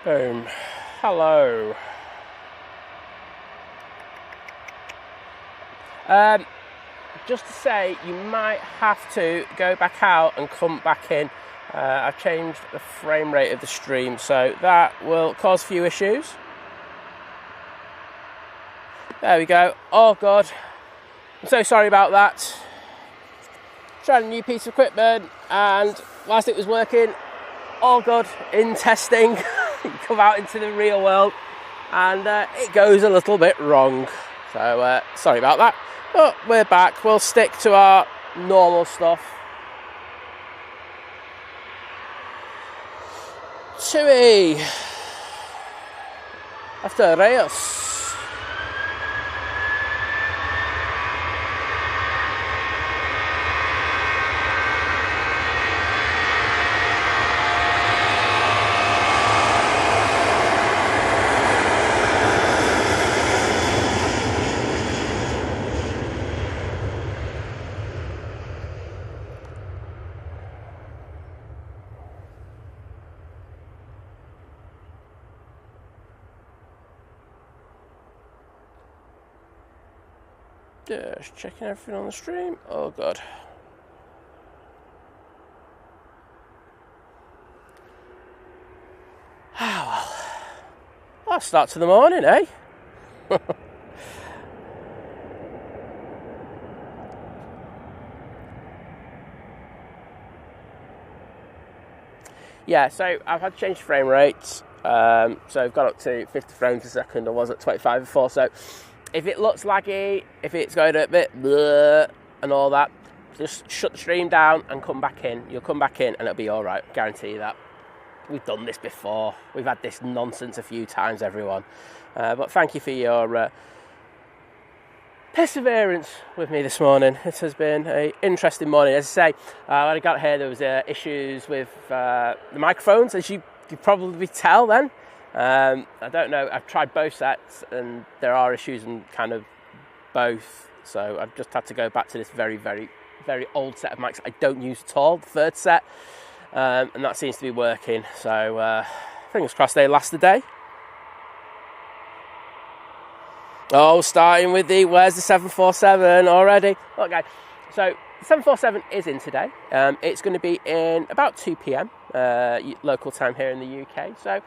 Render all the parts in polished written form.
Boom. Hello. Just to say, you might have to go back out and come back in. I've changed the frame rate of the stream, so that will cause a few issues. There we go. Oh God, I'm so sorry about that. Tried a new piece of equipment, and whilst it was working, all good in testing, you come out into the real world, and it goes a little bit wrong. So sorry about that. But we're back. We'll stick to our normal stuff. Tui. After Reyes. Just checking everything on the stream. Oh God. Ah, well, start to the morning, eh? Yeah, so I've had to change frame rates. So I've got up to 50 frames a second. I was at 25 before, so if it looks laggy, if it's going a bit bleh and all that, just shut the stream down and come back in. You'll come back in and it'll be all right. Guarantee you that. We've done this before. We've had this nonsense a few times, everyone. But thank you for your perseverance with me this morning. It has been an interesting morning. As I say, when I got here, there was issues with the microphones, as you could probably tell then. I don't know, I've tried both sets and there are issues in kind of both, so I've just had to go back to this very, very, very old set of mics I don't use at all, the third set, and that seems to be working, so fingers crossed they last the day. Oh, starting with where's the 747 already? Look guys, so the 747 is in today. It's going to be in about 2 p.m. Local time here in the UK, so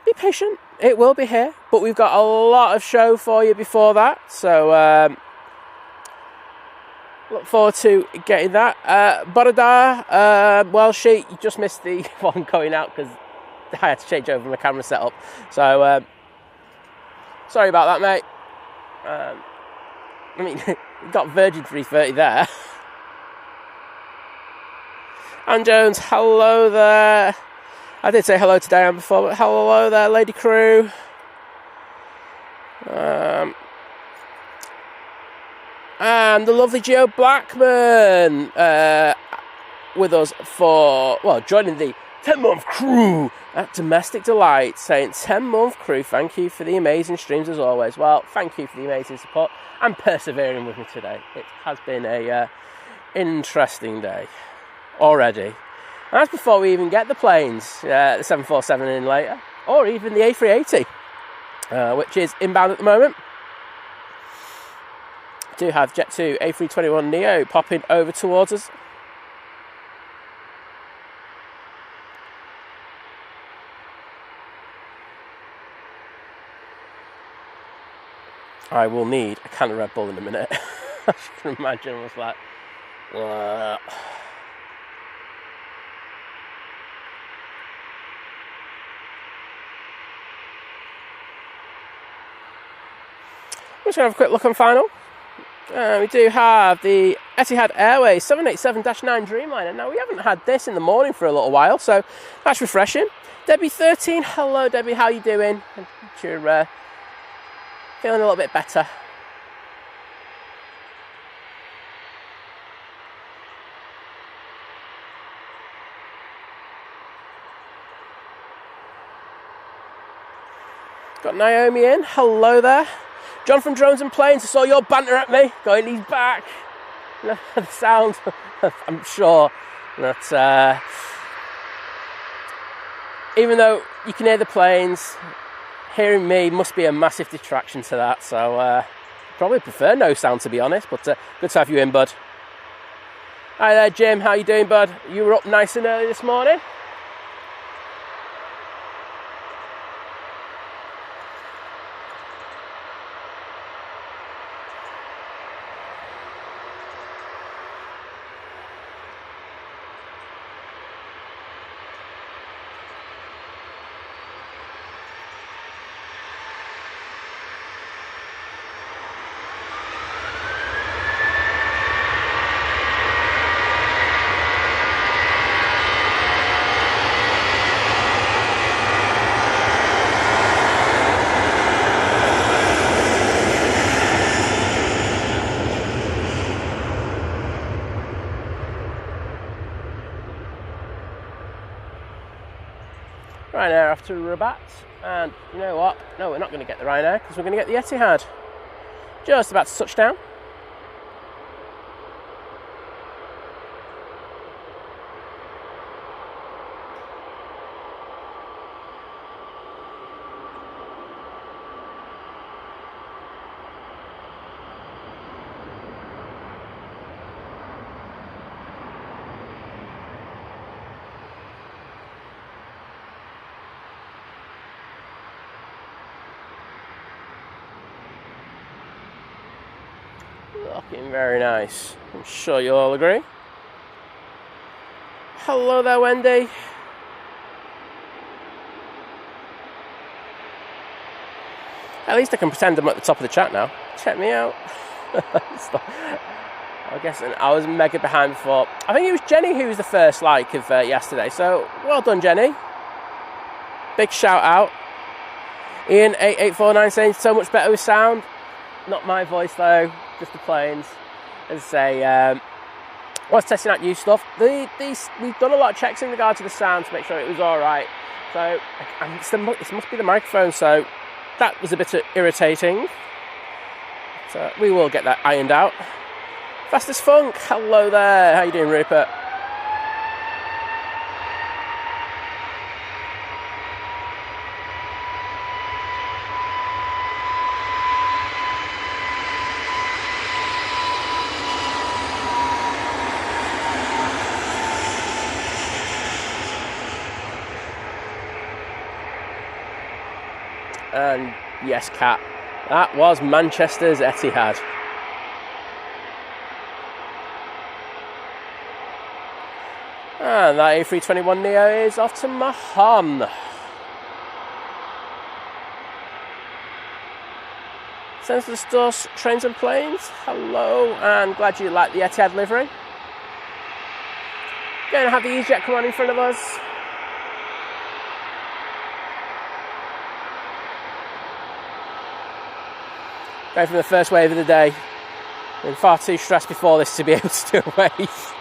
be patient, it will be here, but we've got a lot of show for you before that, so look forward to getting that. Borodar, well, you just missed the one going out because I had to change over my camera setup, so sorry about that, mate. I mean, you got Virgin 330 there. Anne Jones, hello there. I did say hello to Diane before, but hello there, Lady Crew. And the lovely Geo Blackman with us for, well, joining the 10-month crew at Domestic Delight, saying 10-month crew, thank you for the amazing streams as always. Well, thank you for the amazing support and persevering with me today. It has been a interesting day already. And that's before we even get the planes, the 747 in later, or even the A380, which is inbound at the moment. We do have Jet2 A321neo popping over towards us. I will need a can of Red Bull in a minute. As you can imagine, I was like, what? I'm just going to have a quick look on final. We do have the Etihad Airways 787-9 Dreamliner. Now, we haven't had this in the morning for a little while, so that's refreshing. Debbie13, hello Debbie, how you doing? You're feeling a little bit better. Got Naomi in, hello there. John from Drones and Planes, I saw your banter at me, going, he's back. The sound, I'm sure that even though you can hear the planes. Hearing me must be a massive detraction to that, so probably prefer no sound, to be honest, but good to have you in, bud. Hi there, Jim. How you doing, bud? You were up nice and early this morning? Ryanair off to Rabat, and you know what? No, we're not going to get the Ryanair because we're going to get the Etihad. Just about to touch down. Looking very nice. I'm sure you'll all agree. Hello there, Wendy. At least I can pretend I'm at the top of the chat now. Check me out. I guess I was mega behind before. I think it was Jenny who was the first like of yesterday. So well done, Jenny. Big shout out. Ian8849 saying so much better with sound. Not my voice though, just the planes. As I say, I was testing out new stuff. We've done a lot of checks in regard to the sound to make sure it was all right. So it must be the microphone. So that was a bit irritating. So we will get that ironed out. Fastest Funk, hello there. How you doing, Rupert? And yes, Kat, that was Manchester's Etihad. And that A321neo is off to Mahon. Sends to the stores, trains and planes. Hello, and glad you like the Etihad livery. Going to have the Easyjet come on in front of us. Going from the first wave of the day. Been far too stressed before this to be able to do a wave.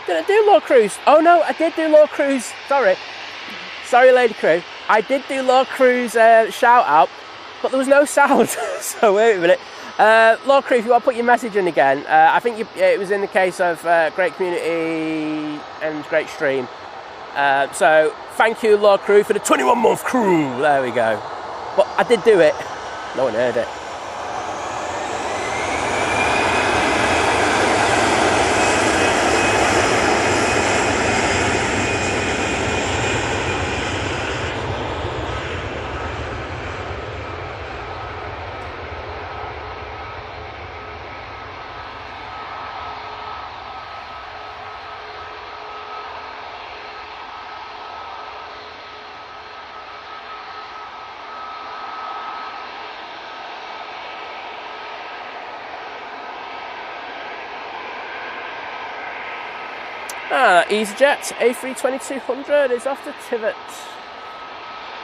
Did I do Law Cruise? Oh no, I did do Law Cruise. Sorry, Lady Crew. I did do Law Cruise shout out, but there was no sound. So wait a minute. Law Crew, if you want to put your message in again, I think it was in the case of great community and great stream. So thank you, Law Crew, for the 21-month crew. There we go. But I did do it. No one heard it. Easyjet A320-200 is off to Tivat.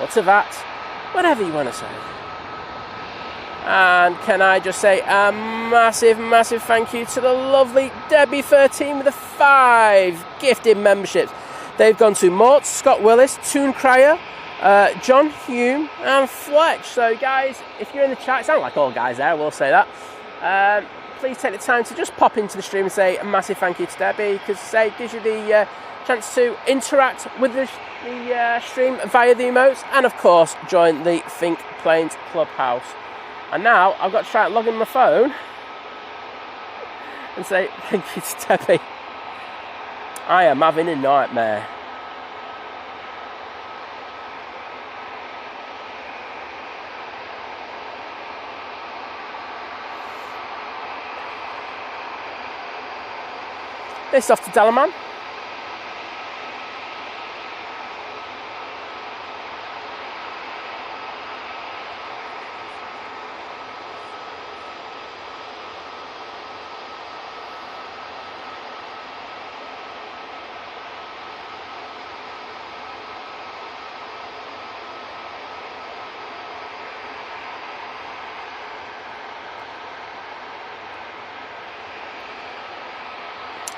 Or Tivat, whatever you want to say. And can I just say a massive, massive thank you to the lovely Debbie13 with the 5 gifted memberships. They've gone to Mort, Scott Willis, Toon Cryer, John, Hume and Fletch. So guys, if you're in the chat, it sounds like all guys there, I will say that. Please take the time to just pop into the stream and say a massive thank you to Debbie, because it gives you the chance to interact with the stream via the emotes, and of course join the Think Planes Clubhouse. And now I've got to try and log in my phone and say thank you to Debbie. I am having a nightmare. This off to Delaman.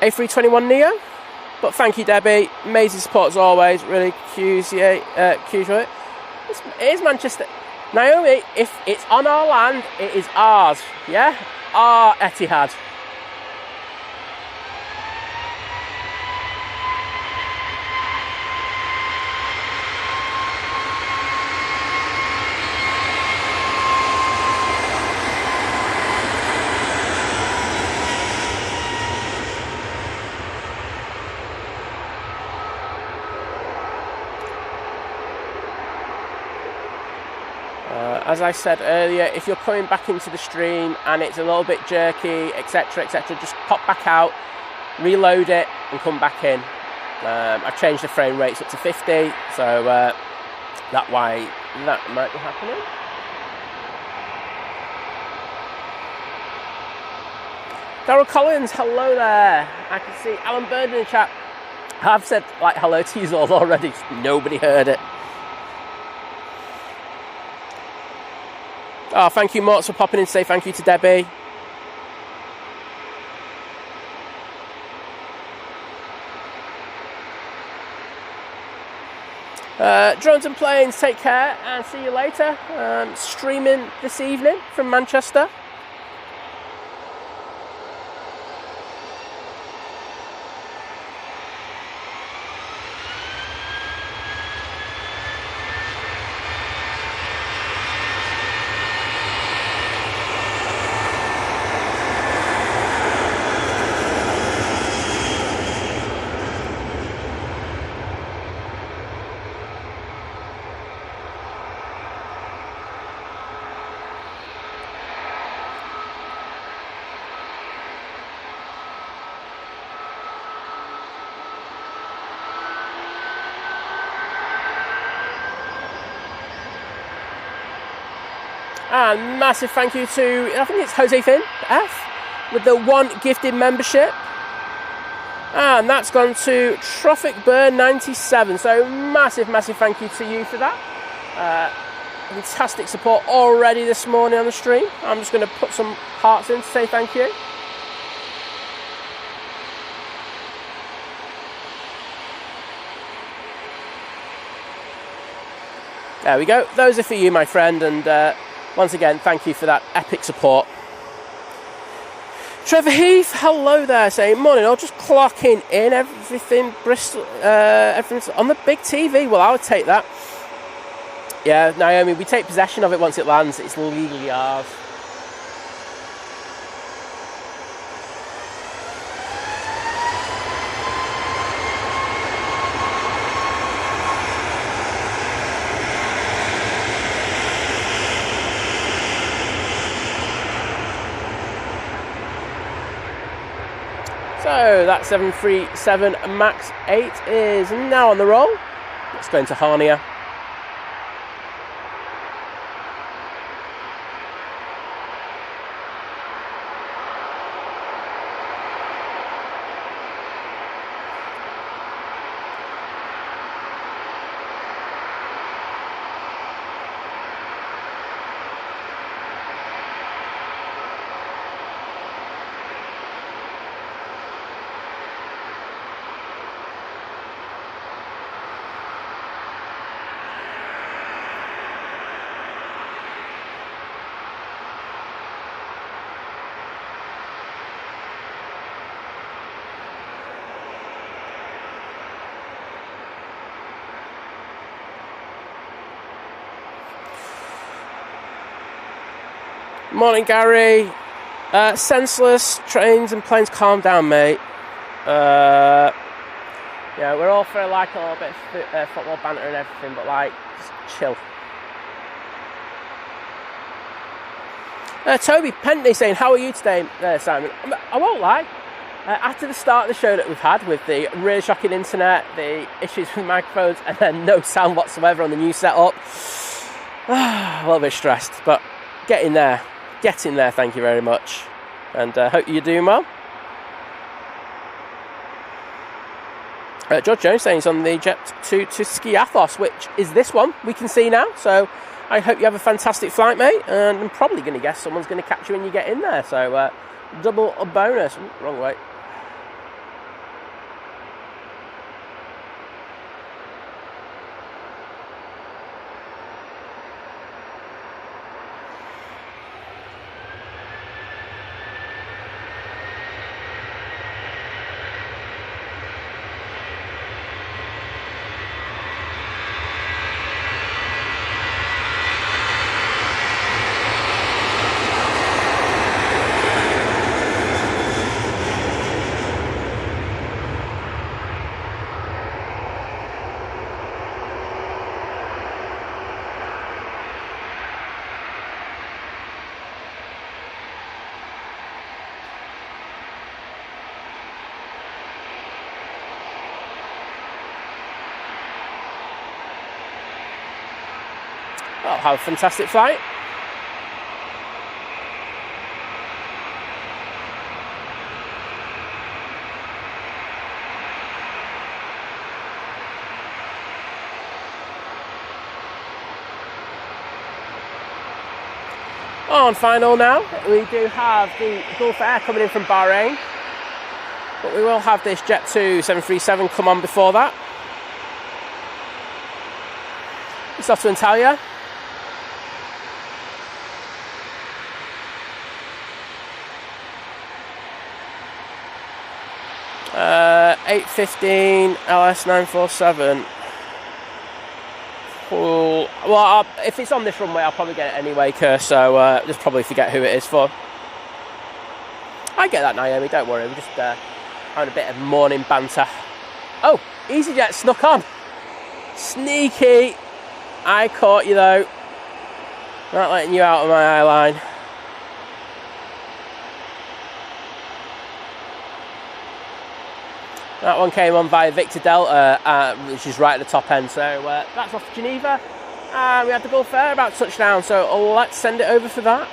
A321 Neo, but thank you Debbie, amazing support as always, really cute with it. It is Manchester. Naomi, if it's on our land, it is ours, yeah? Our Etihad. As I said earlier, if you're coming back into the stream and it's a little bit jerky, etc., just pop back out, reload it, and come back in. I've changed the frame rates up to 50, so that might be happening. Darryl Collins, hello there. I can see Alan Bird in the chat. I've said like hello to you all already, nobody heard it. Oh, thank you, Morts, for popping in to say thank you to Debbie. Drones and Planes, take care and see you later. Streaming this evening from Manchester. And massive thank you to, I think it's Jose Finn F with the 1 gifted membership. And that's gone to Traffic Burn 97. So massive thank you to you for that. Fantastic support already this morning on the stream. I'm just going to put some hearts in to say thank you. There we go. Those are for you, my friend, and once again, thank you for that epic support. Trevor Heath, hello there, saying morning. I'll just clocking in everything Bristol, everything's on the big TV. Well, I would take that. Yeah, Naomi, we take possession of it once it lands. It's legally ours. So that 737 MAX 8 is now on the roll. Let's go into Harnia. Morning, Gary. Senseless trains and planes, calm down, mate. Yeah, we're all for like a little bit of football banter and everything, but like, just chill. Toby Pentney saying, how are you today, Simon? I won't lie. After the start of the show that we've had with the really shocking internet, the issues with microphones, and then no sound whatsoever on the new setup, a little bit stressed, but getting there, thank you very much. And hope you're doing well. George Jones saying he's on the jet to Skiathos, which is this one we can see now. So I hope you have a fantastic flight, mate. And I'm probably going to guess someone's going to catch you when you get in there. So double a bonus. Ooh, wrong way. Well, have a fantastic flight. On final now, we do have the Gulf Air coming in from Bahrain, but we will have this Jet 2 737 come on before that. It's off to Antalya. Uh, 8:15 LS 947. Cool. Well, if it's on this runway, I'll probably get it anyway, Kerr, so just probably forget who it is for. I get that, Naomi, don't worry. We're just having a bit of morning banter. Oh, Easyjet snuck on. Sneaky. I caught you, though. Not letting you out of my eye line. That one came on via Victor Delta, which is right at the top end. So that's off Geneva. We had the Gulf Air about touchdown, so let's send it over for that.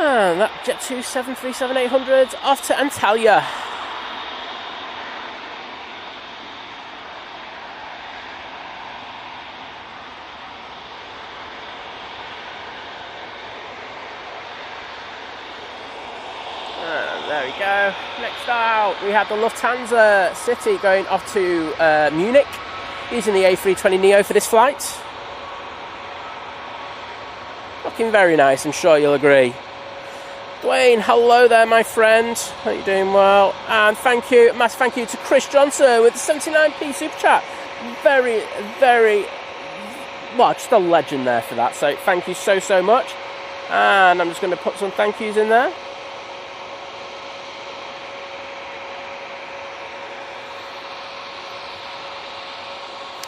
And that Jet 2 737-800 off to Antalya. And there we go. Next out, we have the Lufthansa City going off to Munich, using the A320neo for this flight. Looking very nice, I'm sure you'll agree. Dwayne, hello there, my friend. Hope you're doing well. And thank you, massive thank you to Chris Johnson with the 79p super chat. Very, very, well, just a legend there for that. So thank you so much. And I'm just going to put some thank yous in there.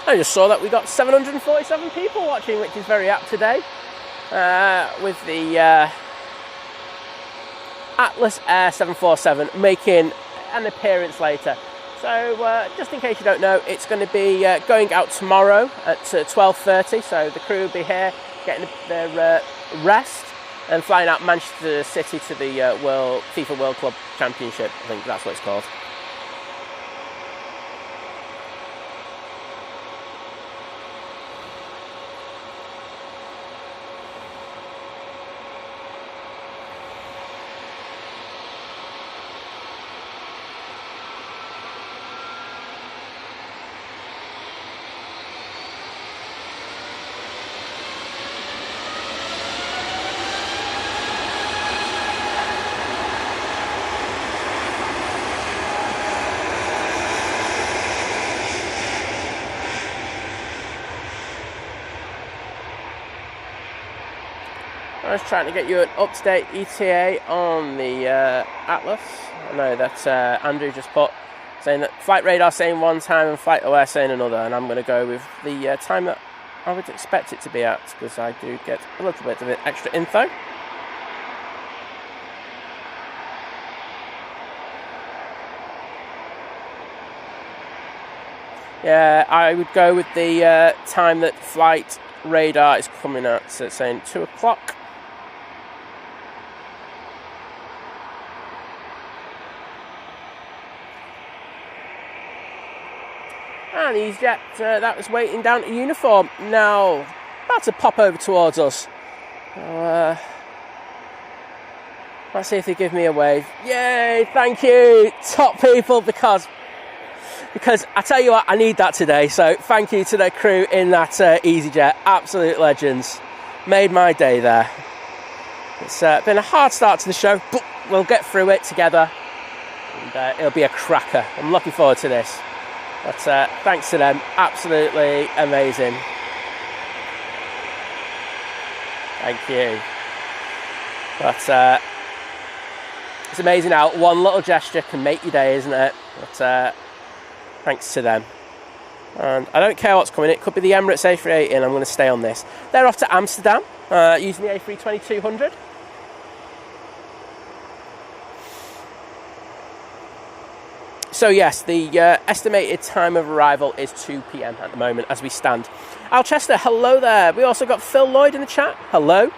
I just saw that we got 747 people watching, which is very apt today. With the Atlas Air 747 making an appearance later. So just in case you don't know, it's going to be going out tomorrow at 12:30. So the crew will be here getting their rest and flying out Manchester City to the FIFA World Club Championship. I think that's what it's called. I was trying to get you an up-to-date ETA on the Atlas. I know that Andrew just put saying that flight radar saying one time and flight aware saying another, and I'm going to go with the time that I would expect it to be at, because I do get a little bit of extra info. Yeah, I would go with the time that flight radar is coming at, so it's saying 2 o'clock. And Easyjet, that was waiting down to uniform. Now, about to pop over towards us. Let's see if they give me a wave. Yay, thank you, top people, because I tell you what, I need that today. So thank you to the crew in that Easyjet, absolute legends. Made my day there. It's been a hard start to the show, but we'll get through it together. And it'll be a cracker. I'm looking forward to this. But thanks to them, absolutely amazing. Thank you. But it's amazing how one little gesture can make your day, isn't it? But thanks to them. And I don't care what's coming. It could be the Emirates A380, and I'm going to stay on this. They're off to Amsterdam using the A320-200. So yes, the estimated time of arrival is 2 p.m. at the moment as we stand. Alchester, hello there. We also got Phil Lloyd in the chat. Hello.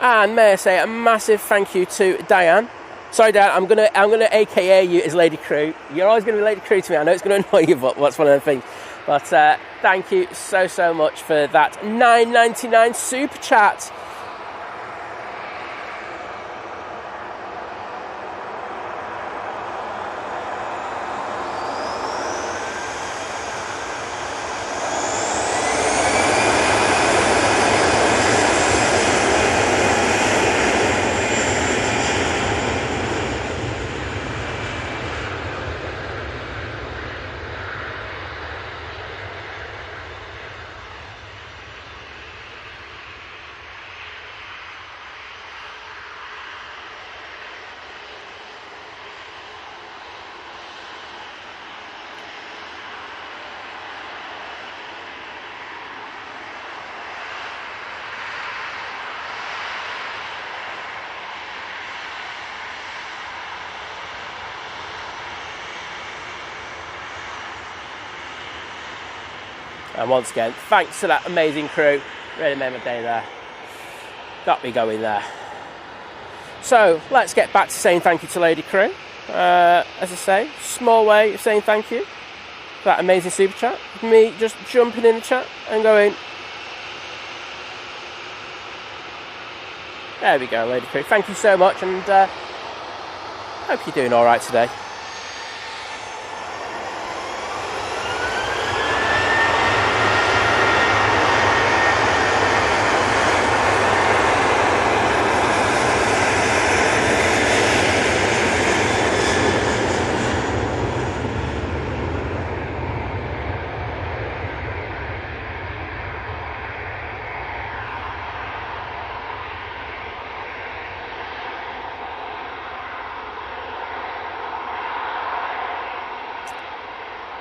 And may I say a massive thank you to Diane. Sorry, Diane, I'm gonna AKA you as Lady Crew. You're always going to be Lady Crew to me. I know it's going to annoy you, but that's one of the things. But thank you so much for that $9.99 super chat. And once again, thanks to that amazing crew. Really made my day there. Got me going there. So, let's get back to saying thank you to Lady Crew. As I say, small way of saying thank you for that amazing super chat. Me just jumping in the chat and going, there we go, Lady Crew. Thank you so much, and hope you're doing alright today.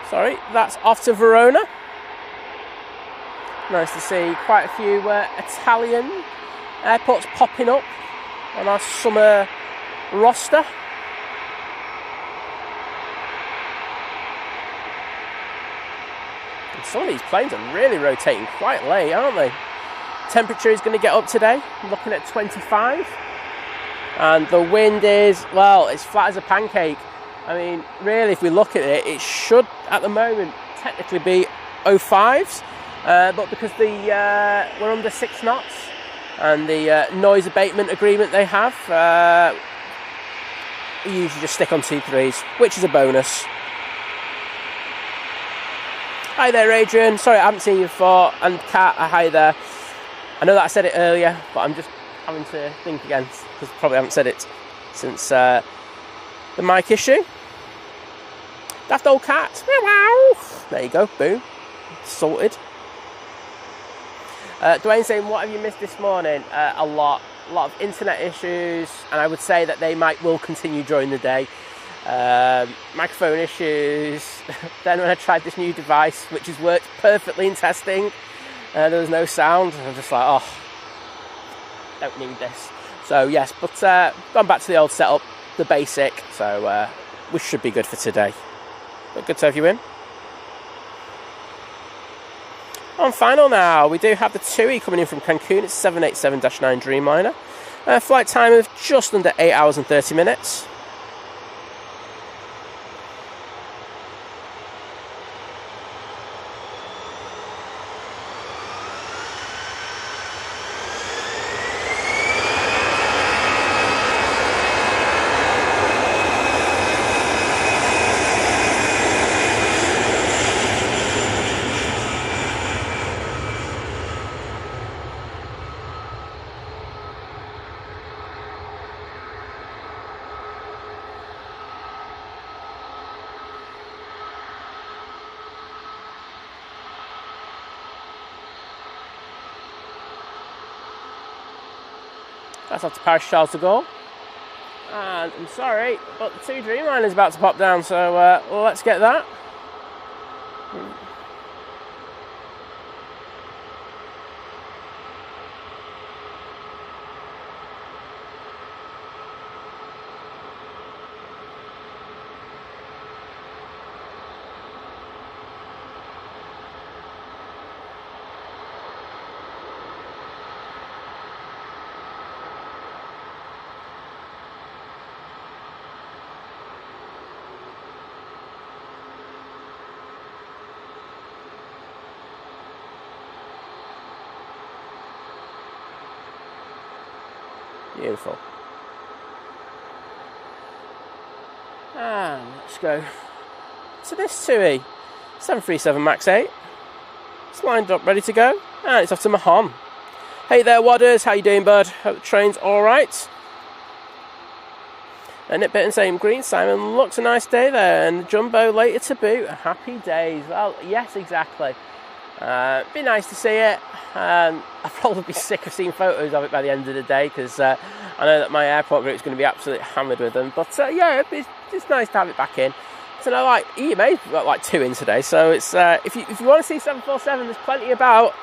Sorry, that's off to Verona. Nice to see quite a few Italian airports popping up on our summer roster. And some of these planes are really rotating quite late, aren't they? Temperature is going to get up today. I'm looking at 25. And the wind is, well, it's flat as a pancake. I mean, really, if we look at it, it should, at the moment, technically be 05s. But because we're under 6 knots, and the noise abatement agreement they have, you usually just stick on 2.3s, which is a bonus. Hi there, Adrian. Sorry, I haven't seen you before. And Kat, hi there. I know that I said it earlier, but I'm just having to think again, because I probably haven't said it since the mic issue. Daft old cat. Meow. There you go. Boom. Sorted. Dwayne saying, what have you missed this morning? A lot of internet issues, and I would say that they will continue during the day. Microphone issues. Then when I tried this new device, which has worked perfectly in testing, there was no sound. I was just like, oh, don't need this. So yes, but gone back to the old setup, the basic. So we should be good for today. But good to have you in. On final now, we do have the TUI coming in from Cancun. It's 787-9 Dreamliner. Flight time of just under 8 hours and 30 minutes. That's off to Paris Charles de Gaulle. And I'm sorry, but the 2 Dreamliner is about to pop down, so let's get that. Beautiful. And let's go to this TUI 737 MAX 8. It's lined up, ready to go, and it's off to Mahon. Hey there, Wadders. How you doing, bud? Hope the train's all right. And Nitbit and saying, Green Simon, looks a nice day there, and Jumbo later to boot. Happy days. Well, yes, exactly. Be nice to see it. I'll probably be sick of seeing photos of it by the end of the day, because I know that my airport group's going to be absolutely hammered with them. But yeah, it's nice to have it back in. So now, like, EMA's got like 2 in today, so it's if you want to see 747, there's plenty about.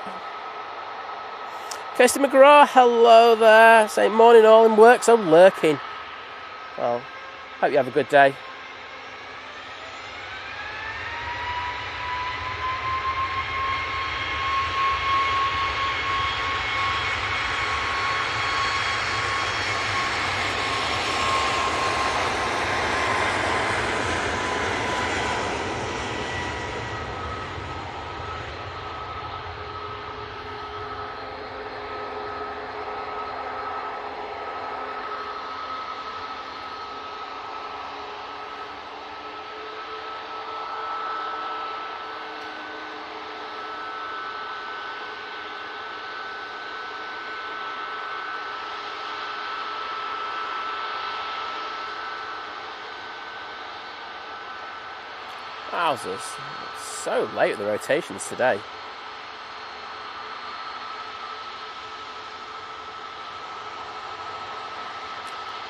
Kirsty McGraw, hello there. Saying morning all in work, so lurking. Well, hope you have a good day. Wowzers, it's so late with the rotations today.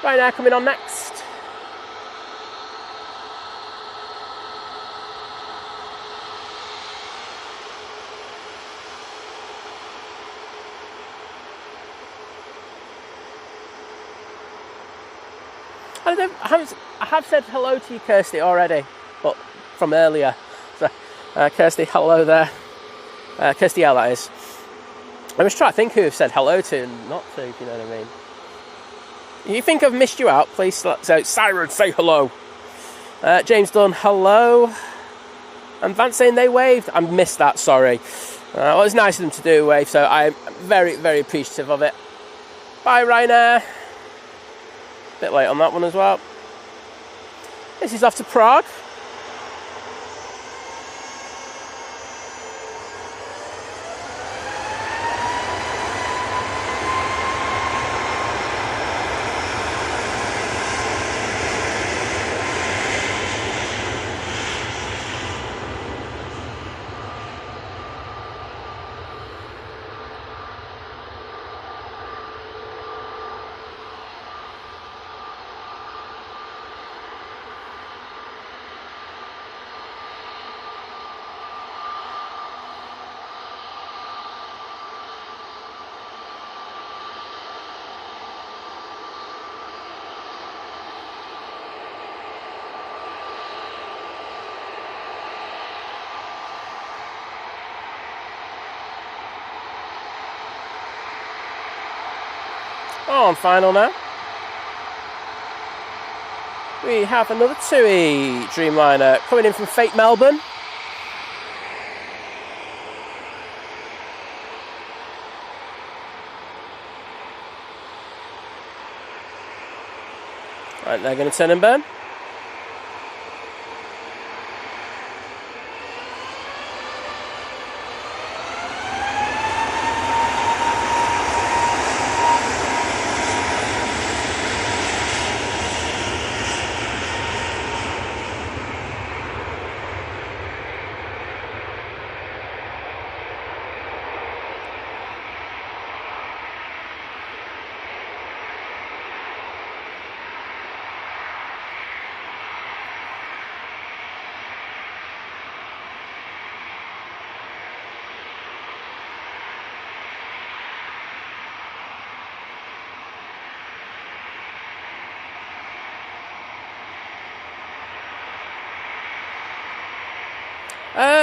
Right now, coming on next. I have said hello to you, Kirsty, already, but from earlier. So Kirsty, hello there. Kirsty L, that is. I was trying to think who I've said hello to and not to, if you know what I mean. If you think I've missed you out, please so Siren, say hello. James Dunn, hello. And Vance saying they waved. I missed that, sorry. Well, it's nice of them to do a wave, so I'm very, very appreciative of it. Bye, Ryanair. Bit late on that one as well. This is off to Prague. On final now. We have another TUI Dreamliner coming in from Fate Melbourne. Right, they're going to turn and burn.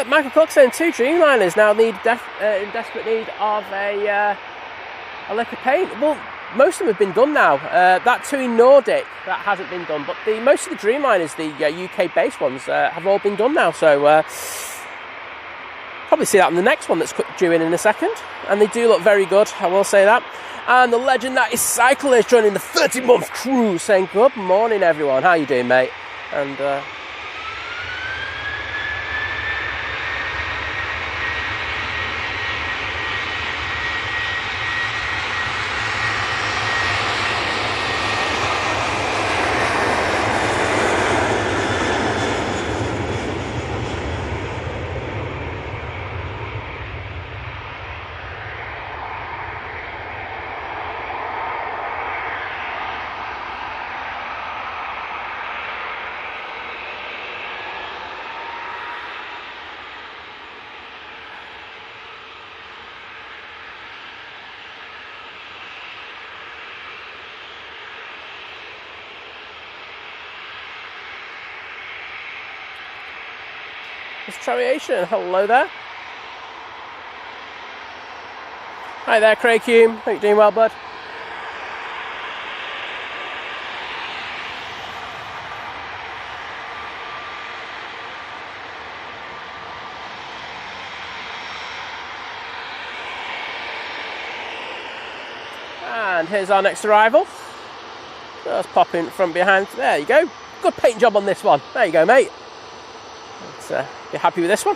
Michael Cook saying 2 Dreamliners now in desperate need of a lick of paint. Well, most of them have been done now. That TUI Nordic, that hasn't been done, but most of the Dreamliners, the UK-based ones, have all been done now. So probably see that in the next one that's due in a second. And they do look very good, I will say that. And the legend that is Cyclist joining the 30-month crew, saying good morning, everyone. How you doing, mate? And Trariation, hello there. Hi there, Craig Hume. Hope you're doing well, bud. And here's our next arrival. Let's pop in from behind. There you go. Good paint job on this one. There you go, mate. Let's be happy with this one.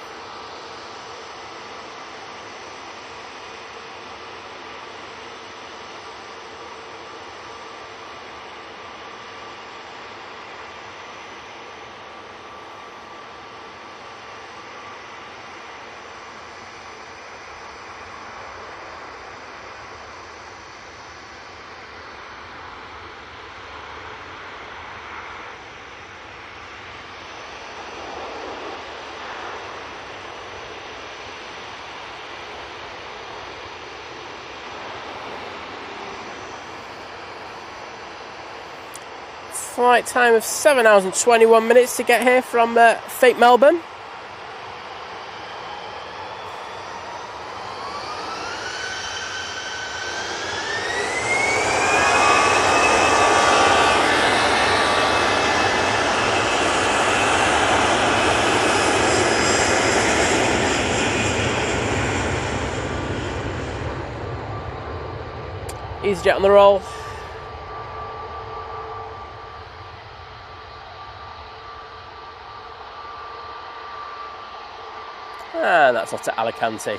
Flight time of 7 hours and 21 minutes to get here from Fate Melbourne. Easyjet on the roll. And that's off to Alicante.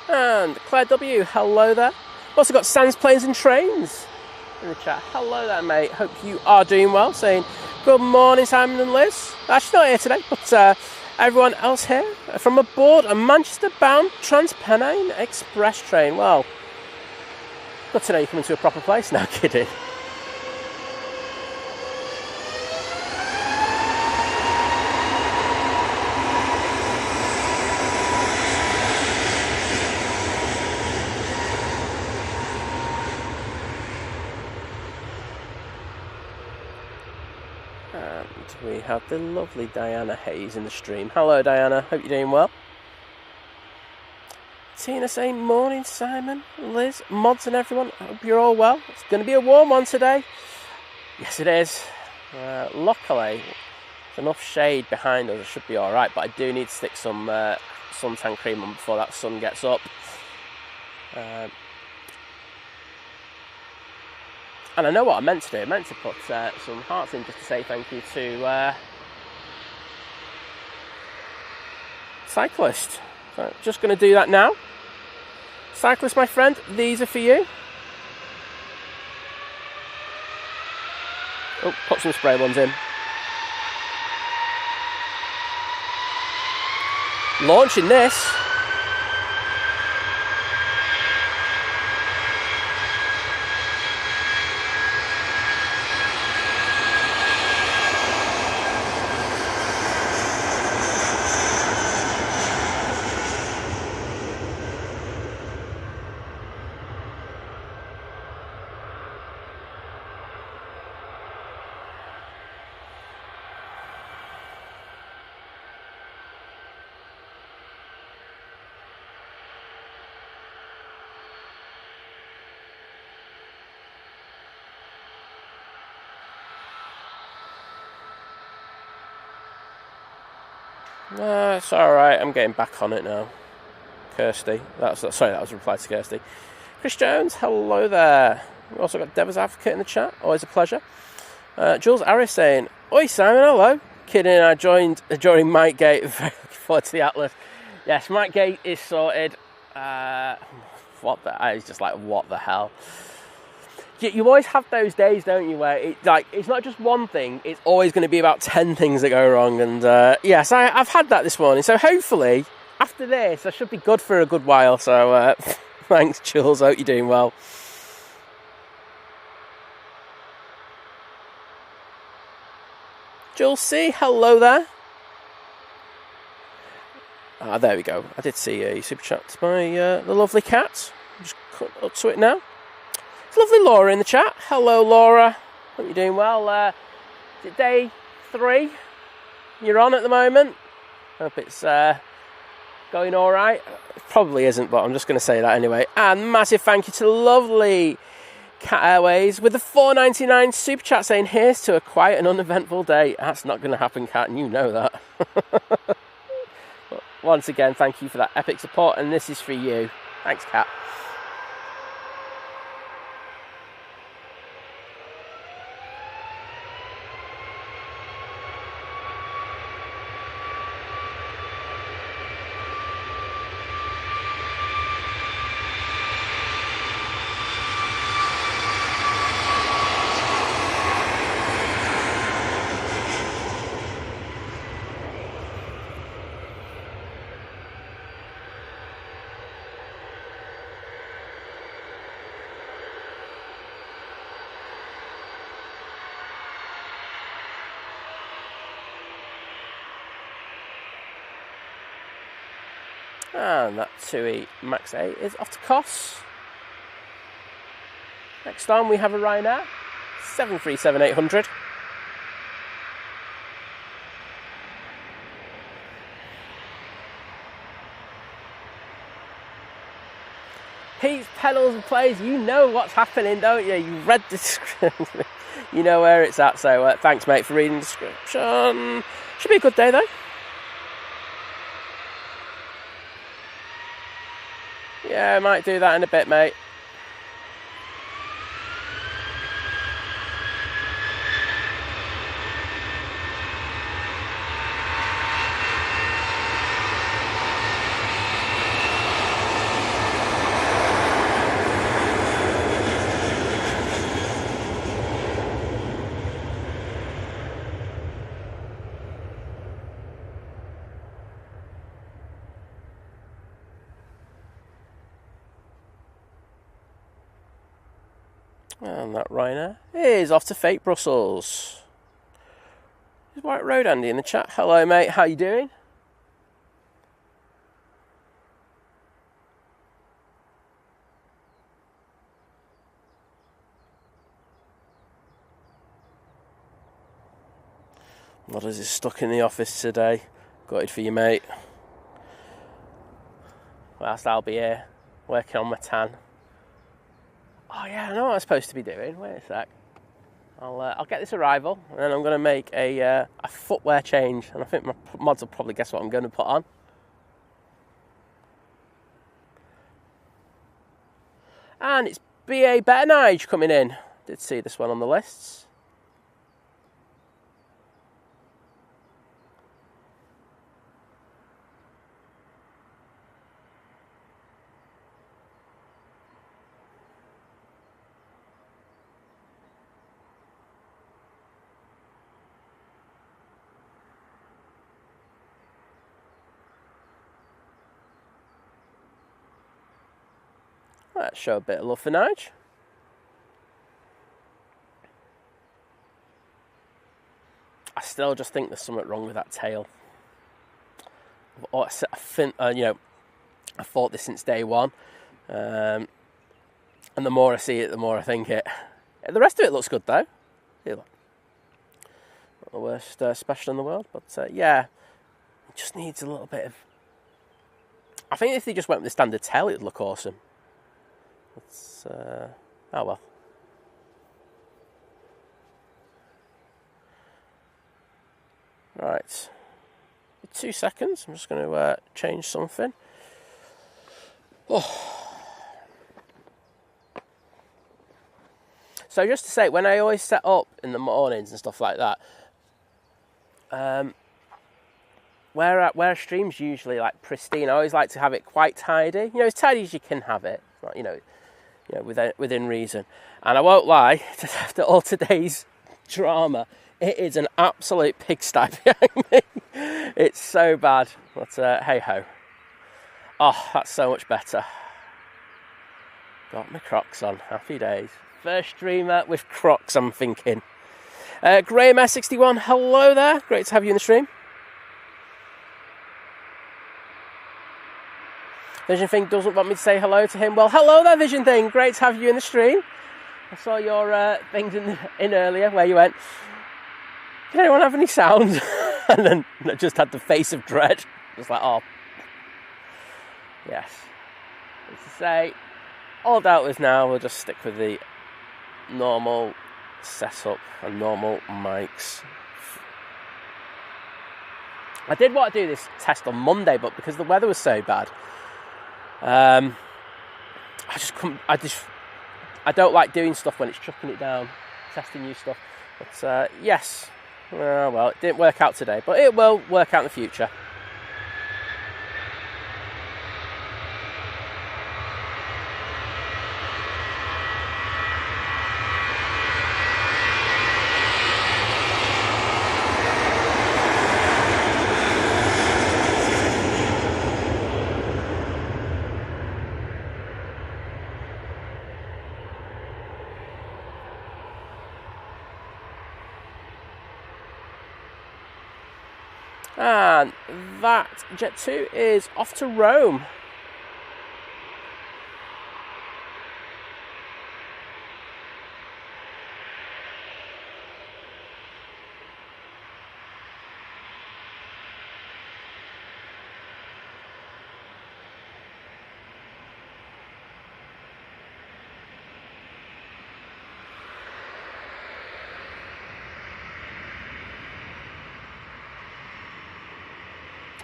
And Claire W, hello there. Also got Sans Planes and Trains in the chat. Hello there, mate. Hope you are doing well. Saying good morning, Simon and Liz. Actually not here today, but everyone else here from aboard a Manchester-bound Transpennine Express train. Well, good to know you're coming to a proper place. No kidding. We have the lovely Diana Hayes in the stream. Hello, Diana. Hope you're doing well. Tina saying, morning, Simon, Liz, mods and everyone. Hope you're all well. It's going to be a warm one today. Yes, it is. Luckily, there's enough shade behind us. It should be all right, but I do need to stick some suntan cream on before that sun gets up. And I know what I meant to do. I meant to put some hearts in just to say thank you to Cyclist. So just going to do that now. Cyclist, my friend, these are for you. Oh, put some spray ones in. Launching this. It's alright, I'm getting back on it now. Kirsty, that was a reply to Kirsty. Chris Jones, hello there. We've also got Deva's Advocate in the chat, always a pleasure. Jules Harris saying, oi Simon, hello. Kidding, I joined during Mike Gate, very looking forward to the Atlas. Yes, Mike Gate is sorted. I was just like, what the hell? You always have those days, don't you, where it's not just one thing, it's always going to be about 10 things that go wrong. And yes, I've had that this morning. So hopefully, after this, I should be good for a good while. So thanks, Jules. Hope you're doing well. Jules C, hello there. There we go. I did see a super chat by the lovely cat. Just cut up to it now. Lovely Laura in the chat. Hello, Laura. Hope you're doing well. Is it day 3 you're on at the moment? Hope it's going all right. It probably isn't, but I'm just going to say that anyway. And massive thank you to lovely Cat Airways with the $4.99 super chat saying, here's to a quiet and uneventful day. That's not going to happen, Cat, and you know that. But once again, thank you for that epic support, and this is for you. Thanks, Cat. And that TUI Max 8 is off to Kos. Next on we have a Ryanair 737-800. Pete's Pedals and Plays, you know what's happening, don't you? You read the description. You know where it's at, so thanks, mate, for reading the description. Should be a good day, though. Yeah, I might do that in a bit, mate. And that Ryanair is off to fate Brussels. There's White Road Andy in the chat. Hello, mate. How you doing? Modders is stuck in the office today. Got it for you, mate. Whilst I'll be here working on my tan. Oh yeah, I know what I'm supposed to be doing. Wait a sec. I'll get this arrival, and then I'm going to make a footwear change, and I think my mods will probably guess what I'm going to put on. And it's BA Better Nige coming in. Did see this one on the lists. Let's show a bit of love for Nige. I still just think there's something wrong with that tail. I think, I thought this since day one. And the more I see it, the more I think it. The rest of it looks good, though. Not the worst special in the world, but yeah. It just needs a little bit of... I think if they just went with the standard tail, it'd look awesome. It's, oh well. Right. 2 seconds. I'm just going to change something. Oh. So just to say, when I always set up in the mornings and stuff like that, where I stream's usually like pristine, I always like to have it quite tidy. You know, as tidy as you can have it. You know, within reason. And I won't lie, after all today's drama, it is an absolute pigsty behind me. It's so bad, but hey ho. Oh, that's so much better. Got my Crocs on. Happy days. First streamer with Crocs, I'm thinking. Graham S61, hello there. Great to have you in the stream. Vision Thing doesn't want me to say hello to him. Well, hello there, Vision Thing. Great to have you in the stream. I saw your things in earlier where you went, did anyone have any sound? And then I just had the face of dread. Just like, oh. Yes. As to say, all doubt is now, we'll just stick with the normal setup and normal mics. I did want to do this test on Monday, but because the weather was so bad, I just couldn't. I don't like doing stuff when it's chucking it down, testing new stuff. But yes, well, it didn't work out today, but it will work out in the future. And that Jet 2 is off to Rome.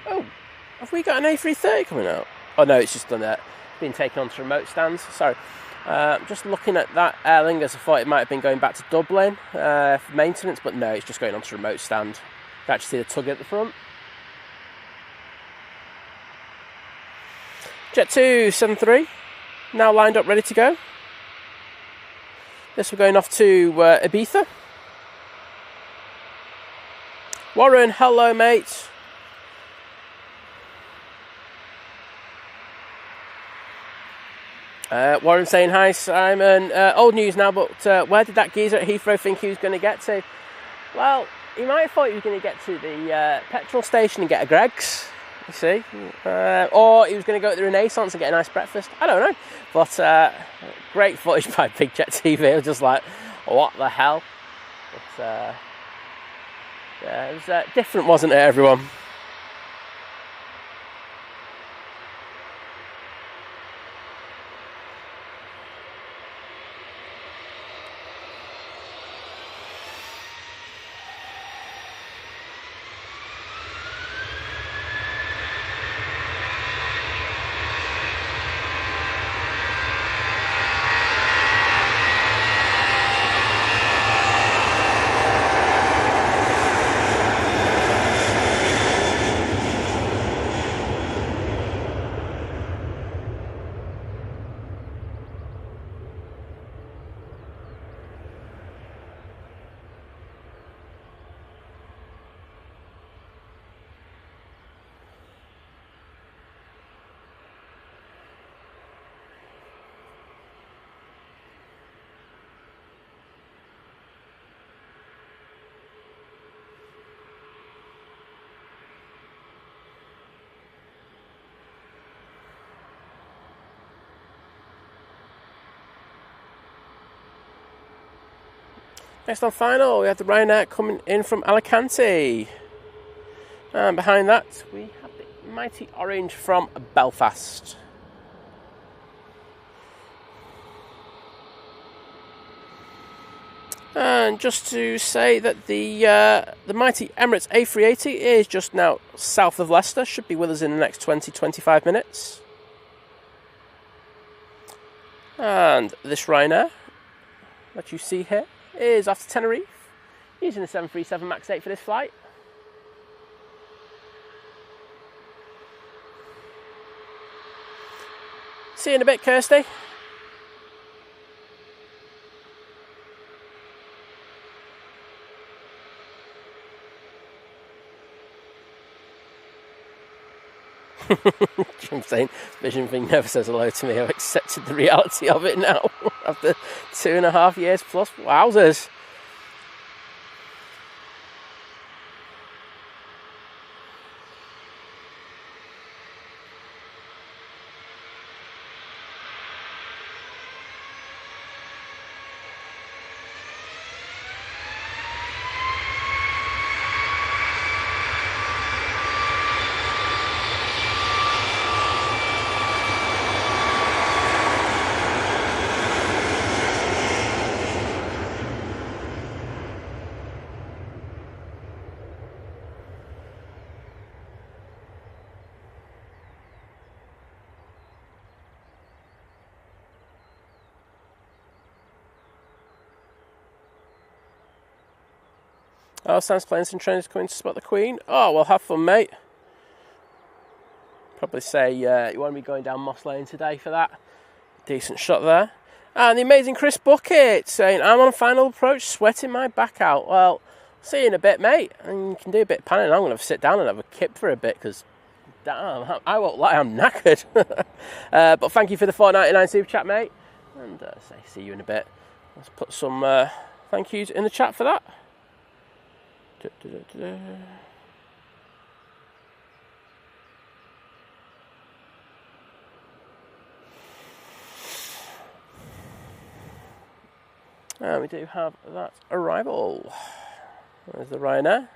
Oh, have we got an A330 coming out? Oh no, it's just done that. Been taken onto remote stands. Sorry. Just looking at that Aer Lingus, I thought it might have been going back to Dublin for maintenance, but no, it's just going onto remote stand. You can actually see the tug at the front. Jet 273, now lined up, ready to go. This we're going off to Ibiza. Warren, hello mate. Warren saying, hi Simon, old news now, but where did that geezer at Heathrow think he was going to get to? Well, he might have thought he was going to get to the petrol station and get a Greggs, you see, or he was going to go to the Renaissance and get a nice breakfast. I don't know, but great footage by Big Jet TV. I was just like, what the hell? But yeah, it was different, wasn't it, everyone? Next on final, we have the Ryanair coming in from Alicante. And behind that, we have the Mighty Orange from Belfast. And just to say that the mighty Emirates A380 is just now south of Leicester, should be with us in the next 20-25 minutes. And this Ryanair that you see here is off to Tenerife, using the 737 MAX 8 for this flight. See you in a bit, Kirsty. I'm saying, Vision Thing never says hello to me. I've accepted the reality of it now after 2.5 years plus. Wowzers. Oh, Sam's playing some trainers coming to spot the Queen. Oh, well, have fun, mate. Probably say you want to be going down Moss Lane today for that. Decent shot there. And the amazing Chris Bucket saying, I'm on final approach, sweating my back out. Well, see you in a bit, mate. And you can do a bit of panning. I'm going to sit down and have a kip for a bit because, damn, I won't lie, I'm knackered. But thank you for the $4.99 super chat, mate. And say, see you in a bit. Let's put some thank yous in the chat for that. And we do have that arrival. There's the Ryanair.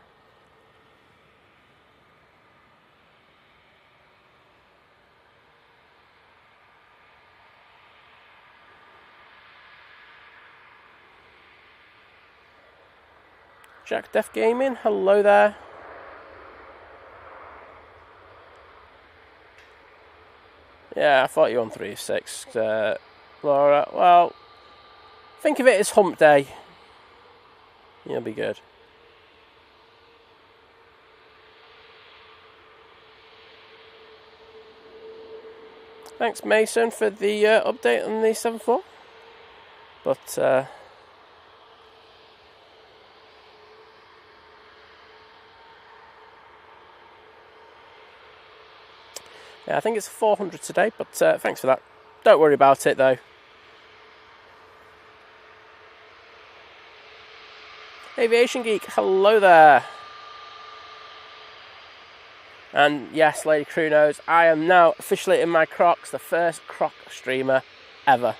Jack Def Gaming, hello there. Yeah, I thought you were on 3-6. Laura, well, think of it as hump day. You'll be good. Thanks, Mason, for the update on the 7-4. But yeah, I think it's 400 today, but thanks for that. Don't worry about it, though. Aviation Geek, hello there. And yes, Lady Crew knows, I am now officially in my Crocs, the first Croc streamer ever.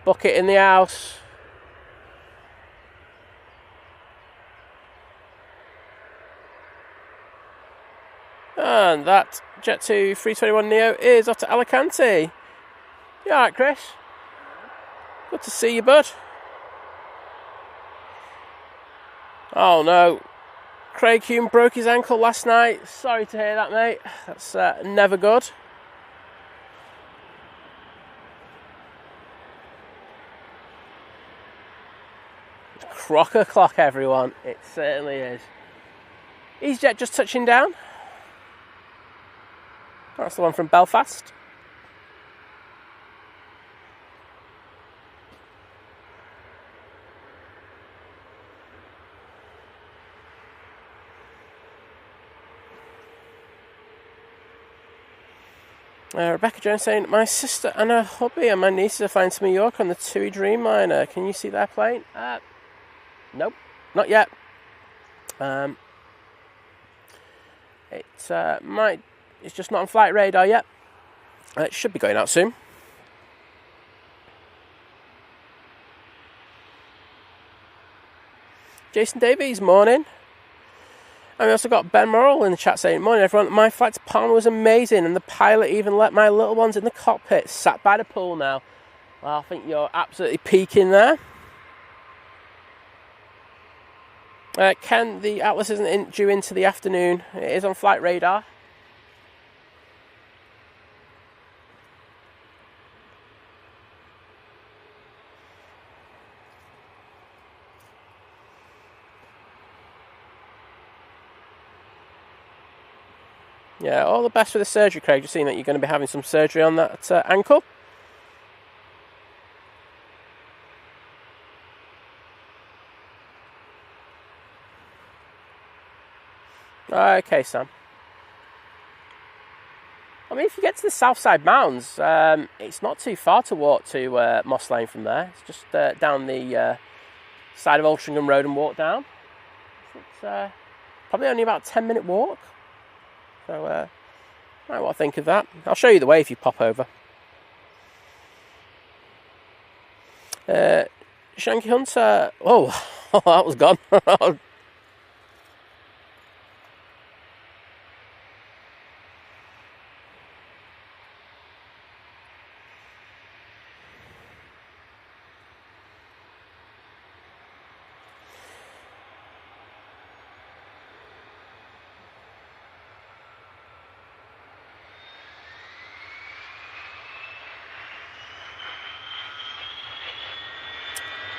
Bucket in the house. And that Jet 2 321 Neo is off to Alicante. You alright, Chris? Good to see you, bud. Oh no. Craig Hume broke his ankle last night. Sorry to hear that, mate. That's never good. Crocker clock, everyone. It certainly is. Easyjet just touching down. That's the one from Belfast. Rebecca Jones saying, my sister and her hubby and my nieces are flying to New York on the TUI Dreamliner. Can you see their plane? Nope, not yet. It's just not on flight radar yet. It should be going out soon. Jason Davies, morning. And we also got Ben Morrill in the chat saying, morning everyone, my flight to Palma was amazing and the pilot even let my little ones in the cockpit, sat by the pool now. Well, I think you're absolutely peaking there. Ken, the Atlas isn't due into the afternoon. It is on flight radar. Yeah, all the best for the surgery, Craig. Just seeing that you're going to be having some surgery on that ankle. Okay, Sam. I mean, if you get to the Southside Mountains, it's not too far to walk to Moss Lane from there. It's just down the side of Altrincham Road and walk down. It's probably only about a 10-minute walk. So, I don't know what I think of that. I'll show you the way if you pop over. Shanky Hunter. Oh, that was gone.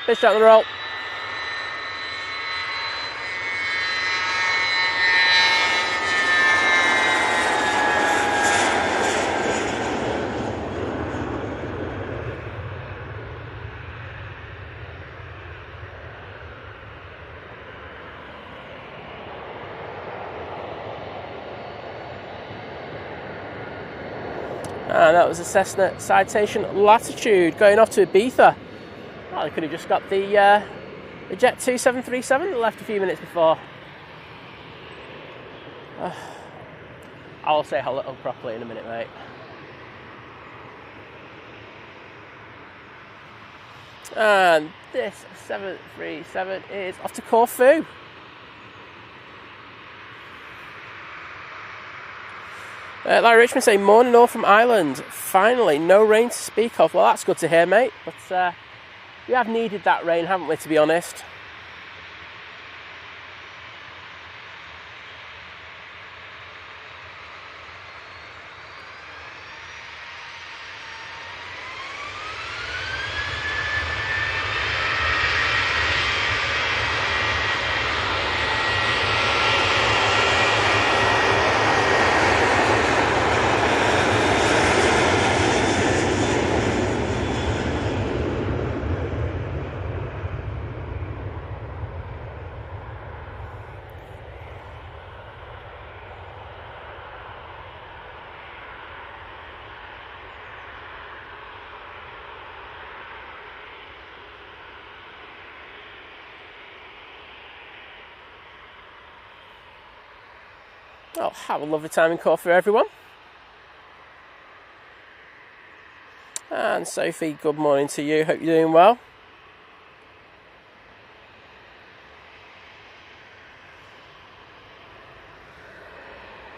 Pitch out the roll. And that was a Cessna Citation Latitude going off to Ibiza. Well, they could have just got the Jet 2 737 that left a few minutes before. I'll say hello properly in a minute, mate. And this 737 is off to Corfu. Larry Richmond saying, morning all from Ireland. Finally, no rain to speak of. Well, that's good to hear, mate. But we have needed that rain, haven't we, to be honest? Oh, have a lovely time in Corfu, everyone. And Sophie, good morning to you. Hope you're doing well.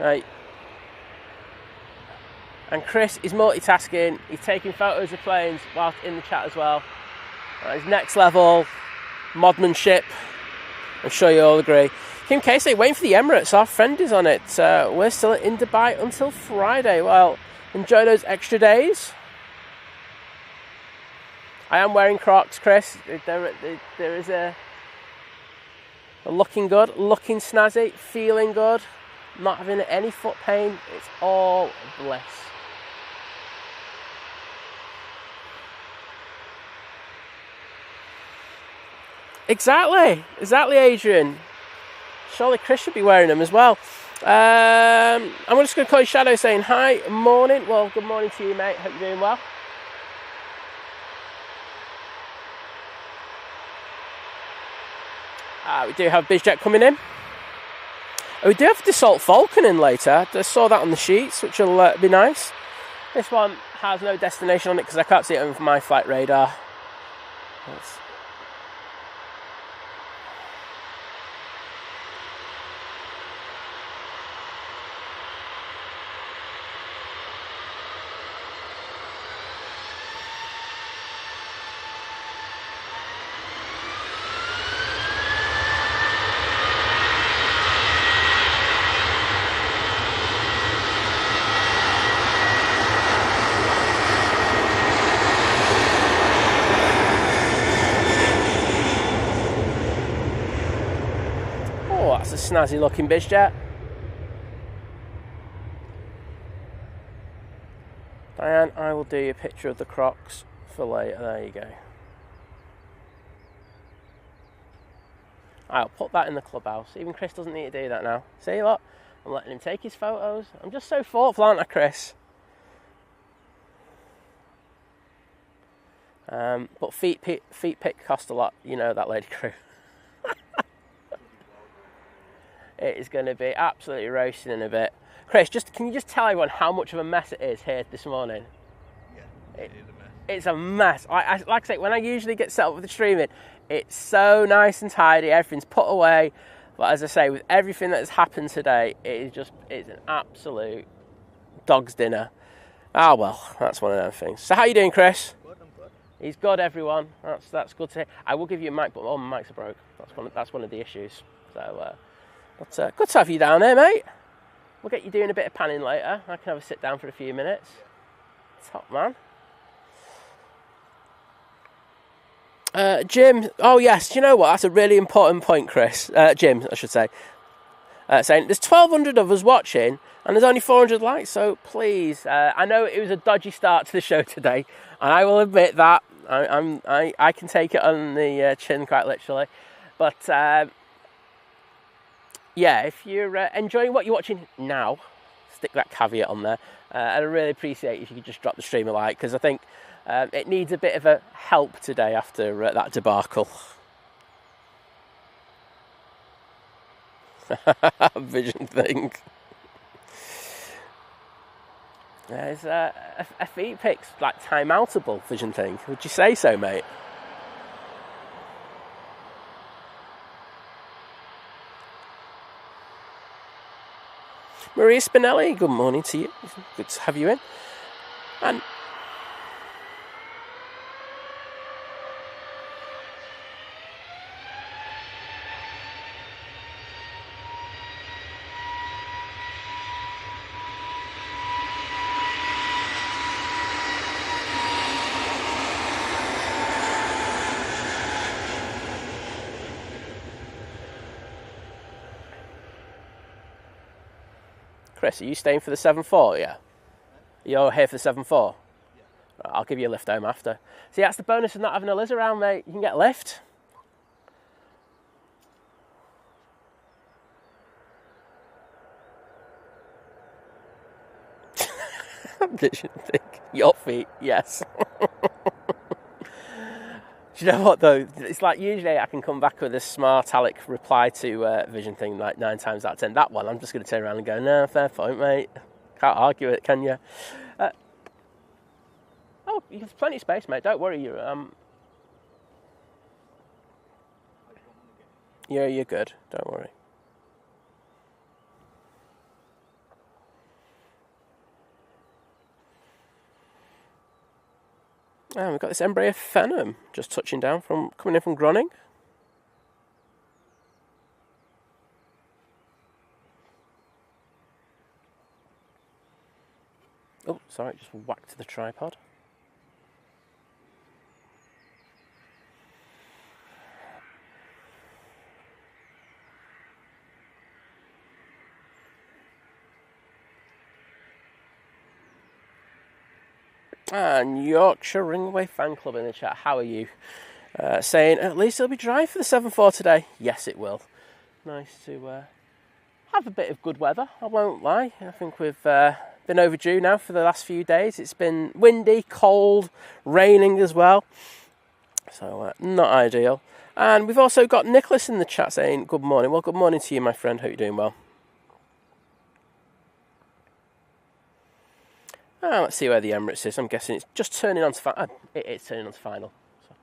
Right. And Chris is multitasking. He's taking photos of planes whilst in the chat as well. His next level modmanship. I'm sure you all agree. Kim Casey, waiting for the Emirates. Our friend is on it. We're still in Dubai until Friday. Well, enjoy those extra days. I am wearing Crocs, Chris. There is a looking good, looking snazzy, feeling good, not having any foot pain. It's all bliss. Exactly, Adrian. Surely Chris should be wearing them as well. I'm just going to call you Shadow saying hi, morning. Well, good morning to you, mate. Hope you're doing well. We do have BizJet coming in. We do have Dassault Falcon in later. I saw that on the sheets, which will be nice. This one has no destination on it because I can't see it on my flight radar. Snazzy looking BizJet. Diane, I will do you a picture of the Crocs for later. There you go. I'll put that in the clubhouse. Even Chris doesn't need to do that now. See what? I'm letting him take his photos. I'm just so thoughtful, aren't I, Chris? But feet pick cost a lot. You know that, Lady Crew. It is going to be absolutely roasting in a bit. Chris, can you just tell everyone how much of a mess it is here this morning? Yeah, it is a mess. It's a mess. Like I say, when I usually get set up with the streaming, it's so nice and tidy. Everything's put away. But as I say, with everything that has happened today, it's an absolute dog's dinner. Ah, well, that's one of those things. So how are you doing, Chris? Good, I'm good. He's good, everyone. That's good to hear. I will give you a mic, but all my mics are broke. That's one of the issues. So. But good to have you down here, mate. We'll get you doing a bit of panning later. I can have a sit down for a few minutes. Top man. Jim, oh yes, do you know what? That's a really important point, Chris. Jim, I should say. Saying there's 1,200 of us watching and there's only 400 likes, so please. I know it was a dodgy start to the show today, and I will admit that. I can take it on the chin quite literally. But yeah, if you're enjoying what you're watching now, stick that caveat on there. I'd really appreciate if you could just drop the stream a like, because I think it needs a bit of a help today after that debacle. Vision thing. There's a feet pic's like time-outable vision thing. Would you say so, mate? Maria Spinelli, good morning to you. Good to have you in. And Chris, are you staying for the 7-4, yeah? You're here for the 7-4? Yeah. I'll give you a lift home after. See, that's the bonus of not having a Liz around, mate. You can get a lift. Vision think. Your feet, yes. Do you know what, though? It's like usually I can come back with a smart aleck reply to Vision thing like 9 times out of 10. That one, I'm just going to turn around and go, no, fair point, mate. Can't argue it, can you? Oh, you have plenty of space, mate. Don't worry. You're good. Don't worry. And we've got this Embraer Phenom just touching down coming in from Groningen. Oh, sorry, just whacked the tripod. And Yorkshire Ringaway Fan Club in the chat. How are you? Saying, at least it'll be dry for the 7-4 today. Yes, it will. Nice to have a bit of good weather, I won't lie. I think we've been overdue now for the last few days. It's been windy, cold, raining as well. So, not ideal. And we've also got Nicholas in the chat saying, good morning. Well, good morning to you, my friend. Hope you're doing well. Let's see where the Emirates is. I'm guessing it's just turning on to it is turning on to final. So.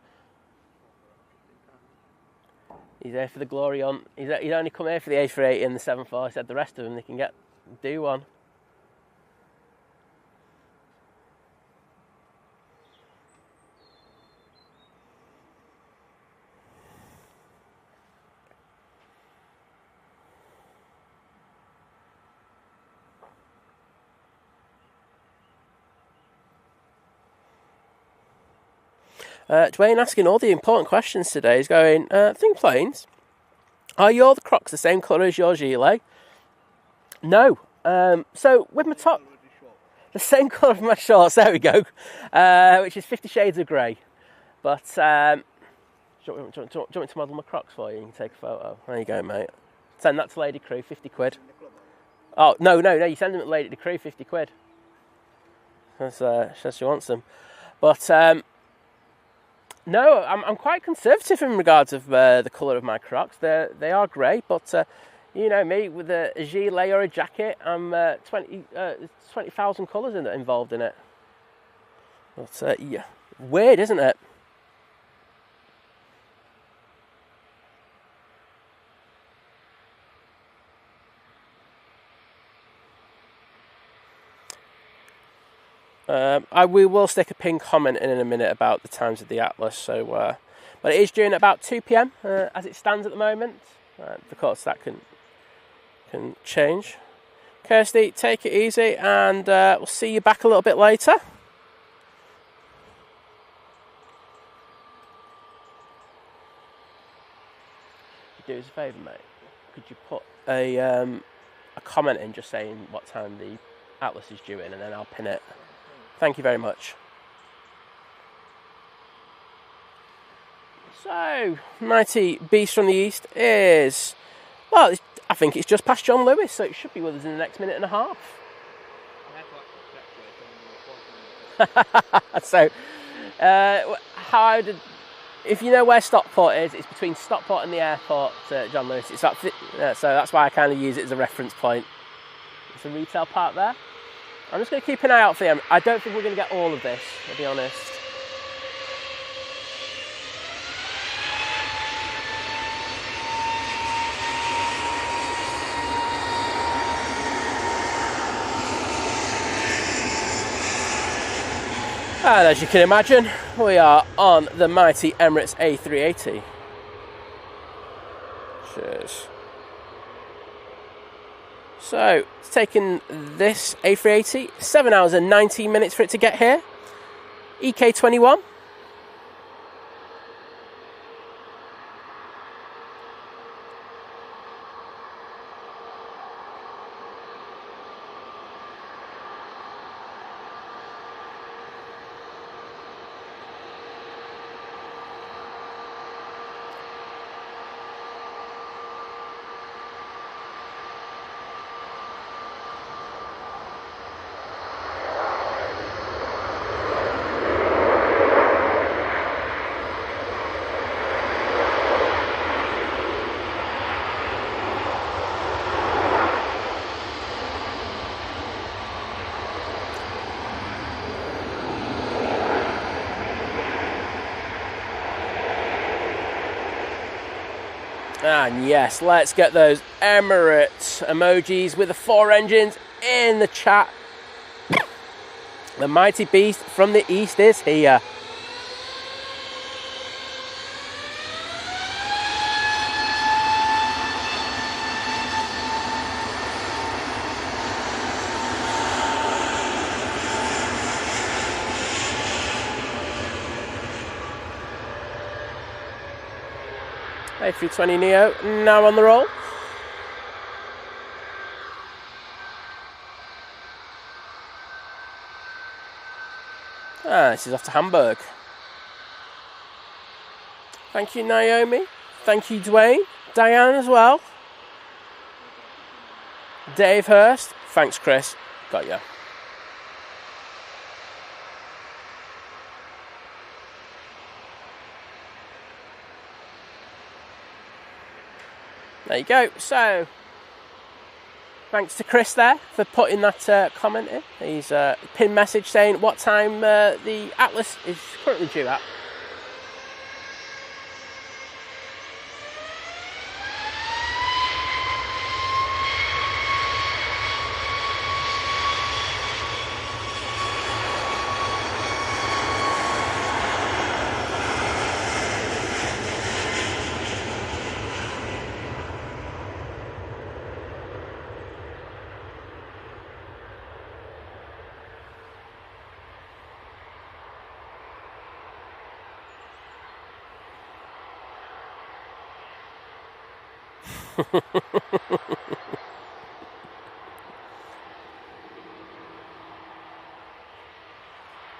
He's there for the glory on. He's only come here for the A380 and the 7-4. He said the rest of them they can do one. Dwayne asking all the important questions today. He's going, think planes. Are your Crocs the same colour as your gilet? No. So with my top, the same colour of my shorts, there we go, which is 50 Shades of Grey. But do you want me to model my Crocs for you? You can take a photo. There you go, mate. Send that to Lady Crew, 50 quid. Oh, no, you send them to Lady Crew, 50 quid. Says she wants them. But no, I'm quite conservative in regards of the colour of my Crocs. They are grey, but you know me, with a gilet or a jacket, I'm 20,000 colours involved in it. But yeah, weird, isn't it? We will stick a pinned comment in a minute about the times of the Atlas. So, but it is due in at about 2 p.m. As it stands at the moment. Of course, that can change. Kirsty, take it easy, and we'll see you back a little bit later. Do us a favour, mate. Could you put a comment in just saying what time the Atlas is due in, and then I'll pin it. Thank you very much. So, Mighty Beast from the East is, well, I think it's just past John Lewis, so it should be with us in the next minute and a half. So, if you know where Stockport is, it's between Stockport and the airport, John Lewis. It's so that's why I kind of use it as a reference point. It's a retail park there. I'm just going to keep an eye out for them. I don't think we're going to get all of this, to be honest. And as you can imagine, we are on the mighty Emirates A380. Cheers. So, it's taken this A380 7 hours and 19 minutes for it to get here. EK21. And yes, let's get those Emirates emojis with the 4 engines in the chat. The mighty beast from the east is here. A320neo now on the roll. This is off to Hamburg. Thank you, Naomi. Thank you, Dwayne. Diane as well. Dave Hurst. Thanks, Chris. Got you. There you go. So, thanks to Chris there for putting that comment in. He's pinned message saying what time the Atlas is currently due at.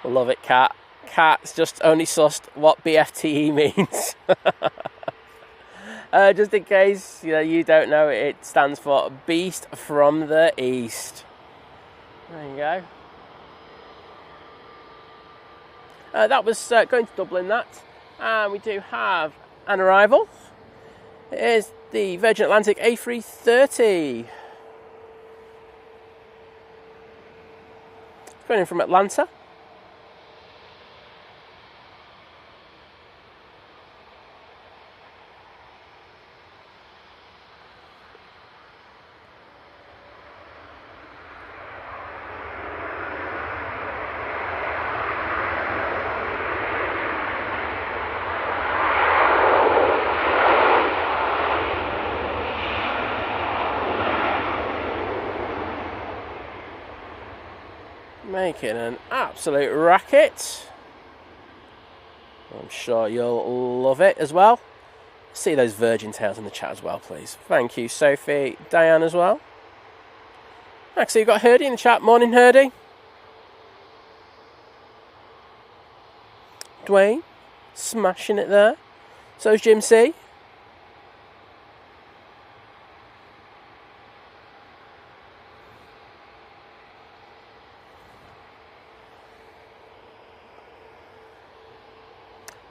Love it, Kat. Kat's just only sussed what BFTE means. Just in case you don't know, it stands for Beast from the East. There you go. That was going to Dublin, that. And we do have an arrival. It is the Virgin Atlantic A330. It's going in from Atlanta. Making an absolute racket. I'm sure you'll love it as well. See those Virgin tails in the chat as well, please. Thank you, Sophie. Diane as well. Actually, you've got Hurdy in the chat. Morning, Hurdy. Dwayne, smashing it there. So's Jim C.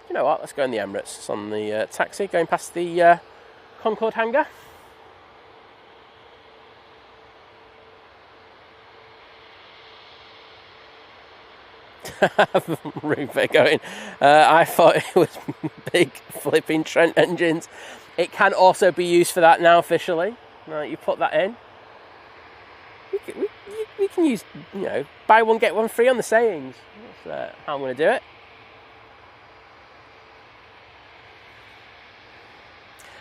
You know what, let's go in the Emirates. It's on the taxi, going past the Concorde hangar. Rupert going, I thought it was big flipping Trent engines. It can also be used for that now officially. You put that in. we can use, you know, buy one get one free on the sayings. That's how I'm going to do it.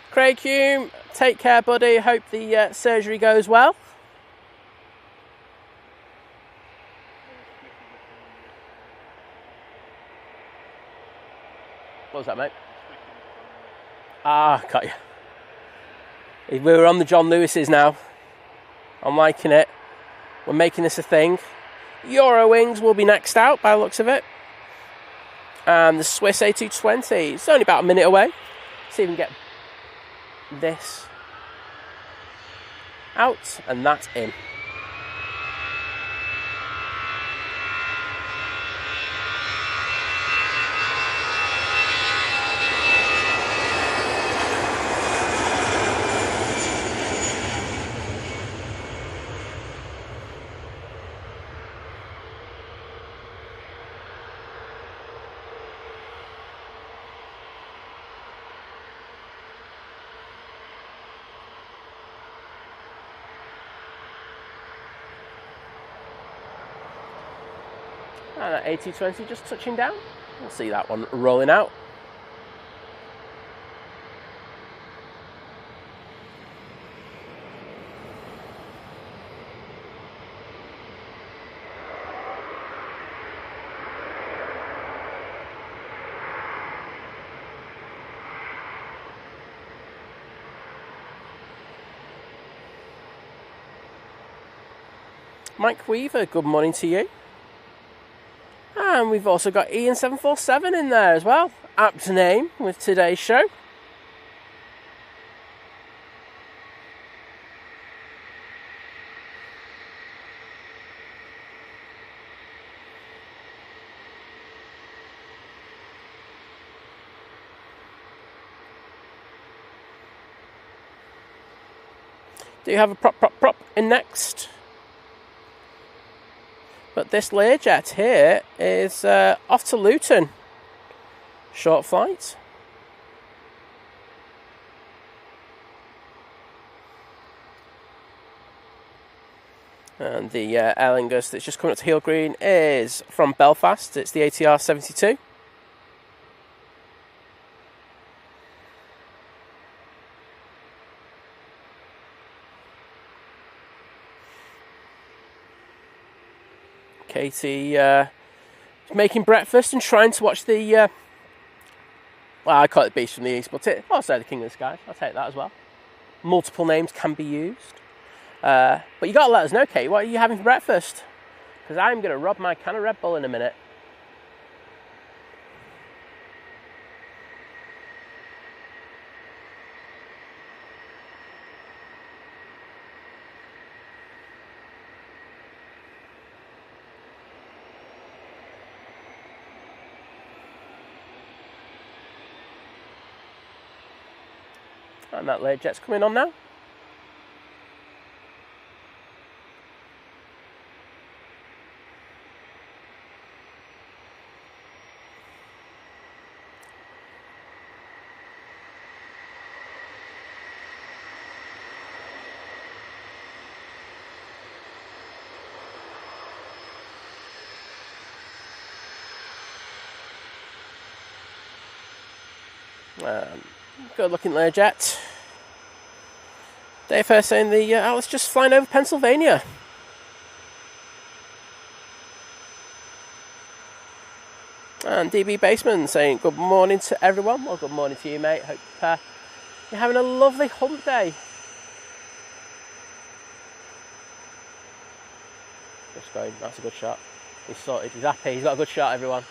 Craig Hume, take care, buddy. Hope the surgery goes well. What was that, mate? Ah, got you. We were on the John Lewis's now. I'm liking it. We're making this a thing. Eurowings will be next out by the looks of it. And the Swiss A220. It's only about a minute away. See if we can get this out and that in. And that A220 just touching down. We'll see that one rolling out. Mike Weaver, good morning to you. And we've also got Ian747 in there as well. Apt name with today's show. Do you have a prop in next? But this Learjet here is off to Luton. Short flight. And the Aer Lingus that's just coming up to Heel Green is from Belfast. It's the ATR 72. Katie making breakfast and trying to watch the, well, I call it Beast from the East, but I'll say the King of the Skies. I'll take that as well. Multiple names can be used. But you got to let us know, Kate, what are you having for breakfast? Because I'm going to rob my can of Red Bull in a minute. And that Learjet's coming on now. Good looking Learjet. Dave first saying the Alice just flying over Pennsylvania. And DB Baseman saying good morning to everyone. Well, good morning to you, mate. Hope you're having a lovely hump day. Just going, that's a good shot. He's sorted, he's happy, he's got a good shot, everyone.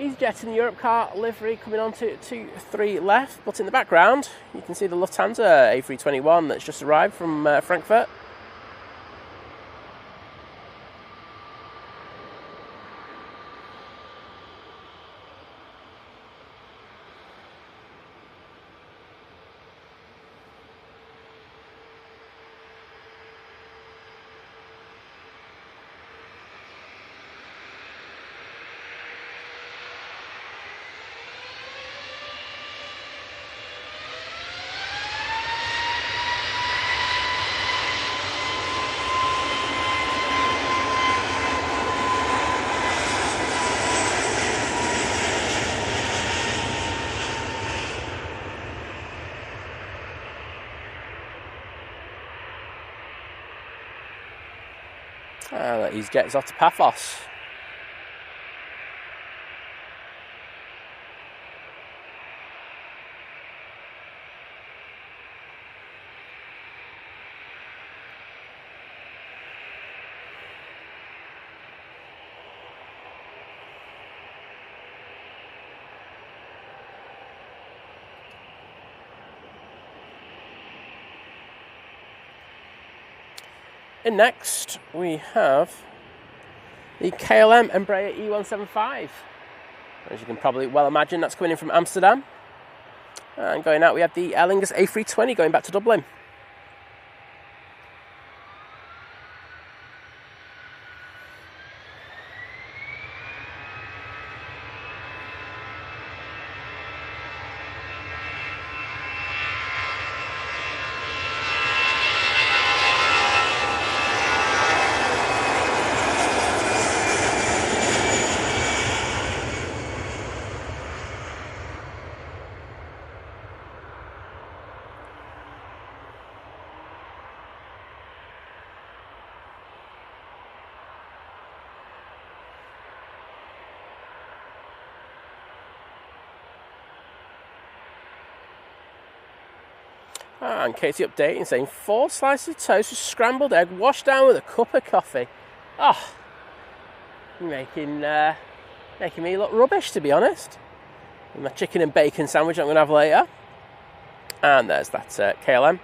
Easyjet and Europe car livery coming on to 2-3 left, but in the background you can see the Lufthansa A321 that's just arrived from Frankfurt. Easyjet's off to Paphos. And next we have the KLM Embraer E175. As you can probably well imagine, that's coming in from Amsterdam. And going out we have the Aer Lingus A320 going back to Dublin. And Katie updating saying 4 slices of toast with scrambled egg washed down with a cup of coffee. Oh, making me look rubbish, to be honest. And my chicken and bacon sandwich I'm going to have later. And there's that KLM.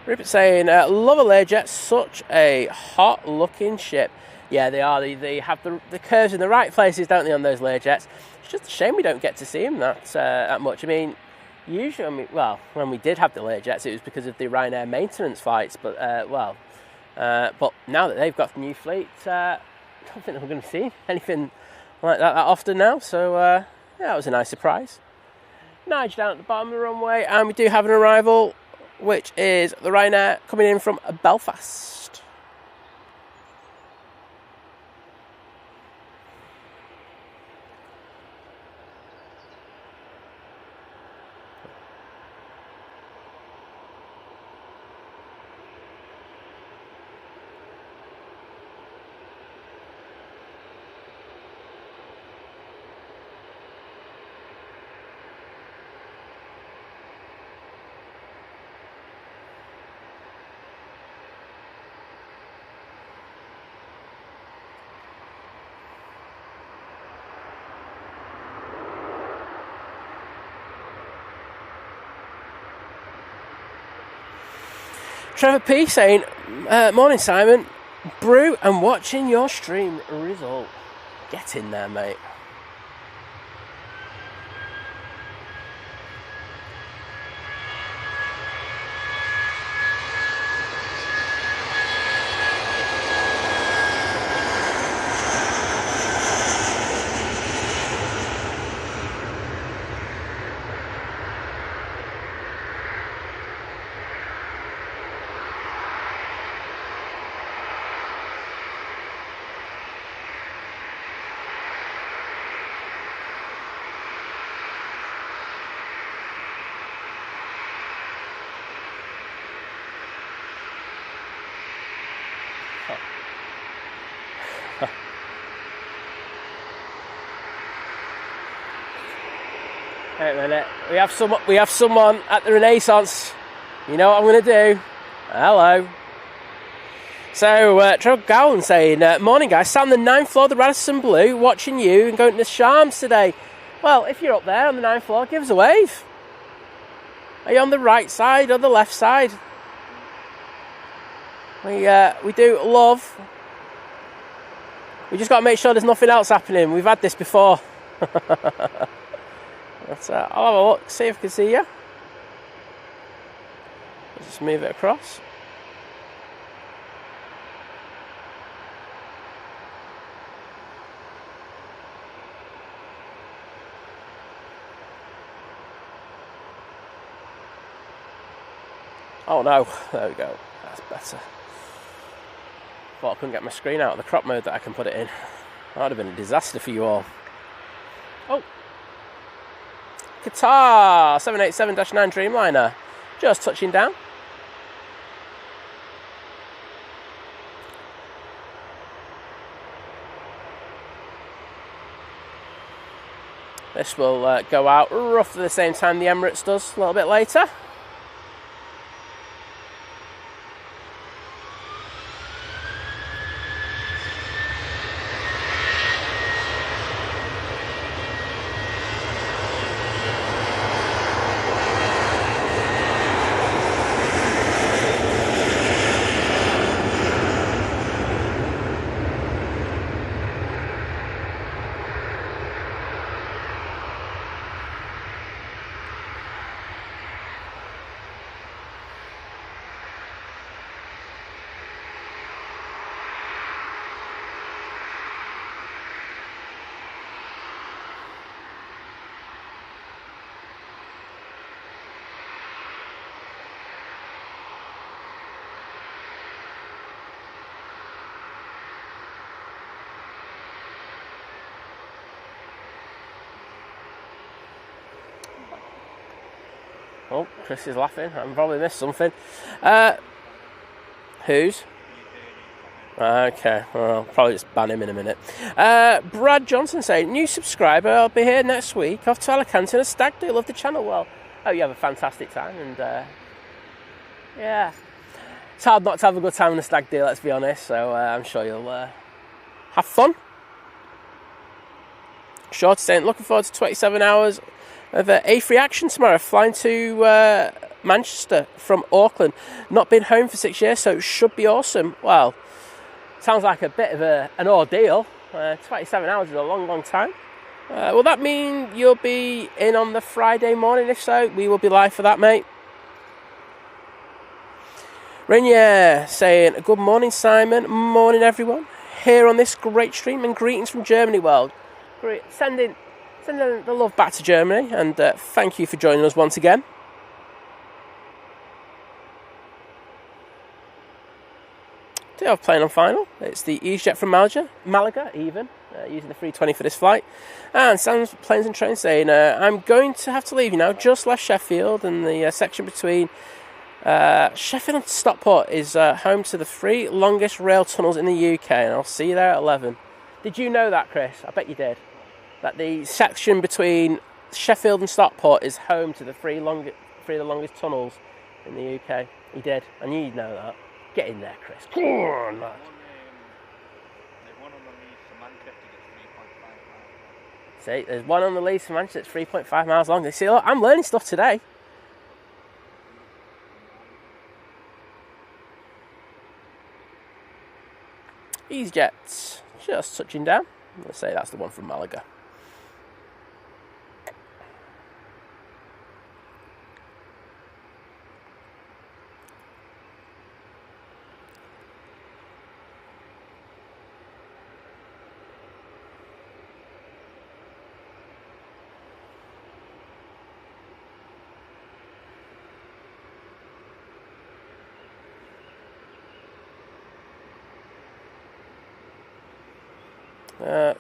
Rupert saying, love a Learjet, such a hot looking ship. Yeah, they are. They have the curves in the right places, don't they, on those Learjets? It's just a shame we don't get to see them that much. I mean, usually, when we did have the Learjets, it was because of the Ryanair maintenance flights. But but now that they've got the new fleet, I don't think we're going to see anything like that often now. So yeah, that was a nice surprise. Nige down at the bottom of the runway, and we do have an arrival, which is the Ryanair coming in from Belfast. Trevor P saying, morning Simon, brew and watching your stream result. Get in there, mate. Wait a minute. We have someone at the Renaissance. You know what I'm going to do? Hello. So, Trevor Gowan saying, morning guys, sat on the 9th floor of the Radisson Blue, watching you and going to the Shams today. Well, if you're up there on the 9th floor, give us a wave. Are you on the right side or the left side? We do love... We just got to make sure there's nothing else happening. We've had this before. But, I'll have a look, see if I can see you. Let's just move it across. Oh no, there we go. That's better. Thought I couldn't get my screen out of the crop mode that I can put it in. That would have been a disaster for you all. Oh. Qatar 787-9 Dreamliner. Just touching down. This will go out roughly the same time the Emirates does, a little bit later. Oh, Chris is laughing. I've probably missed something. Whose? Okay, well, I'll probably just ban him in a minute. Brad Johnson saying, new subscriber, I'll be here next week. Off to Alicante and a stag do. Love the channel. Well, oh, you have a fantastic time. And yeah, it's hard not to have a good time on a stag do, let's be honest. So I'm sure you'll have fun. Short saying, looking forward to 27 hours of A3 action tomorrow, flying to Manchester from Auckland. Not been home for 6 years, so it should be awesome. Well, sounds like a bit of an ordeal. 27 hours is a long, long time. Will that mean you'll be in on the Friday morning? If so, we will be live for that, mate. Rainier saying, good morning, Simon. Morning, everyone. Here on this great stream, and greetings from Germany world. Great. Sending the love back to Germany, and thank you for joining us once again. Do you have plane on final? It's the Easyjet from Malaga even, using the 320 for this flight. And Sam's Planes and Trains saying, I'm going to have to leave you now. Just left Sheffield, and the section between Sheffield and Stockport is home to the 3 longest rail tunnels in the UK, and I'll see you there at 11. Did you know that, Chris? I bet you did. That the section between Sheffield and Stockport is home to the 3 of the longest tunnels in the UK. He did. I knew you'd know that. Get in there, Chris. Come on, lad. There's one on the lease for Manchester that's 3.5 miles long. See, there's one on the lease for Manchester that's 3.5 miles long. See, look, I'm learning stuff today. Easyjet, just touching down. Let's say that's the one from Malaga.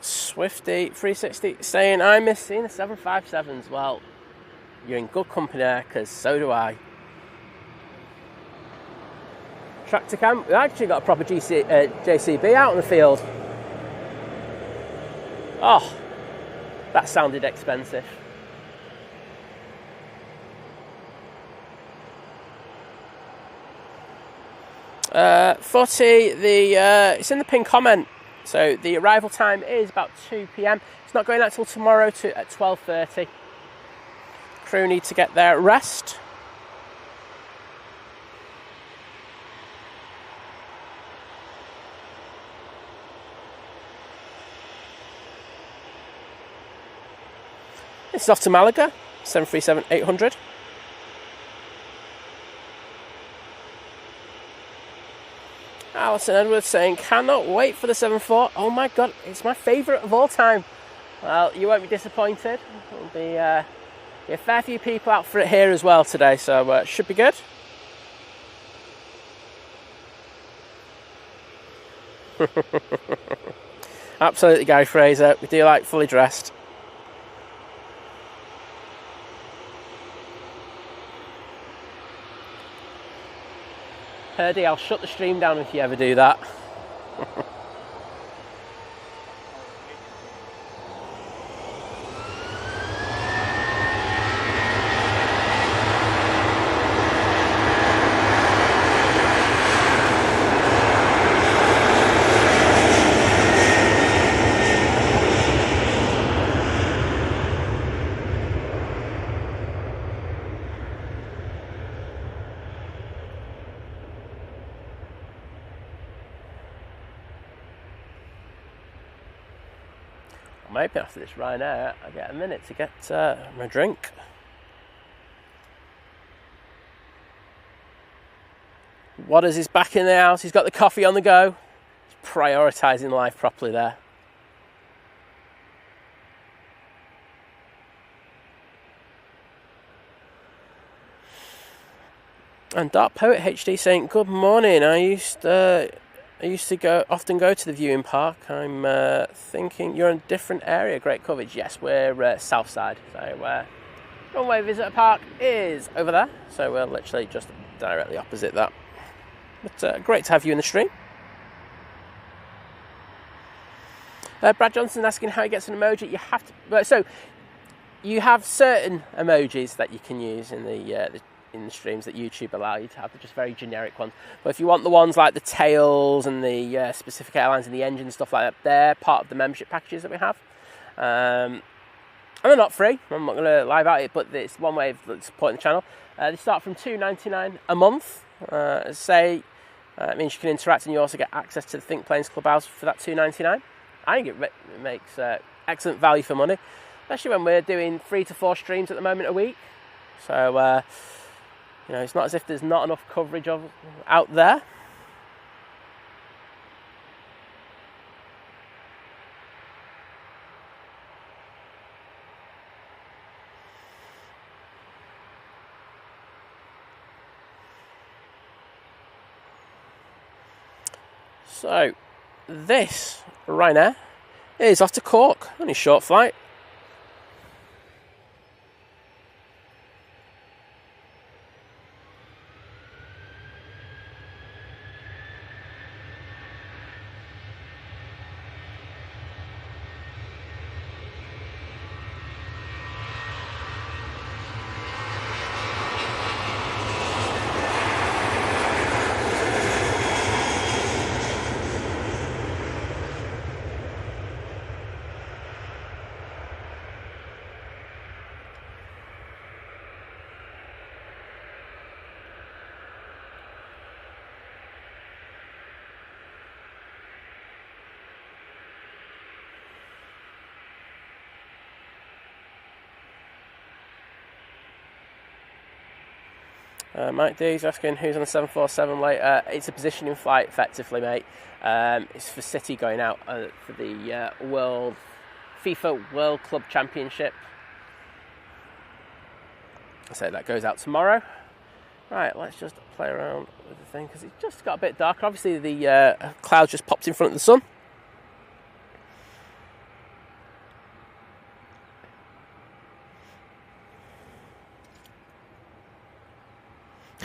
Swifty 360 saying, I miss seeing the 757s. Well, you're in good company there, because so do I. Tractor cam, we actually got a proper JCB out in the field. Oh, that sounded expensive. Footy, it's in the pinned comment. So the arrival time is about 2 p.m. It's not going out till tomorrow at 12:30. Crew need to get their rest. It's off to Malaga, 737-800. Alison Edwards saying, cannot wait for the 7-4. Oh my God, it's my favourite of all time. Well, you won't be disappointed. There'll be a fair few people out for it here as well today, so it should be good. Absolutely, Gary Fraser. We do like fully dressed. Herdy, I'll shut the stream down if you ever do that. Maybe after this Ryanair, I get a minute to get my drink. Waters is back in the house. He's got the coffee on the go. He's prioritising life properly there. And Dark Poet HD saying, good morning. I used to often go to the viewing park. I'm thinking you're in a different area. Great coverage. Yes, we're south side. So Runway Visitor Park is over there. So we're literally just directly opposite that. But great to have you in the stream. Brad Johnson asking how he gets an emoji. You have to. So you have certain emojis that you can use in the streams that YouTube allow you to have. They're just very generic ones. But if you want the ones like the tails and the specific airlines and the engine and stuff like that, they're part of the membership packages that we have. And they're not free. I'm not going to lie about it, but it's one way of supporting the channel. They start from $2.99 a month. It means you can interact and you also get access to the Think Planes Clubhouse for that $2.99. I think it makes excellent value for money, especially when we're doing 3 to 4 streams at the moment a week. So, it's not as if there's not enough coverage out there. So, this Ryanair is off to Cork. Only a short flight. Mike D's asking who's on the 747 later. It's a positioning flight, effectively, mate. It's for City going out for the FIFA World Club Championship. So that goes out tomorrow. Right, let's just play around with the thing because it's just got a bit darker. Obviously, the cloud just popped in front of the sun.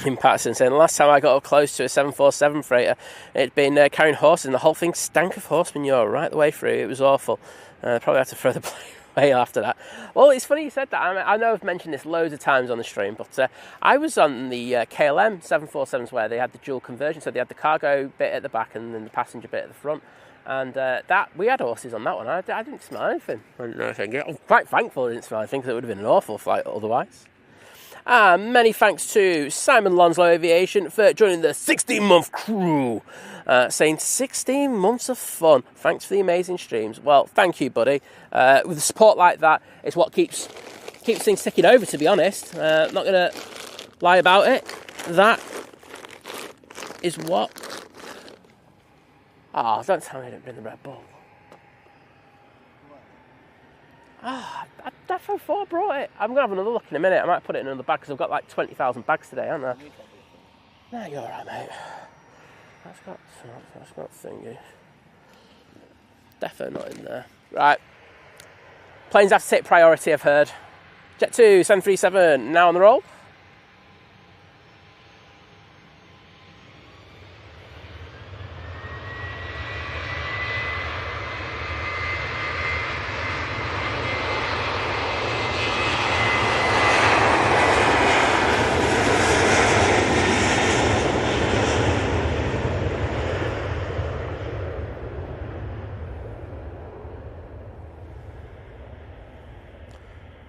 In Patterson saying, the last time I got up close to a 747 freighter, it'd been carrying horses and the whole thing stank of horse manure right the way through. It was awful. Probably had to throw the plane away after that. Well, it's funny you said that. I know I've mentioned this loads of times on the stream, but I was on the KLM 747s where they had the dual conversion, so they had the cargo bit at the back and then the passenger bit at the front. And that we had horses on that one. I didn't smell anything. I'm quite thankful I didn't smell anything because it would have been an awful flight otherwise. Many thanks to Simon Lonslow Aviation for joining the 16-month crew, saying 16 months of fun. Thanks for the amazing streams. Well, thank you, buddy. With the support like that, it's what keeps things ticking over, to be honest. Not going to lie about it. That is what... Oh, don't tell me I didn't bring the Red Bull. I definitely thought I brought it. I'm going to have another look in a minute. I might put it in another bag because I've got like 20,000 bags today, haven't I? No, you're alright, mate. That's got thingy. Definitely not in there. Right. Planes have to take priority, I've heard. Jet 2, 737, now on the roll.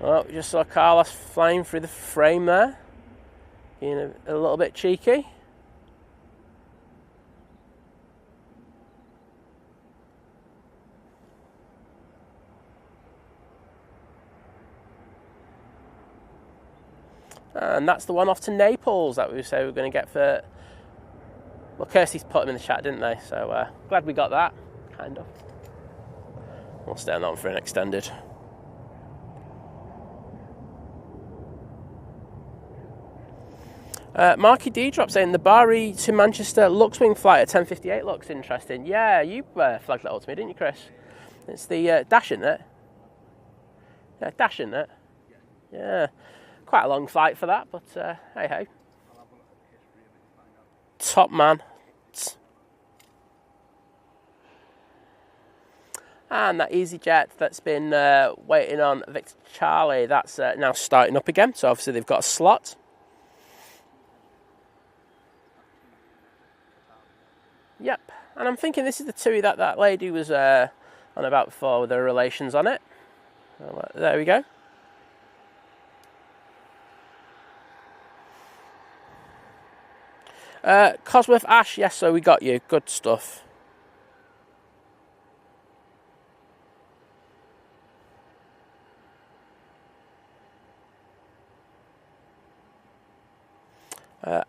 Well, we just saw Carlos flying through the frame there, being a little bit cheeky. And that's the one off to Naples that we said we were going to get for... Well, Kirsty's put them in the chat, didn't they? So glad we got that, kind of. We'll stay on that one for an extended. Marky D drops in the Bari to Manchester Luxwing flight at 10:58 looks interesting. Yeah, you flagged that up to me, didn't you, Chris? It's the Dash, isn't it? Yeah, Dash, isn't it? Yeah, quite a long flight for that, but hey. Top man. And that Easyjet that's been waiting on Victor Charlie, that's now starting up again. So obviously they've got a slot. Yep, and I'm thinking this is the TUI that lady was on about before with her relations on it. There we go. Cosworth Ash, yes, so we got you. Good stuff.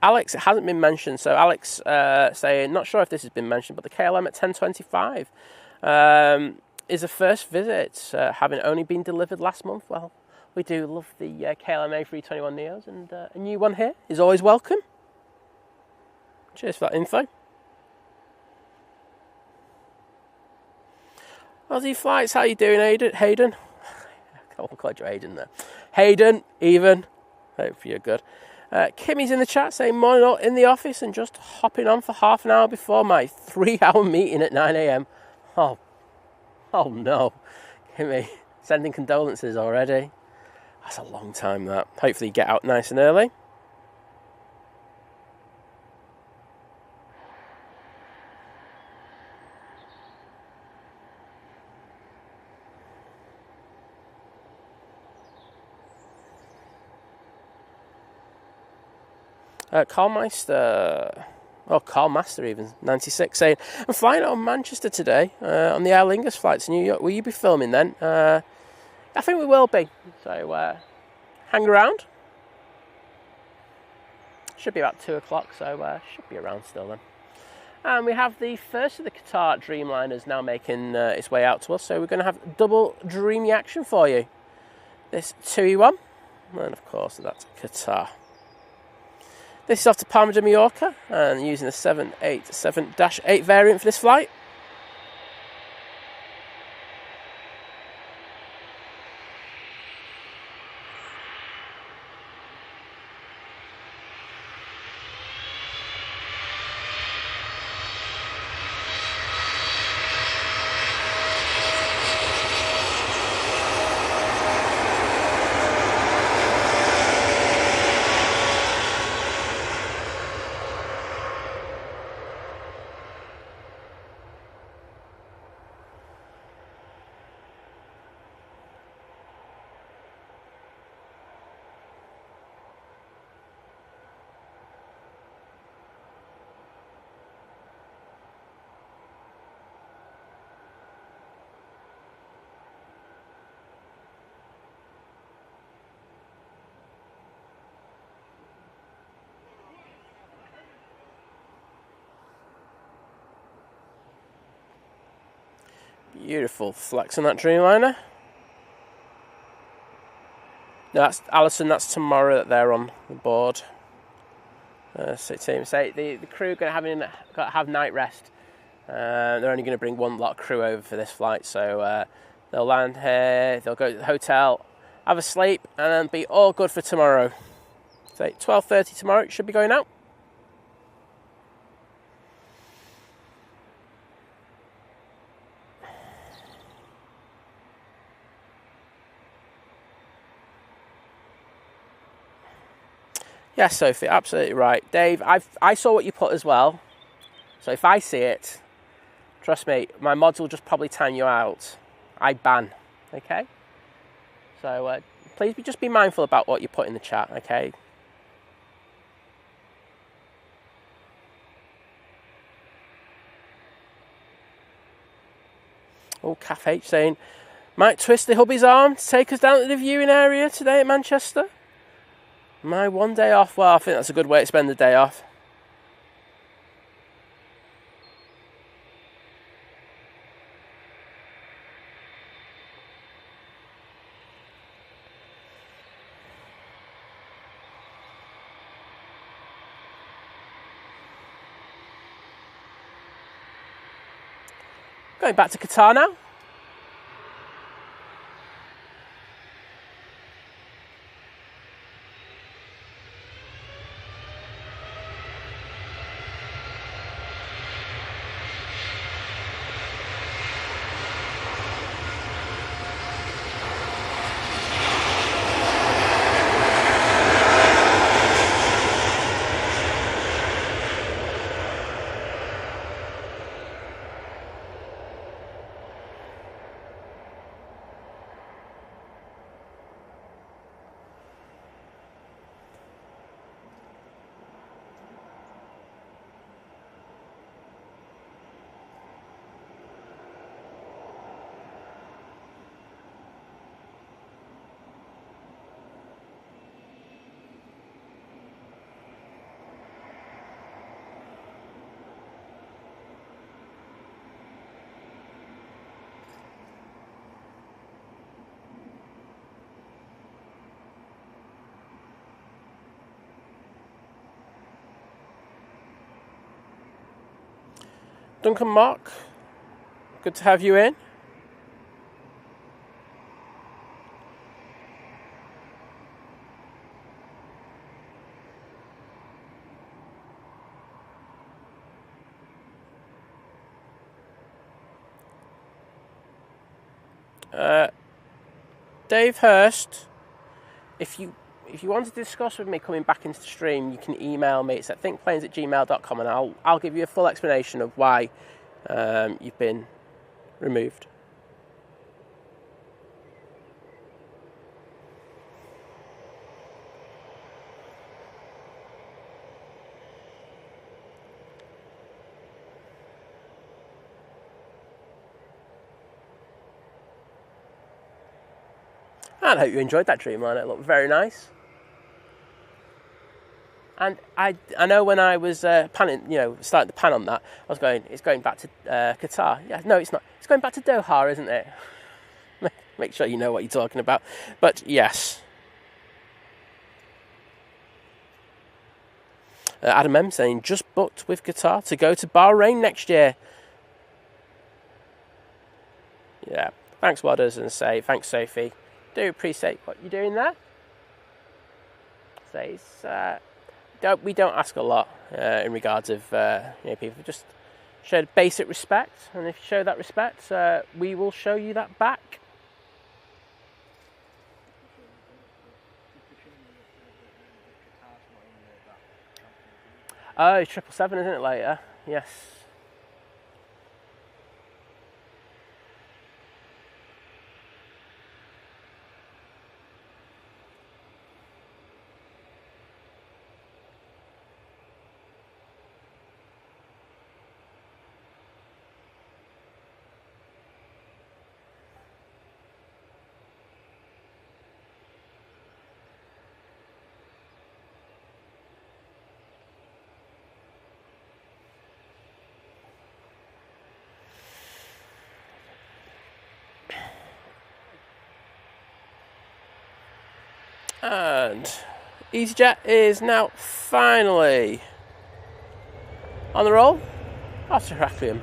Alex, it hasn't been mentioned. So Alex saying, not sure if this has been mentioned, but the KLM at 10:25 is a first visit, having only been delivered last month. Well, we do love the KLM A321 Neos, and a new one here is always welcome. Cheers for that info. Aussie Flights, how you doing, Hayden? I won't call you Hayden there. Hayden, even. Hope you're good. Kimmy's in the chat saying, morning all in the office and just hopping on for half an hour before my 3-hour meeting at 9 a.m. Oh no. Kimmy, sending condolences already. That's a long time, that. Hopefully you get out nice and early. Carl Master even, 96, saying, I'm flying out of Manchester today on the Aer Lingus flight to New York. Will you be filming then? I think we will be. So hang around. Should be about 2 o'clock, so should be around still then. And we have the first of the Qatar Dreamliners now making its way out to us. So we're going to have double dreamy action for you. This TUI one, and of course that's Qatar. This is off to Palma de Mallorca and using the 787-8 variant for this flight. Beautiful flex on that Dreamliner. No, that's Alison. That's tomorrow that they're on the board. So team say the crew are going to have night rest. They're only going to bring one lot of crew over for this flight, so they'll land here. They'll go to the hotel, have a sleep, and then be all good for tomorrow. So 12:30 tomorrow. It should be going out. Yes, Sophie, absolutely right. Dave, I saw what you put as well. So if I see it, trust me, my mods will just probably time you out. I ban, okay? So please just be mindful about what you put in the chat, okay? Oh, Cath H saying, might twist the hubby's arm to take us down to the viewing area today at Manchester. My one day off. Well, I think that's a good way to spend the day off. Going back to Qatar now. Duncan Mark, good to have you in. Dave Hurst, if you want to discuss with me coming back into the stream, you can email me. It's at thinkplanes@gmail.com, and I'll give you a full explanation of why you've been removed. And I hope you enjoyed that Dreamliner. It looked very nice. And I know when I was panning, starting to pan on that, I was going, it's going back to Qatar. Yeah, no, it's not. It's going back to Doha, isn't it? Make sure you know what you're talking about. But yes. Adam M saying, just booked with Qatar to go to Bahrain next year. Yeah. Thanks, Wadders, and thanks, Sophie. Do appreciate what you're doing there. We don't ask a lot in regards of people. Just show basic respect, and if you show that respect, we will show you that back. Oh, 777, isn't it, later? Yes. And Easyjet is now finally on the roll after Heraklion.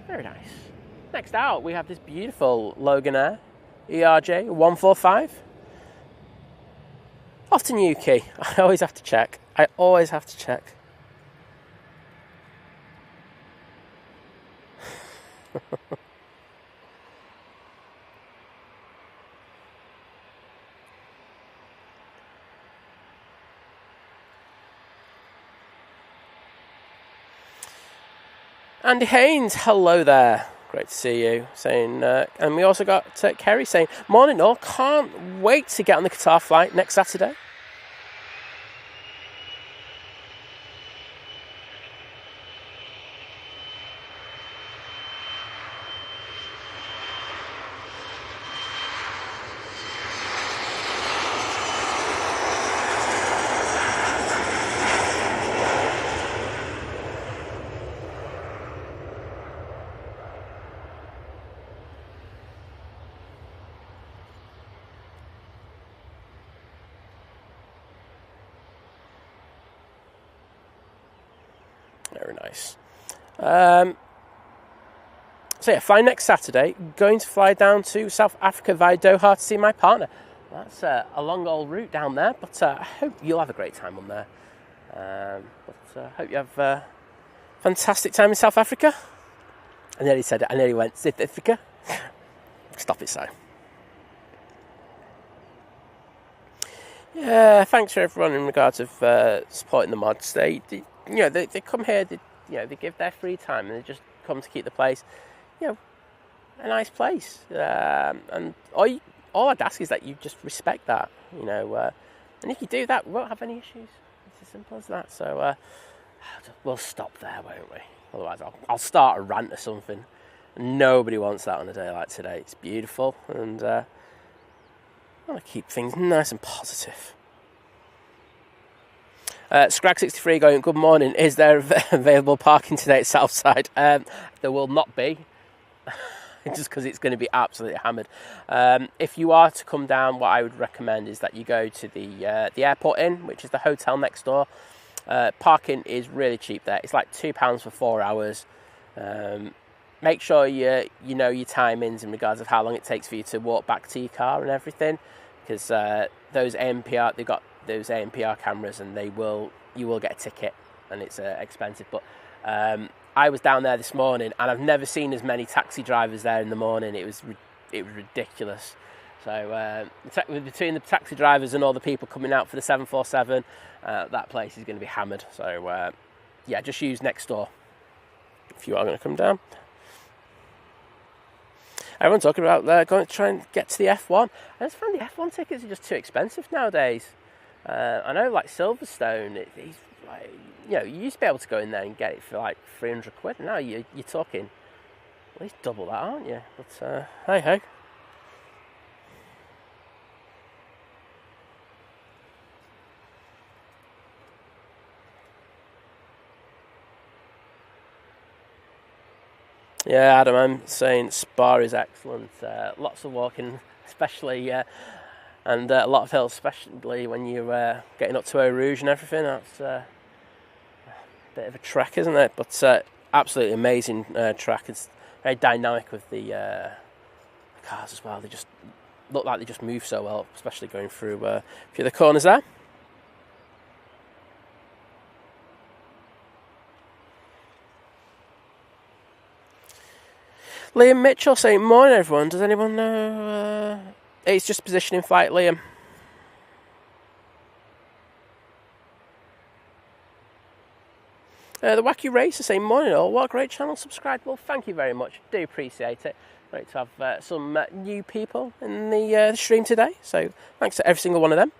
Very nice. Next out, we have this beautiful Loganair ERJ 145. Off to Newquay. I always have to check. Andy Haynes, hello there. Great to see you. Saying, and we also got Kerry saying, morning all, can't wait to get on the Qatar flight next Saturday. Very nice. So yeah, fly next Saturday. Going to fly down to South Africa via Doha to see my partner. That's a long old route down there, but I hope you'll have a great time on there. But I hope you have a fantastic time in South Africa. I nearly said it. I nearly went South Africa. Stop it, Si. Yeah, thanks for everyone in regards of supporting the mods. They come here. They give their free time and they just come to keep the place, a nice place. And all I'd ask is that you just respect that, and if you do that, we won't have any issues. It's as simple as that. So we'll stop there, won't we? Otherwise, I'll start a rant or something. Nobody wants that on a day like today. It's beautiful, and I want to keep things nice and positive. Scrag63 going, good morning. Is there available parking today at Southside? There will not be, just because it's going to be absolutely hammered. If you are to come down, what I would recommend is that you go to the Airport Inn, which is the hotel next door. Parking is really cheap there. It's like £2 for 4 hours. Make sure you know your timings in regards of how long it takes for you to walk back to your car and everything, because those ANPR, they've got those ANPR cameras, and you will get a ticket, and it's expensive. But I was down there this morning, and I've never seen as many taxi drivers there in the morning. It was ridiculous. So between the taxi drivers and all the people coming out for the 747, that place is going to be hammered. So just use next door if you are going to come down. Everyone's talking about going to try and get to the F1. I just find the F1 tickets are just too expensive nowadays. I know, like Silverstone, you used to be able to go in there and get it for like 300 quid. Now you're talking at least double that, aren't you? But hey ho. Yeah, Adam, I'm saying Spa is excellent. Lots of walking, especially, and a lot of hills, especially when you're getting up to Eau Rouge and everything. That's a bit of a trek, isn't it? But absolutely amazing track. It's very dynamic with the cars as well. They just look like they just move so well, especially going through a few of the corners there. Liam Mitchell saying, morning everyone, does anyone know? It's just positioning flight, Liam. The Wacky Racer saying, morning all, what a great channel, subscribe. Well, thank you very much, do appreciate it. Great to have some new people in the stream today, so thanks to every single one of them.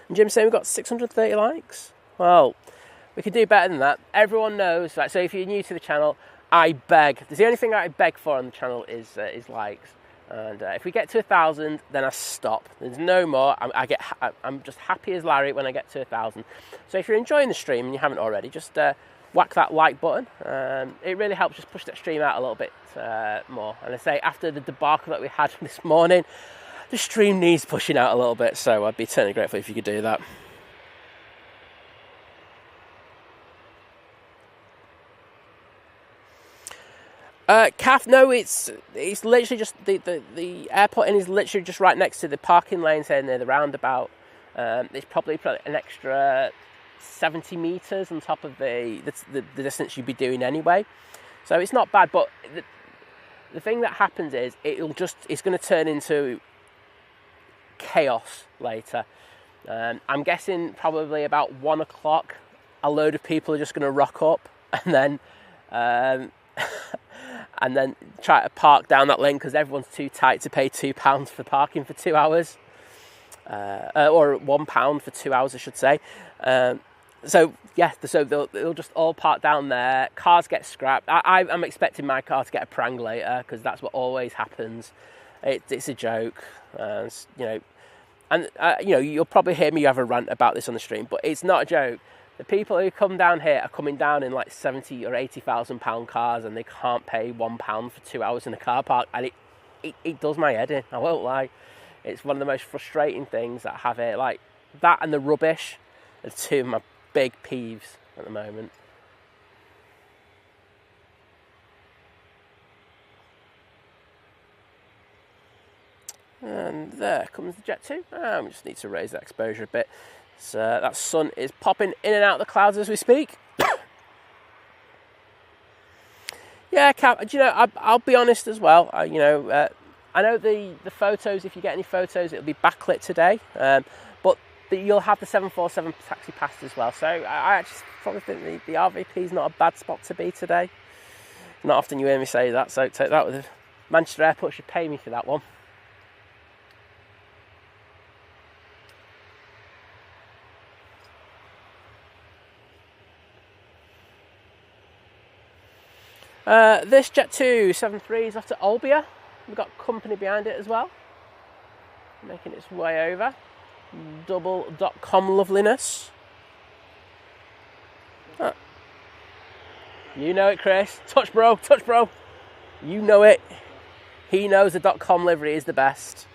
And Jim's saying we've got 630 likes. Well, we could do better than that. Everyone knows, right, so if you're new to the channel, I beg. There's the only thing I beg for on the channel is likes. And if we get to 1,000, then I stop. There's no more. I'm just happy as Larry when I get to 1,000. So if you're enjoying the stream and you haven't already, just whack that like button. It really helps just push that stream out a little bit more. And I say, after the debacle that we had this morning, the stream needs pushing out a little bit. So I'd be eternally grateful if you could do that. Kath, no, it's literally just the airport in is literally just right next to the parking lanes here near the roundabout. It's probably an extra 70 metres on top of the distance you'd be doing anyway. So it's not bad, but the thing that happens is it's going to turn into chaos later. I'm guessing probably about 1 o'clock, a load of people are just going to rock up and then try to park down that lane because everyone's too tight to pay £2 for parking for 2 hours. Or £1 for 2 hours, I should say. So they'll just all park down there. Cars get scrapped. I'm expecting my car to get a prang later because that's what always happens. It's a joke, you'll probably hear me have a rant about this on the stream, but it's not a joke. The people who come down here are coming down in like 70 or 80,000 pound cars, and they can't pay £1 for 2 hours in a car park, and it does my head in. I won't lie. It's one of the most frustrating things that I have here. Like that and the rubbish are two of my big peeves at the moment. And there comes the Jet 2. We just need to raise that exposure a bit. So that sun is popping in and out of the clouds as we speak. Yeah, Cap, I'll be honest as well. I know the photos, if you get any photos, it'll be backlit today. But you'll have the 747 taxi pass as well. So I actually probably think the RVP is not a bad spot to be today. Not often you hear me say that, so take that with Manchester Airport should pay me for that one. This Jet 273 is off to Olbia. We've got company behind it as well, making its way over. Double.com loveliness. You know it, Chris. Touch bro. You know it. He knows the .com livery is the best.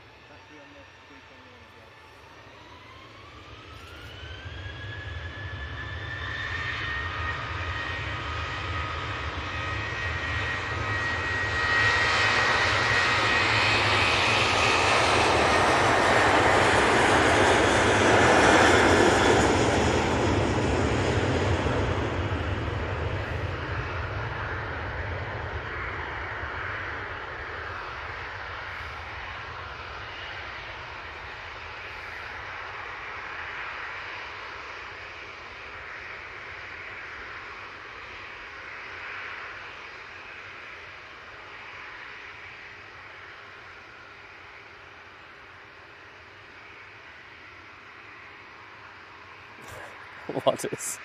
What is?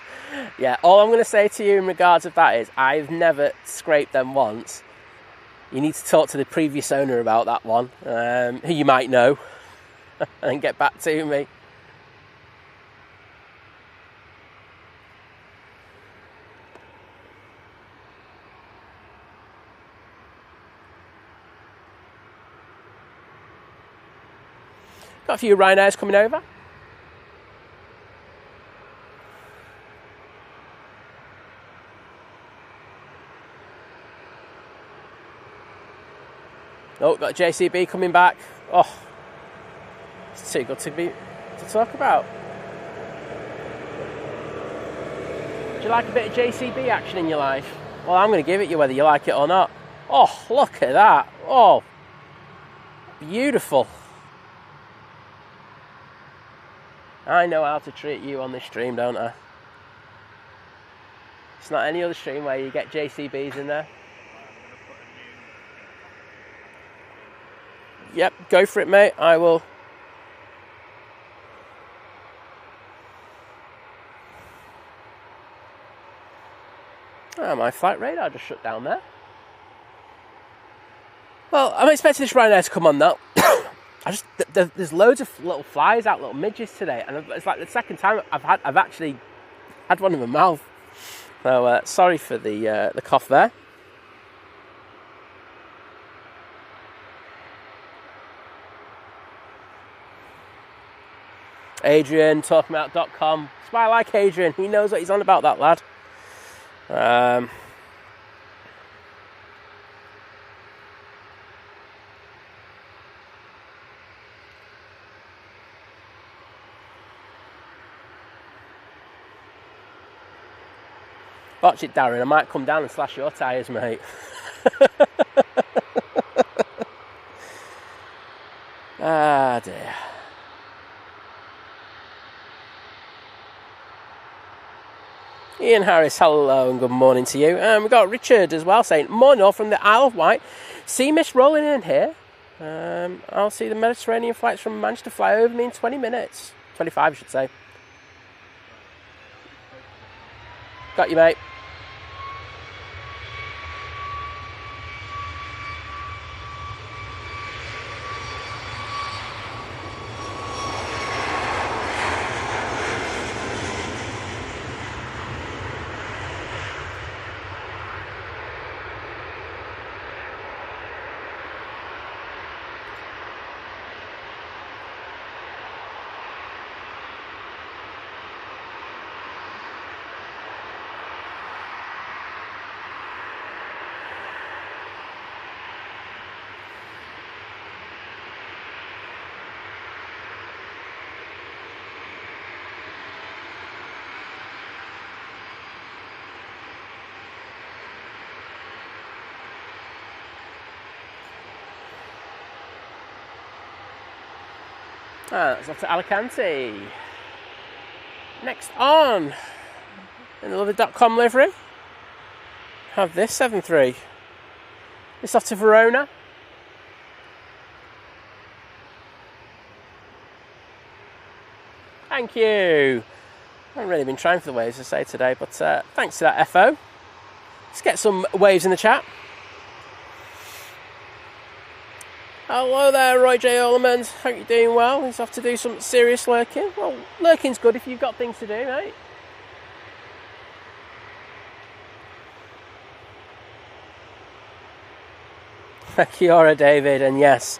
Yeah, all I'm going to say to you in regards of that is I've never scraped them once. You need to talk to the previous owner about that one, who you might know, and get back to me. Got a few Ryanairs coming over. Oh, got a JCB coming back. Oh, it's too good to talk about. Do you like a bit of JCB action in your life? Well, I'm going to give it you whether you like it or not. Oh, look at that. Oh, beautiful. I know how to treat you on this stream, don't I? It's not any other stream where you get JCBs in there. Yep, go for it, mate. I will. Oh, my flight radar just shut down there. Well, I'm expecting this Ryanair to come on now. There's loads of little flies out, little midges today, and it's like the second time I've actually had one in my mouth. So sorry for the cough there. Adrian, talkingabout.com. That's why I like Adrian. He knows what he's on about, that lad. Watch it, Darren. I might come down and slash your tyres, mate. Ah, dear. Ian Harris, hello and good morning to you. We've got Richard as well saying, morning all from the Isle of Wight. Sea mist rolling in here. I'll see the Mediterranean flights from Manchester fly over me in 20 minutes. 25, I should say. Got you, mate. That's off to Alicante. Next on, in the lovely.com livery, have this 7-3. It's off to Verona. Thank you. I haven't really been trying for the waves, I say, today, but thanks to that FO. Let's get some waves in the chat. Hello there, Roy J. Olemans. Hope you're doing well. He's off to do some serious lurking. Well, lurking's good if you've got things to do, mate. Kia ora, David, and yes,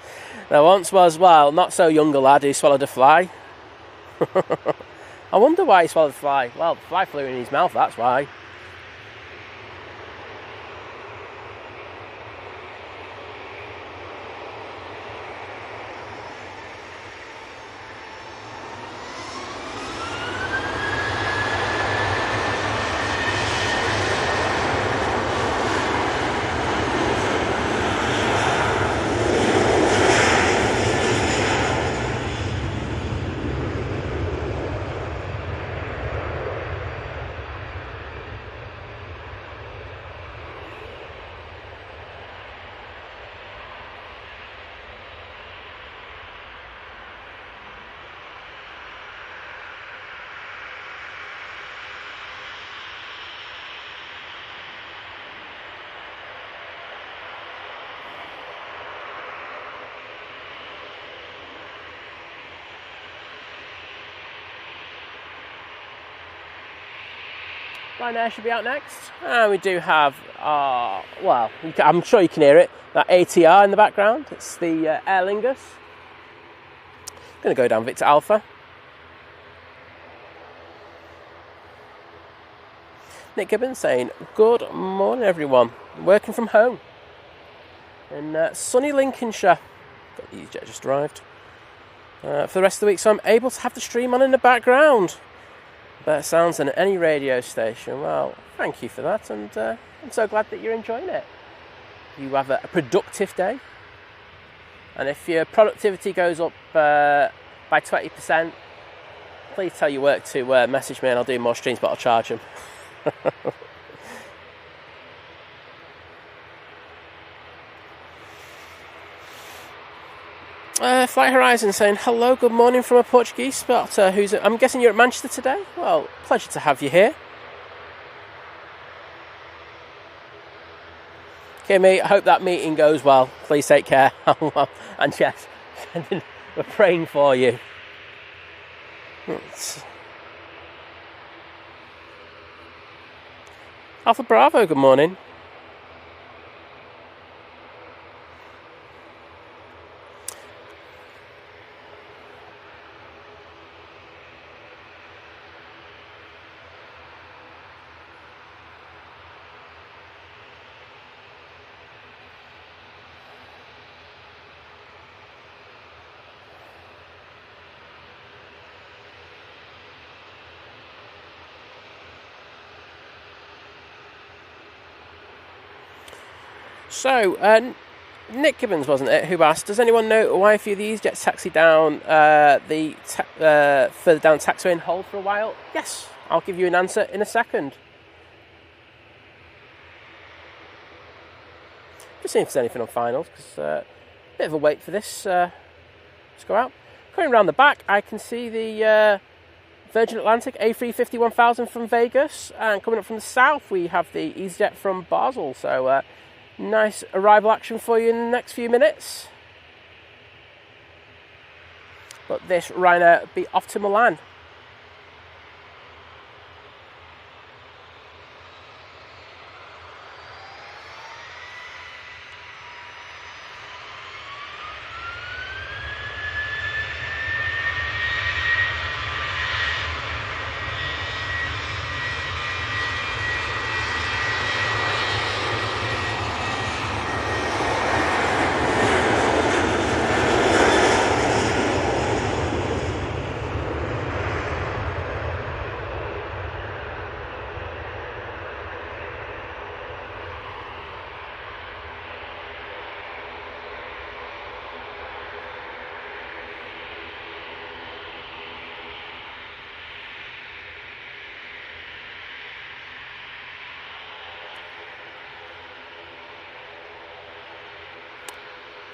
there once was, well, not so young a lad who swallowed a fly. I wonder why he swallowed a fly. Well, the fly flew in his mouth, that's why. Ryanair should be out next. And we do have, well, I'm sure you can hear it, that ATR in the background. It's the Aer Lingus. Going to go down Victor Alpha. Nick Gibbons saying, good morning everyone. Working from home in sunny Lincolnshire. Got the Easyjet just arrived. For the rest of the week, so I'm able to have the stream on in the background. Better sounds than any radio station. Well, thank you for that, and I'm so glad that you're enjoying it. you have a productive day. And if your productivity goes up by 20%, please tell your work to message me and I'll do more streams, but I'll charge them. Flight Horizon saying, hello, good morning from a Portuguese spotter. I'm guessing you're at Manchester today? Well, pleasure to have you here. Kimmy, I hope that meeting goes well. Please take care. And yes, we're praying for you. Alpha Bravo, good morning. So, Nick Gibbons, wasn't it, who asked, does anyone know why a few of these jets taxi down further down taxiway and hold for a while? Yes, I'll give you an answer in a second. Just seeing if there's anything on finals, because a bit of a wait for this to go out. Coming around the back, I can see the Virgin Atlantic A350 1000 from Vegas, and coming up from the south, we have the Easyjet from Basel. So, nice arrival action for you in the next few minutes. But this Ryanair will be off to Milan.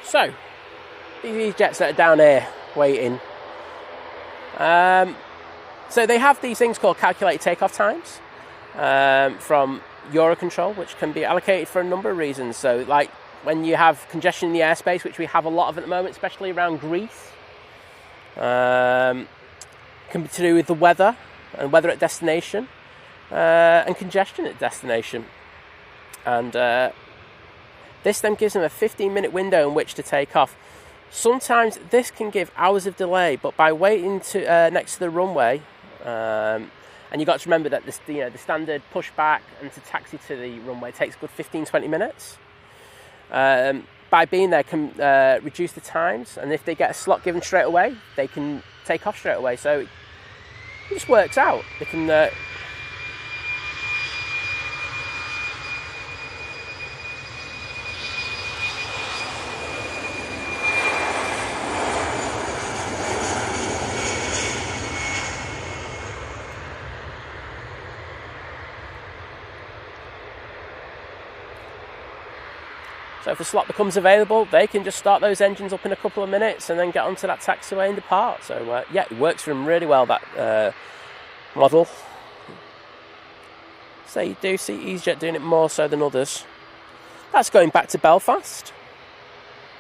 So, these jets that are down here waiting. So they have these things called calculated takeoff times from Eurocontrol, which can be allocated for a number of reasons. So, like when you have congestion in the airspace, which we have a lot of at the moment, especially around Greece, can be to do with the weather and weather at destination and congestion at destination. And this then gives them a 15-minute window in which to take off. Sometimes this can give hours of delay, but by waiting to next to the runway, and you've got to remember that the standard pushback and to taxi to the runway takes a good 15-20 minutes. By being there can reduce the times, and if they get a slot given straight away, they can take off straight away. So it just works out. They can... So if a slot becomes available, they can just start those engines up in a couple of minutes and then get onto that taxiway and depart. So yeah, it works for them really well, that model. So you do see EasyJet doing it more so than others. That's going back to Belfast.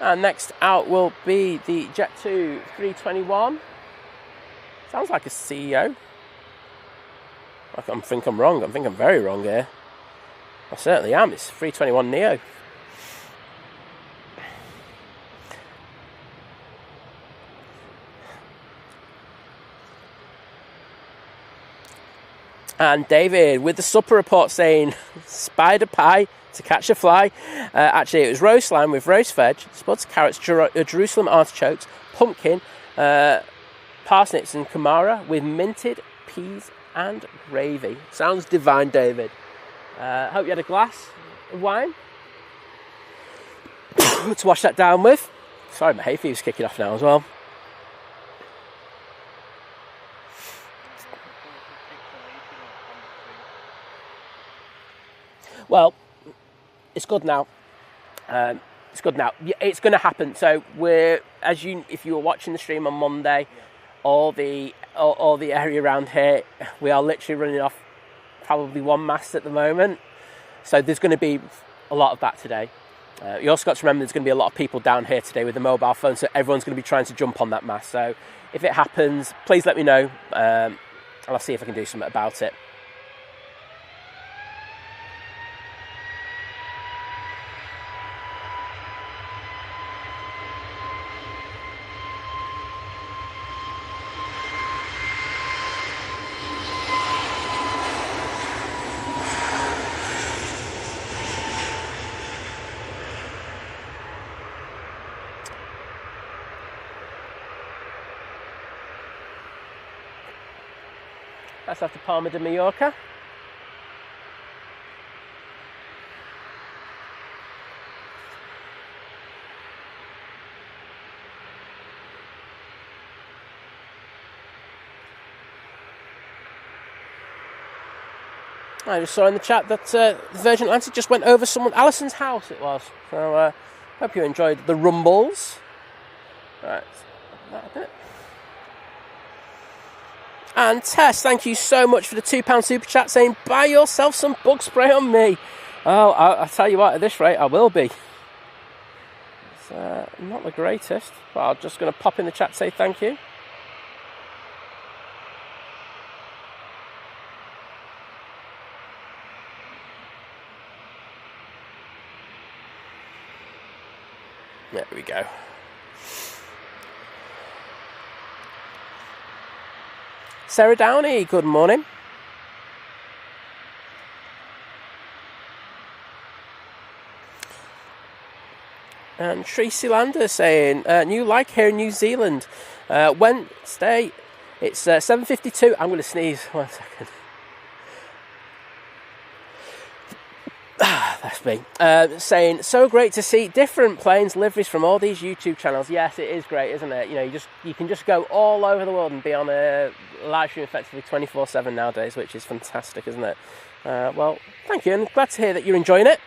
And next out will be the Jet2 321. Sounds like a CEO. I think I'm wrong. I think I'm very wrong here. I certainly am. It's 321 Neo. And David with the supper report saying spider pie to catch a fly. Actually, it was roast lamb with roast veg, spuds, carrots, Jerusalem artichokes, pumpkin, parsnips and kamara with minted peas and gravy. Sounds divine, David. Hope you had a glass of wine. to wash that down with. Sorry, my hay fever's kicking off now as well. Well, it's good now. It's good now. It's going to happen. So if you were watching the stream on Monday, all the area around here, we are literally running off probably one mast at the moment. So there's going to be a lot of that today. You also got to remember there's going to be a lot of people down here today with the mobile phone, so everyone's going to be trying to jump on that mast. So if it happens, please let me know, and I'll see if I can do something about it. That's after Palma de Mallorca. I just saw in the chat that the Virgin Atlantic just went over Alison's house, it was. So hope you enjoyed the rumbles. Right, that a bit. And Tess, thank you so much for the £2 super chat saying, buy yourself some bug spray on me. Oh, I'll tell you what, at this rate, I will be. It's not the greatest, but I'm just going to pop in the chat and say thank you. There we go. Sarah Downey, good morning. And Tracy Lander saying, new like here in New Zealand. Wednesday, it's 7:52. I'm going to sneeze. 1 second. That's me. Saying, so great to see different planes liveries from all these YouTube channels. Yes, it is great, isn't it? You know, you can just go all over the world and be on a live stream effectively 24/7 nowadays, which is fantastic, isn't it? Well, thank you, and glad to hear that you're enjoying it.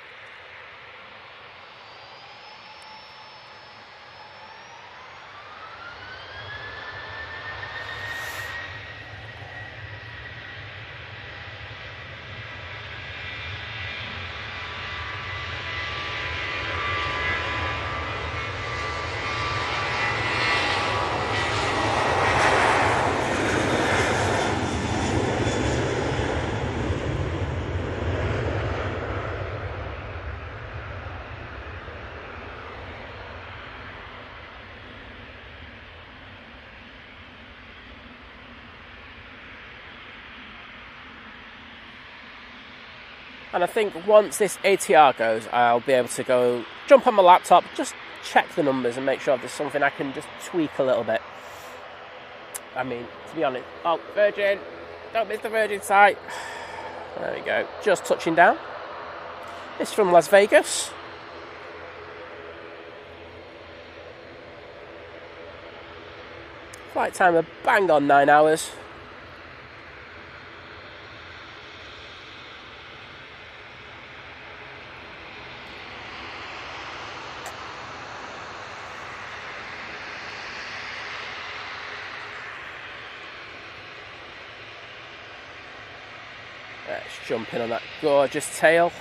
And I think once this ATR goes, I'll be able to go jump on my laptop, just check the numbers and make sure there's something I can just tweak a little bit. I mean, to be honest, oh, Virgin, don't miss the Virgin site. There we go, just touching down. It's from Las Vegas. Flight time of bang on 9 hours. Let's jump in on that gorgeous tail.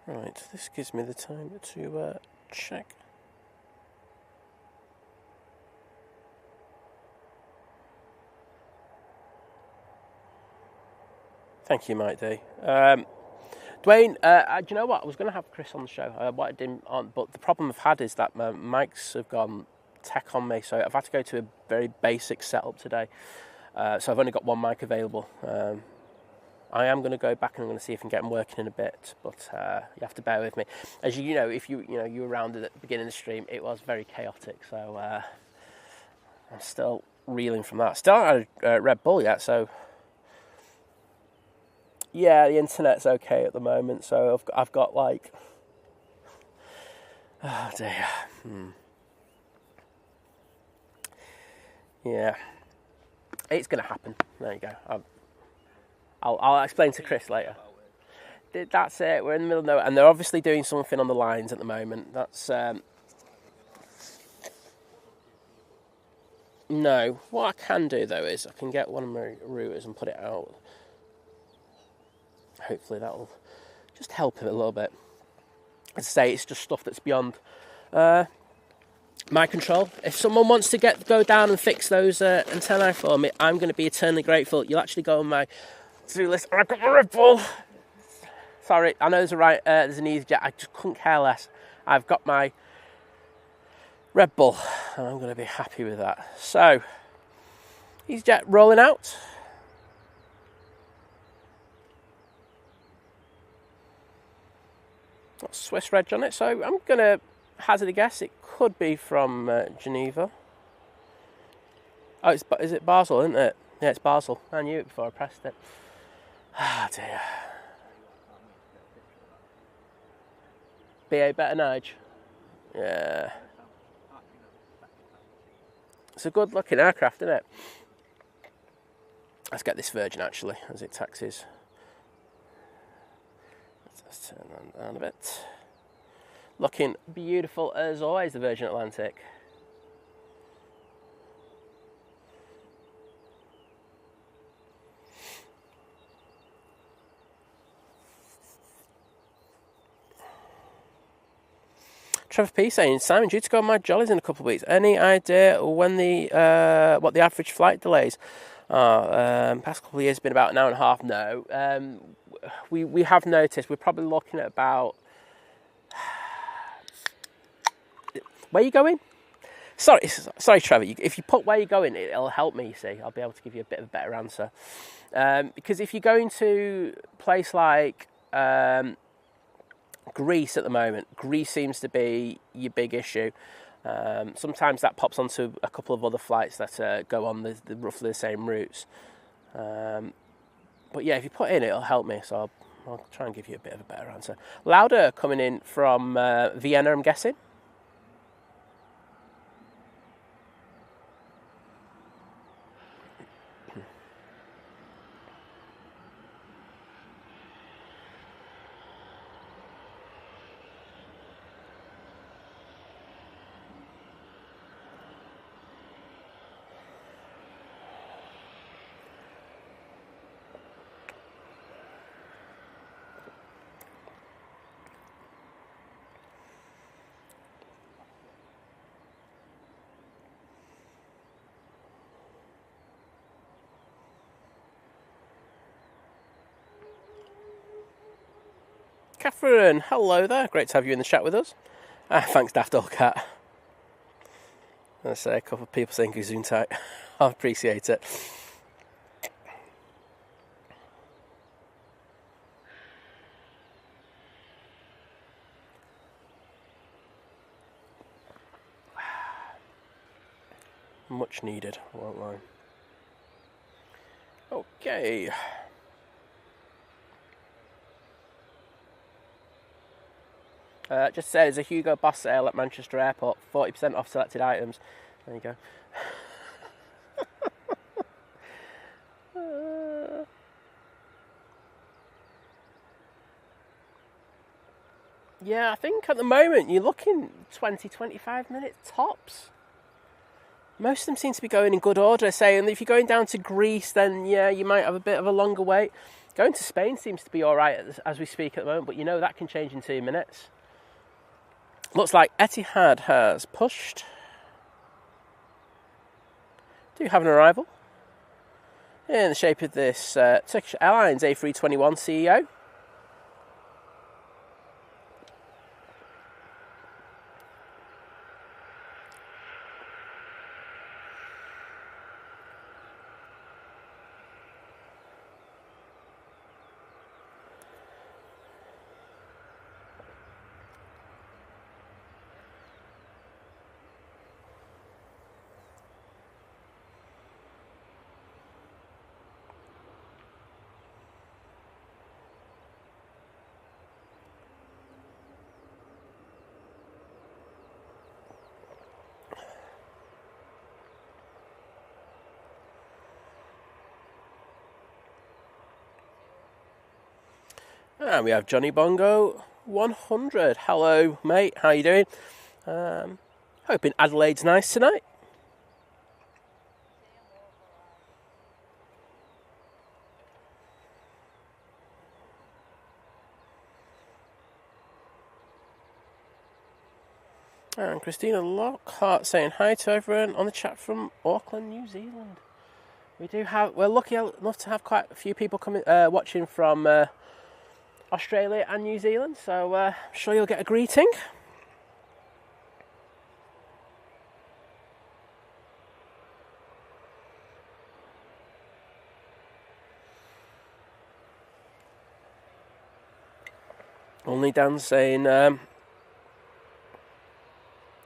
Right, this gives me the time to check Thank you, Midday. Dwayne, do you know what? I was going to have Chris on the show. I wanted him on, but the problem I've had is that my mics have gone tech on me, so I've had to go to a very basic setup today. So I've only got one mic available. I am going to go back and I'm going to see if I can get them working in a bit, but you have to bear with me. As you know, if you were around at the beginning of the stream, it was very chaotic. So I'm still reeling from that. Still not had a Red Bull yet, so. Yeah, the internet's okay at the moment, so I've got like, oh dear, yeah, it's gonna happen. There you go. I'll explain to Chris later. That's it. We're in the middle of nowhere, and they're obviously doing something on the lines at the moment. That's no. What I can do though is I can get one of my routers and put it out. Hopefully that'll just help him a little bit. As I say, it's just stuff that's beyond my control. If someone wants to go down and fix those antennae for me, I'm going to be eternally grateful. You'll actually go on my to-do list. I've got my Red Bull. Sorry, I know there's an Easyjet. I just couldn't care less. I've got my Red Bull, and I'm going to be happy with that. So, Easyjet rolling out. Got Swiss reg on it, so I'm going to hazard a guess. It could be from Geneva. Oh, is it Basel, isn't it? Yeah, it's Basel. I knew it before I pressed it. Ah, dear. BA better nudge. Yeah. It's a good looking aircraft, isn't it? Let's get this Virgin actually, as it taxis. Let's turn that down a bit. Looking beautiful as always, the Virgin Atlantic. Trevor P saying, Simon, due to go on my jollies in a couple of weeks. Any idea when what the average flight delays are? Past couple of years been about an hour and a half. No, we have noticed we're probably looking at about. Where are you going? Sorry, Trevor. If you put where you're going, it'll help me. You see, I'll be able to give you a bit of a better answer. Because if you're going to a place like Greece at the moment, Greece seems to be your big issue. Sometimes that pops onto a couple of other flights that go on the roughly the same routes. But yeah, if you put in, it'll help me. So I'll try and give you a bit of a better answer. Louder coming in from Vienna, I'm guessing. Catherine, hello there. Great to have you in the chat with us. Thanks, Daft Old Cat. I say a couple of people saying Gesundheit. I appreciate it. Much needed, I won't lie. Okay. Just says a Hugo Boss sale at Manchester Airport, 40% off selected items. There you go. Yeah, I think at the moment you're looking 20-25 minutes tops. Most of them seem to be going in good order. Say, and if you're going down to Greece, then yeah, you might have a bit of a longer wait. Going to Spain seems to be all right as we speak at the moment, but you know that can change in 2 minutes. Looks like Etihad has pushed. Do you have an arrival? in the shape of this Turkish Airlines A321 CEO. And we have Johnny Bongo 100. Hello, mate. How you doing? Hoping Adelaide's nice tonight. And Christina Lockhart saying hi to everyone on the chat from Auckland, New Zealand. We're lucky enough to have quite a few people coming watching from Australia and New Zealand, so I'm sure you'll get a greeting. Only Dan saying,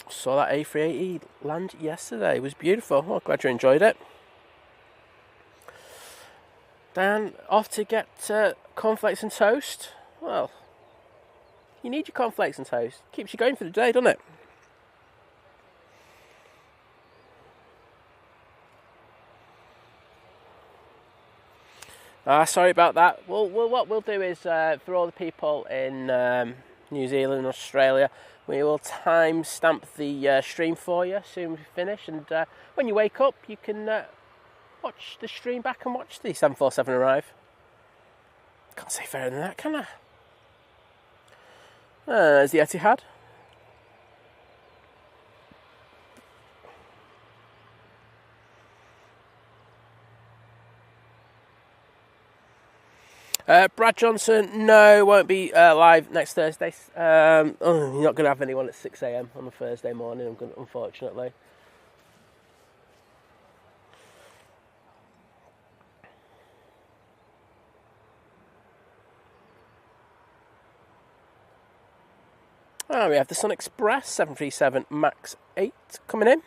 saw that A380 land yesterday. It was beautiful. Well, glad you enjoyed it. Dan, off to get cornflakes and toast. Well, you need your cornflakes and toast. Keeps you going for the day, doesn't it? Sorry about that. What we'll do is, for all the people in New Zealand and Australia, we will time stamp the stream for you as soon as we finish. And when you wake up, you can watch the stream back and watch the 747 arrive. Can't say fairer than that, can I? There's the Etihad. Brad Johnson, no, won't be live next Thursday. You're not going to have anyone at 6 a.m. on a Thursday morning, unfortunately. We have the Sun Express 737 MAX 8 coming in.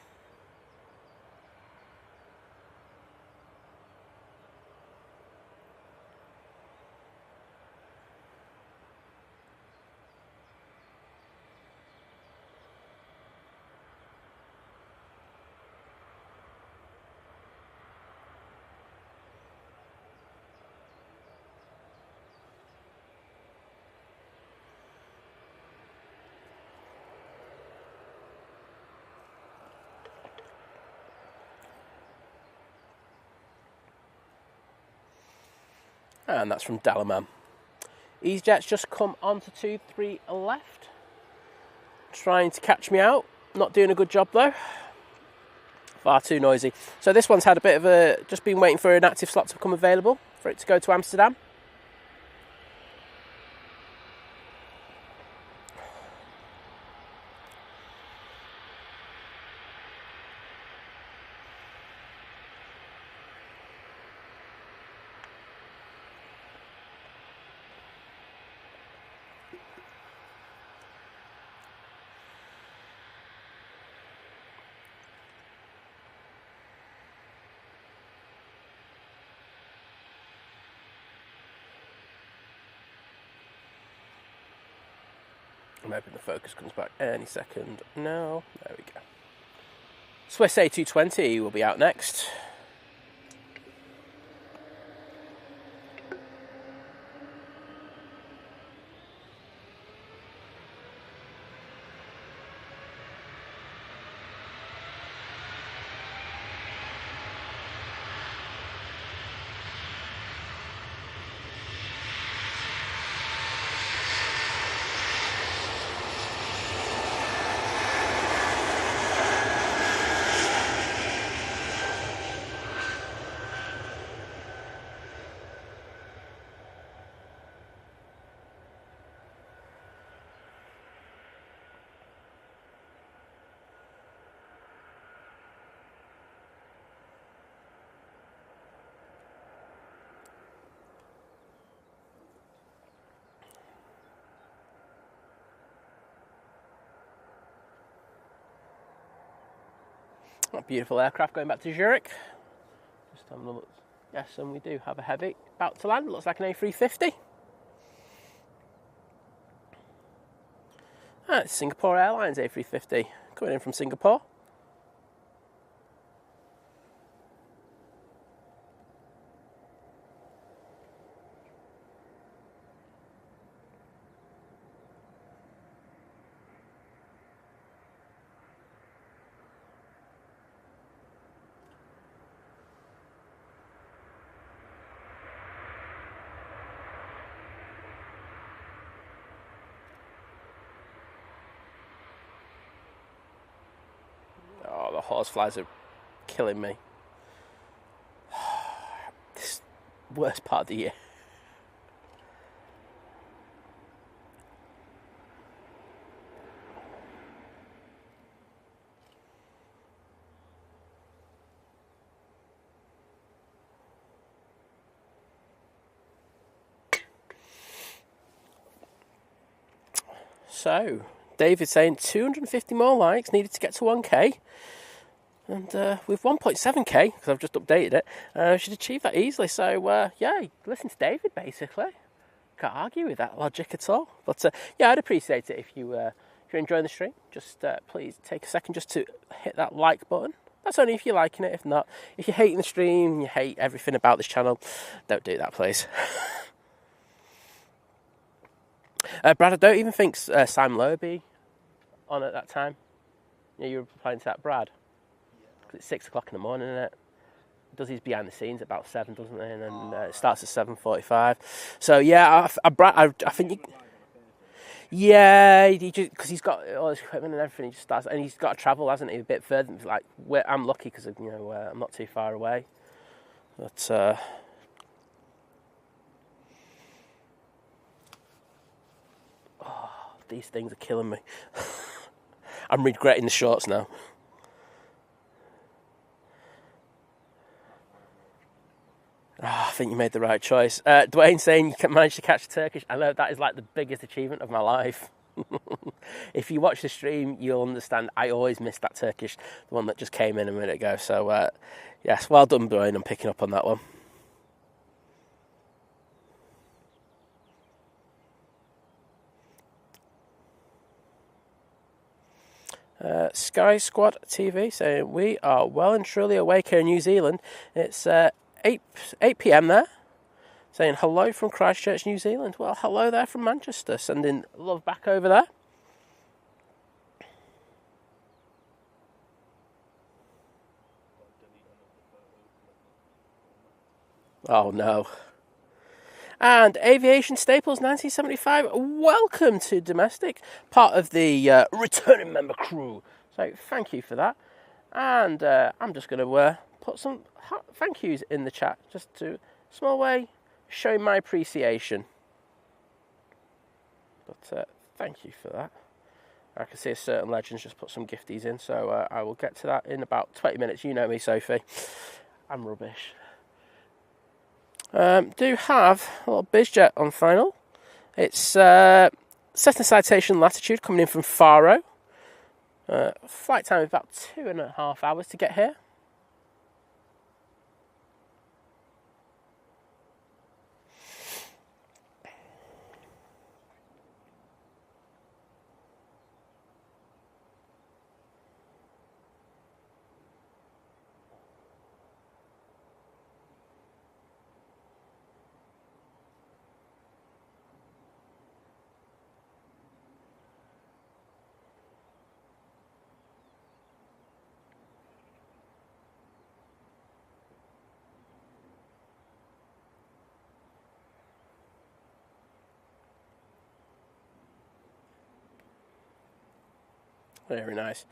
And that's from Dalaman. Easyjet's just come onto 2-3 left. Trying to catch me out. Not doing a good job though. Far too noisy. So this one's had a bit of a... just been waiting for an active slot to become available for it to go to Amsterdam. I'm hoping the focus comes back any second. No, there we go. Swiss A220 will be out next. Beautiful aircraft going back to Zurich. Just having a look. Yes, and we do have a heavy about to land. Looks like an A350. It's Singapore Airlines A350 coming in from Singapore. Oh, the horseflies are killing me. This is the worst part of the year. So, David's saying 250 more likes needed to get to 1k. And with 1.7k, because I've just updated it, I should achieve that easily. So, yeah, listen to David, basically. Can't argue with that logic at all. But, yeah, I'd appreciate it if you're enjoying the stream. Just please take a second just to hit that like button. That's only if you're liking it. If not, if you're hating the stream and you hate everything about this channel, don't do that, please. Brad, I don't even think Simon Lowe would be on at that time. Yeah, you were replying to that, Brad? Because it's 6 o'clock in the morning, isn't it? Does his behind the scenes at about 7, doesn't he? And then it starts at 7:45. So yeah, I think you. Yeah, because he's got all his equipment and everything. He just starts, and he's got to travel, hasn't he? A bit further. Like I'm lucky because I'm not too far away. But these things are killing me. I'm regretting the shorts now. I think you made the right choice. Dwayne saying you managed to catch a Turkish. I know that is like the biggest achievement of my life. If you watch the stream, you'll understand I always miss that Turkish, the one that just came in a minute ago. So, yes, well done, Dwayne, on picking up on that one. Sky Squad TV saying we are well and truly awake here in New Zealand. It's 8 p.m. there. Saying hello from Christchurch, New Zealand. Well, hello there from Manchester. Sending love back over there. Oh no. And Aviation Staples 1975, welcome to Domestic, part of the returning member crew. So thank you for that. And I'm just going to put some thank yous in the chat, just to small way showing my appreciation. But thank you for that. I can see a certain legends just put some gifties in, so I will get to that in about 20 minutes. You know me, Sophie. I'm rubbish. Do have a little BizJet on final. It's Cessna Citation Latitude coming in from Faro. Flight time is about 2.5 hours to get here. Very nice.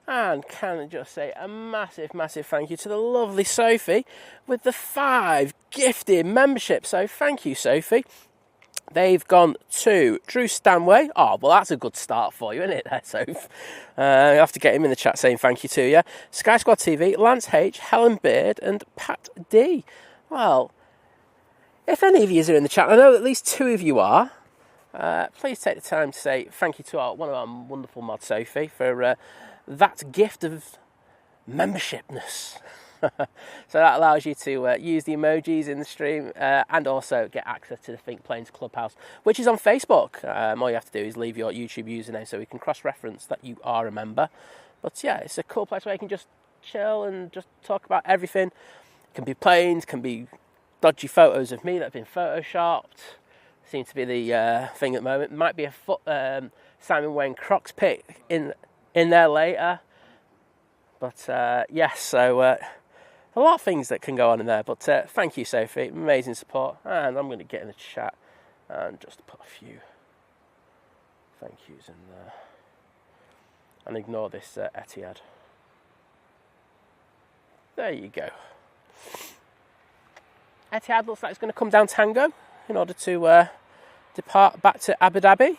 And can I just say a massive, massive thank you to the lovely Sophie with the 5 gifted memberships. So thank you, Sophie. They've gone to Drew Stanway. Oh, well, that's a good start for you, isn't it, there, Soph? You have to get him in the chat saying thank you to you. Sky Squad TV, Lance H, Helen Beard, and Pat D. Well, if any of you are in the chat, I know at least 2 of you are. Please take the time to say thank you to one of our wonderful mods, Sophie, for that gift of membershipness. So that allows you to use the emojis in the stream and also get access to the Think Planes Clubhouse, which is on Facebook. All you have to do is leave your YouTube username so we can cross-reference that you are a member. But yeah, it's a cool place where you can just chill and just talk about everything. It can be planes, can be dodgy photos of me that have been photoshopped. Seems to be the thing at the moment. Might be a Simon Wayne Crocs pick in there later. But yes, so a lot of things that can go on in there. But thank you, Sophie. Amazing support. And I'm going to get in the chat and just put a few thank yous in there. And ignore this Etihad. There you go. Etihad looks like it's going to come down Tango in order to depart back to Abu Dhabi. I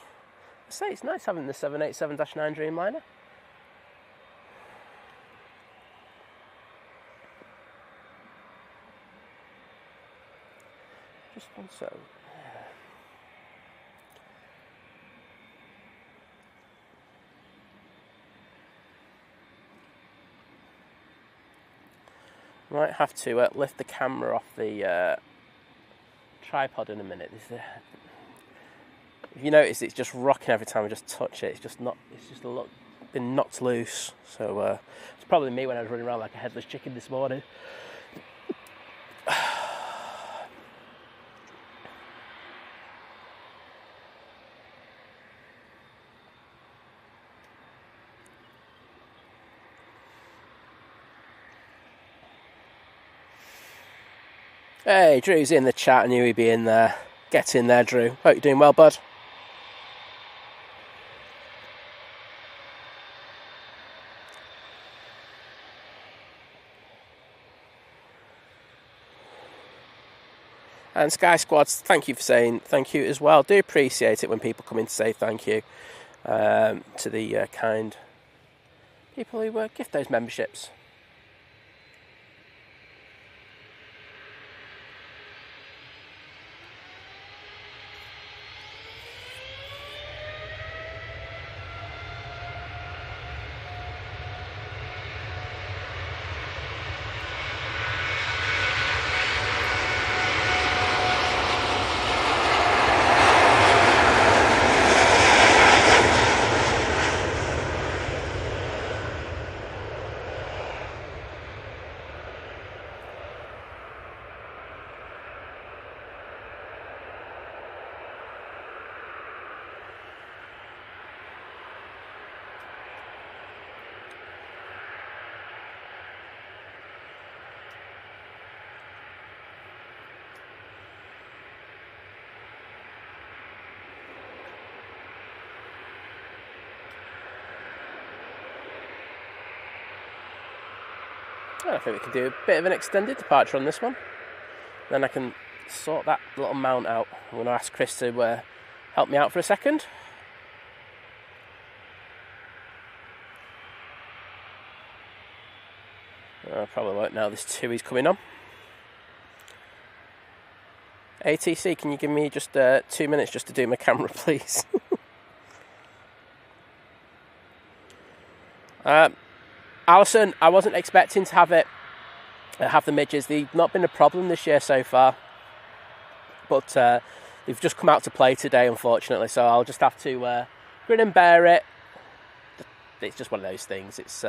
say it's nice having the 787-9 Dreamliner. Just one so. Might have to lift the camera off the tripod in a minute. If you notice, it's just rocking every time I just touch it. It's just been knocked loose. So it's probably me when I was running around like a headless chicken this morning. Hey, Drew's in the chat. I knew he'd be in there. Get in there, Drew. Hope you're doing well, bud. And Sky Squads, thank you for saying thank you as well. Do appreciate it when people come in to say thank you to the kind people who gift those memberships. I think we can do a bit of an extended departure on this one. Then I can sort that little mount out. I'm going to ask Chris to help me out for a second. I probably won't now, this 2 is coming on. ATC, can you give me just 2 minutes just to do my camera, please? Alison, I wasn't expecting to have the midges. They've not been a problem this year so far, but they've just come out to play today, unfortunately. So I'll just have to grin and bear it. It's just one of those things. It's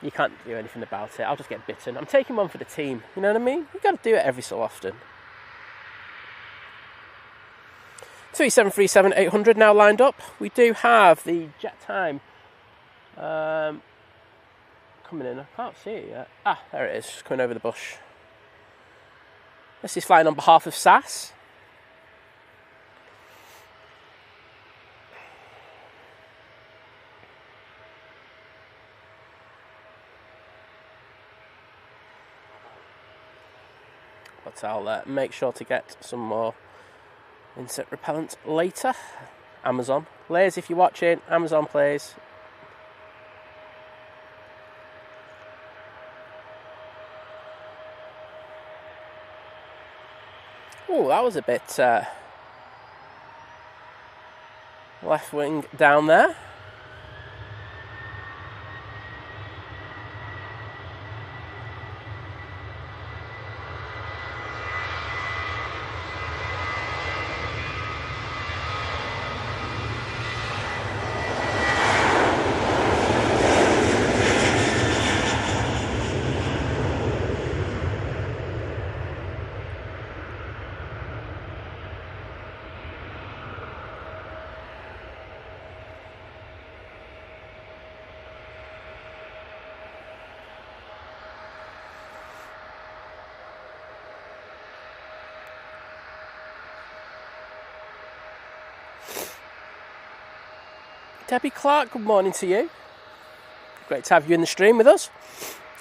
you can't do anything about it. I'll just get bitten. I'm taking one for the team. You know what I mean? You've got to do it every so often. 3737-800 now lined up. We do have the jet time. Coming in, I can't see it yet. Ah, there it is, coming over the bush. This is flying on behalf of SAS. But I'll make sure to get some more insect repellent later. Amazon. Layers, if you're watching, Amazon please. Oh, that was a bit left wing down there. Debbie Clark, good morning to you. Great to have you in the stream with us.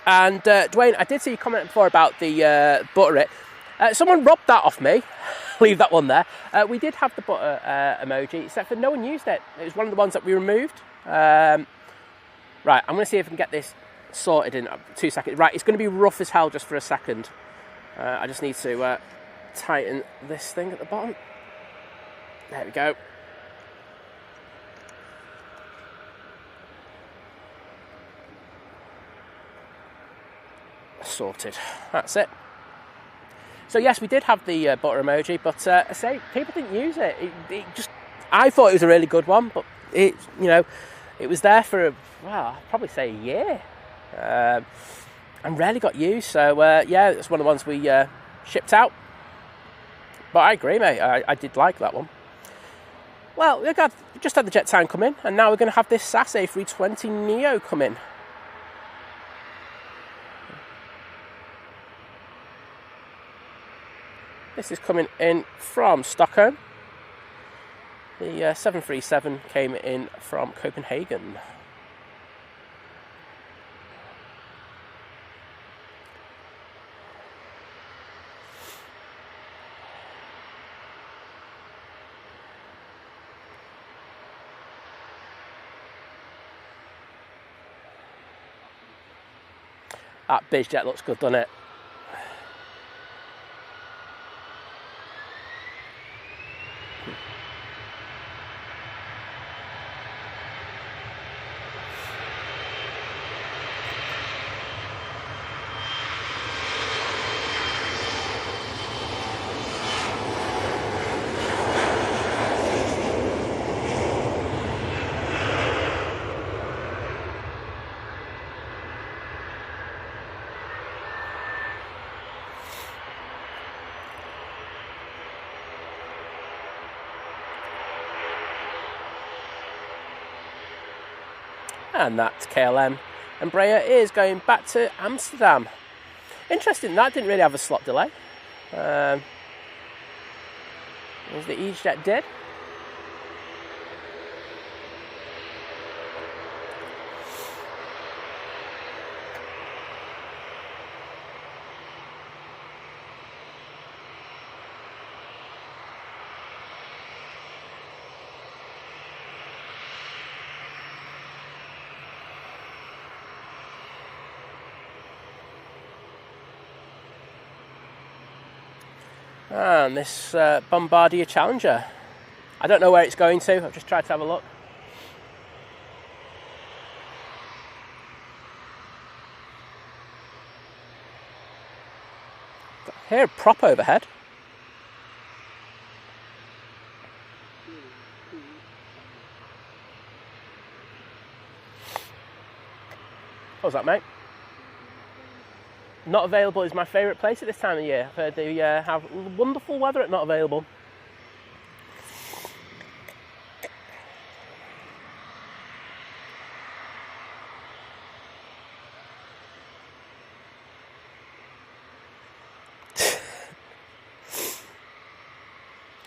And Dwayne, I did see you comment before about the butter it. Someone robbed that off me. Leave that one there. We did have the butter emoji, except for no one used it. It was one of the ones that we removed. Right, I'm going to see if I can get this sorted in 2 seconds. Right, it's going to be rough as hell just for a second. I just need to tighten this thing at the bottom. There we go. Sorted. That's it. So yes, we did have the butter emoji, but I say people didn't use it. I thought it was a really good one, but it was there for I'd probably say a year, and rarely got used. So yeah, it's one of the ones we shipped out. But I agree, mate. I did like that one. Well, we just had the Jet Time come in, and now we're going to have this SAS A320 Neo come in. This is coming in from Stockholm. The 737 came in from Copenhagen. That BizJet looks good, doesn't it? And that's KLM. Embraer is going back to Amsterdam. Interesting, that didn't really have a slot delay. As the Easyjet did. And this Bombardier Challenger. I don't know where it's going to. I've just tried to have a look. Here, a prop overhead. What was that, mate? Not available is my favourite place at this time of year. I've heard they have wonderful weather at not available.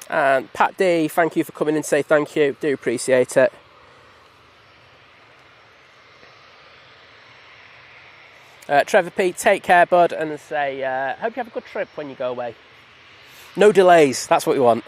And Pat D, thank you for coming in to say thank you. Do appreciate it. Trevor P, take care, bud, and say, hope you have a good trip when you go away. No delays, that's what we want.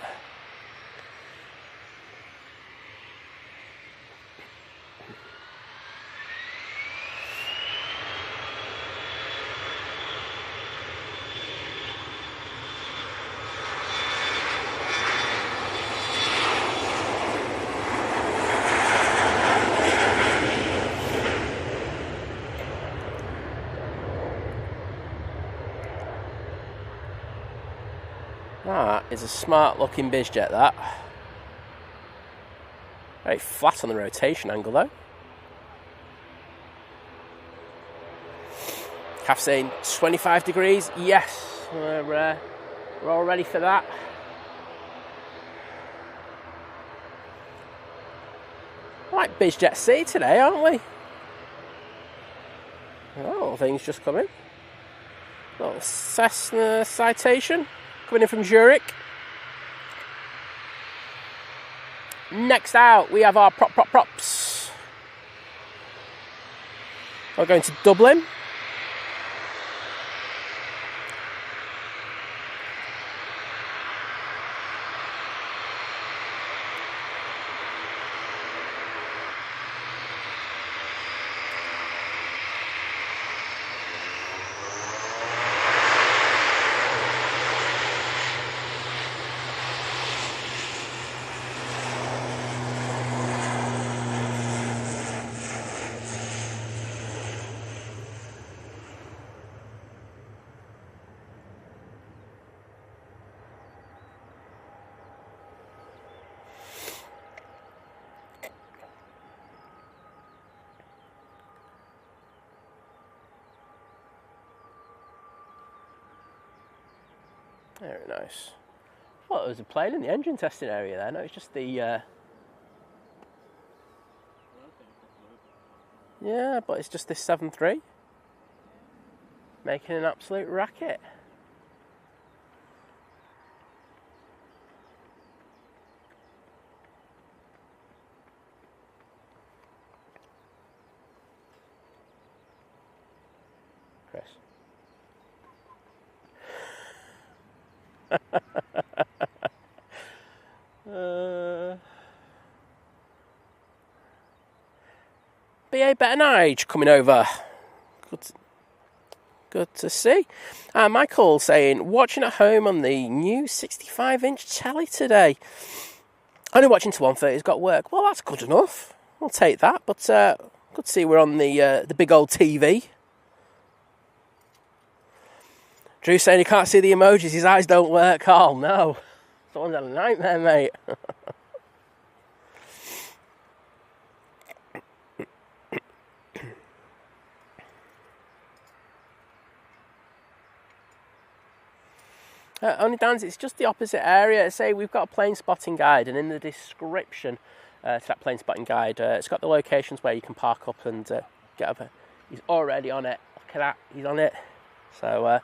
That is a smart looking BizJet, that. Very flat on the rotation angle though. Calf saying 25 degrees. Yes, we're all ready for that. Like BizJet C today, aren't we? Oh, things just coming. Little Cessna Citation coming in from Zurich. Next out, we have our props. We're going to Dublin. Very nice. Well, it was a plane in the engine testing area there. No, it's just the... Yeah, but it's just this 7.3. Making an absolute racket. Chris. BA Better Nige coming over. Good to see. Michael saying, watching at home on the new 65-inch telly today. Only watching to 1:30's got work. Well, that's good enough. I'll take that. But good to see we're on the big old TV. Drew saying he can't see the emojis. His eyes don't work. Oh, no. Someone's had a nightmare, mate. Only Dan's, it's just the opposite area. Say we've got a plane spotting guide, and in the description to that plane spotting guide, it's got the locations where you can park up and get over. He's already on it. Look at that, he's on it. So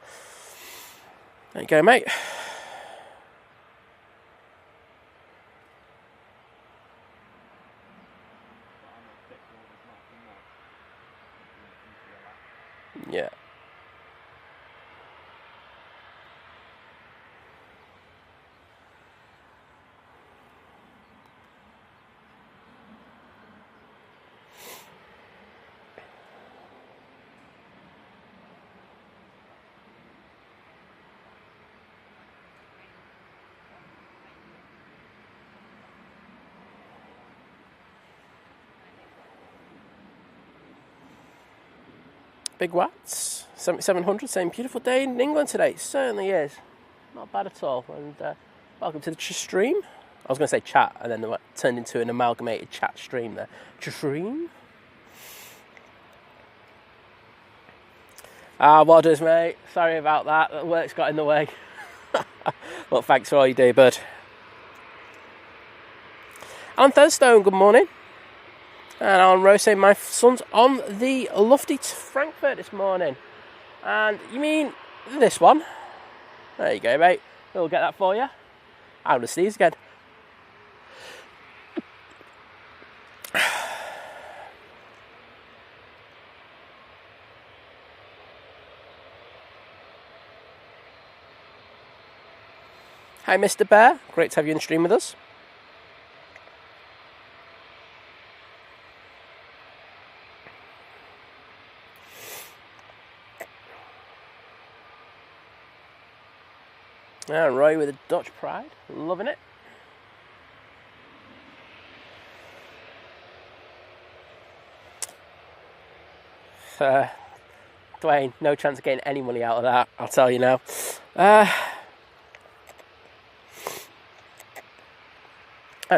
there you go, mate. Yeah. Big Watts, 7700, saying beautiful day in England today. It certainly is. Not bad at all. And welcome to the stream. I was going to say chat, and then it turned into an amalgamated chat stream there. Stream. Well done, mate. Sorry about that. The work's got in the way. Well, thanks for all you do, bud. Alan Thurstone, good morning. And Alan Rose saying, my son's on the Lufty to Frankfurt this morning. And you mean this one? There you go, mate. We'll get that for you. I'm going to sneeze again. Hi, Mr. Bear. Great to have you in the stream with us. Roy with a Dutch pride, loving it. Dwayne, no chance of getting any money out of that, I'll tell you now.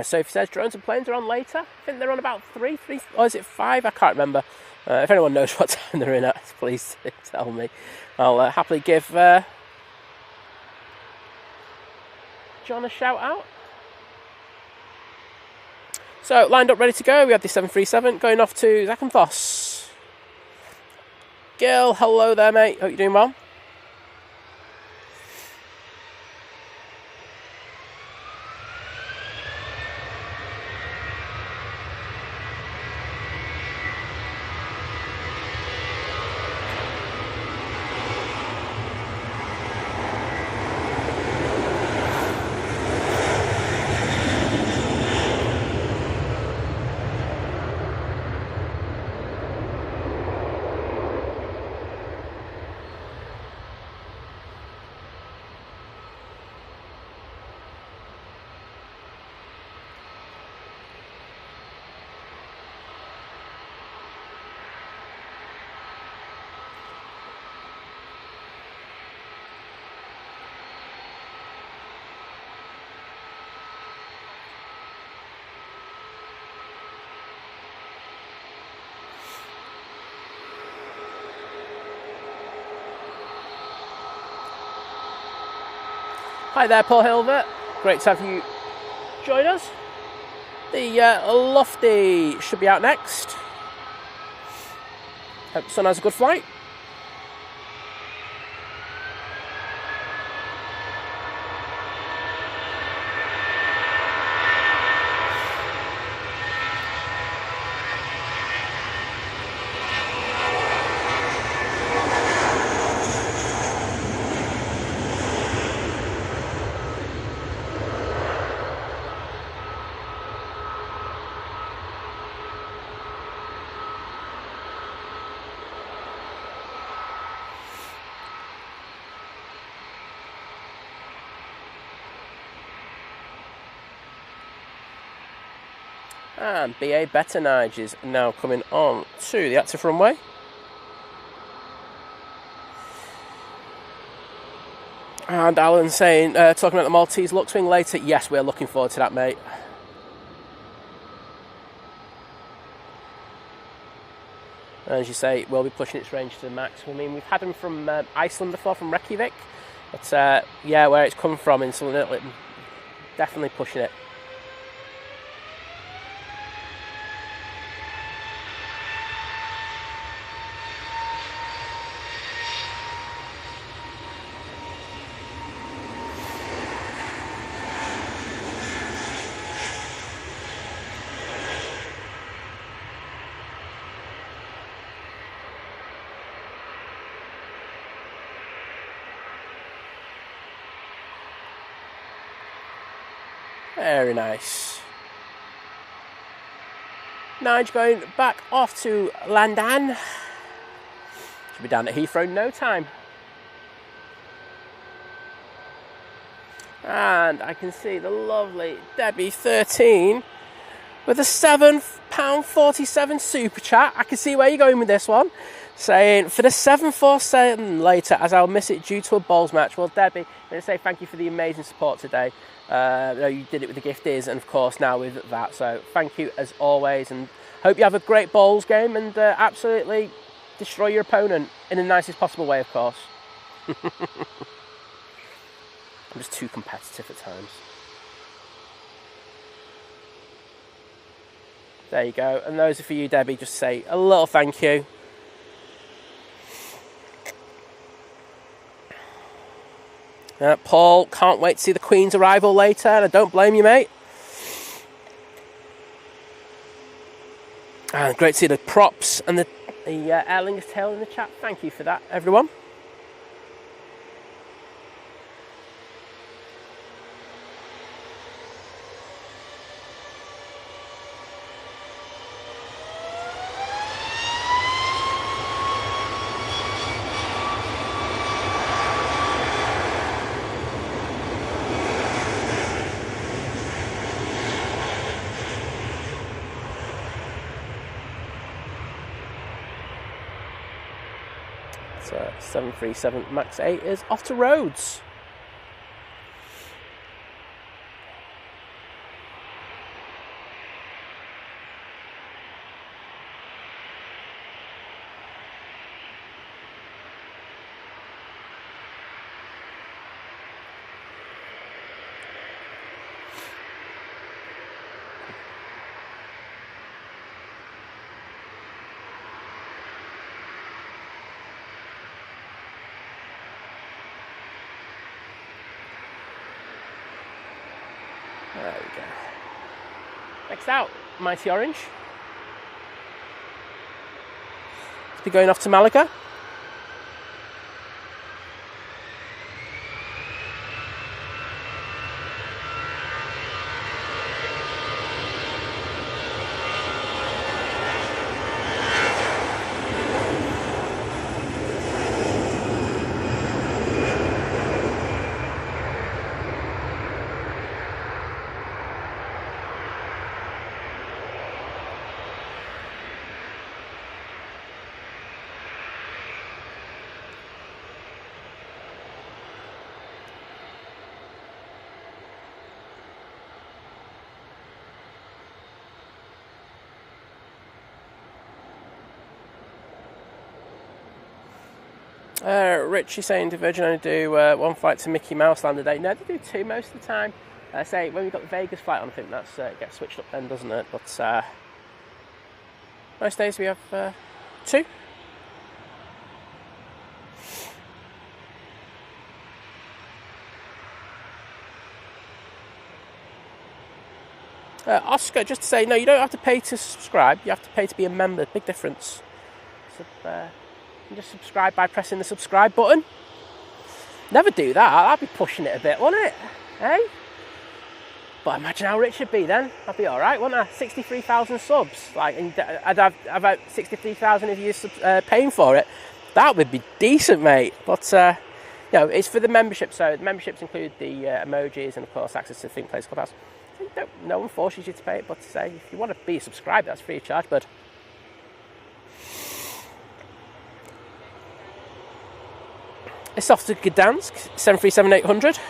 Sophie says drones and planes are on later. I think they're on about 3, or is it 5? I can't remember. If anyone knows what time they're in at, please tell me. I'll happily give John a shout out. So lined up, ready to go. We have the 737 going off to Zakynthos. Gil, hello there, mate. Hope you're doing well. Hi there, Paul Hilbert. Great to have you join us. The Lofty should be out next. Hope Son has a good flight. And BA Better Nige is now coming on to the active runway. And Alan saying, talking about the Maltese look swing later. Yes, we're looking forward to that, mate. As you say, we'll be pushing its range to the max. I mean, we've had them from Iceland before, from Reykjavik. But yeah, where it's come from in Southern, definitely pushing it. Very nice. Nige going back off to London. Should be down at Heathrow in no time. And I can see the lovely Debbie 13 with a £7.47 super chat. I can see where you're going with this one. Saying, for the 747 later, as I'll miss it due to a bowls match. Well, Debbie, I'm going to say thank you for the amazing support today. You did it with the gifties and, of course, now with that. So thank you, as always. And hope you have a great bowls game and absolutely destroy your opponent in the nicest possible way, of course. I'm just too competitive at times. There you go. And those are for you, Debbie. Just say a little thank you. Paul, can't wait to see the Queen's arrival later, and I don't blame you, mate. And great to see the props and the Aer Lingus tail in the chat. Thank you for that, everyone. So 737 MAX 8 is off to Rhodes. There we go. Next out, Mighty Orange. Let's be going off to Malaga. Richie saying, do Virgin only do one flight to Mickey Mouse Land a day? No, they do two most of the time. Say when we got the Vegas flight on, I think that's gets switched up then, doesn't it? But most days we have two. Oscar, just to say, no, you don't have to pay to subscribe. You have to pay to be a member. Big difference. So, you can just subscribe by pressing the subscribe button. Never do that. I'd be pushing it a bit, wouldn't it? Hey? But imagine how rich I'd be then. I'd be all right, wouldn't I? 63,000 subs. Like, I'd have about 63,000 of you paying for it. That would be decent, mate. But it's for the membership. So the memberships include the emojis and, of course, access to Think Place Clubhouse. No one forces you to pay it, but say if you want to be a subscriber, that's free of charge. But it's off to Gdansk, 737-800.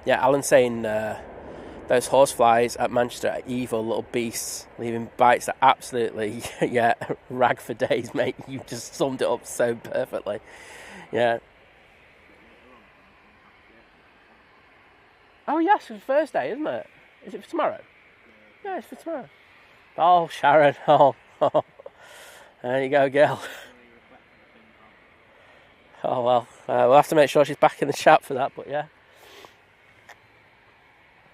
Alan's saying those horseflies at Manchester are evil little beasts, leaving bites that absolutely, rag for days, mate. You just summed it up so perfectly. Yeah. Oh, yes, it's Thursday, isn't it? Is it for tomorrow? Yeah, it's for tomorrow. Oh, Sharon. Oh. There you go, girl. Oh, well, we'll have to make sure she's back in the chat for that, but yeah.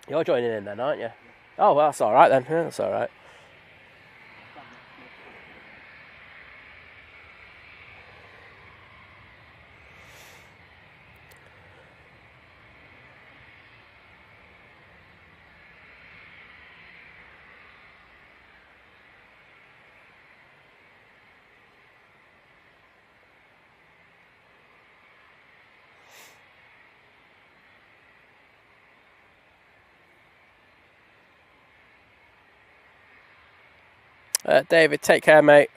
You're joining in then, aren't you? Oh, well, that's all right then. Yeah, that's all right. David, take care, mate.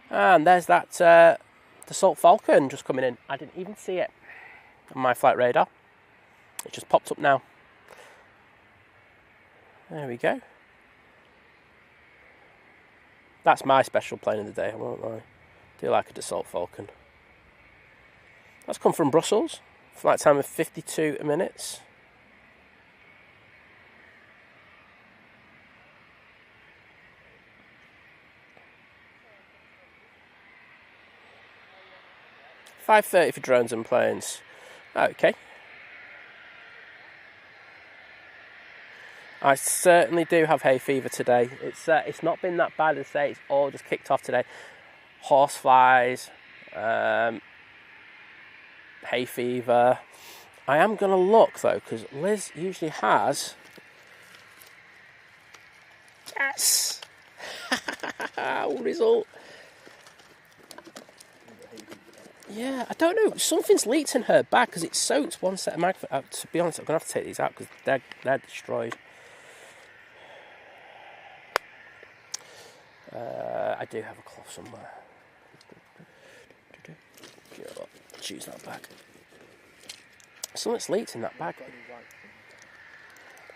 And there's that Dassault Falcon just coming in. I didn't even see it on my flight radar. It just popped up now. There we go. That's my special plane of the day, I won't lie. Do like a Dassault Falcon. That's come from Brussels. Flight time of 52 minutes. $5.30 for drones and planes. Okay. I certainly do have hay fever today. It's not been that bad, as I say. It's all just kicked off today. Horseflies, hay fever. I am going to look though, because Liz usually has. Yes. Result. Yeah, I don't know. Something's leaked in her bag because it soaked one set of magnifiers. To be honest, I'm going to have to take these out because they're destroyed. I do have a cloth somewhere. Choose that bag. Something's leaked in that bag.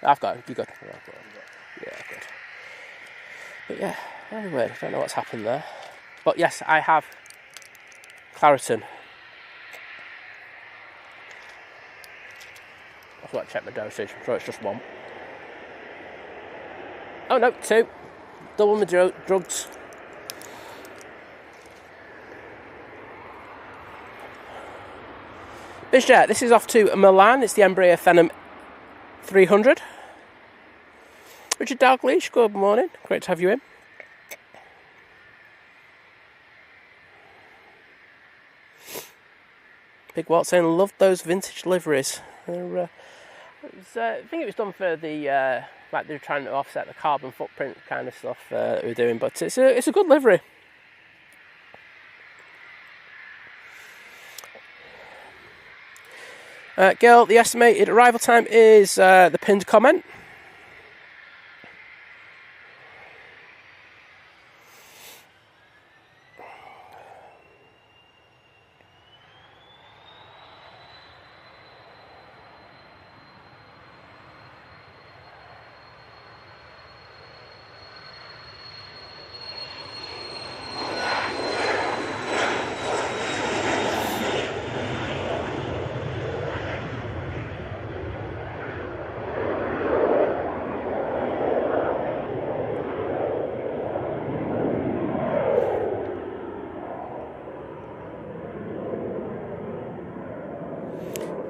I've got it. You got it. Yeah, good. But yeah, very weird. I don't know what's happened there. But yes, I have Claritin. I've got to check my dosage. I'm sure it's just one. Oh no, two. Double my drugs. Bizjet, this is off to Milan. It's the Embraer Phenom 300. Richard Dalgleish, good morning. Great to have you in. Big Walt saying, loved those vintage liveries. I think it was done for the like they're trying to offset the carbon footprint kind of stuff that we're doing. But it's a good livery. Gil, the estimated arrival time is the pinned comment.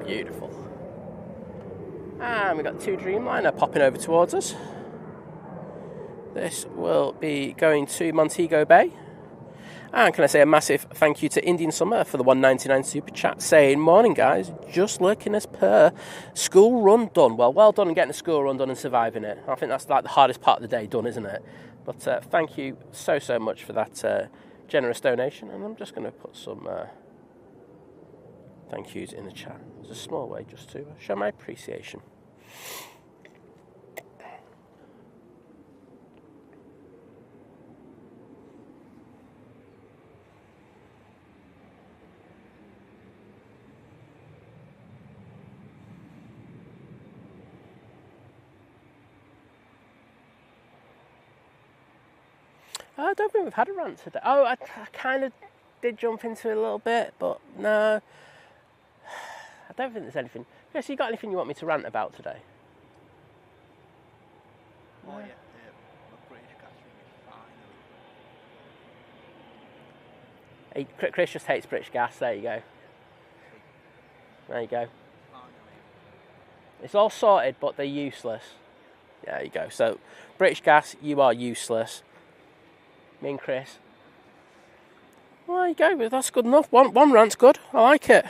Beautiful. And we've got 2 Dreamliner popping over towards us. This will be going to Montego Bay. And can I say a massive thank you to Indian Summer for the $1.99 super chat, saying, morning guys, just looking as per, school run done. Well done on getting the school run done and surviving it. I think that's like the hardest part of the day done, isn't it? But thank you so much for that generous donation. And I'm just going to put some thank yous in the chat. It's a small way just to show my appreciation. I don't think we've had a rant today. Oh, I kind of did jump into it a little bit, but no. I don't think there's anything. Chris, you got anything you want me to rant about today? Oh yeah, the British gas ring is fine. Chris just hates British gas. There you go. There you go. It's all sorted, but they're useless. There you go. So, British gas, you are useless. Me and Chris. Well, there you go. But that's good enough. One rant's good. I like it.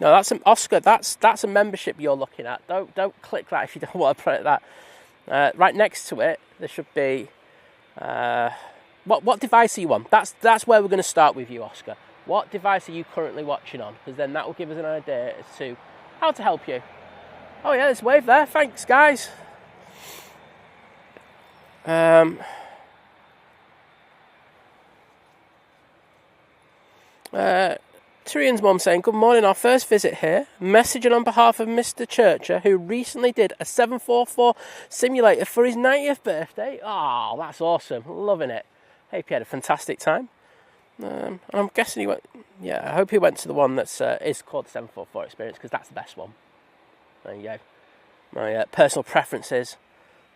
No, that's an Oscar. That's a membership you're looking at. Don't click that if you don't want to put it that. Right next to it, there should be. What device are you on? That's where we're going to start with you, Oscar. What device are you currently watching on? Because then that will give us an idea as to how to help you. Oh yeah, there's a wave there. Thanks, guys. Tyrian's mum saying, good morning, our first visit here. Messaging on behalf of Mr. Churcher, who recently did a 744 simulator for his 90th birthday. Oh, that's awesome. Loving it. Hope he had a fantastic time. And I'm guessing he went... Yeah, I hope he went to the one that's is called the 744 experience, because that's the best one. There you go. My personal preferences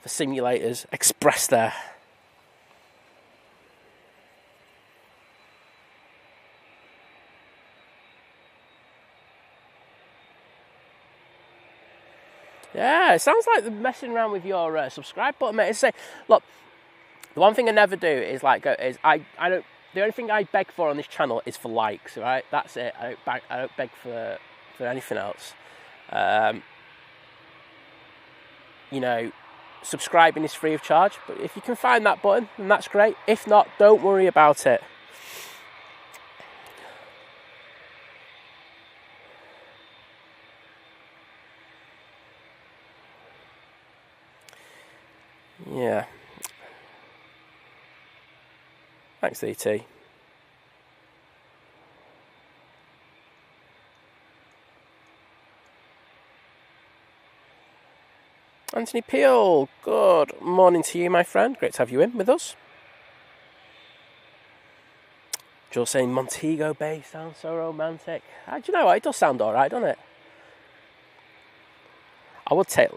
for simulators expressed there. Yeah, it sounds like they're messing around with your subscribe button, mate. It's say, look, the one thing I never do is I don't. The only thing I beg for on this channel is for likes, right? That's it. I don't beg for anything else. You know, subscribing is free of charge, but if you can find that button, then that's great. If not, don't worry about it. Yeah. Thanks, ET. Anthony Peel, good morning to you, my friend. Great to have you in with us. Joel saying Montego Bay sounds so romantic. Do you know what? It does sound alright, doesn't it? I would take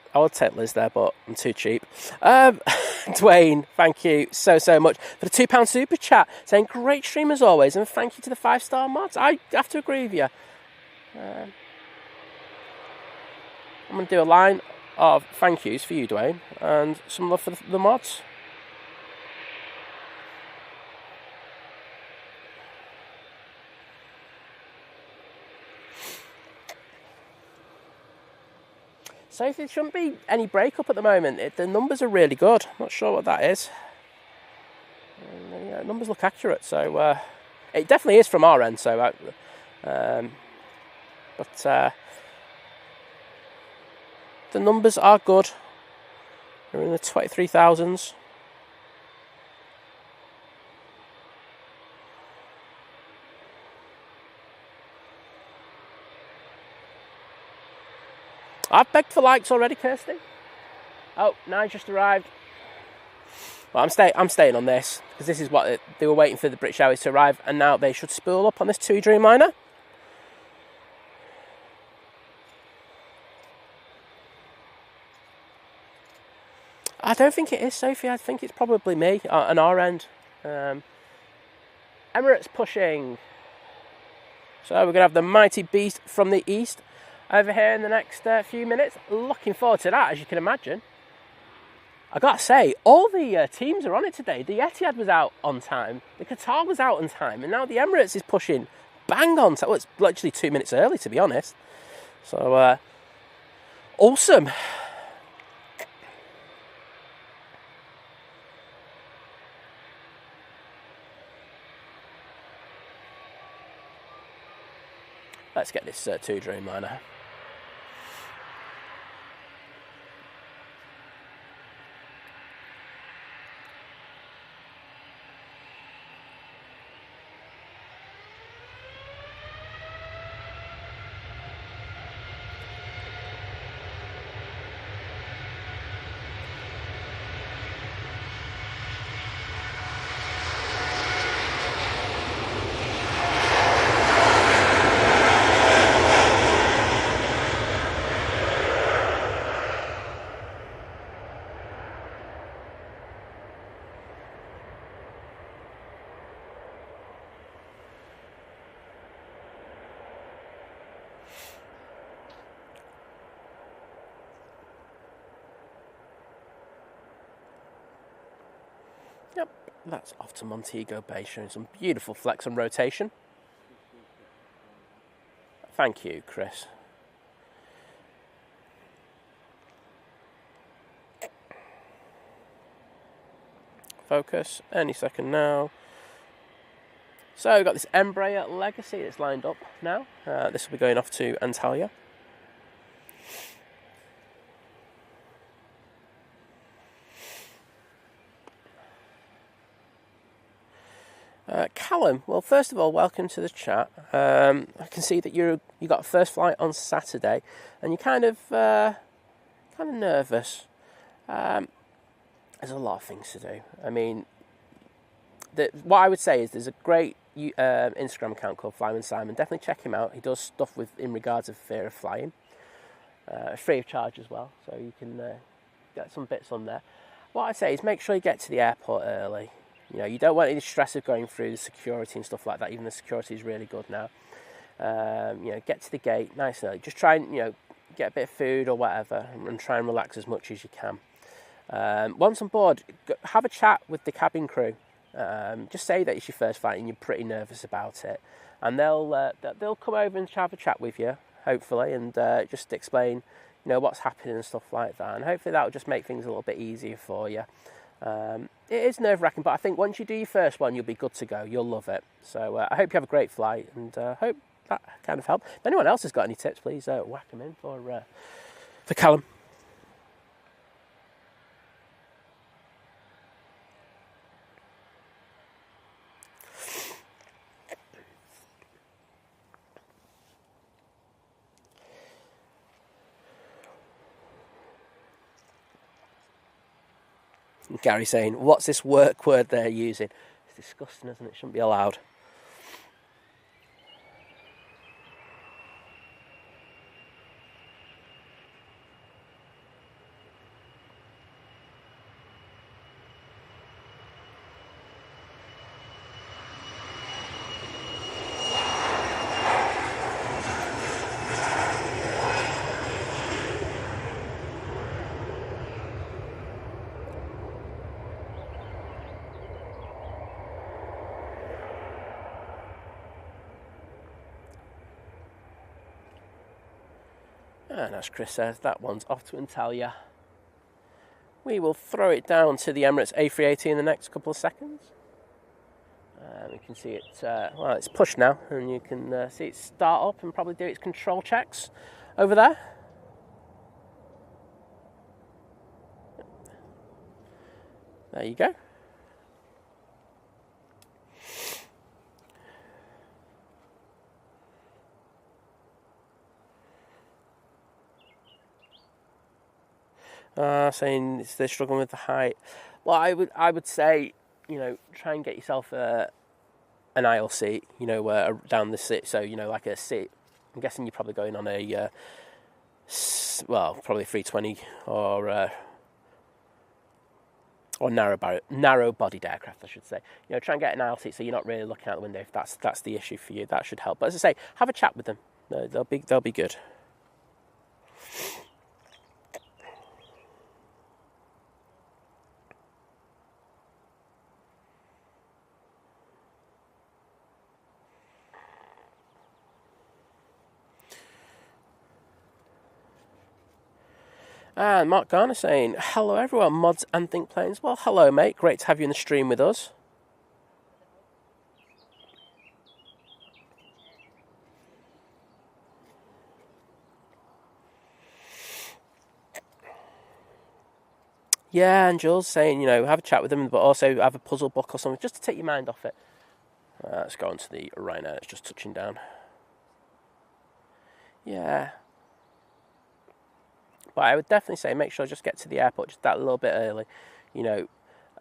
Liz there, but I'm too cheap. Dwayne, thank you so much for the £2 super chat, saying great stream as always, and thank you to the 5-star mods. I have to agree with you. I'm going to do a line of thank yous for you, Dwayne, and some love for the mods. So there shouldn't be any breakup at the moment. The numbers are really good. Not sure what that is. Yeah, numbers look accurate, so it definitely is from our end. So, but the numbers are good. We're in the 23,000s. I've begged for likes already, Kirsty. Oh, now just arrived. Well, I'm staying on this because this is what they were waiting for the British Airways to arrive, and now they should spool up on this TUI Dreamliner. I don't think it is, Sophie. I think it's probably me on our end. Emirates pushing. So we're going to have the mighty beast from the east over here in the next few minutes. Looking forward to that, as you can imagine. I got to say, all the teams are on it today. The Etihad was out on time. The Qatar was out on time. And now the Emirates is pushing bang on time. Well, it's literally 2 minutes early, to be honest. So, awesome. Let's get this TUI Dreamliner. Yep, that's off to Montego Bay, showing some beautiful flex and rotation. Thank you, Chris. Focus, any second now. So we've got this Embraer Legacy that's lined up now. This will be going off to Antalya. Callum, well, first of all, welcome to the chat. I can see that you got a first flight on Saturday, and you're kind of nervous. There's a lot of things to do. I mean, what I would say is there's a great Instagram account called Flyman Simon. Definitely check him out. He does stuff in regards of fear of flying, free of charge as well. So you can get some bits on there. What I'd say is make sure you get to the airport early. You know, you don't want any stress of going through the security and stuff like that. Even the security is really good now. You know, get to the gate nice and early. Just try and, get a bit of food or whatever and try and relax as much as you can. Once on board, have a chat with the cabin crew. Just say that it's your first flight and you're pretty nervous about it. And they'll come over and have a chat with you, hopefully, and just explain, what's happening and stuff like that. And hopefully that will just make things a little bit easier for you. It is nerve-wracking, but I think once you do your first one, you'll be good to go. You'll love it. So I hope you have a great flight, and hope that kind of helped. If anyone else has got any tips, please whack them in for Callum. Gary saying, what's this work word they're using? It's disgusting, isn't it? It shouldn't be allowed. And as Chris says, that one's off to Antalya. We will throw it down to the Emirates A380 in the next couple of seconds. We can see it, well, it's pushed now, and you can see it start up and probably do its control checks over there. There you go. Saying they're struggling with the height. Well, I would say, you know, try and get yourself an aisle seat, you know, down the seat. So, you know, like a seat. I'm guessing you're probably going on a, well, probably 320 or narrow-bodied aircraft, I should say. You know, try and get an aisle seat so you're not really looking out the window. If that's the issue for you, that should help. But as I say, have a chat with them. They'll be good. And Mark Garner saying, hello everyone, mods and think planes. Well, hello mate, great to have you in the stream with us. Yeah, and Jules saying, you know, have a chat with them, but also have a puzzle book or something, just to take your mind off it. Let's go on to the Ryanair, it's just touching down. Yeah. But I would definitely say make sure just get to the airport just that little bit early. You know,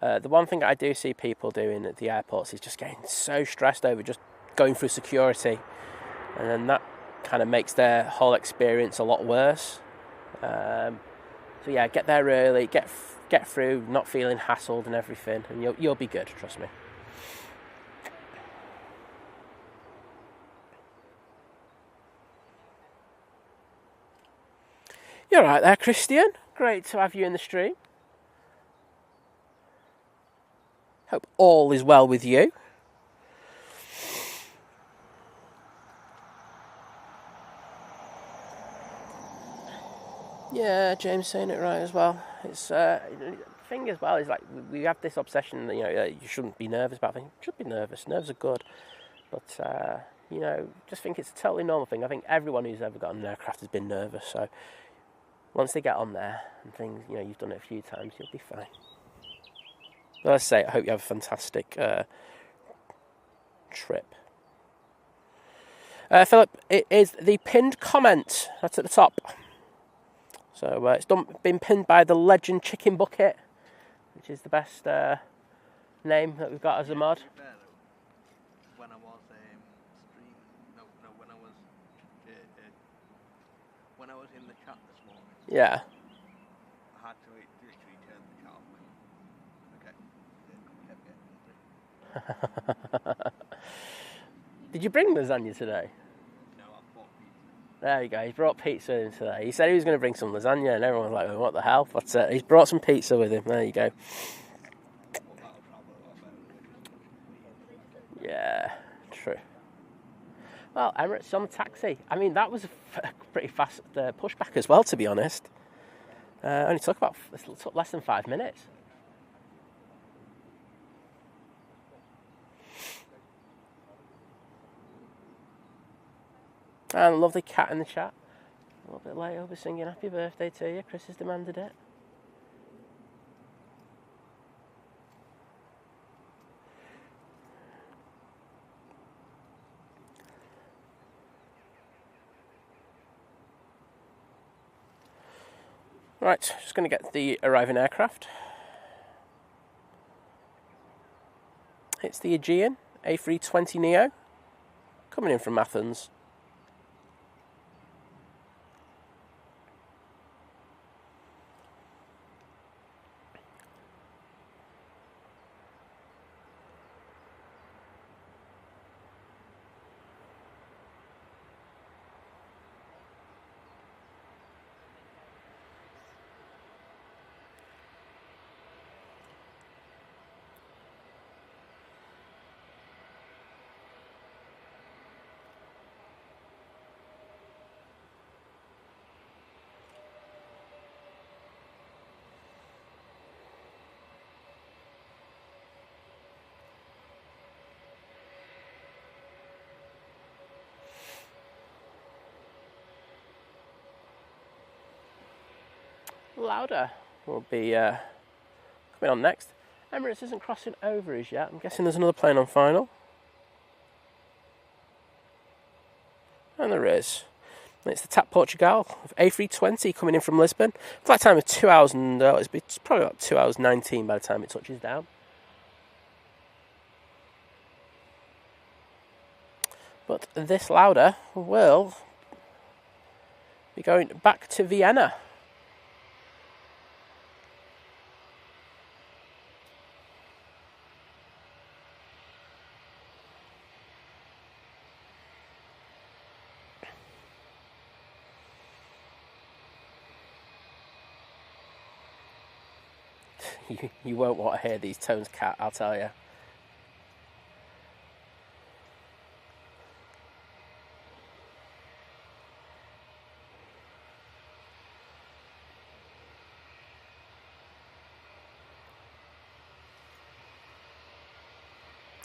the one thing I do see people doing at the airports is just getting so stressed over just going through security. And then that kind of makes their whole experience a lot worse. So yeah, get there early, get through, not feeling hassled and everything, and you'll be good, trust me. You're right there, Christian. Great to have you in the stream. Hope all is well with you. Yeah, James saying it right as well. It's the thing as well is like we have this obsession that, you know, you shouldn't be nervous about things. You should be nervous. Nerves are good, but you know, just think it's a totally normal thing. I think everyone who's ever got on an aircraft has been nervous. So once they get on there and things, you know, you've done it a few times, you'll be fine. But let's say, I hope you have a fantastic trip. Philip, it is the pinned comment that's at the top. So it's been pinned by the Legend Chicken Bucket, which is the best name that we've got as a mod. When I was when I was in the chat this morning. Yeah. I had to literally turn the chat off. Did you bring lasagna today? No, I bought pizza. There you go. He brought pizza with him today. He said he was going to bring some lasagna, and everyone was like, "What the hell?" But he's brought some pizza with him. There you go. Yeah, true. Well, Emirates some taxi. I mean, that was a pretty fast pushback as well, to be honest. Only took less than 5 minutes. And a lovely cat in the chat. A little bit late, I'll be singing happy birthday to you. Chris has demanded it. Right, just going to get the arriving aircraft. It's the Aegean A320 Neo, coming in from Athens. Lauda will be coming on next. Emirates isn't crossing over as yet. I'm guessing there's another plane on final. And there is. It's the TAP Portugal A320 coming in from Lisbon. Flight time of 2 hours and it's probably about 2 hours 19 by the time it touches down. But this Lauda will be going back to Vienna. You won't want to hear these tones, Cat, I'll tell you.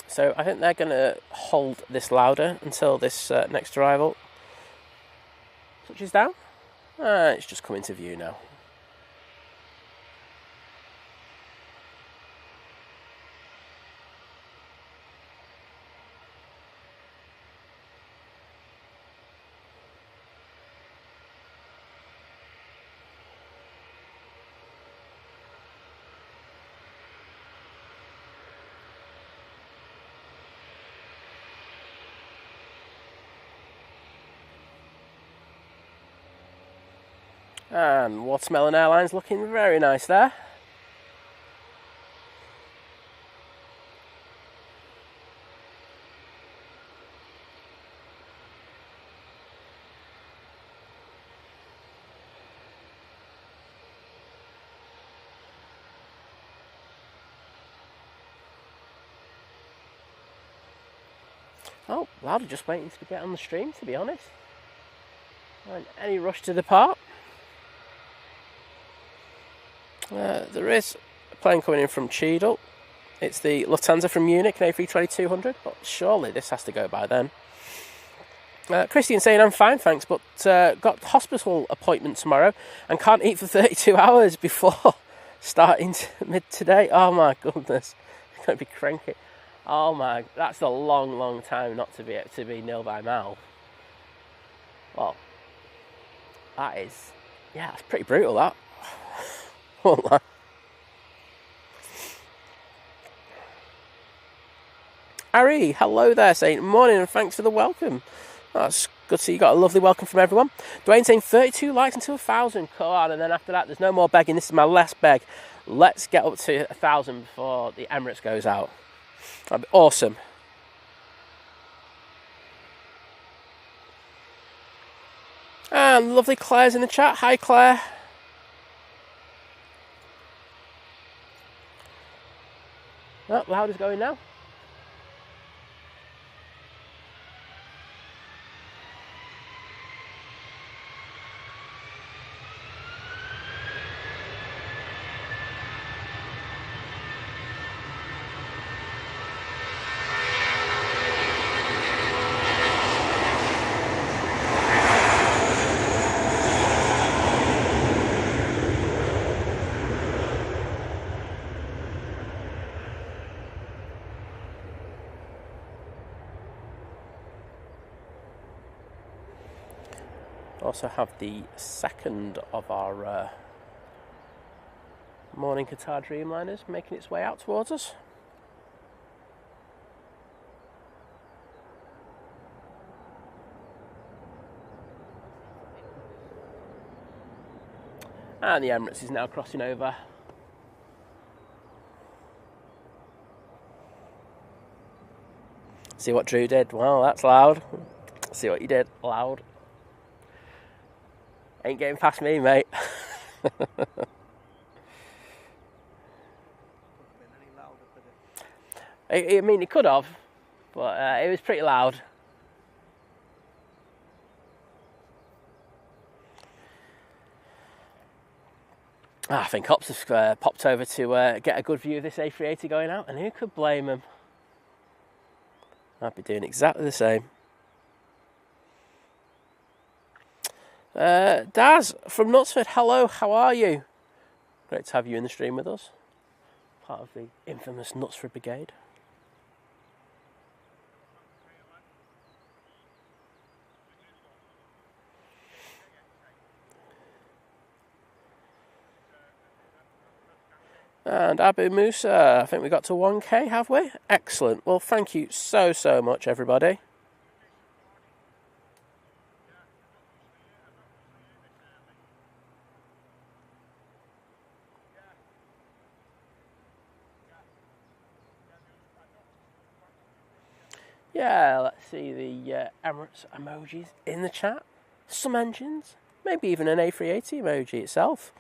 So I think they're going to hold this Lauda until this next arrival touches down. It's just coming to view now. And Watermelon Airlines looking very nice there. Oh, Lauda just waiting to get on the stream, to be honest. And any rush to depart. There is a plane coming in from Cheadle. It's the Lufthansa from Munich, an A320-200, but surely this has to go by then. Christian saying, I'm fine, thanks, but got hospital appointment tomorrow and can't eat for 32 hours before starting mid today. Oh my goodness, I'm going to be cranky. Oh my, that's a long, long time not to be nil by mouth. Well, that is, yeah, that's pretty brutal, that. Ari, hello there, saying morning and thanks for the welcome. That's good to see you got a lovely welcome from everyone. Dwayne saying 32 likes until 1,000. Come on, and then after that, there's no more begging. This is my last beg. Let's get up to 1,000 before the Emirates goes out. That'd be awesome. And lovely Claire's in the chat. Hi, Claire. Oh, Lauda's going now. Also have the second of our morning Qatar Dreamliners making its way out towards us. And the Emirates is now crossing over. See what Drew did? Well, that's loud. See what you did? Loud. Ain't getting past me, mate. I mean, it could have, but it was pretty loud. I think Ops has popped over to get a good view of this A380 going out, and who could blame him? I'd be doing exactly the same. Daz from Knutsford, hello, how are you? Great to have you in the stream with us. Part of the infamous Knutsford Brigade. And Abu Musa, I think we got to 1k, have we? Excellent. Well, thank you so much, everybody. Yeah, let's see the Emirates emojis in the chat. Some engines, maybe even an A380 emoji itself.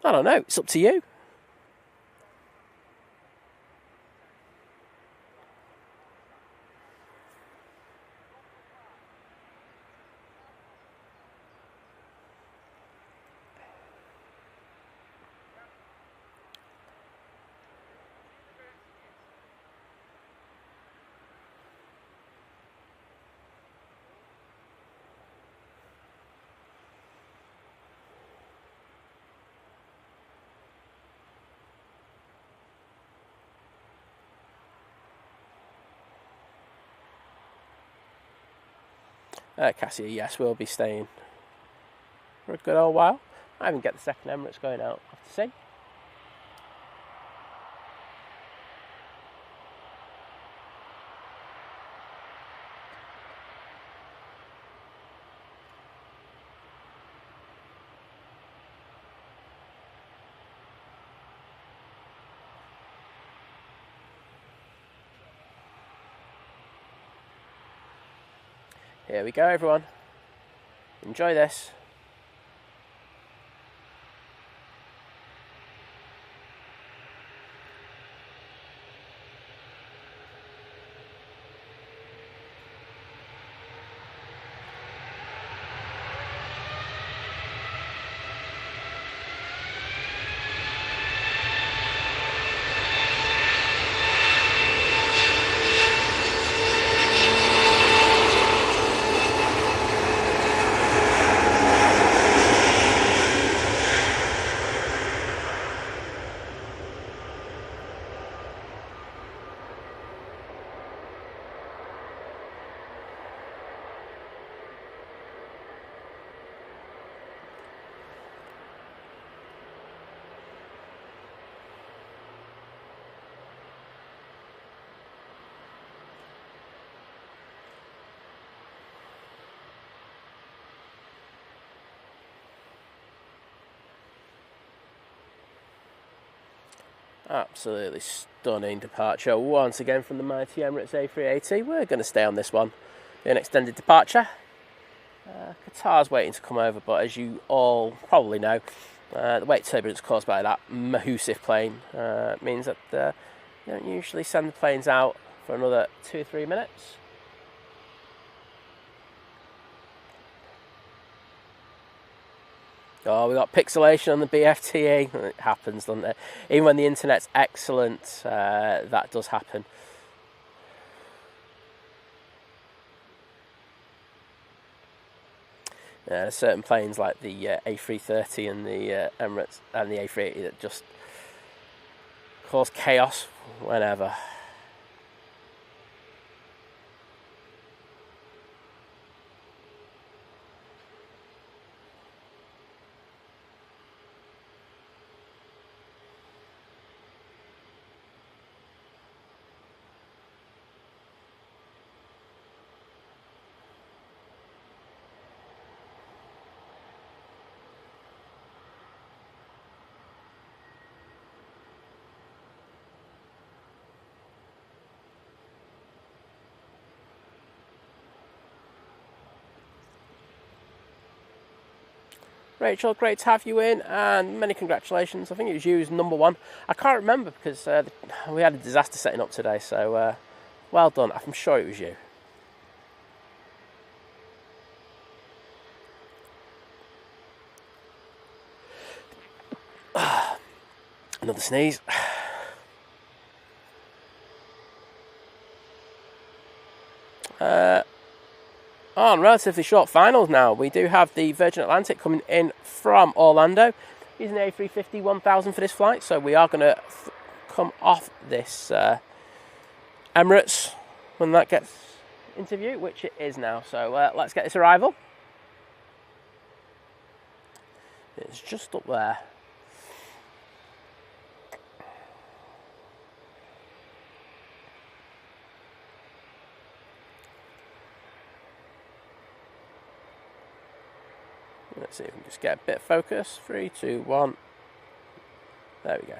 I don't know, it's up to you. Cassia, yes, we'll be staying for a good old while. I haven't get the second Emirates going out. I'll have to see. Here we go, everyone. Enjoy this. Absolutely stunning departure once again from the mighty Emirates A380. We're going to stay on this one. An extended departure. Qatar's waiting to come over, but as you all probably know, the weight turbulence caused by that Mahusif plane means that they don't usually send the planes out for another 2 or 3 minutes. Oh, we got pixelation on the BFTE. It happens, doesn't it? Even when the internet's excellent, that does happen. There's certain planes like the A330 and the Emirates and the A380 that just cause chaos whenever. Rachel, great to have you in, and many congratulations. I think it was you who's number one. I can't remember because we had a disaster setting up today, so well done. I'm sure it was you. Another sneeze. On relatively short finals now. We do have the Virgin Atlantic coming in from Orlando. using the A350 1000 for this flight, so we are going to come off this Emirates when that gets into view, which it is now. So let's get this arrival. It's just up there. Let's see if we can just get a bit of focus. 3, 2, 1. There we go.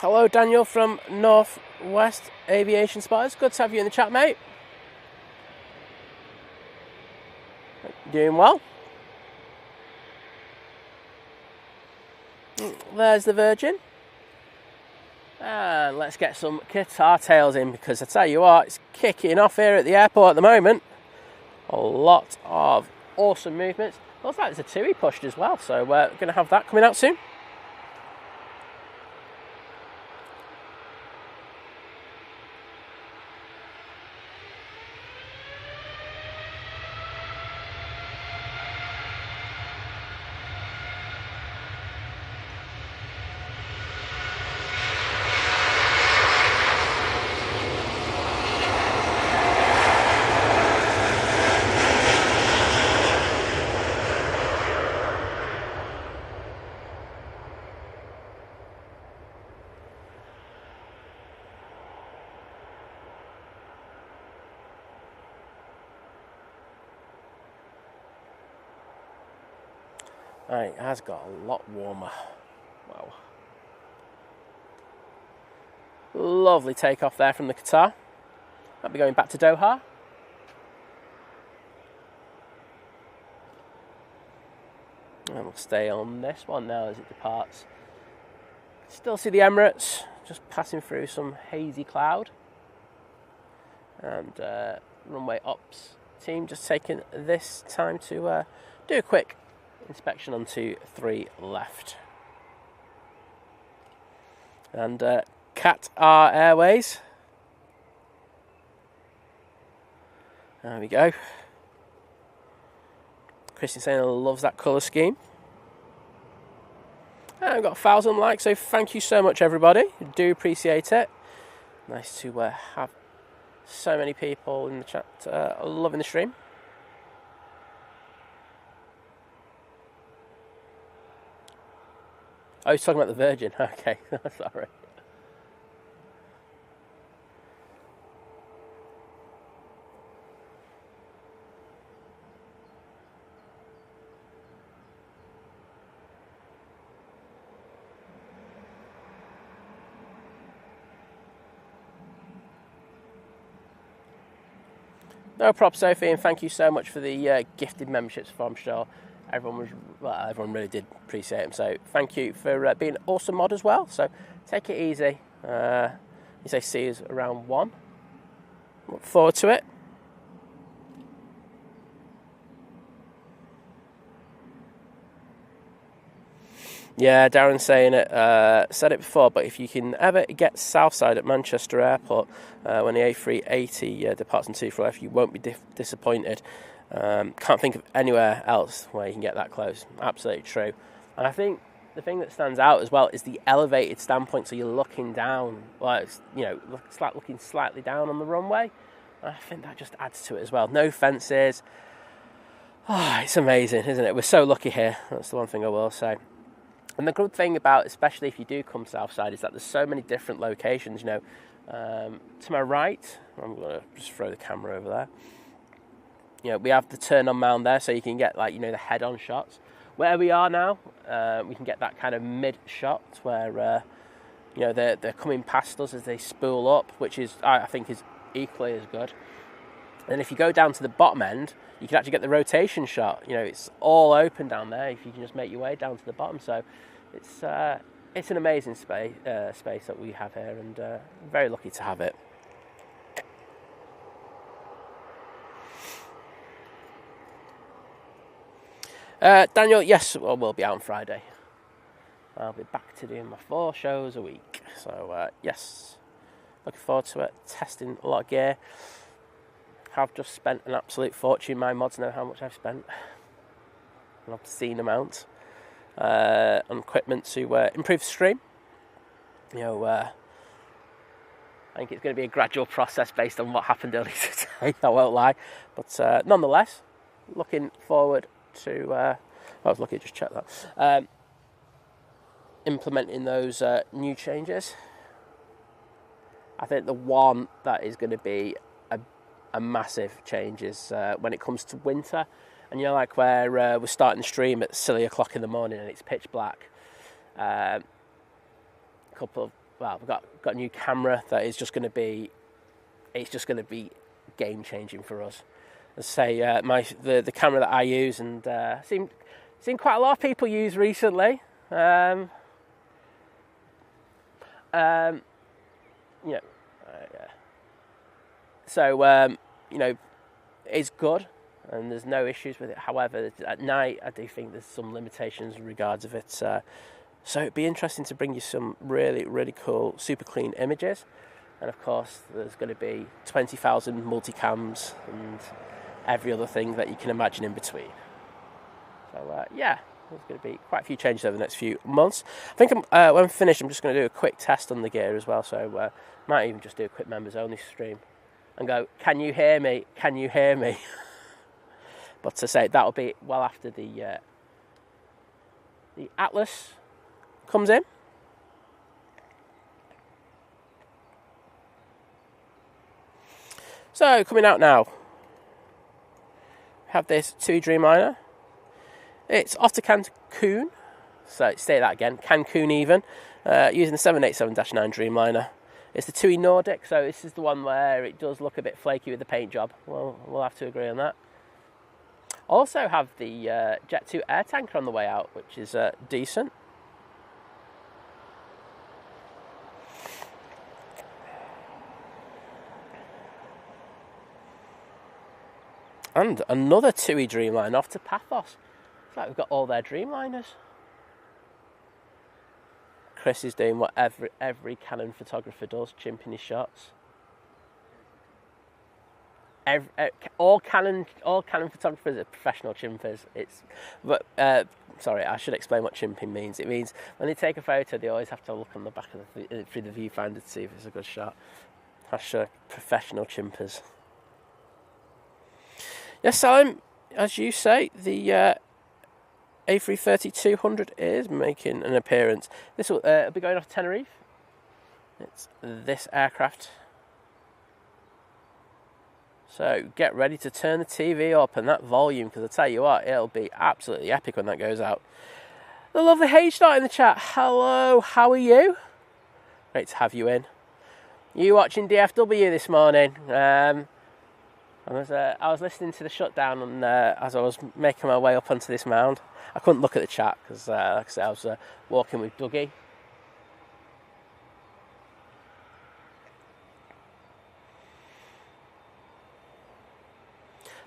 Hello, Daniel from Northwest Aviation Spotters. Good to have you in the chat, mate. Doing well. There's the Virgin. And let's get some Qatar tails in, because I tell you what, it's kicking off here at the airport at the moment. A lot of awesome movements. Looks like there's a TUI pushed as well, so we're going to have that coming out soon. Right, it has got a lot warmer. Wow. Lovely takeoff there from the Qatar. I'll be going back to Doha. And we'll stay on this one now as it departs. Still see the Emirates just passing through some hazy cloud. And runway ops team just taking this time to do a quick inspection on 23 left. And Qatar Airways. There we go. Christian saying loves that colour scheme. And we've got 1,000 likes, so thank you so much, everybody. Do appreciate it. Nice to have so many people in the chat loving the stream. Oh, he's talking about the Virgin. Okay, sorry. No props, Sophie, and thank you so much for the gifted memberships from sure. Everyone really did appreciate them. So thank you for being an awesome mod as well. So take it easy. You say see us around 1. Look forward to it. Yeah, Darren's saying it. Said it before, but if you can ever get Southside at Manchester Airport when the A380 departs in 2-4F, you won't be disappointed. Can't think of anywhere else where you can get that close. Absolutely true. And I think the thing that stands out as well is the elevated standpoint. So you're looking down, like it's like looking slightly down on the runway. And I think that just adds to it as well. No fences. Oh, it's amazing, isn't it? We're so lucky here. That's the one thing I will say. And the good thing about, especially if you do come Southside, is that there's so many different locations. To my right, I'm going to just throw the camera over there. We have the turn-on mound there, so you can get the head-on shots. where we are now, we can get that kind of mid shot where you know, they're coming past us as they spool up, which is, I think, is equally as good. And if you go down to the bottom end, you can actually get the rotation shot. You know, it's all open down there if you can just make your way down to the bottom. So it's an amazing space that we have here, and very lucky to have it. Daniel, yes, well, we'll be out on Friday. I'll be back to doing my 4 shows a week. So, yes, looking forward to it. Testing a lot of gear. I've just spent an absolute fortune. My mods know how much I've spent. An obscene amount on equipment to improve the stream. You know, I think it's going to be a gradual process based on what happened earlier today. I won't lie. But nonetheless, looking forward to... I was lucky to just check that. Implementing those new changes. I think the one that is going to be a massive change is when it comes to winter, and you know, like where we're starting the stream at silly o'clock in the morning and it's pitch black. We've got a new camera that is just going to be, it's just going to be game changing for us. Let's say the camera that I use and seen quite a lot of people use recently. So, you know, it's good and there's no issues with it. However, at night, I do think there's some limitations in regards of it. So it'd be interesting to bring you some really, really cool, super clean images. And of course, there's going to be 20,000 multicams and every other thing that you can imagine in between. So, yeah. There's going to be quite a few changes over the next few months. I think when I'm finished, I'm just going to do a quick test on the gear as well. So might even just do a quick members only stream and go, can you hear me? Can you hear me? But to say that'll be well after the Atlas comes in. So coming out now, we have this TUI Dreamliner. It's off to Cancun, so say that again, Cancun even, using the 787-9 Dreamliner. It's the TUI Nordic, so this is the one where it does look a bit flaky with the paint job. Well, we'll have to agree on that. Also have the Jet 2 air tanker on the way out, which is decent. And another TUI Dreamliner off to Paphos. It's like we've got all their Dreamliners. Chris is doing what every Canon photographer does, chimping his shots. All Canon photographers are professional chimpers. Sorry, I should explain what chimping means. It means when they take a photo, they always have to look on the back of through the viewfinder to see if it's a good shot. Hashtag professional chimpers. Yes, Salim, as you say, the A330-200 is making an appearance. This will be going off Tenerife. It's this aircraft. So get ready to turn the TV up and that volume, because I tell you what, it'll be absolutely epic when that goes out. The lovely H-Dot in the chat. Hello, how are you? Great to have you in. You watching DFW this morning? I was listening to the shutdown and as I was making my way up onto this mound. I couldn't look at the chat because, like I said, I was walking with Dougie.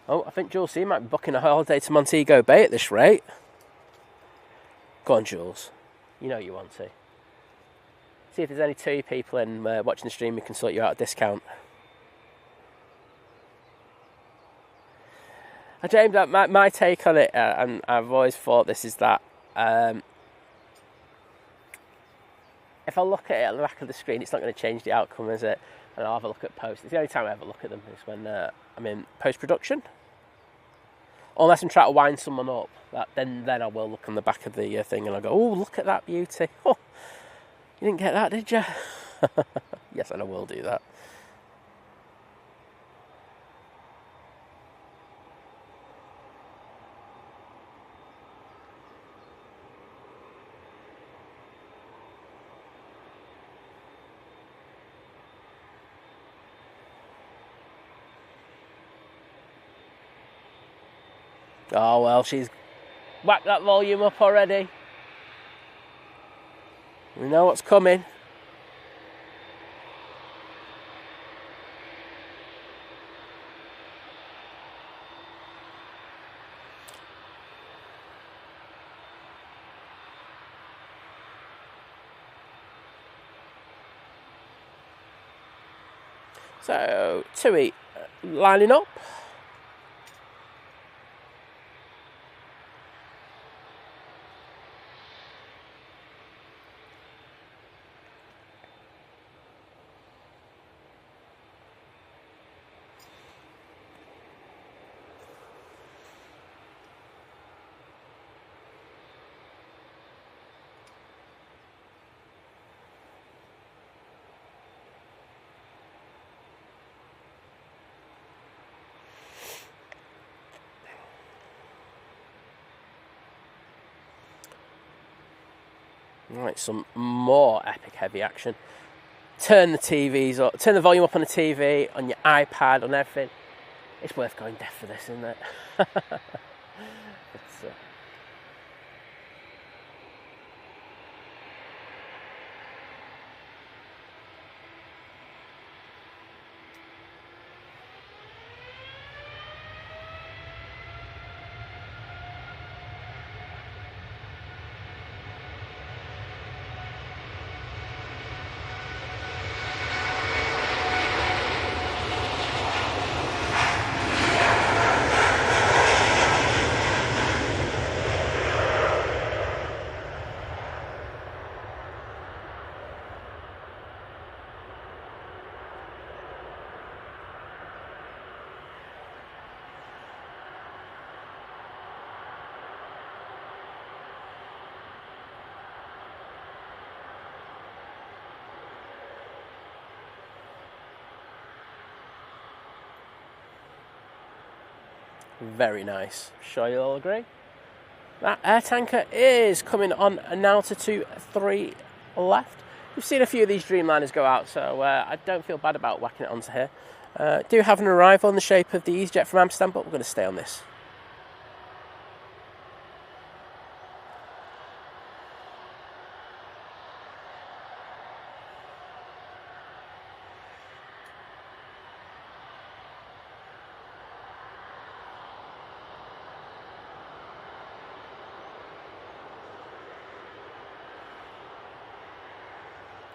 Oh, I think Jules C might be booking a holiday to Montego Bay at this rate. Go on, Jules. You know you want to. See if there's any TUI people in watching the stream who can sort you out a discount. James, my take on it, and I've always thought this, is that if I look at it at the back of the screen, it's not going to change the outcome, is it? And I'll have a look at post. It's the only time I ever look at them is when I'm in post-production. Unless I'm trying to wind someone up, then I will look on the back of the thing and I'll go, oh, look at that beauty. Oh, you didn't get that, did you? Yes, and I will do that. Oh, well, she's whacked that volume up already. We know what's coming. So, Tui lining up. Right, some more epic heavy action. Turn the TVs up, turn the volume up on the TV, on your iPad, on everything. It's worth going deaf for this, isn't it? It's, very nice. Sure you'll all agree? That air tanker is coming on now to 2-3 left. We've seen a few of these Dreamliners go out, so I don't feel bad about whacking it onto here. Do have an arrival in the shape of the Easyjet from Amsterdam, but we're going to stay on this.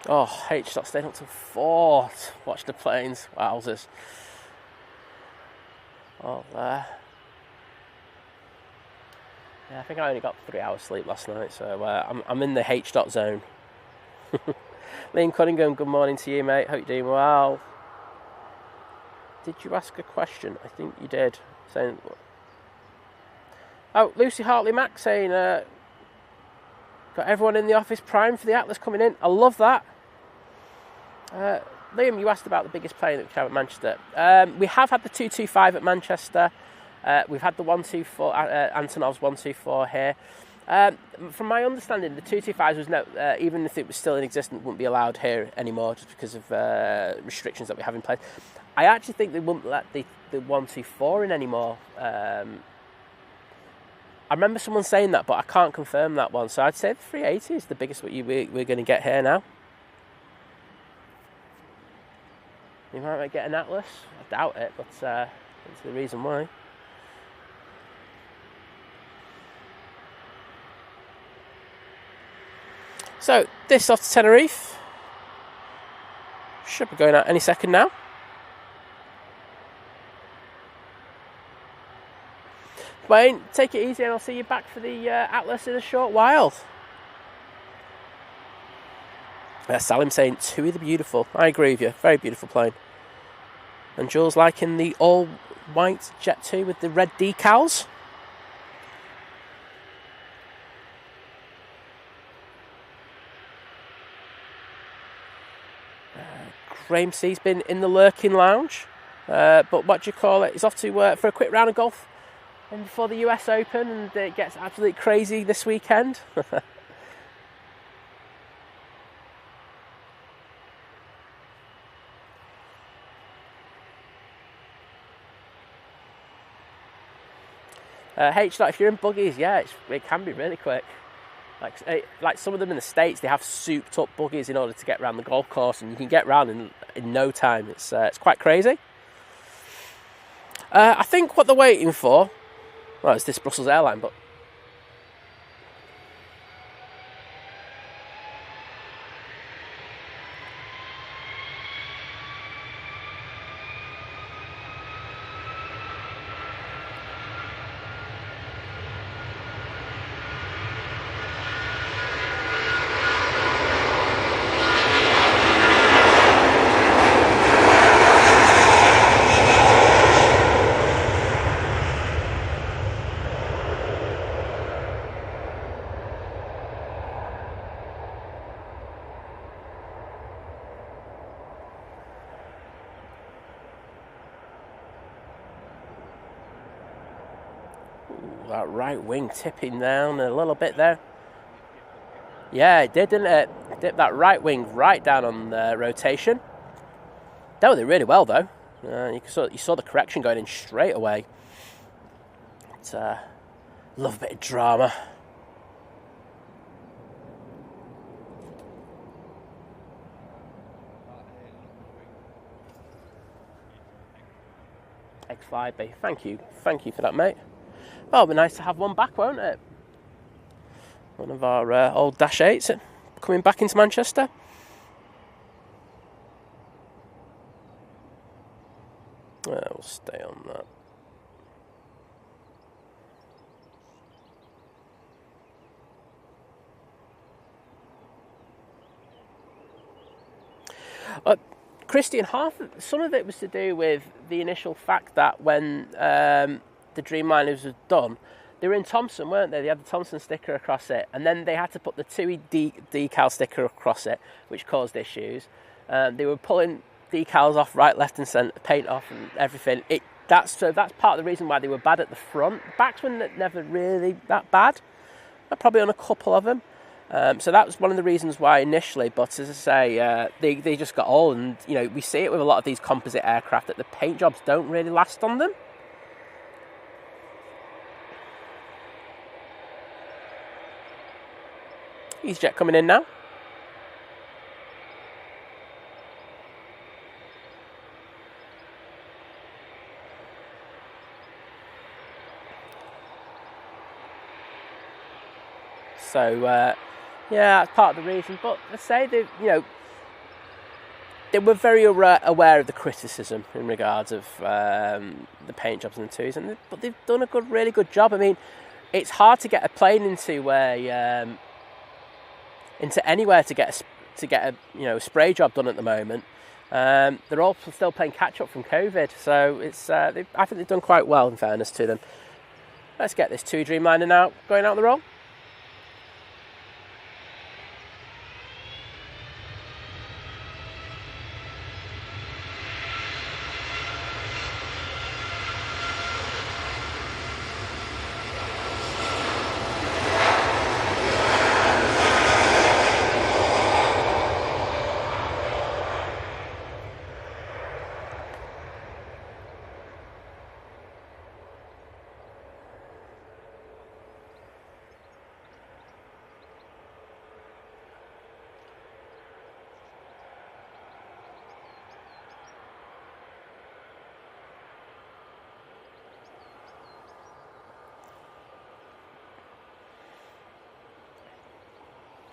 Oh, H-Dot staying up till 4. Watch the planes. Wowzers. Oh, there. Yeah, I think I only got 3 hours sleep last night, so I'm in the H-Dot zone. Liam Cunningham, good morning to you, mate. Hope you're doing well. Did you ask a question? I think you did. Saying, oh, Lucy Hartley Mack saying, got everyone in the office primed for the Atlas coming in. I love that. Liam, you asked about the biggest plane that we have at Manchester. We have had the 225 at Manchester. We've had the 124, Antonov's 124 here. From my understanding, the 225s was no, even if it was still in existence, wouldn't be allowed here anymore just because of restrictions that we have in place. I actually think they wouldn't let the 124 in anymore. I remember someone saying that, but I can't confirm that one. So I'd say the 380 is the biggest what we're going to get here now. You might get an Atlas. I doubt it, but that's the reason why. So, this off to Tenerife. Should be going out any second now. Wayne, take it easy and I'll see you back for the Atlas in a short while. Salim saying, Tui the beautiful. I agree with you. Very beautiful plane. And Jules liking the all-white Jet 2 with the red decals. Graham C's been in the lurking lounge. But what do you call it? He's off to for a quick round of golf and before the US Open, and it gets absolutely crazy this weekend. If you're in buggies, yeah, it can be really quick. Like some of them in the States, they have souped up buggies in order to get around the golf course, and you can get around in no time. It's quite crazy. I think what they're waiting for, well, it's this Brussels airline, but that right wing tipping down a little bit there. Yeah, it did, didn't it? Dipped that right wing right down on the rotation. Dealt with it really well, though. You saw the correction going in straight away. It's love a bit of drama. X5B. Thank you for that, mate. Well, it'll be nice to have one back, won't it? One of our old Dash 8s coming back into Manchester. We'll stay on that. Christian, some of it was to do with the initial fact that when the Dreamliners was done, they were in Thomson, weren't they? They had the Thomson sticker across it, and then they had to put the TUI decal sticker across it, which caused issues. They were pulling decals off right, left, and centre, paint off, and everything. That's part of the reason why they were bad at the front. Backs were never really that bad. Probably on a couple of them. So that was one of the reasons why initially. But as I say, they just got old, and we see it with a lot of these composite aircraft that the paint jobs don't really last on them. Easyjet coming in now. So yeah, that's part of the reason. But I say they were very aware of the criticism in regards of the paint jobs and the twos, but they've done a really good job. I mean, it's hard to get a plane into anywhere to get a spray job done at the moment. They're all still playing catch up from COVID, so I think they've done quite well, in fairness to them. Let's get this 2 Dreamliner now going out the roll.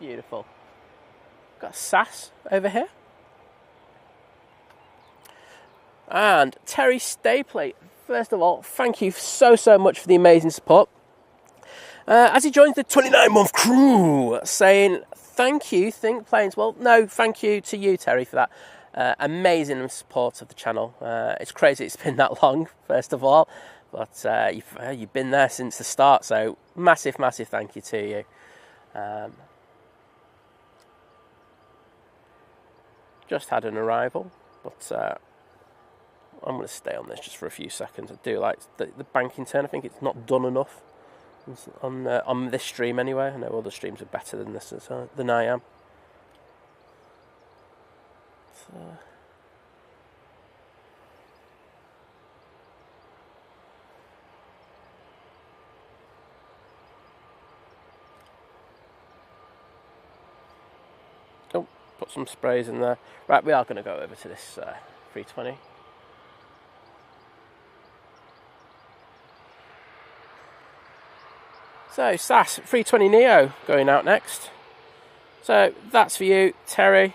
Beautiful. Got SAS over here. And Terry Stapley, first of all, thank you so much for the amazing support. As he joins the 29-month crew, saying, thank you, Think Planes. Well, no, thank you to you, Terry, for that amazing support of the channel. It's crazy it's been that long, first of all, but you've been there since the start, so massive thank you to you. Just had an arrival, but I'm going to stay on this just for a few seconds. I do like the banking turn. I think it's not done enough on this stream anyway. I know other streams are better than this than I am. So. put some sprays in there. Right, we are going to go over to this 320. So, SAS 320 Neo going out next. So, that's for you, Terry.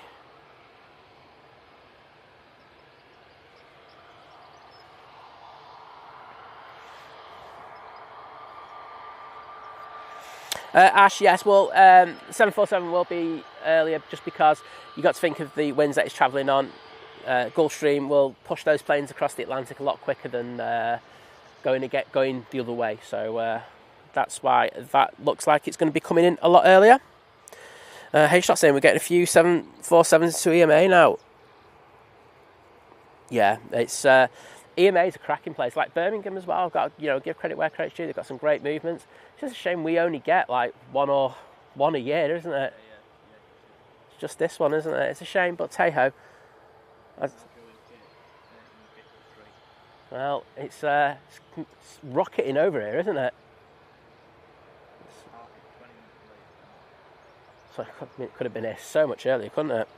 Ash, yes, well, 747 will be earlier just because you got to think of the winds that it's travelling on. Gulfstream will push those planes across the Atlantic a lot quicker than going the other way. So that's why that looks like it's going to be coming in a lot earlier. H-Dot saying we're getting a few 747s to EMA now. Yeah, it's EMA is a cracking place, like Birmingham as well. I've got to give credit where credit's due. They've got some great movements. It's just a shame we only get like one a year, isn't it? It's just this one, isn't it? It's a shame, but hey-ho. Well, it's rocketing over here, isn't it? So it could have been here so much earlier, couldn't it?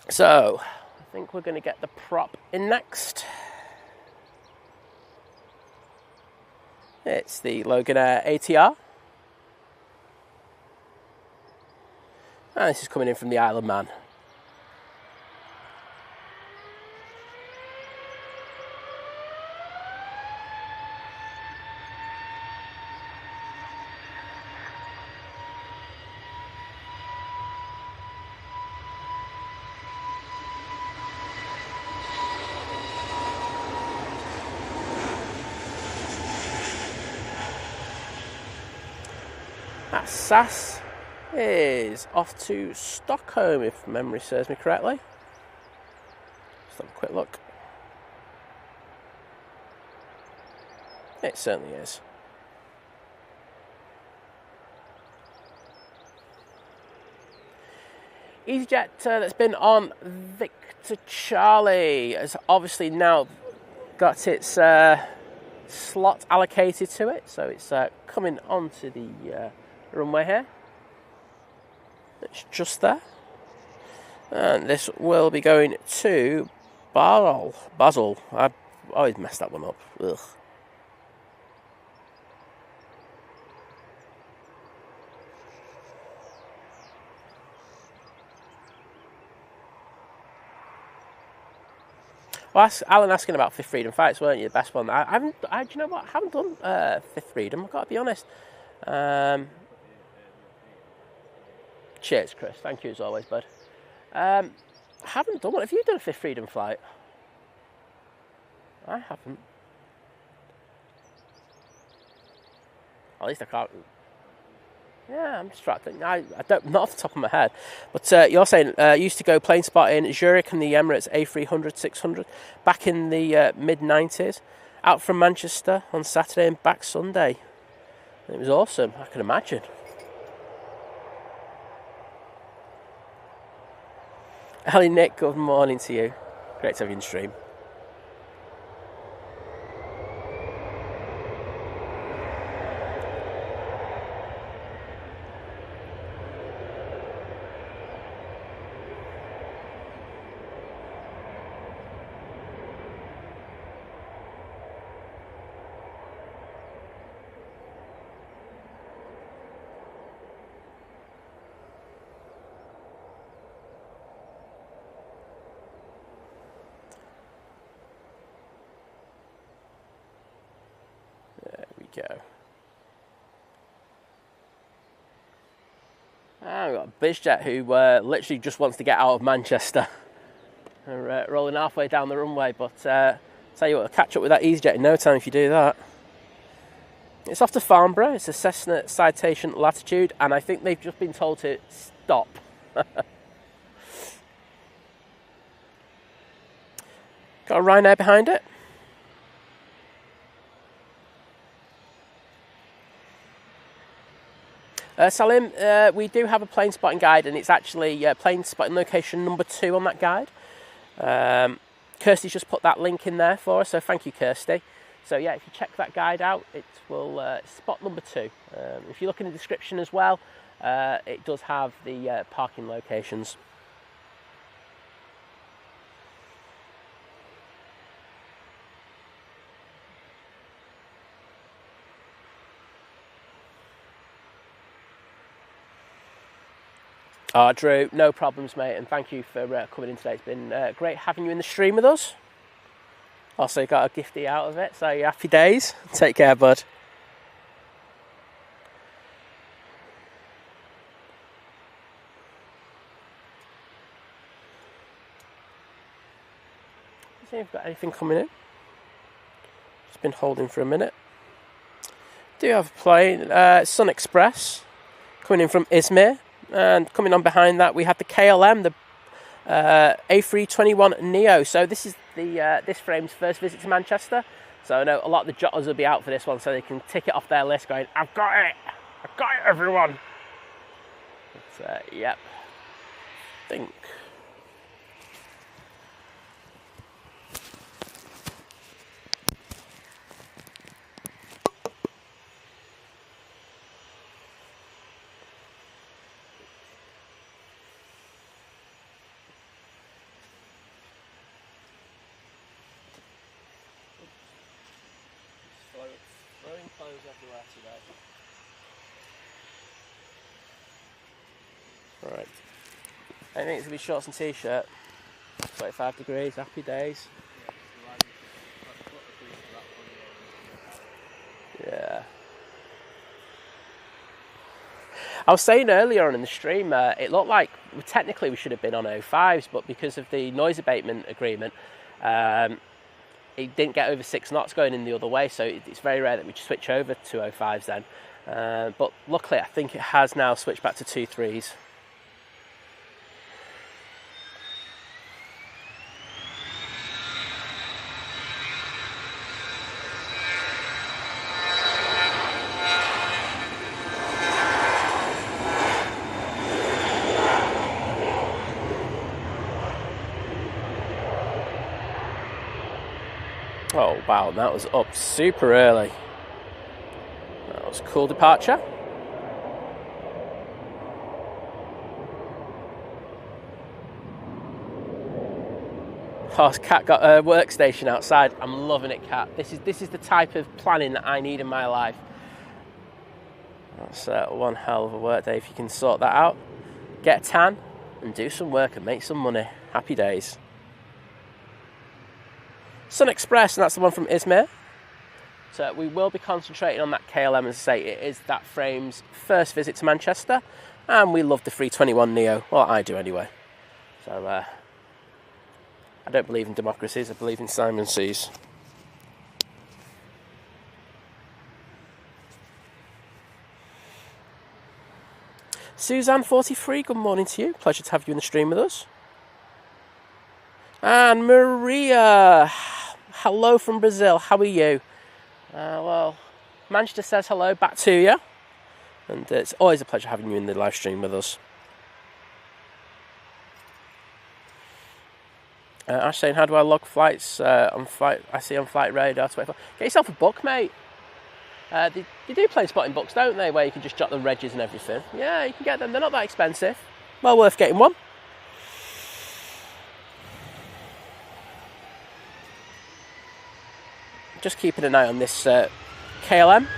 So, I think we're going to get the prop in next. It's the Loganair ATR. And this is coming in from the Isle of Man. That SAS is off to Stockholm, if memory serves me correctly. Let's have a quick look. It certainly is. Easyjet that's been on Victor Charlie has obviously now got its slot allocated to it, so it's coming onto the runway here. It's just there, and this will be going to Basel. I always messed that one up. Ugh. Well, Alan asking about Fifth Freedom fights, weren't you? The best one. Do you know what? I haven't done Fifth Freedom. I've got to be honest. Cheers, Chris. Thank you as always, bud. I haven't done one. Have you done a Fifth Freedom flight? I haven't. At least I can't. Yeah, I'm just trying to think. I don't, not off the top of my head. But you're saying used to go plane spot in Zurich and the Emirates A380, 600 back in the mid-90s. Out from Manchester on Saturday and back Sunday. It was awesome, I can imagine. Ali Nick, good morning to you. Great to have you in stream. Go. We've got Bizjet who literally just wants to get out of Manchester. They're rolling halfway down the runway, but tell you what, I'll catch up with that Easyjet in no time if you do that. It's off to Farnborough. It's a Cessna Citation Latitude, and I think they've just been told to stop. Got a Ryanair behind it. Salim, we do have a plane spotting guide, and it's actually plane spotting location number 2 on that guide. Kirsty's just put that link in there for us, so thank you, Kirsty. So yeah, if you check that guide out, it will spot number 2. If you look in the description as well, it does have the parking locations. Oh, Drew, no problems, mate, and thank you for coming in today. It's been great having you in the stream with us. Also got a gifty out of it, so happy days. Take care, bud. See if we've got anything coming in. Just been holding for a minute. Do have a plane, Sun Express, coming in from Izmir. And coming on behind that, we have the KLM, the A321 Neo. So this is the this frame's first visit to Manchester. So I know a lot of the jotters will be out for this one, so they can tick it off their list going, I've got it, everyone. But, yep, I think. Throwing clothes everywhere today. Right. I think it's going to be shorts and t-shirt. 25 degrees, happy days. Yeah. I was saying earlier on in the stream, it looked like technically we should have been on 05s, but because of the noise abatement agreement, it didn't get over 6 knots going in the other way, so it's very rare that we switch over to 05s then. But luckily, I think it has now switched back to 2.3s. Oh wow, that was up super early. That was a cool departure. Oh, Kat got a workstation outside. I'm loving it, Kat. This is the type of planning that I need in my life. That's one hell of a work day if you can sort that out. Get a tan and do some work and make some money. Happy days. Sun Express, and that's the one from Izmir. So we will be concentrating on that KLM, as I say, it is that frame's first visit to Manchester, and we love the 321 Neo. Well, I do anyway. So I don't believe in democracies, I believe in Simon Seas. Suzanne 43, good morning to you. Pleasure to have you in the stream with us. And Maria, hello from Brazil. How are you? Well, Manchester says hello back to you. And it's always a pleasure having you in the live stream with us. Ash saying, how do I log flights on flight? I see on Flight Radar 24. Get yourself a book, mate. They do plane spotting books, don't they? Where you can just jot the regs and everything. Yeah, you can get them. They're not that expensive. Well worth getting one. Just keeping an eye on this KLM.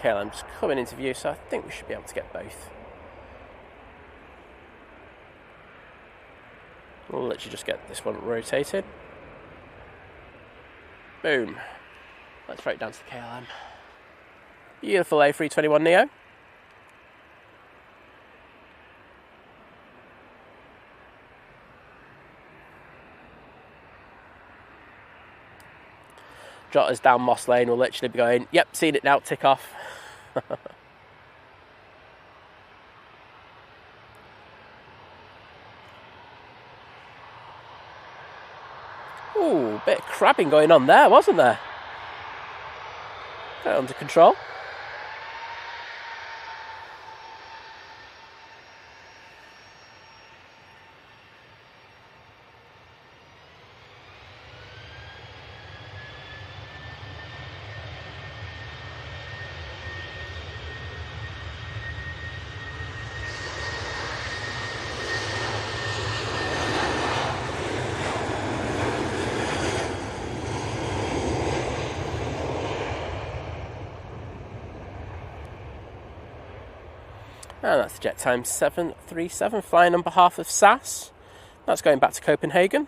KLM's coming into view, so I think we should be able to get both. We'll literally just get this one rotated. Boom. Let's throw it down to the KLM. Beautiful A321 Neo. jotters down Moss Lane will literally be going, yep, seen it now, tick off. Ooh, bit of crabbing going on there, wasn't there? Got it under control. And that's jet time 737 flying on behalf of SAS. That's going back to Copenhagen.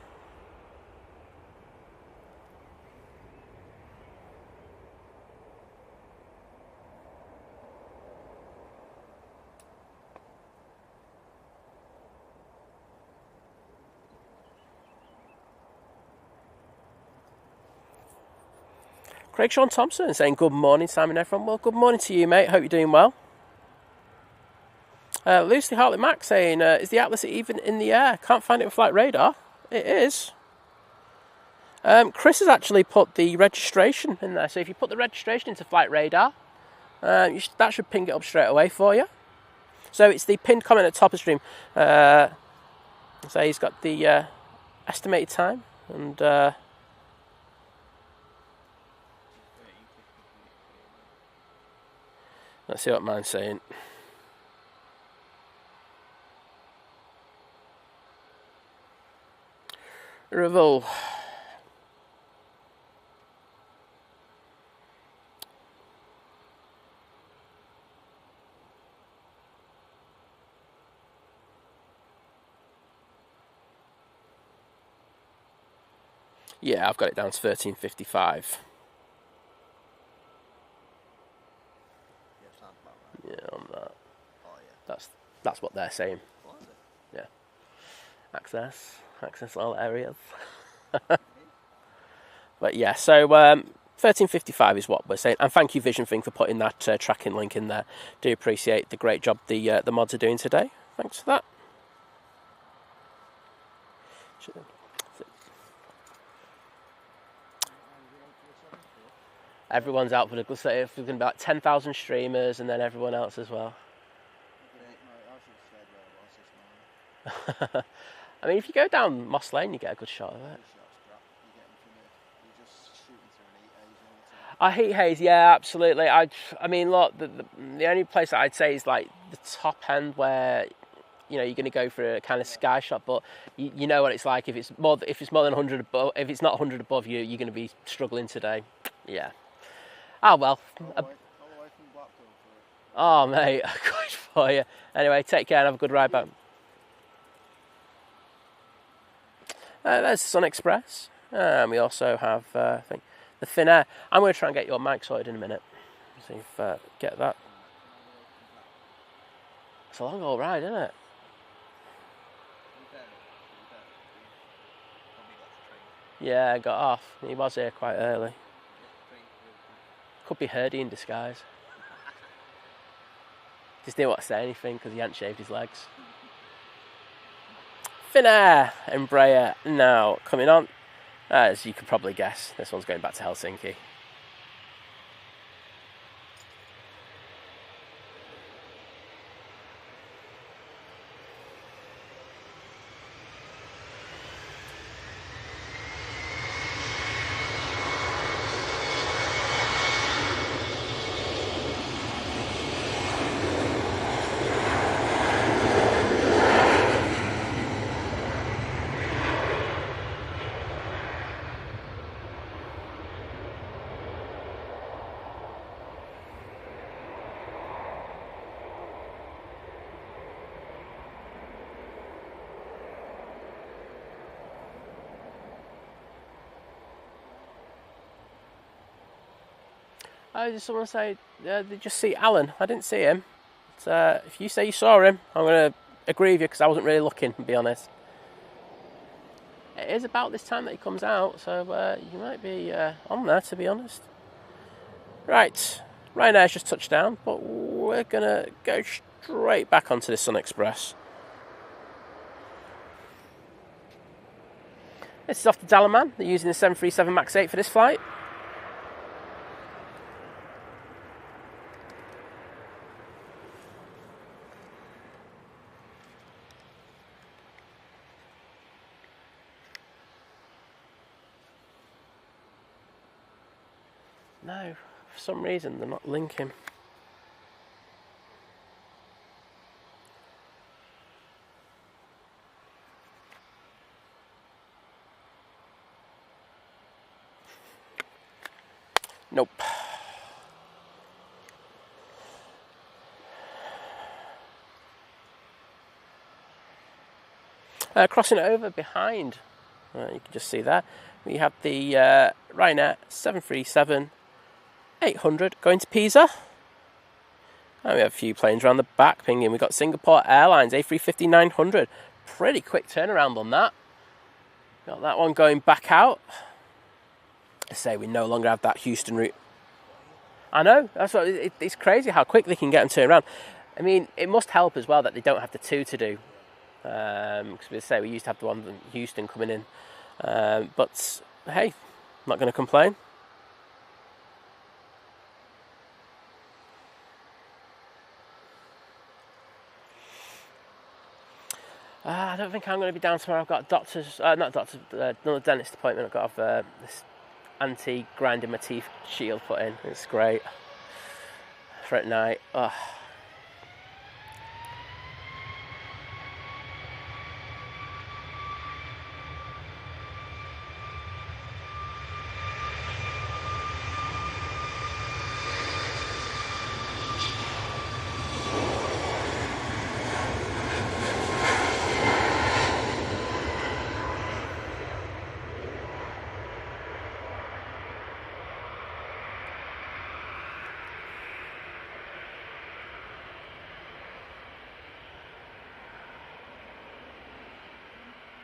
Craig Sean Thompson saying good morning, Simon everyone. Well, good morning to you, mate. Hope you're doing well. Lucy Hartley Mack saying, is the Atlas even in the air? Can't find it with flight radar. It is. Chris has actually put the registration in there. So if you put the registration into flight radar, that should ping it up straight away for you. So it's the pinned comment at the top of the stream. So he's got the estimated time. And let's see what mine's saying. Revolve. Yeah, I've got it down to 13:55. Yeah, on that. Oh, yeah. That's what they're saying. What is it? Yeah. Access all areas. But yeah, so 13:55 is what we're saying. And thank you, Vision Thing, for putting that tracking link in there. Do appreciate the great job the mods are doing today. Thanks for that. Everyone's out for the good. So if we're going to be like 10,000 streamers, and then everyone else as well. I mean, if you go down Moss Lane, you get a good shot of it. I heat haze, yeah, absolutely. I mean, look, the only place that I'd say is like the top end where, you know, you're going to go for a kind of sky shot, but you know what it's like. If it's more than 100 above, if it's not 100 above you, you're going to be struggling today. Yeah. Oh well. Oh mate, good for you. Anyway, take care and have a good ride back. There's Sun Express. We also have, I think, the Thin Air. I'm going to try and get your mic sorted in a minute. See if get that. It's a long old ride, isn't it? Yeah, I got off. He was here quite early. Could be Herdy in disguise. Just didn't want to say anything because he hadn't shaved his legs. Finnair Embraer now coming on. As you could probably guess, this one's going back to Helsinki. Did someone say they just see Alan? I didn't see him. But, if you say you saw him, I'm going to agree with you because I wasn't really looking, to be honest. it is about this time that he comes out, so you might be on there, to be honest. Right, Ryanair's just touched down, but we're going to go straight back onto the Sun Express. This is off to Dalaman. They're using the 737 MAX 8 for this flight. No, for some reason they're not linking. Nope. Crossing over behind, you can just see there, we have the Ryanair 737 800 going to Pisa. And we have a few planes around the back pinging. We've got Singapore Airlines A350 900. Pretty quick turnaround on that. Got that one going back out. I say we no longer have that Houston route. I know, that's what it's crazy how quick they can get them turned around. I mean, it must help as well that they don't have the two to do. Because we say we used to have the one from Houston coming in. But hey, I'm not going to complain. I don't think I'm going to be down tomorrow. I've got another dentist appointment. I've got to have this anti-grinding my teeth shield put in. It's great for at night. Oh.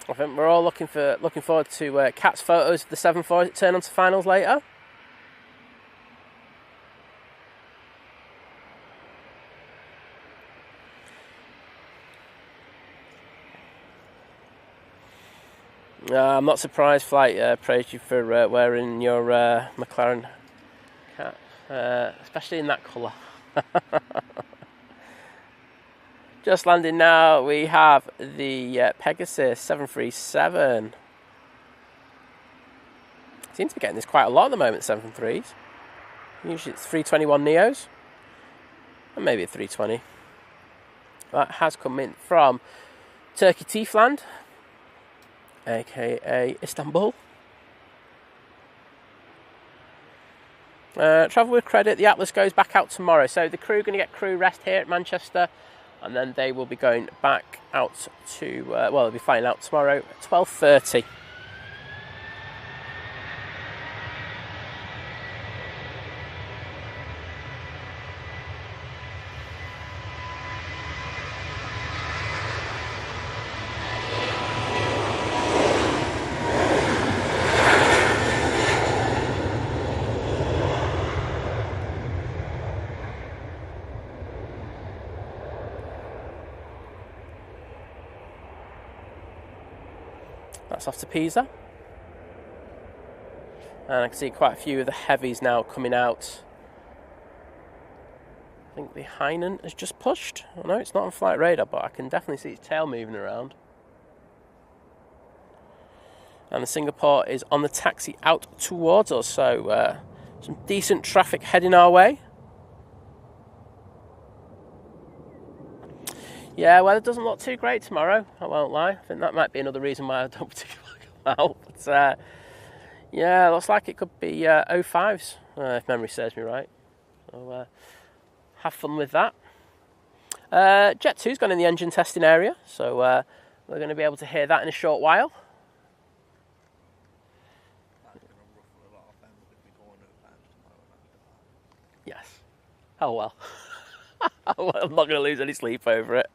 I think we're all looking forward to Cat's photos of the 740 turn onto finals later. I'm not surprised Flight praised you for wearing your McLaren cap, especially in that colour. Just landing now, we have the Pegasus 737. Seems to be getting this quite a lot at the moment, 737s. Usually it's 321 Neos, and maybe a 320. That has come in from Turkey Tiefland, aka Istanbul. Travel with credit, the Atlas goes back out tomorrow. So the crew are going to get crew rest here at Manchester. And then they will be going back out to, they'll be flying out tomorrow at 12:30. That's off to Pisa. And I can see quite a few of the heavies now coming out. I think the Hainan has just pushed. I know it's not on flight radar, but I can definitely see its tail moving around. And the Singapore is on the taxi out towards us, so some decent traffic heading our way. Yeah, well, it doesn't look too great tomorrow, I won't lie. I think that might be another reason why I don't particularly come out. But, yeah, looks like it could be 05s, if memory serves me right. So, have fun with that. Jet 2's gone in the engine testing area, so we're going to be able to hear that in a short while. Yes. Oh, well. I'm not going to lose any sleep over it.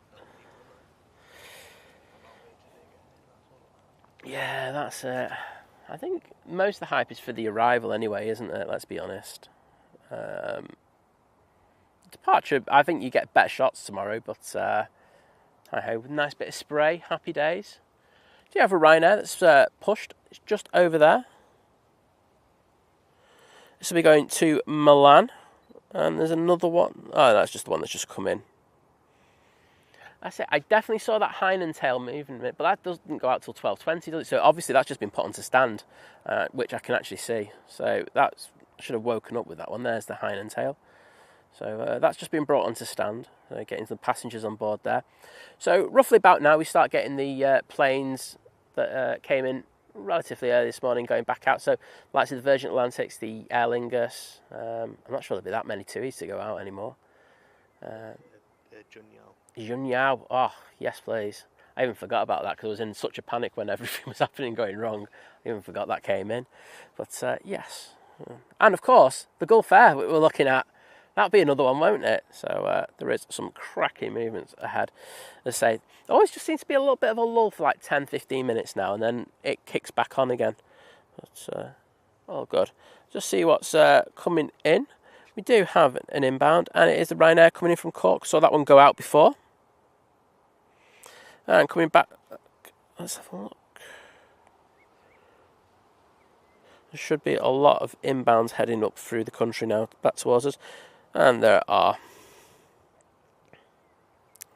Yeah, that's it. I think most of the hype is for the arrival anyway, isn't it? Let's be honest. Departure, I think you get better shots tomorrow, but I hope nice bit of spray, happy days. Do you have a Ryanair that's pushed? It's just over there. This will be going to Milan, and there's another one. Oh, that's just the one that's just come in. That's it. I definitely saw that Heineken tail moving, but that doesn't go out till 12:20, does it? So obviously that's just been put onto stand, which I can actually see. So that's I should have woken up with that one. There's the Heineken tail. So that's just been brought onto stand, getting the passengers on board there. So roughly about now we start getting the planes that came in relatively early this morning going back out. So like the Virgin Atlantics, the Aer Lingus. I'm not sure there'll be that many TUIs to go out anymore. Junyao. Oh, yes, please. I even forgot about that because I was in such a panic when everything was happening going wrong. I even forgot that came in. But yes. And of course, the Gulf Air we're looking at, that'll be another one, won't it? So there is some cracking movements ahead. As I say, always just seems to be a little bit of a lull for like 10-15 minutes now, and then it kicks back on again. But all good. Just see what's coming in. We do have an inbound, and it is the Ryanair coming in from Cork. Saw that one go out before. And coming back, let's have a look. There should be a lot of inbounds heading up through the country now, back towards us. And there are.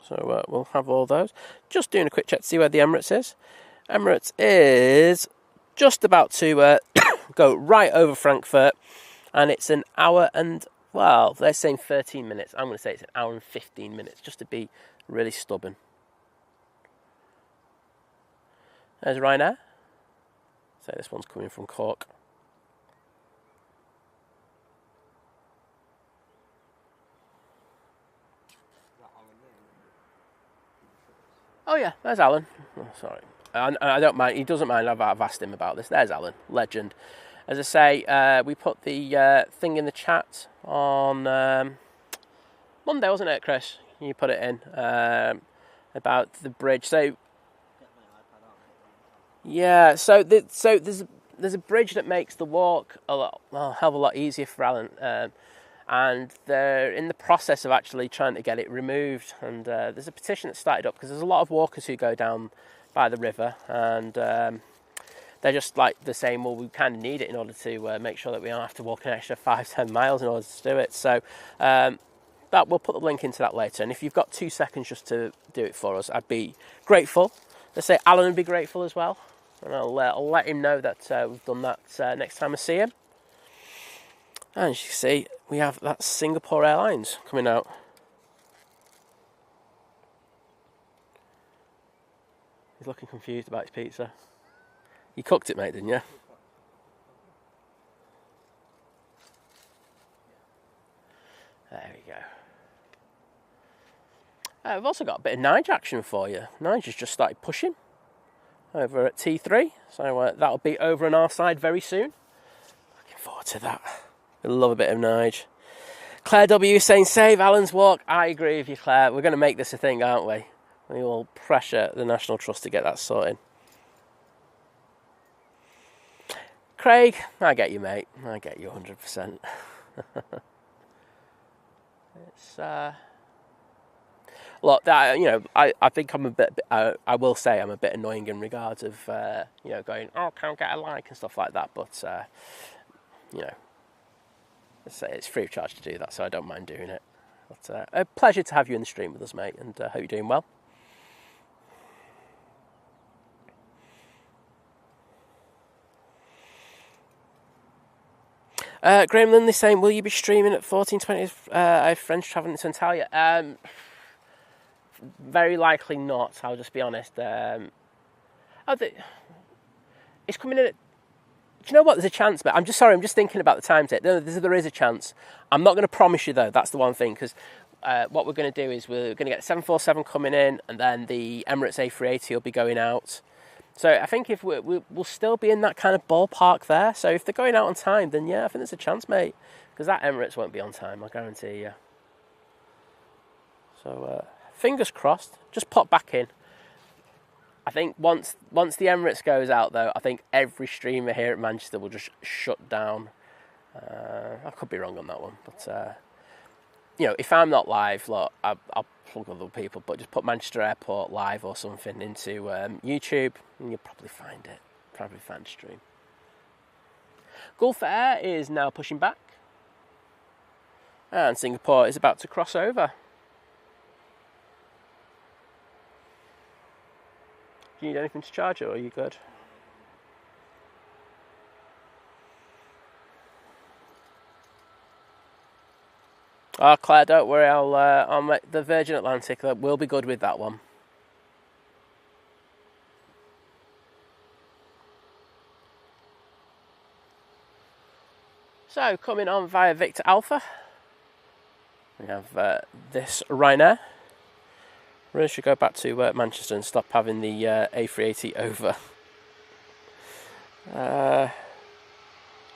So we'll have all those. Just doing a quick check to see where the Emirates is. Emirates is just about to go right over Frankfurt. And it's an hour and, well, they're saying 13 minutes. I'm going to say it's an hour and 15 minutes, just to be really stubborn. There's Ryanair. So this one's coming from Cork. Oh yeah, there's Alan. Oh, sorry. I don't mind. He doesn't mind. I've asked him about this. There's Alan, legend. As I say, we put the thing in the chat on Monday, wasn't it, Chris? You put it in about the bridge. So yeah, so there's a bridge that makes the walk a hell of a lot easier for Alan, and they're in the process of actually trying to get it removed. And there's a petition that started up because there's a lot of walkers who go down by the river, and they're just like they're saying, well, we kind of need it in order to make sure that we don't have to walk an extra 5-10 miles in order to do it. So that we'll put the link into that later. And if you've got 2 seconds just to do it for us, I'd be grateful. Let's say Alan would be grateful as well. And I'll let him know that we've done that next time I see him. And as you can see, we have that Singapore Airlines coming out. He's looking confused about his pizza. You cooked it, mate, didn't you? There we go. We've also got a bit of Nige action for you. Nige's just started pushing over at T3, so that'll be over on our side very soon. Looking forward to that. I love a bit of Nige. Claire W saying save Alan's walk. I agree with you, Claire. We're going to make this a thing, aren't we? We will pressure the National Trust to get that sorted. Craig, I get you, mate. I get you 100%. It's look, I think I'm a bit. I will say I'm a bit annoying in regards of going, oh, can't get a like and stuff like that. But it's free of charge to do that, so I don't mind doing it. But a pleasure to have you in the stream with us, mate, and hope you're doing well. Graham Lindley saying, will you be streaming at 14:20? I have friends travelling to Antalya. Very likely not, I'll just be honest. It's coming in at... Do you know what? There's a chance, but I'm just thinking about the times. There is a chance. I'm not going to promise you, though. That's the one thing, because what we're going to do is we're going to get 747 coming in, and then the Emirates A380 will be going out. So I think if we'll still be in that kind of ballpark there. So if they're going out on time, then yeah, I think there's a chance, mate. Because that Emirates won't be on time, I guarantee you. So fingers crossed. Just pop back in. I think once the Emirates goes out, though, I think every streamer here at Manchester will just shut down. I could be wrong on that one, but you know, if I'm not live, look, I'll plug other people, but just put Manchester Airport live or something into YouTube, and you'll probably find it. Probably find a stream. Gulf Air is now pushing back, and Singapore is about to cross over. Do you need anything to charge it, or are you good? Oh, Claire, don't worry. I'll make the Virgin Atlantic. We'll be good with that one. So, coming on via Victor Alpha, we have this Ryanair. We really should go back to Manchester and stop having the A380 over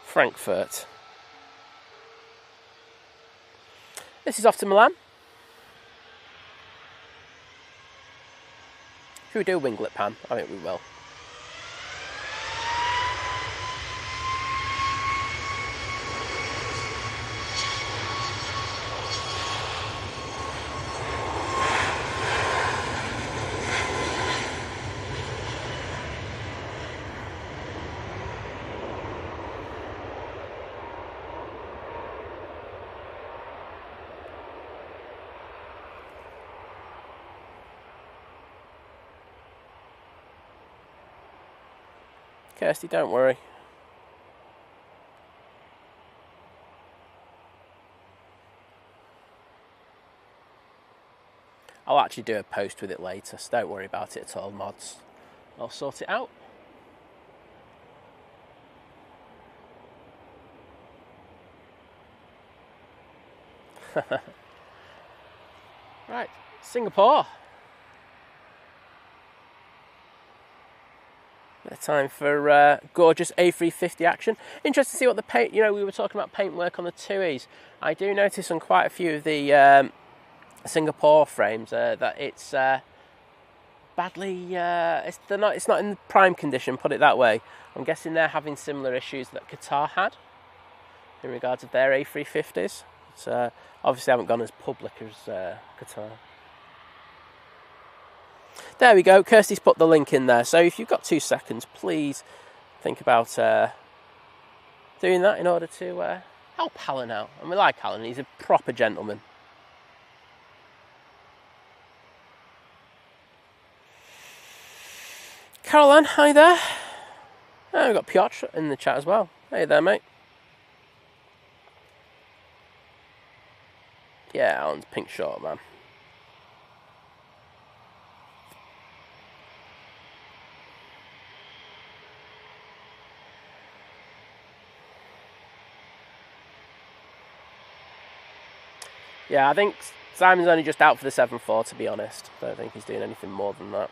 Frankfurt. This is off to Milan. Should we do a winglet pan? I think we will. Kirsty, don't worry. I'll actually do a post with it later, so don't worry about it at all, mods. I'll sort it out. Right, Singapore. Time for gorgeous A350 action. Interesting to see what the paint, you know, we were talking about paintwork on the TUIs. I do notice on quite a few of the Singapore frames that it's badly, it's not in prime condition, put it that way. I'm guessing they're having similar issues that Qatar had in regards of their A350s. It's obviously haven't gone as public as Qatar. There we go, Kirsty's put the link in there, so if you've got 2 seconds, please think about doing that in order to help Alan out. And we like Alan, he's a proper gentleman. Caroline, hi there. Oh, we've got Piotr in the chat as well. Hey there, mate. Yeah, Alan's pink short, man. Yeah, I think Simon's only just out for the 7-4, to be honest. I don't think he's doing anything more than that.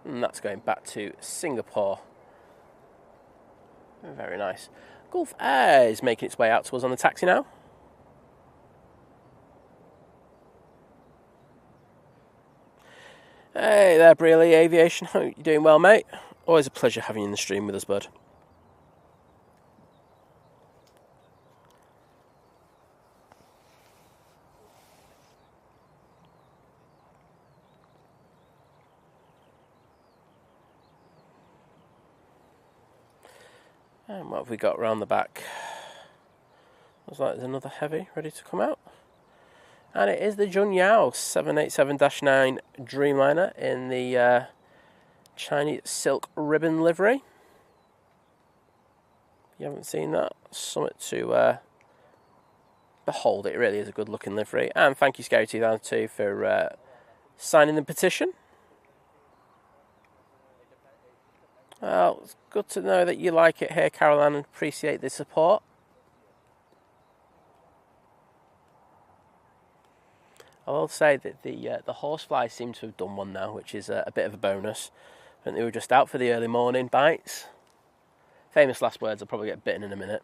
And that's going back to Singapore. Very nice. Gulf Air is making its way out to us on the taxi now. Hey there, Brealey Aviation. Hope you're doing well, mate. Always a pleasure having you in the stream with us, bud. And what have we got round the back? Looks like there's another heavy ready to come out. And it is the Junyao 787-9 Dreamliner in the Chinese silk ribbon livery. If you haven't seen that, something to behold. It really is a good looking livery. And thank you, Scary 2002, for signing the petition. Well, it's good to know that you like it here, Caroline, and appreciate the support. I will say that the horseflies seem to have done one now, which is a bit of a bonus. I think they were just out for the early morning bites. Famous last words, I'll probably get bitten in a minute.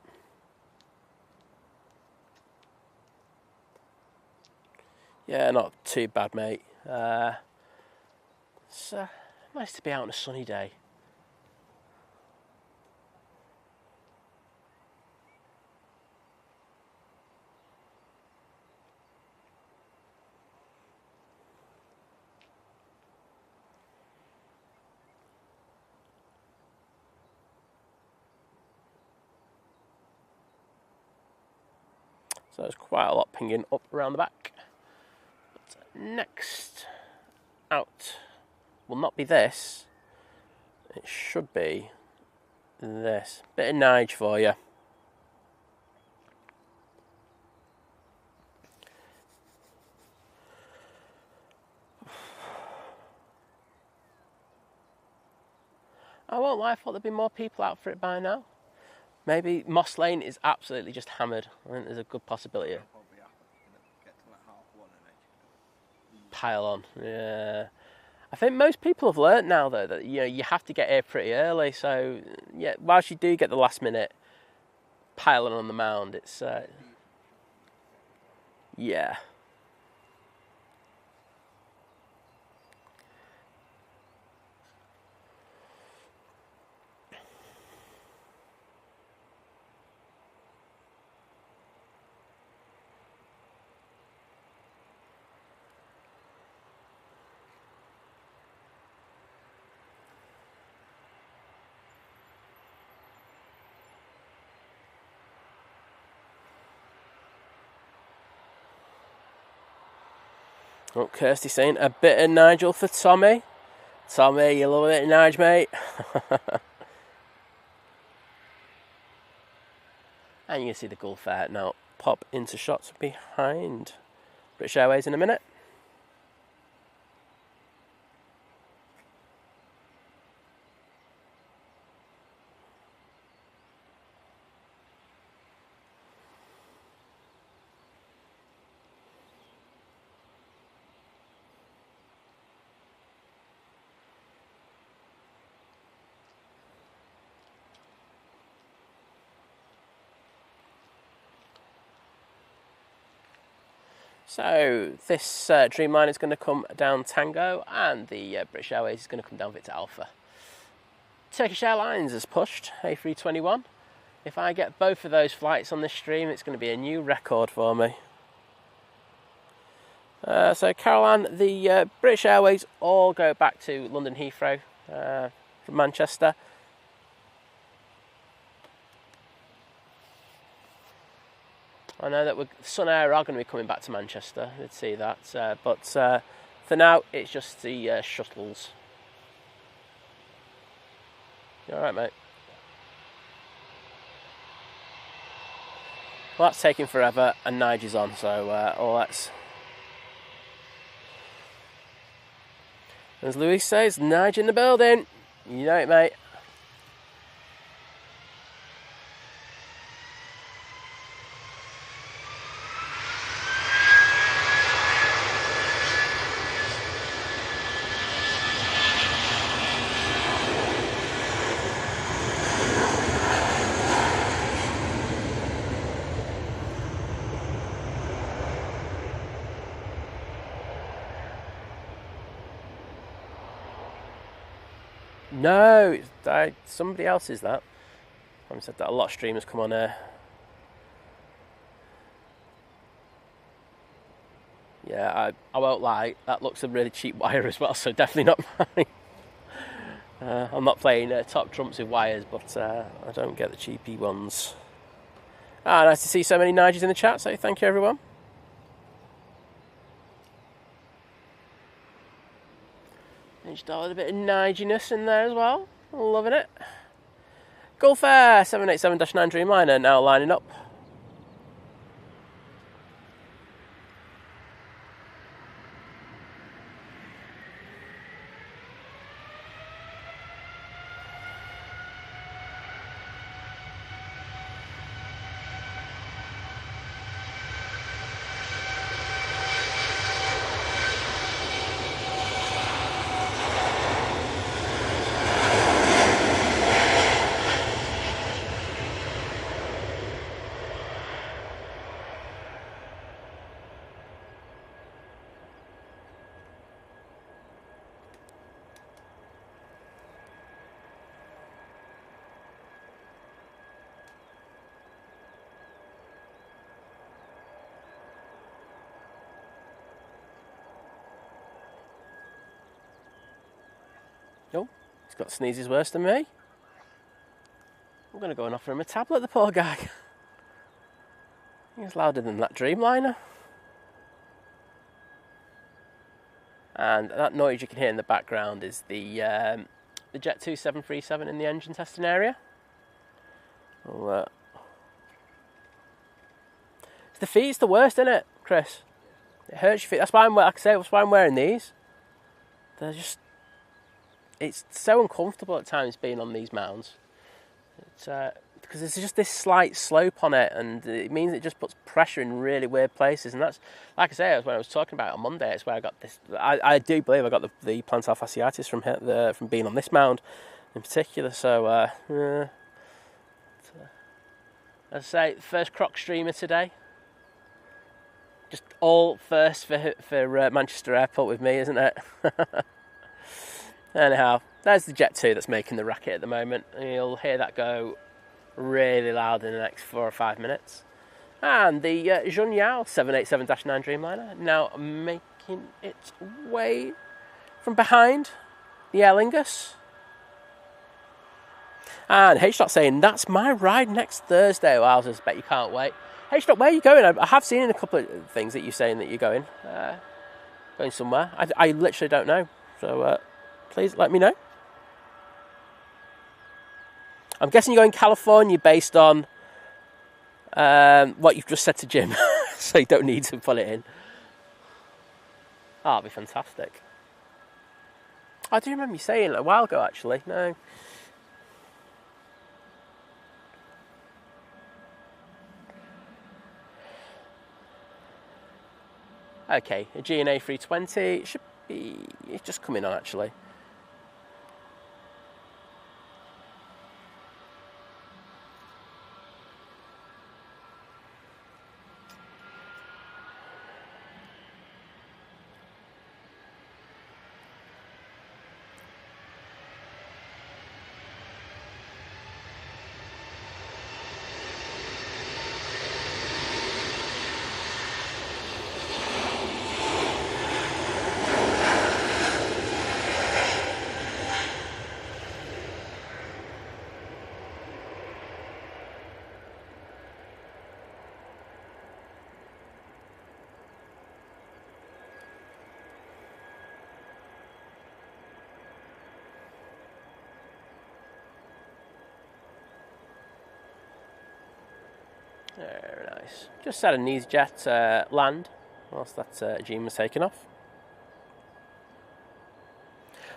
Yeah, not too bad, mate. It's nice to be out on a sunny day. So there's quite a lot pinging up around the back. But next out will not be this. It should be this. Bit of Nige for you. I won't lie, I thought there'd be more people out for it by now. Maybe Moss Lane is absolutely just hammered. I think there's a good possibility. Pile on, yeah. I think most people have learnt now, though, that you have to get here pretty early. So, yeah, whilst you do get the last minute piling on the mound, it's yeah. Oh, Kirsty saying a bit of Nigel for Tommy. Tommy, you love a bit of Nige, mate. And you can see the Gulf Air now pop into shots behind British Airways in a minute. So this Dreamliner is going to come down Tango, and the British Airways is going to come down Victor Alpha. Turkish Airlines has pushed A321. If I get both of those flights on this stream, it's going to be a new record for me. So Caroline, the British Airways all go back to London Heathrow from Manchester. I know that Sun Air are going to be coming back to Manchester. I did see that. But for now, it's just the shuttles. You all right, mate? Well, that's taking forever, and Nigel's on, so let's... As Louis says, Nige in the building. You know it, mate. No, somebody else is that. I said that a lot of streamers come on here. Yeah, I won't lie, that looks a really cheap wire as well, so definitely not mine. I'm not playing top trumps with wires, but I don't get the cheapy ones. Nice to see so many Nigers in the chat, so thank you everyone. Just a bit of Nigeriness in there as well. Loving it. Gulf Air 787-9 Dreamliner now lining up. Oh, he's got sneezes worse than me. I'm going to go and offer him a tablet, the poor guy. He's louder than that Dreamliner. And that noise you can hear in the background is the Jet 2 737 in the engine testing area. It's the feet's the worst, isn't it, Chris? It hurts your feet. That's why I'm wearing these. They're just... It's so uncomfortable at times being on these mounds. It's, because there's just this slight slope on it, and it means it just puts pressure in really weird places. And that's, like I say, when I was talking about it on Monday, it's where I got this. I do believe I got the plantar fasciitis from being on this mound in particular. So, as I say, first Croc streamer today. Just all first for Manchester Airport with me, isn't it? Anyhow, there's the Jet 2 that's making the racket at the moment. You'll hear that go really loud in the next 4 or 5 minutes. And the Zhunyao 787-9 Dreamliner now making its way from behind the Aer Lingus. And H-Dot saying, that's my ride next Thursday. Well, I bet you can't wait. H-Dot, where are you going? I have seen in a couple of things that you're saying that you're going. Going somewhere. I literally don't know. So... please let me know. I'm guessing you're going California based on what you've just said to Jim, so you don't need to put it in. Oh, that'd be fantastic. I do remember you saying it a while ago, actually. No. Okay, a GNA 320 should be... It's just coming on, actually. Very nice. Just had an Easyjet land whilst that Gene was taking off.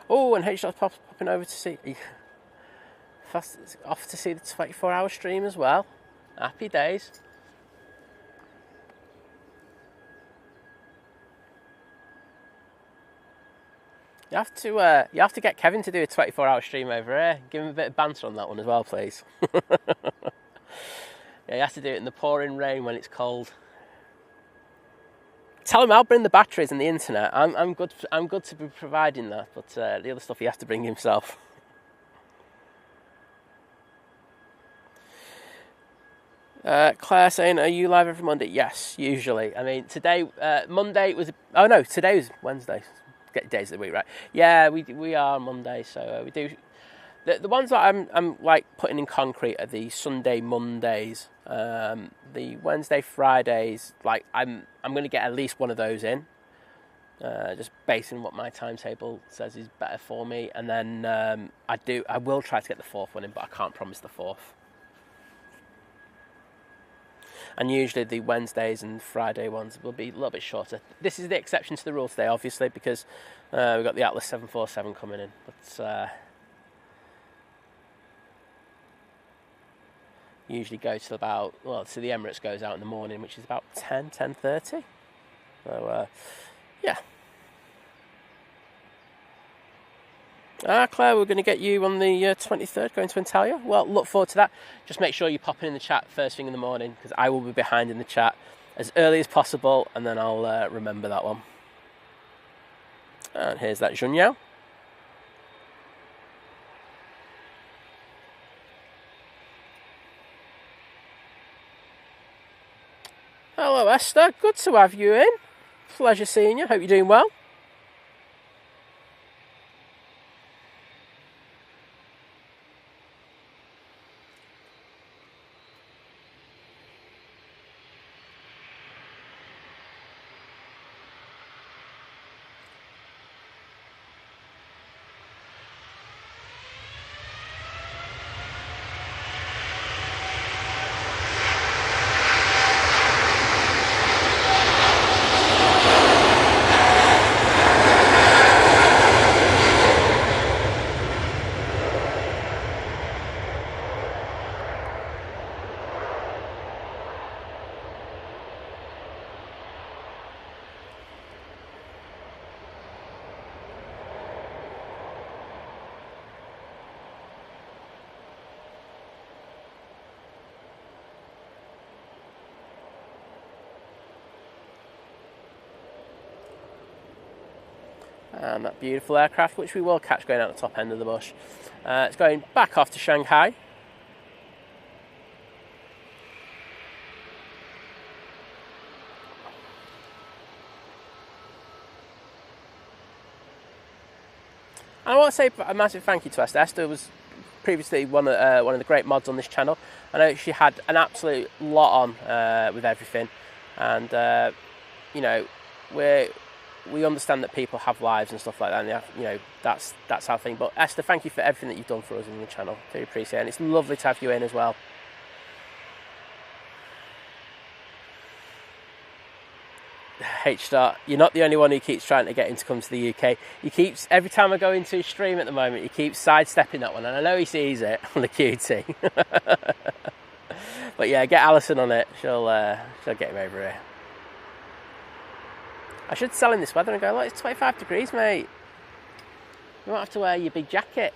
Oh, and H-Dot's popping over to see... off to see the 24-hour stream as well. Happy days. You have to get Kevin to do a 24-hour stream over here. Give him a bit of banter on that one as well, please. Yeah, you have to do it in the pouring rain when it's cold. Tell him I'll bring the batteries and the internet. I'm good to be providing that, but the other stuff he has to bring himself. Claire saying, are you live every Monday? Yes, usually. I mean, today, Monday was... Oh no, today was Wednesday. get days of the week right. Yeah, we are on Monday, so we do. The ones that I'm like putting in concrete are the Sunday Mondays. The Wednesday Fridays, like I'm going to get at least one of those in. Just based on what my timetable says is better for me, and then I will try to get the fourth one in, but I can't promise the fourth. And usually the Wednesdays and Friday ones will be a little bit shorter. This is the exception to the rule today, obviously, because we've got the Atlas 747 coming in. But usually go to about, so the Emirates goes out in the morning, which is about 10:30. So, yeah. Claire, we're going to get you on the 23rd going to Antalya. Well, look forward to that. Just make sure you pop in the chat first thing in the morning, because I will be behind in the chat as early as possible, and then I'll remember that one. And here's that Junyao. Hello, Esther. Good to have you in. Pleasure seeing you. Hope you're doing well. And that beautiful aircraft, which we will catch going out the top end of the bush. It's going back off to Shanghai. And I want to say a massive thank you to Esther. Esther was previously one of the great mods on this channel. I know she had an absolute lot on with everything, and you know, we understand that people have lives and stuff like that, and you know, that's our thing. But Esther, thank you for everything that you've done for us in the channel. Do appreciate it, and it's lovely to have you in as well. H-Star, you're not the only one who keeps trying to get him to come to the UK. He keeps, every time I go into his stream at the moment, he keeps sidestepping that one, and I know he sees it on the QT. But yeah, get Alison on it. She'll get him over here. I should sell him this weather and go, look, it's 25 degrees, mate. You won't have to wear your big jacket.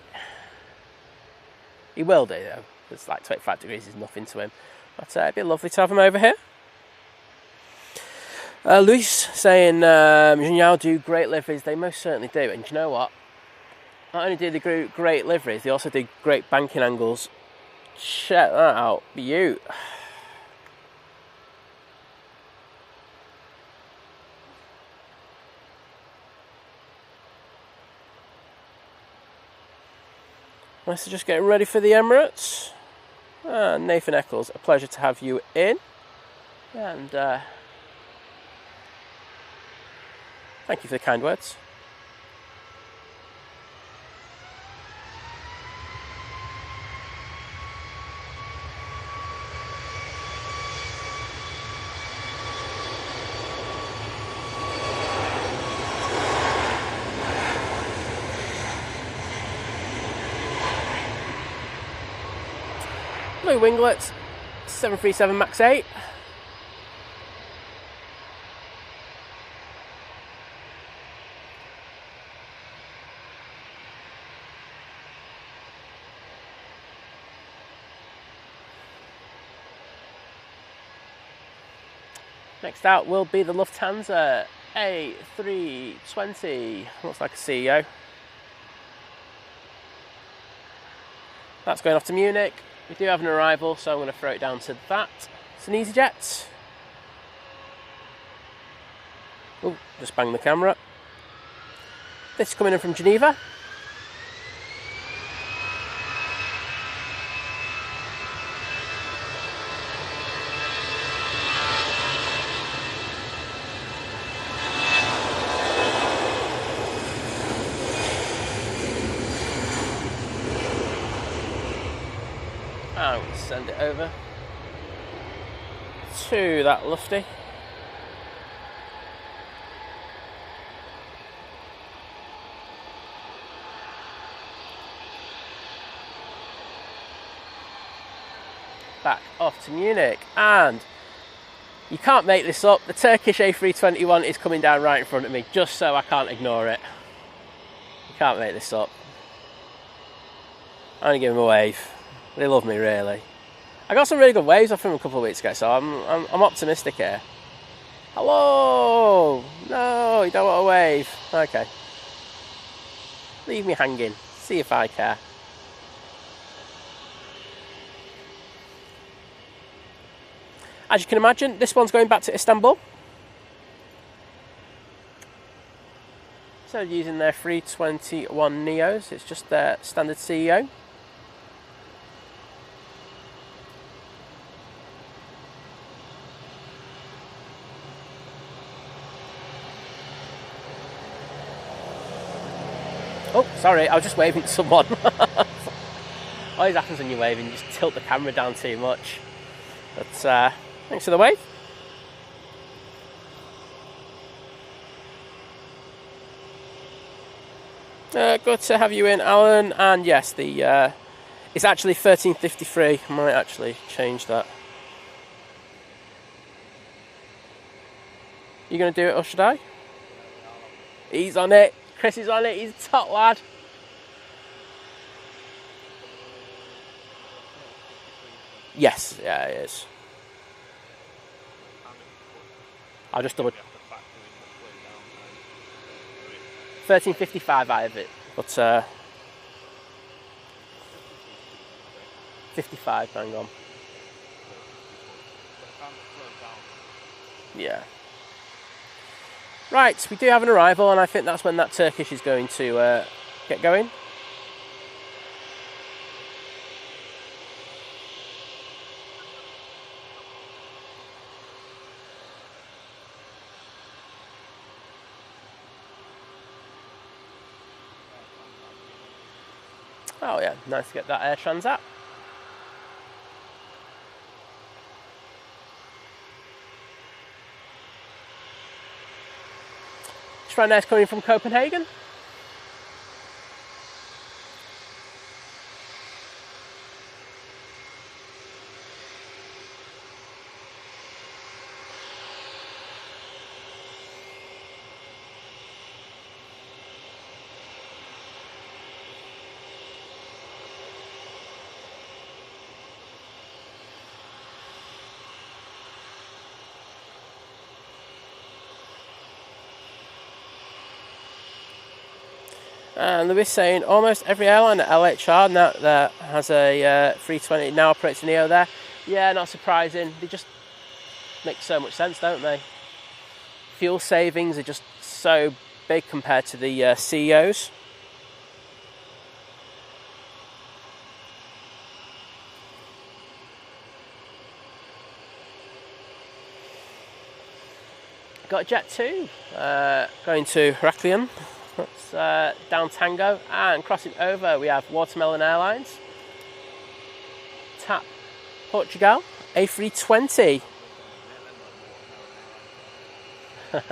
He will do, though. It's like 25 degrees is nothing to him. But it'd be lovely to have him over here. Luis saying, Junyao do great liveries. They most certainly do. And do you know what? Not only do they do great liveries, they also do great banking angles. Check that out. Beaut. Nice to just getting ready for the Emirates. Nathan Eccles, a pleasure to have you in. And thank you for the kind words. Blue winglets, 737 MAX 8. Next out will be the Lufthansa A320. Looks like a CEO. That's going off to Munich. We do have an arrival, so I'm going to throw it down to that. It's an Easyjet. Oh, just banged the camera. This is coming in from Geneva. And we'll send it over to that lufty. Back off to Munich, and you can't make this up. The Turkish A321 is coming down right in front of me, just so I can't ignore it. You can't make this up. I'm gonna give him a wave. They love me, really. I got some really good waves off him a couple of weeks ago, so I'm optimistic here. Hello! No, you don't want a wave. Okay. Leave me hanging. See if I care. As you can imagine, this one's going back to Istanbul. So using their 321 Neos, it's just their standard CEO. Oh, sorry, I was just waving to someone. Always happens when you're waving, you just tilt the camera down too much. But thanks for the wave. Good to have you in, Alan. And yes, the it's actually 13:53. I might actually change that. You going to do it, or should I? He's on it. Chris is on it. He's a top lad. Yes, yeah, it is. I'll just double. 13:55 I have it, but 55, hang on. Yeah. Right, we do have an arrival, and I think that's when that Turkish is going to get going. Oh yeah, nice to get that Air Transat. Ryanair's coming from Copenhagen. And Lewis saying almost every airline at LHR now that has a 320 now operates a Neo there. Yeah, not surprising. They just make so much sense, don't they? Fuel savings are just so big compared to the CEOs. Got a Jet 2 going to Heraklion. That's down Tango, and crossing over we have Watermelon Airlines, TAP Portugal, A320. Oh,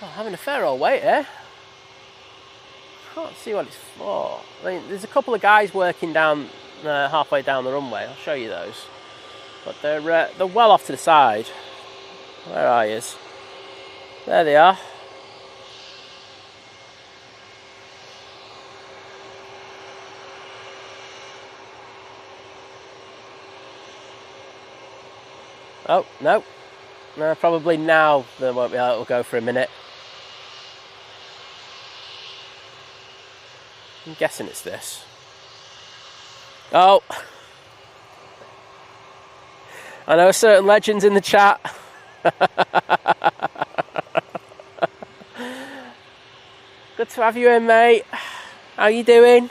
having a fair old wait here. Can't see what it's for. I mean, there's a couple of guys working down halfway down the runway. I'll show you those, but they're well off to the side. Where are you? There they are. Oh no, probably now they won't be able to go for a minute. I'm guessing it's this. Oh. I know certain legends in the chat. Good to have you in, mate. How you doing?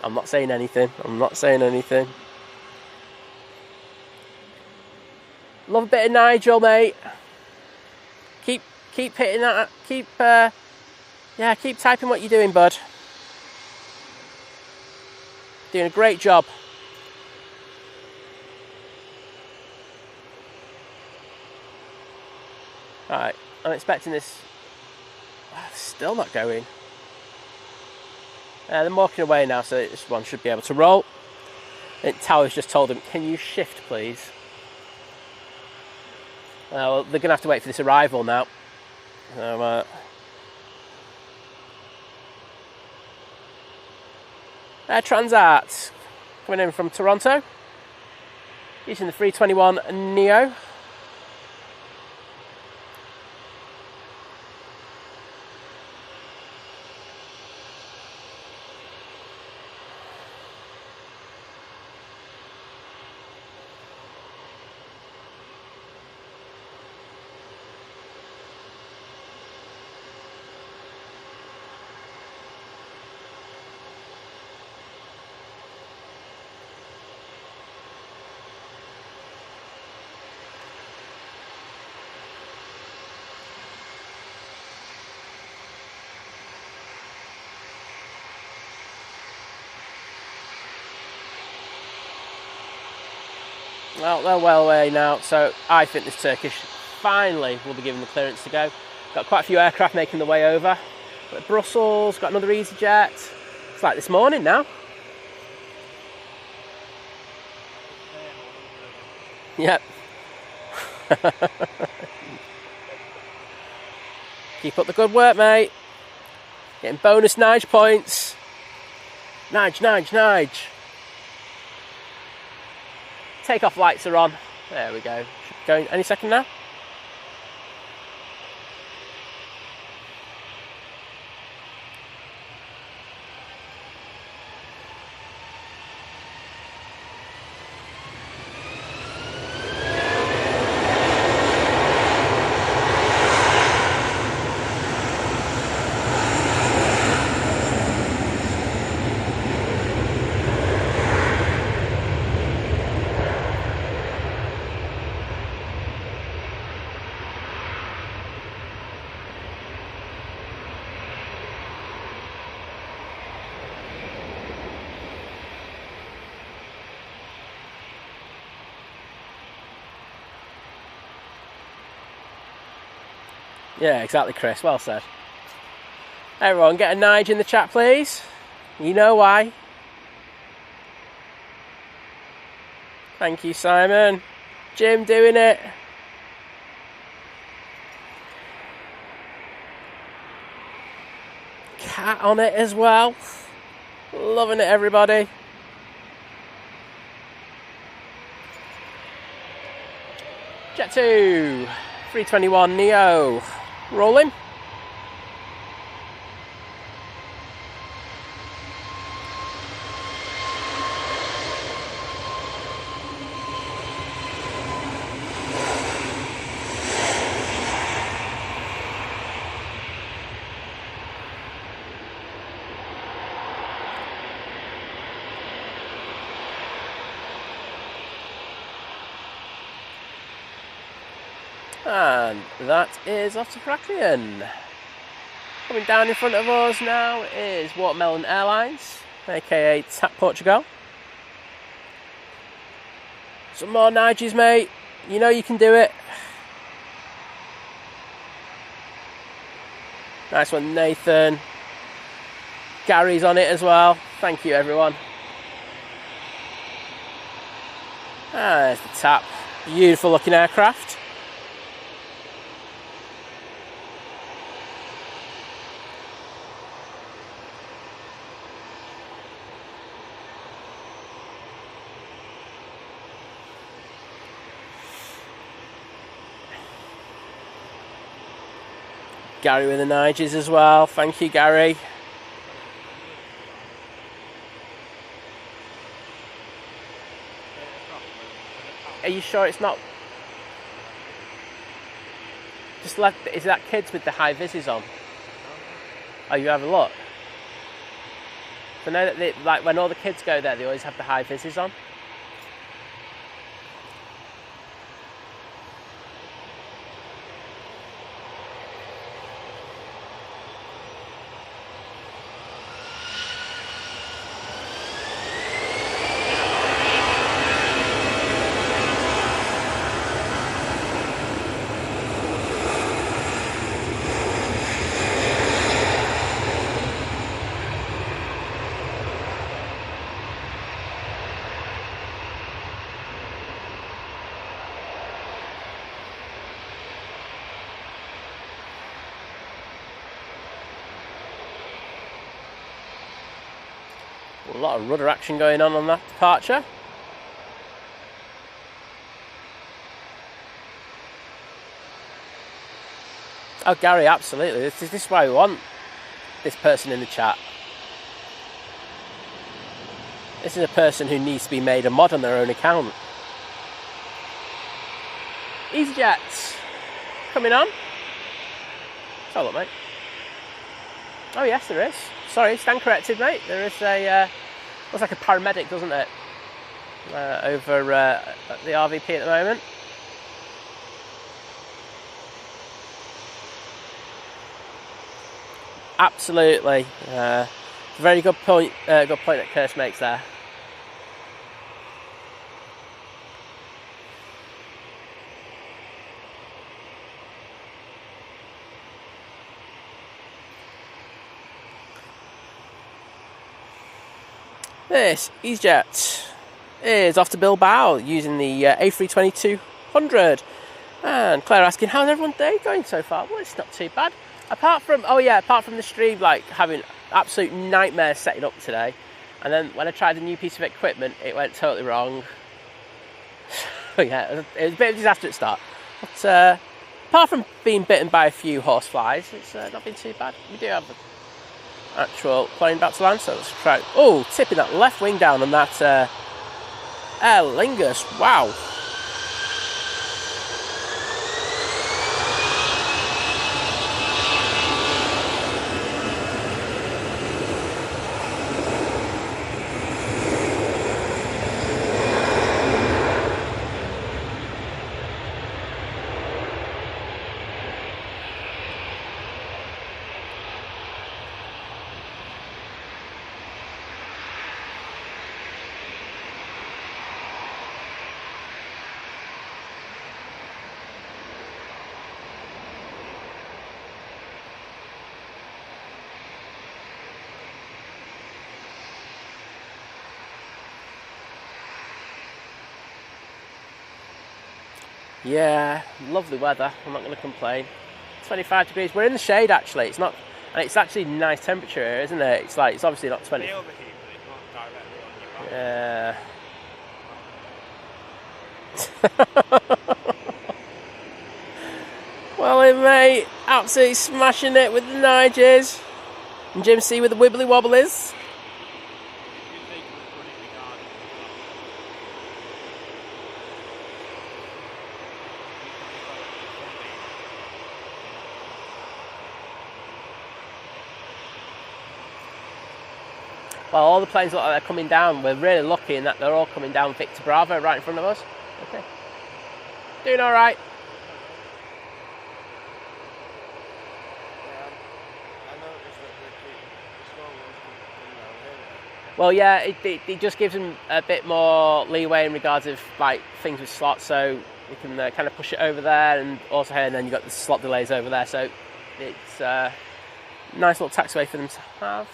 I'm not saying anything. I'm not saying anything. Love a bit of Nigel, mate. Keep hitting that. Keep typing what you're doing, bud. Doing a great job. Alright, I'm expecting this. Still not going. They're walking away now, so this one should be able to roll. I think Tower's just told him, can you shift, please? Well, they're going to have to wait for this arrival now. So, Air Transat coming in from Toronto, using the 321 Neo. Well, they're well away now, so I think this Turkish finally will be given the clearance to go. Got quite a few aircraft making their way over. Got Brussels, got another Easyjet. It's like this morning now. Yep. Keep up the good work, mate. Getting bonus Nige points. Nige. Takeoff lights are on. There we go. Should be going any second now. Yeah, exactly, Chris. Well said. Everyone, get a Nige in the chat, please. You know why. Thank you, Simon. Jim doing it. Cat on it as well. Loving it, everybody. Jet 2. 321 Neo. Rolling. And that is off to Heraklion. Coming down in front of us now is Watermelon Airlines, aka TAP Portugal. Some more Niges, mate. You know you can do it. Nice one, Nathan. Gary's on it as well. Thank you, everyone. There's the TAP. Beautiful looking aircraft. Gary with the Niges as well. Thank you, Gary. Are you sure it's not? Just let. Is that kids with the high vises on? Oh, you have a look. So I know that they, like when all the kids go there, they always have the high vises on. A lot of rudder action going on that departure. Oh, Gary, absolutely. This is why we want this person in the chat. This is a person who needs to be made a mod on their own account. Easyjet coming on. Let's have a look, mate. Oh yes, there is. Sorry, stand corrected, mate. There is a looks like a paramedic, doesn't it? Over at the RVP at the moment. Absolutely, very good point. Good point that Kirst makes there. This Easyjet is off to Bilbao using the A320-200. And Claire asking, how's everyone's day going so far? Well, it's not too bad. Apart from the stream, like having absolute nightmares setting up today. And then when I tried a new piece of equipment, it went totally wrong. So yeah, it was a bit of a disaster at the start. But apart from being bitten by a few horseflies, it's not been too bad. We do have actual plane about to land, so let's try. Oh, tipping that left wing down on that Aer Lingus. Wow. Yeah, lovely weather. I'm not going to complain. 25 degrees. We're in the shade actually. It's not, and it's actually nice temperature here, isn't it? It's like it's obviously not 20. They overheat, but it's not directly on your back. Yeah. Well, mate, absolutely smashing it with the Nigers. And Jim C with the wibbly wobblies. Well, all the planes look like they're coming down. We're really lucky in that they're all coming down Victor Bravo right in front of us. Okay. Doing all right. Well, yeah, it just gives them a bit more leeway in regards of like things with slots, so you can kind of push it over there, and also here, and then you've got the slot delays over there, so it's a nice little taxiway for them to have.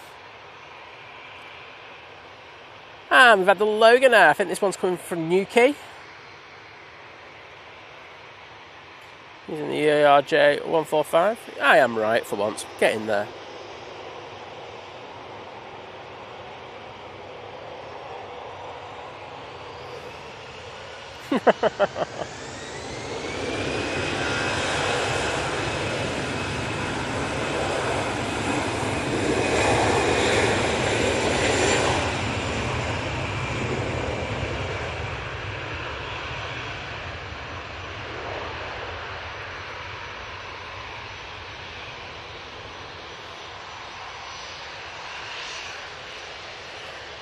And we've had the Logan Air. I think this one's coming from Newquay. Using the EARJ 145. I am right for once. Get in there.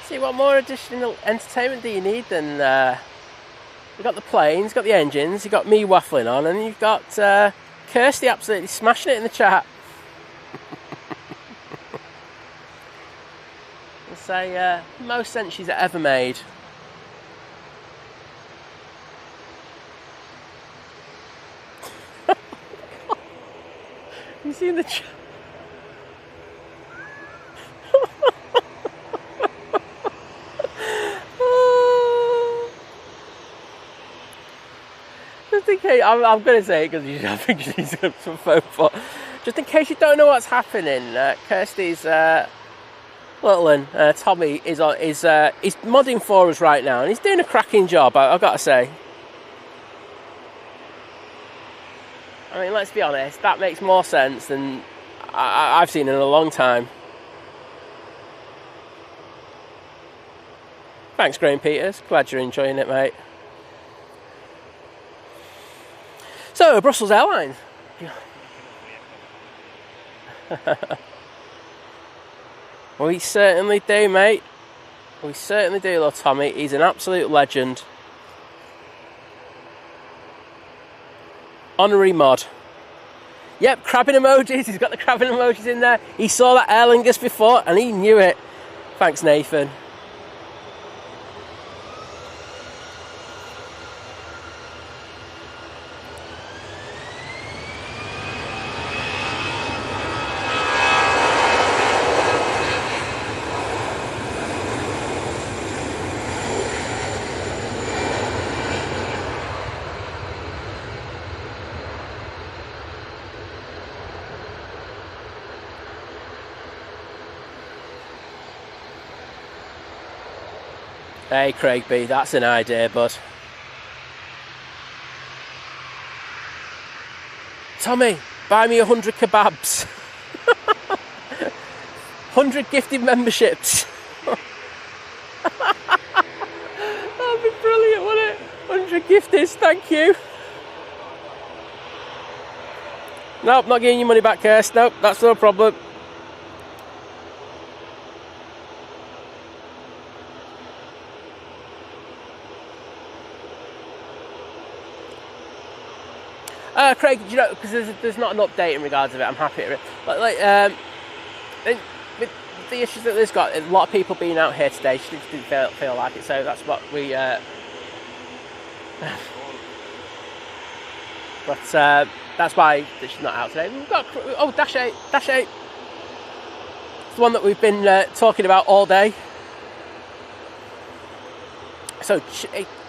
See, what more additional entertainment do you need than you've got the planes, got the engines, you've got me waffling on, and you've got Kirsty absolutely smashing it in the chat. I'll say most sense she's ever made. You seen the chat? Just in case, I'm going to say it because I think she's got some phone, but just in case you don't know what's happening, Kirsty's little one, Tommy, is modding for us right now, and he's doing a cracking job, I've got to say. I mean, let's be honest, that makes more sense than I've seen in a long time. Thanks, Graham Peters. Glad you're enjoying it, mate. So, Brussels Airlines. We certainly do, mate. We certainly do, love Tommy. He's an absolute legend. Honorary mod. Yep, crabbing emojis. He's got the crabbing emojis in there. He saw that Aer Lingus before and he knew it. Thanks, Nathan. Hey, Craig B, that's an idea, bud. Tommy, buy me 100 kebabs. 100 gifted memberships. That'd be brilliant, wouldn't it? 100 gifties, thank you. Nope, not getting your money back, Kirst. Nope, that's no problem. Craig, do you know, because there's not an update in regards of it, I'm happy with it. But with the issues that there's got, a lot of people being out here today, she didn't feel like it, so that's what we... but that's why she's not out today. We've got... Oh, Dash 8. It's the one that we've been talking about all day. So,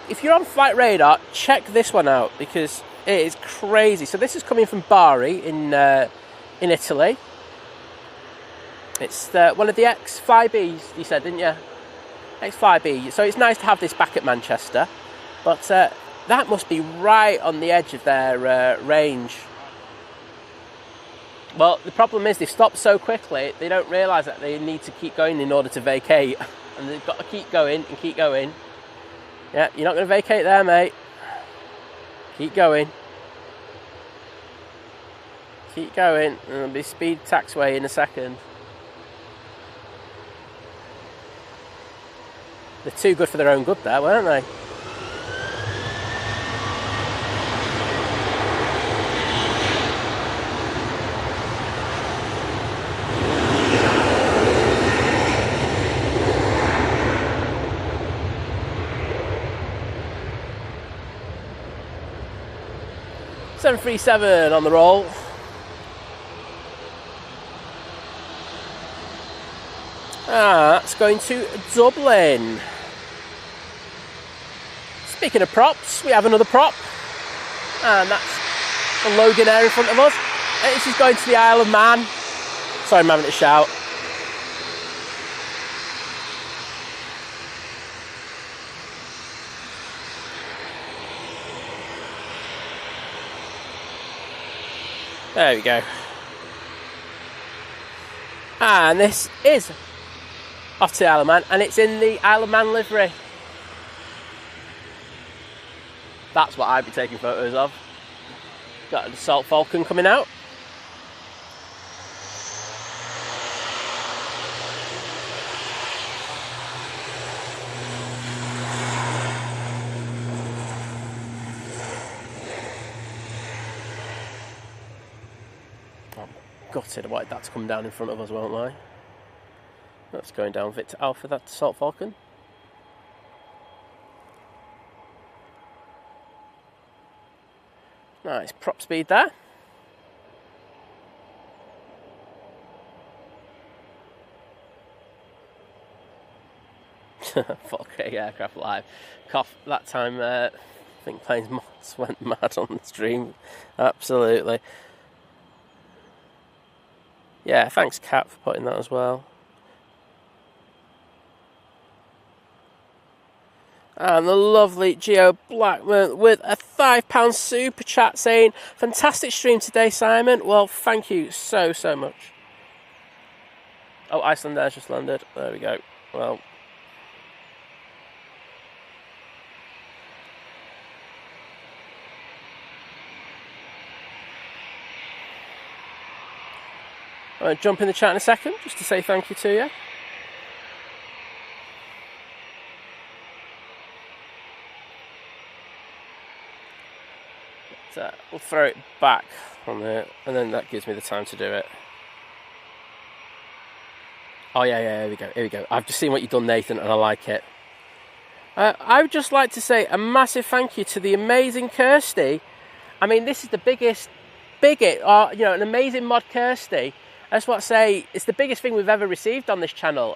if you're on Flight Radar, check this one out, because... it is crazy. So this is coming from Bari in Italy. It's one of the X5Bs, you said, didn't you? X5B. So it's nice to have this back at Manchester. But that must be right on the edge of their range. Well, the problem is they've stopped so quickly, they don't realise that they need to keep going in order to vacate. And they've got to keep going and keep going. Yeah, you're not going to vacate there, mate. Keep going. Keep going. And there'll be speed taxway in a second. They're too good for their own good there, weren't they? .737 on the roll. That's going to Dublin. Speaking of props, we have another prop. And that's the Logan Air in front of us. And this is going to the Isle of Man. Sorry, I'm having to shout. There we go. And this is off to the Isle of Man, and it's in the Isle of Man livery. That's what I'd be taking photos of. Got an Assault Falcon coming out. Gutted. I wanted that to come down in front of us, won't I? That's going down Victor Alpha, that Assault Falcon. Nice prop speed there. Fuck aircraft live. Cough. That time, I think Planes Mods went mad on the stream. Absolutely. Yeah, thanks Kat for putting that as well. And the lovely Geo Blackman with a £5 super chat saying, fantastic stream today, Simon. Well, thank you so much. Oh, Iceland Air's just landed. There we go. Well. I'll jump in the chat in a second just to say thank you to you. We'll throw it back on there, and then that gives me the time to do it. Oh yeah, here we go. I've just seen what you've done, Nathan, and I like it. I would just like to say a massive thank you to the amazing Kirsty. I mean, this is the biggest, an amazing mod, Kirsty. I just want to say it's the biggest thing we've ever received on this channel.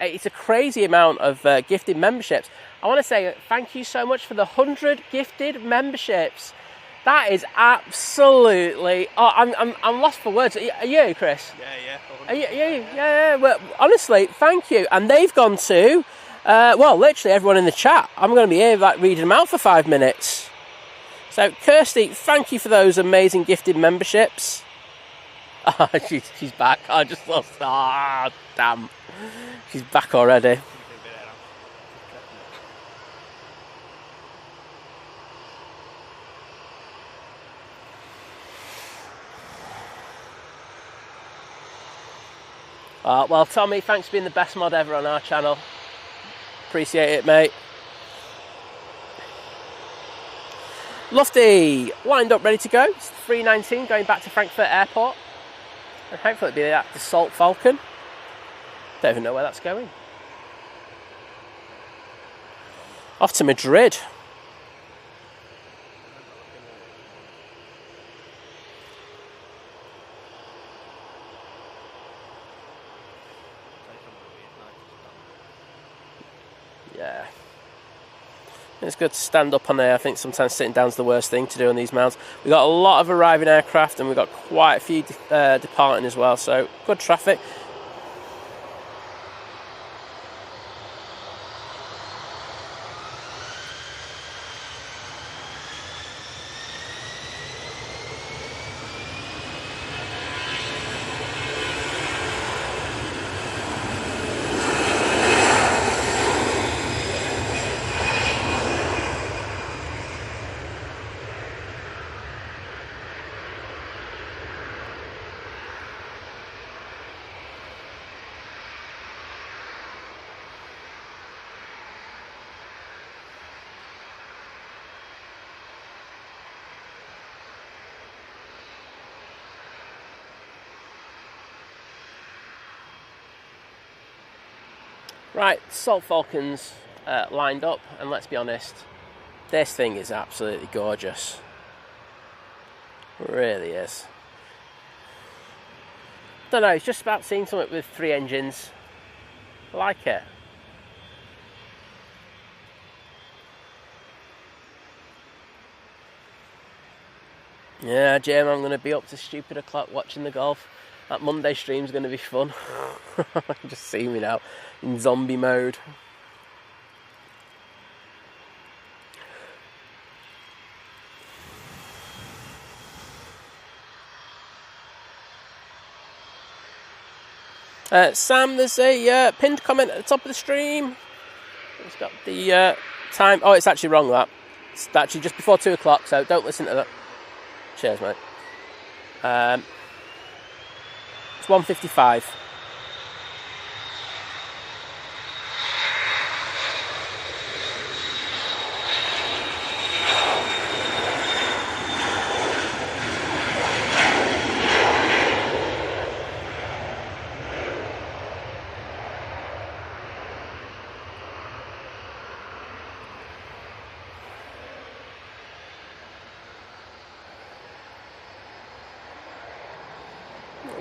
It's a crazy amount of gifted memberships. I want to say thank you so much for the 100 gifted memberships. That is absolutely. Oh, I'm lost for words. Are you, Chris? Yeah. Are you? Yeah. Well, honestly, thank you. And they've gone to, literally everyone in the chat. I'm going to be here reading them out for 5 minutes. So, Kirsty, thank you for those amazing gifted memberships. Oh, she's back. I just lost. Ah, damn. She's back already. Well, Tommy, thanks for being the best mod ever on our channel. Appreciate it, mate. Lofty, lined up, ready to go. It's 3:19, going back to Frankfurt Airport. And hopefully it'll be that Assault Falcon. Don't even know where that's going. Off to Madrid. Yeah. It's good to stand up on there. I think sometimes sitting down is the worst thing to do on these mounts. We've got a lot of arriving aircraft and we've got quite a few departing as well, so good traffic. Right, Assault Falcons lined up, and let's be honest, this thing is absolutely gorgeous. It really is. Don't know, it's just about seeing something with 3 engines. I like it. Yeah, Jim, I'm going to be up to stupid o'clock watching the golf. That Monday stream's going to be fun. I can just see me now in zombie mode. Sam, there's a pinned comment at the top of the stream. It's got the time. Oh, it's actually wrong, that. It's actually just before 2 o'clock, so don't listen to that. Cheers, mate. It's 1:55.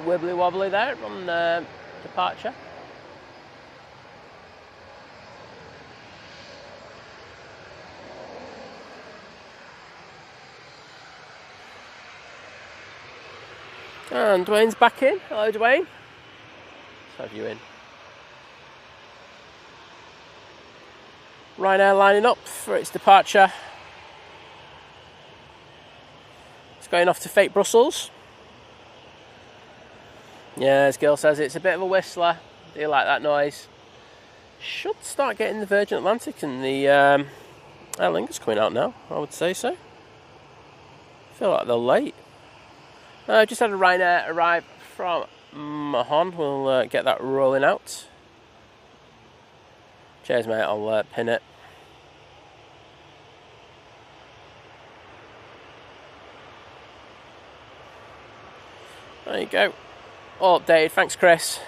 wibbly wobbly there on departure. And Dwayne's back in. Hello, Dwayne. Let's have you in. Ryanair lining up for its departure. It's going off to fate Brussels. Yeah, as Gil says, it's a bit of a whistler. Do you like that noise? Should start getting the Virgin Atlantic and the Aer Lingus coming out now, I would say so. Feel like they're late. Just had a Ryanair arrive from Mahon. We'll get that rolling out. Cheers, mate. I'll pin it. There you go. All updated. Thanks, Chris.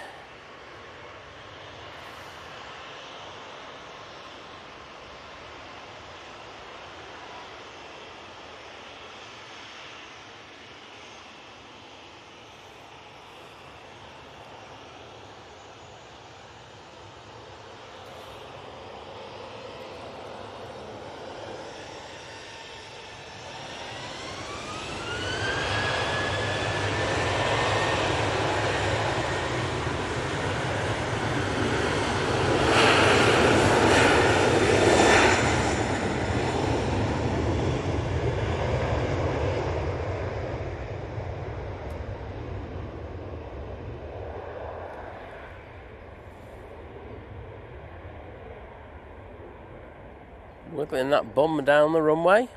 Wiggling that bum down the runway.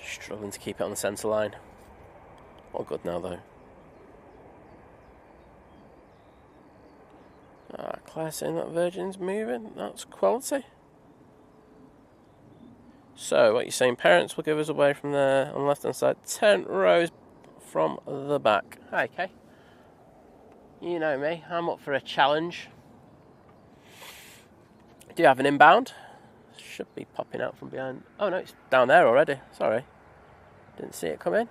Struggling to keep it on the centre line. All good now though. Claire saying that Virgin's moving. That's quality. So what you're saying, parents will give us away from there on the left hand side. 10 rows from the back. Hi, Kay. You know me, I'm up for a challenge. Do you have an inbound? Should be popping out from behind. Oh no, it's down there already. Sorry. Didn't see it come in.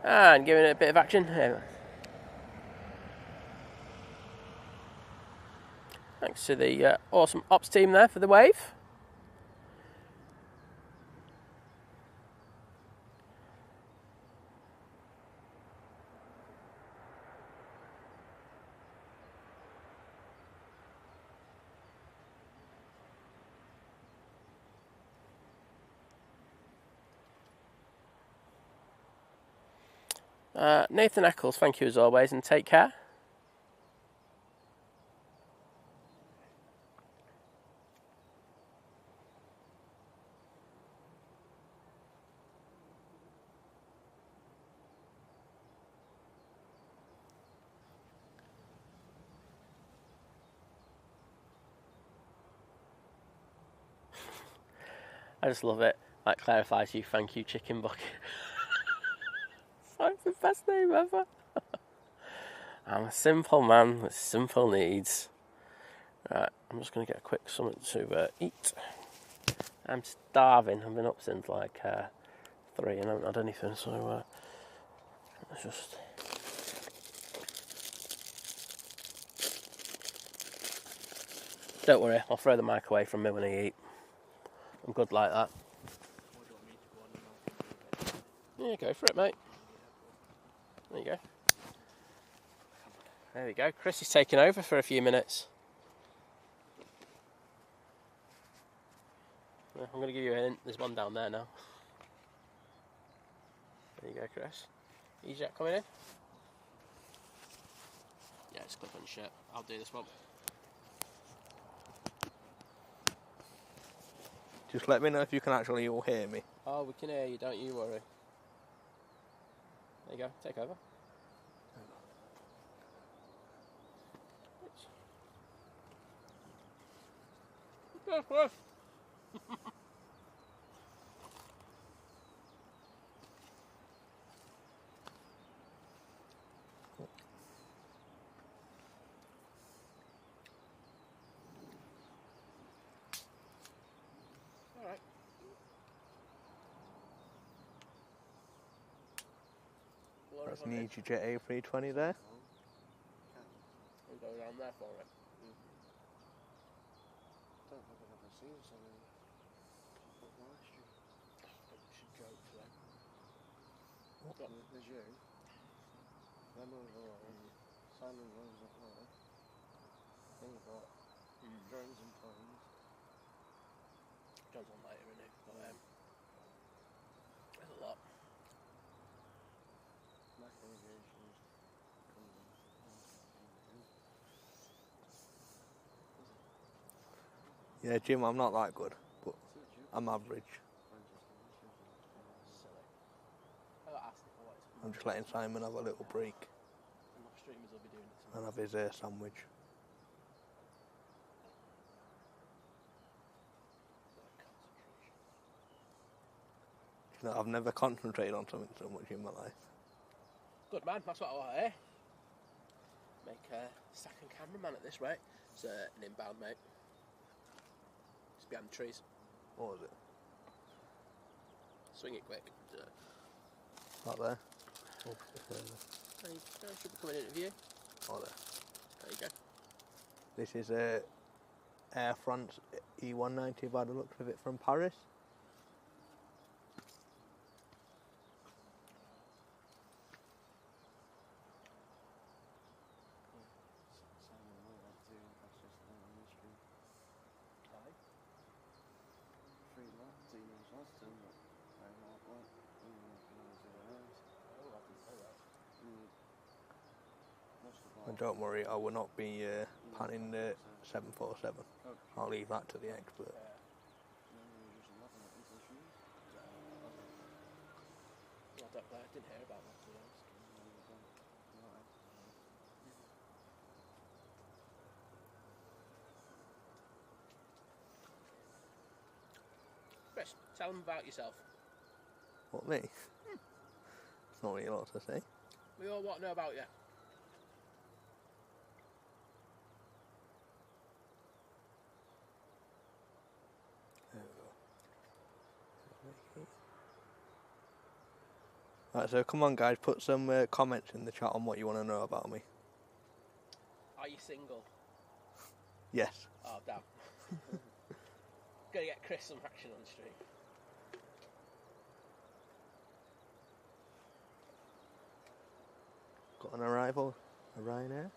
And giving it a bit of action. Here. Thanks to the awesome ops team there for the wave. Nathan Eccles, thank you as always, and take care. I just love it. That clarifies you. Thank you, Chicken Bucket. It's the best name ever. I'm a simple man with simple needs. Right, I'm just going to get a quick something to eat. I'm starving. I've been up since like 3 and I haven't had anything, so let's just... Don't worry, I'll throw the mic away from me when I eat. I'm good like that. Yeah, go for it, mate. There you go. There we go. Chris is taking over for a few minutes. I'm going to give you a hint. There's one down there now. There you go, Chris. Easyjet coming in. Yeah, it's clip on shit. I'll do this one. Just let me know if you can actually all hear me. Oh, we can hear you, don't you worry. There you go, take over. Yes, Chris. That's an Easyjet A320 there. We'll go around there for it. Don't think I've ever seen so many pop-up live stream. We should joke for them. There's you. Them over there. Simon Rose up there. Then you've got drones and planes. John's on later, isn't he? But, there's a lot. Mechanizations. Yeah, Jim, I'm not that good, but I'm average. Silly. I got asked if I wanted to. I'm just letting Simon have a little break And my streamers will be doing it and tomorrow. have his sandwich. You know, I've never concentrated on something so much in my life. Good man, that's what I want to hear. Make a second cameraman at this rate. It's an inbound, mate. It's behind the trees. What was it? Swing it quick. Not there. Oh, You should be coming in interview. oh, there. There you go. This is Air France E190 by the looks of it from Paris. Simon Rose up too. That's just on the stream. Free lap, team was last time, but very hard work. And don't worry, I will not be panning the 747. I'll leave that to the expert. I didn't hear about that, to be honest. Chris, tell them about yourself. What, me? It's not really a lot to say. We all want to know about you. There we go. Right, so come on guys, put some comments in the chat on what you want to know about me. Are you single? Yes. Oh, damn. Gotta get Chris some action on the street. Got an arrival, a Ryanair.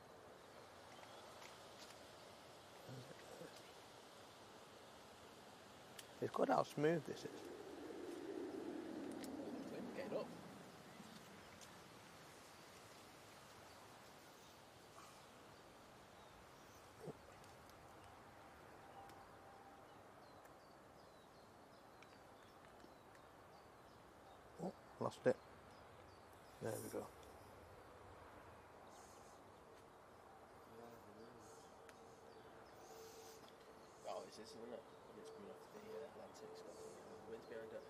It's good how smooth this is. Get it up. Oh, lost it. There we go. Oh, it's this, isn't it? And it's coming off the Atlantic. It's got the winds behind it.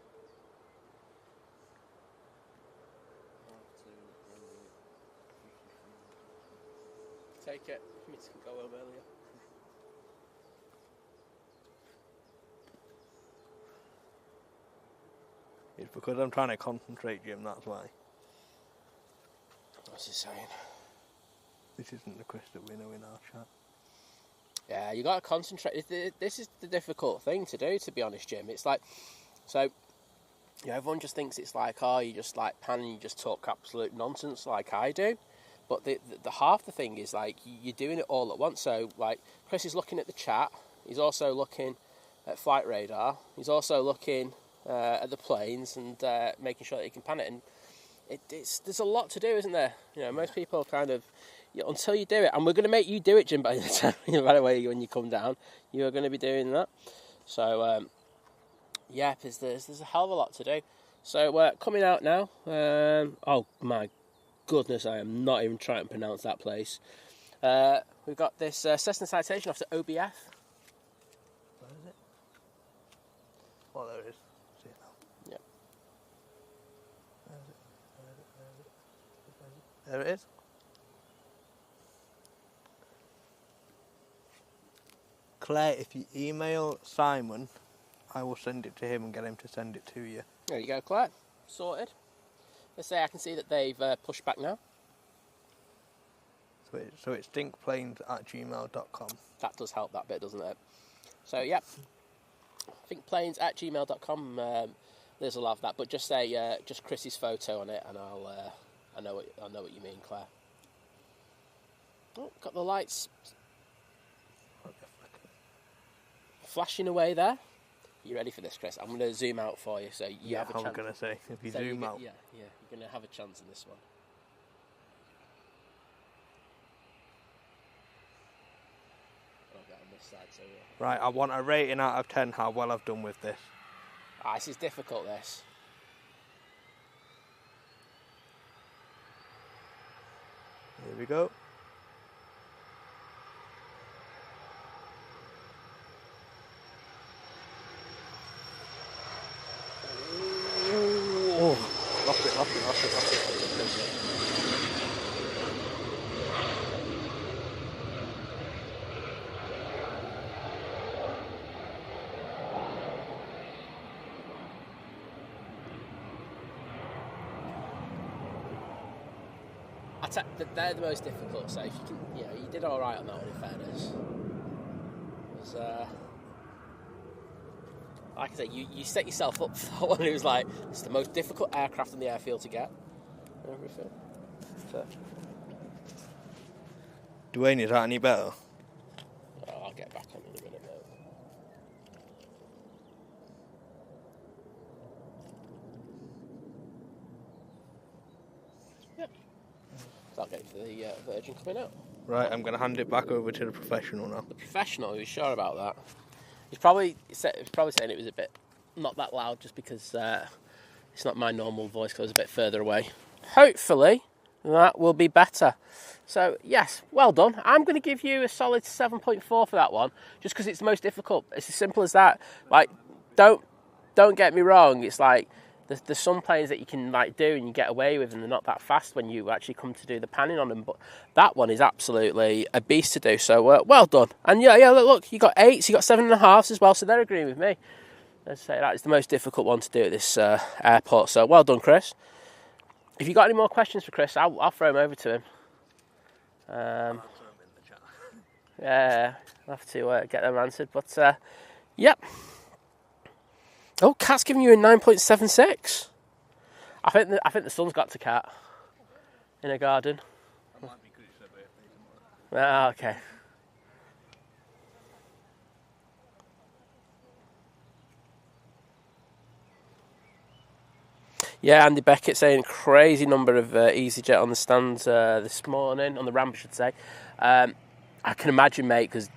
Take it. Me to go home earlier. It's because I'm trying to concentrate, Jim, that's why. What's he saying? This isn't the Chris that we know in our chat. Yeah, you got to concentrate. This is the difficult thing to do, to be honest, Jim. It's like, so, you know, everyone just thinks it's like, oh, you just like pan and you just talk absolute nonsense like I do. But the half the thing is like you're doing it all at once. So like Chris is looking at the chat. He's also looking at flight radar. He's also looking at the planes and making sure that he can pan it. And there's a lot to do, isn't there? You know, most people kind of, until you do it, and we're going to make you do it, Jim. By the time, by the way, when you come down, you are going to be doing that. So yeah, there's a hell of a lot to do. So coming out now. Oh my goodness, I am not even trying to pronounce that place. We've got this Cessna Citation off to OBF. Where is it? Oh, there it is. See it now. Yep. There it is. Claire, if you email Simon, I will send it to him and get him to send it to you. There you go, Claire. Sorted. Let's say I can see that they've pushed back now. So it's thinkplanes@gmail.com. That does help that bit, doesn't it? So, yep. thinkplanes@gmail.com. Liz will have that, but just say just Chris's photo on it, and I know what you mean, Claire. Oh, got the lights flashing away there. You ready for this, Chris? I'm going to zoom out for you, so you have a chance. I was going to say, if you zoom out. Yeah, you're going to have a chance in this one. I'll get on this side, so yeah. Right, I want a rating out of 10 how well I've done with this. This is difficult, this. Here we go. Lost it. They're the most difficult, so if you can, you did all right on that one, in fairness. It was, like I say, you set yourself up for one who's like, it's the most difficult aircraft on the airfield to get. And everything. So. Dwayne, is that any better? I'll get back on in a minute, mate. Yep. So I'll get to the Virgin coming out. Right, I'm going to hand it back over to the professional now. The professional, who's sure about that? He's probably saying it was a bit not that loud, just because it's not my normal voice, because I was a bit further away. Hopefully, that will be better. So, yes, well done. I'm going to give you a solid 7.4 for that one, just because it's the most difficult. It's as simple as that. Like, don't get me wrong. It's like there's some planes that you can do and you get away with, and they're not that fast when you actually come to do the panning on them. But that one is absolutely a beast to do. So well done. And yeah, look, you got 8s, you got 7.5s as well. So they're agreeing with me. Let's say that is the most difficult one to do at this airport. So well done, Chris. If you got any more questions for Chris, I'll throw them over to him. Yeah, I'll have to get them answered. But yep. Oh, Cat's giving you a 9.76. I think the sun's got to Cat in a garden. That might be because it's her birthday tomorrow. Okay. Yeah, Andy Beckett saying crazy number of Easyjet on the stands this morning, on the ramp, I should say. I can imagine, mate, because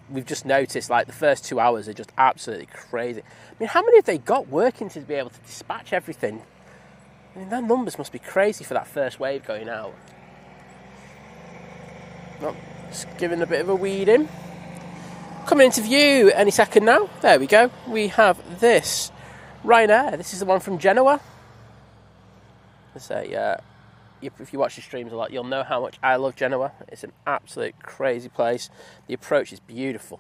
we've just noticed the first 2 hours are just absolutely crazy. I mean, how many have they got working to be able to dispatch everything? I mean, their numbers must be crazy for that first wave going out. Well, just giving a bit of a weed in. Coming into view any second now. There we go. We have this Ryanair. This is the one from Genoa. Let's say, if you watch the streams a lot, you'll know how much I love Genoa. It's an absolute crazy place. The approach is beautiful.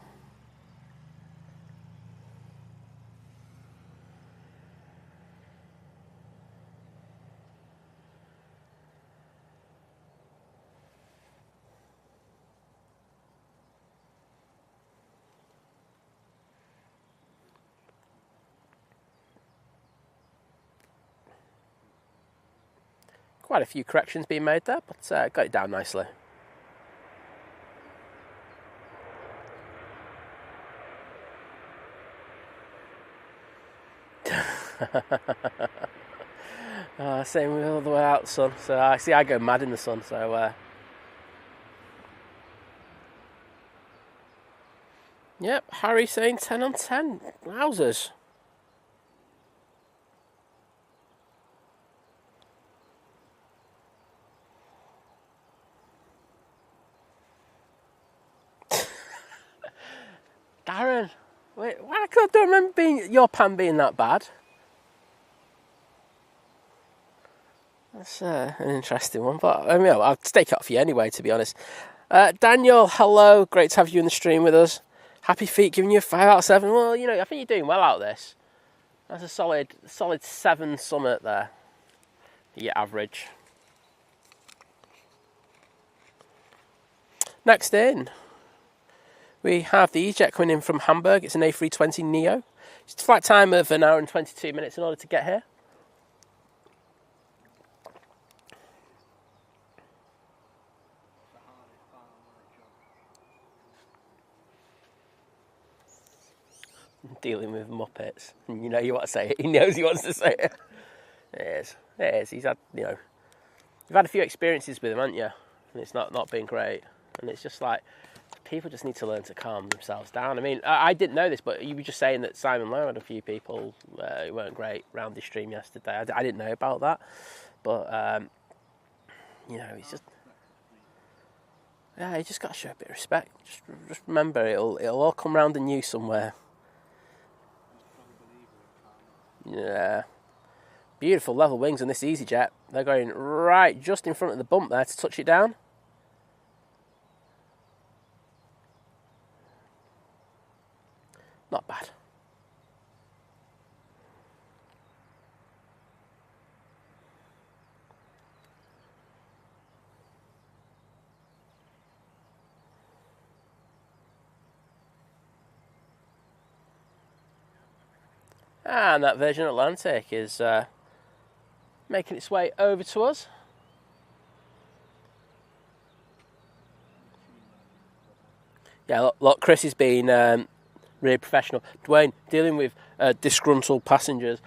Quite a few corrections being made there, but got it down nicely. Same with all the way out, son. So I see I go mad in the sun. So yep, Harry saying 10 on 10. Wowzers. Darren, wait, I don't remember your pan being that bad. That's an interesting one, but I mean, I'll stake it off you anyway, to be honest. Daniel, hello, great to have you in the stream with us. Happy Feet giving you a 5 out of 7. Well, I think you're doing well out of this. That's a solid 7 summit there. your average. Next in, we have the Easyjet coming in from Hamburg. It's an A320 Neo. It's a flight time of 1 hour and 22 minutes in order to get here. Dealing with Muppets. You know you want to say it. He knows he wants to say it. It is. It is. He's had, you know, you've had a few experiences with him, haven't you? And it's not been great. And it's just like, people just need to learn to calm themselves down. I mean, I didn't know this, but you were just saying that Simon Lowe had a few people who weren't great round his stream yesterday. I didn't know about that. But, you know, he's just... Yeah, you just got to show a bit of respect. Just remember, it'll all come round in you somewhere. Yeah. Beautiful level wings on this Easyjet. They're going right just in front of the bump there to touch it down. Not bad. And that Virgin Atlantic is making its way over to us. Yeah, look, Chris has been really professional. Dwayne, dealing with disgruntled passengers.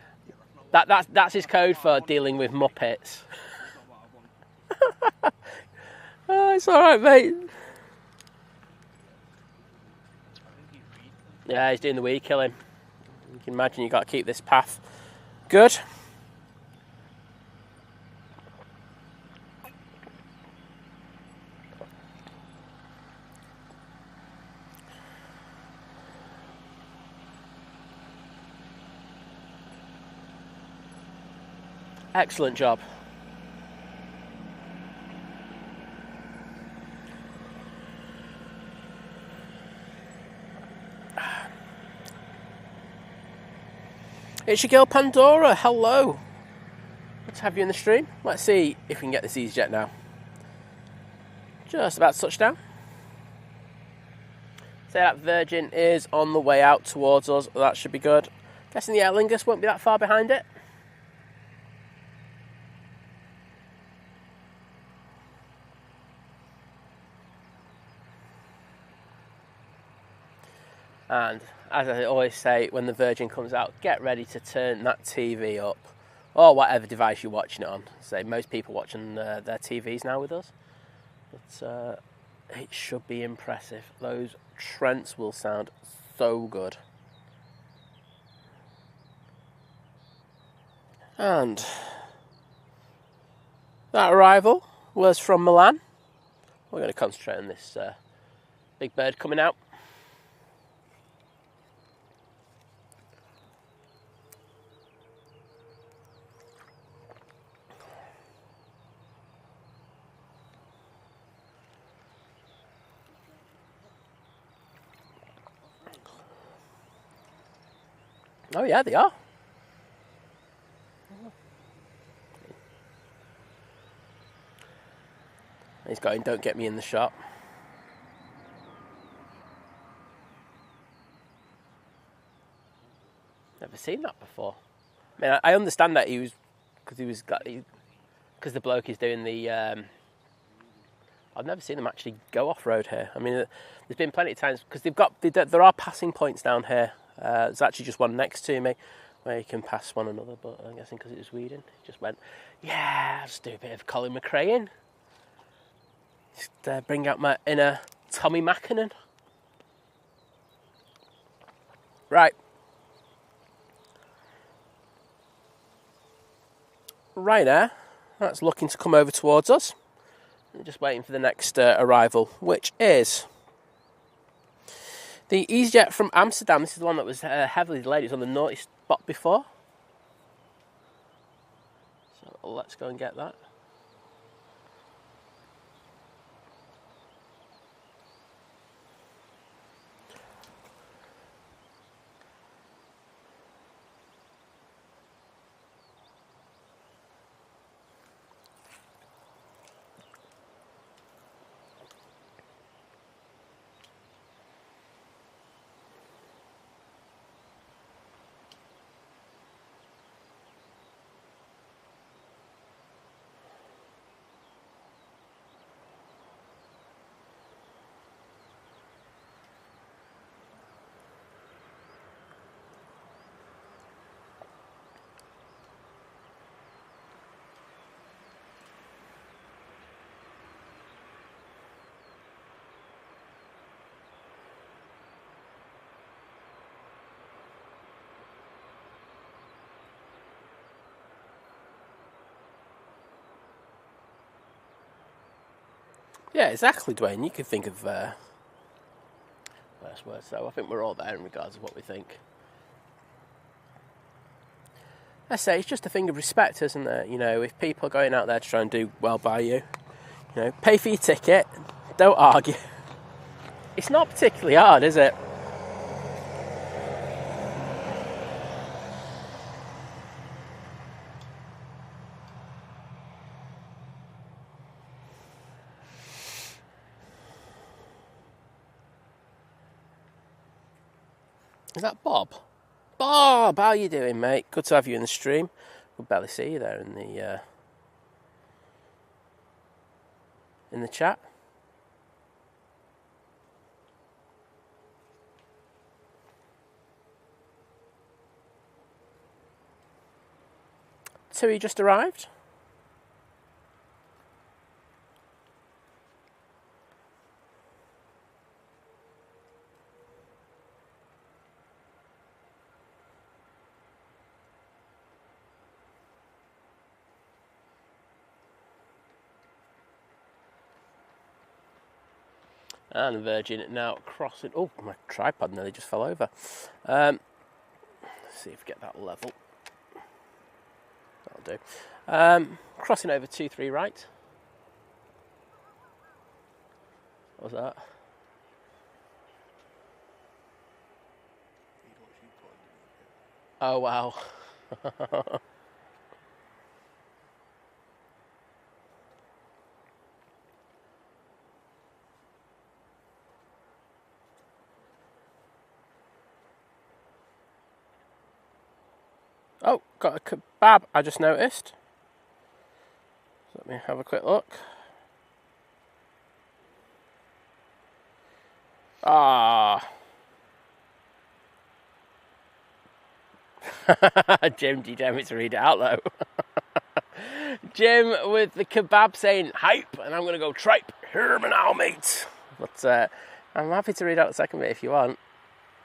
That's his code for dealing with Muppets. Oh, it's all right, mate. Yeah, he's doing the weed killing. You can imagine you've got to keep this path good. Excellent job. It's your girl Pandora, hello. Good to have you in the stream. Let's see if we can get this Easyjet now. Just about to touch down. Say that Virgin is on the way out towards us, that should be good. Guessing the Aer Lingus won't be that far behind it. And as I always say, when the Virgin comes out, get ready to turn that TV up, or whatever device you're watching it on. So most people watching their TVs now with us, but it should be impressive. Those Trents will sound so good. And that arrival was from Milan. We're going to concentrate on this big bird coming out. Oh yeah, they are. He's going, don't get me in the shot. Never seen that before. I mean, I understand that because the bloke is doing the. I've never seen them actually go off road here. I mean, there's been plenty of times because there are passing points down here. There's actually just one next to me where you can pass one another, but I'm guessing because it was Sweden, it just went, yeah, let's do a bit of Colin McRae in. Just bring out my inner Tommy Mackinnon. Right. Ryanair, that's looking to come over towards us. I'm just waiting for the next arrival, which is the Easyjet from Amsterdam. This is the one that was heavily delayed. It was on the naughty spot before. So let's go and get that. Yeah, exactly, Dwayne. You could think of worse words. So I think we're all there in regards to what we think. I say it's just a thing of respect, isn't it? You know, if people are going out there to try and do well by you, you know, pay for your ticket, don't argue. It's not particularly hard, is it? Is that Bob? Bob, how you doing, mate? Good to have you in the stream. We'll barely see you there in the chat. Tui just arrived. And Virgin now crossing. Oh, my tripod nearly just fell over. Let's see if we get that level. That'll do. Crossing over 2-3 right. What was that? Oh, wow. Oh, got a kebab, I just noticed. Let me have a quick look. Ah. Jim, do you dare me to read it out though? Jim with the kebab saying hype, and I'm going to go tripe. Hear me now, mate. But I'm happy to read out the second bit if you want.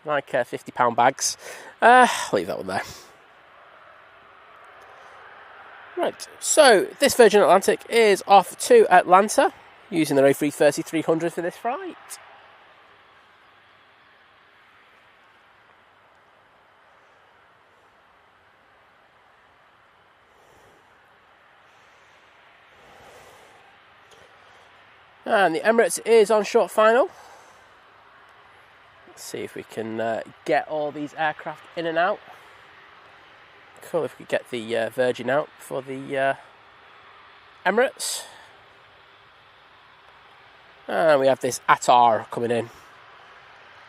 Like £50 bags. Leave that one there. Right, so this Virgin Atlantic is off to Atlanta using their A330-300 for this flight. And the Emirates is on short final. Let's see if we can get all these aircraft in and out. Cool if we get the Virgin out for the Emirates. And we have this Qatar coming in.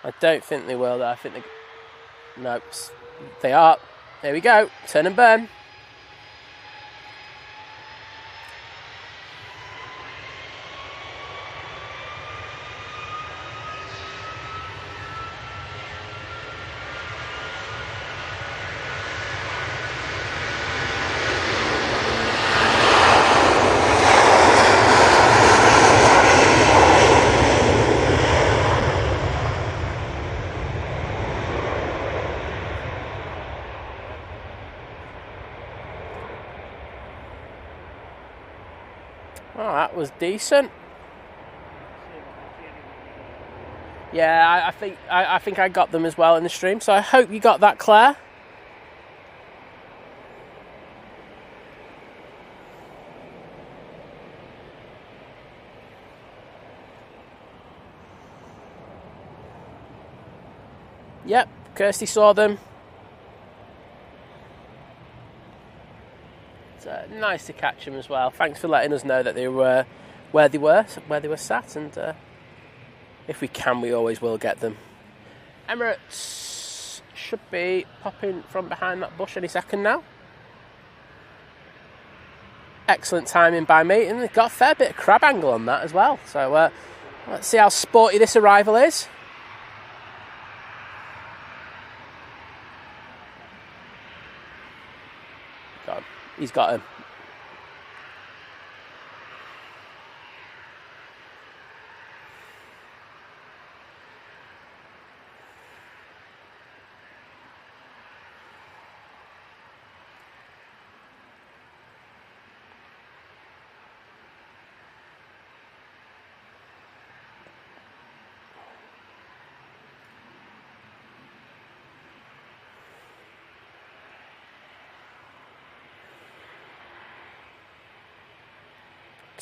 I don't think they will though. I think they... No, they are. There we go. Turn and burn. Oh, that was decent. Yeah, I think I got them as well in the stream. So I hope you got that, Claire. Yep, Kirsty saw them. It's nice to catch them as well. Thanks for letting us know that they were where they were sat, and if we can, we always will get them. Emirates should be popping from behind that bush any second now. Excellent timing by me, and they've got a fair bit of crab angle on that as well. So let's see how sporty this arrival is. He's got him.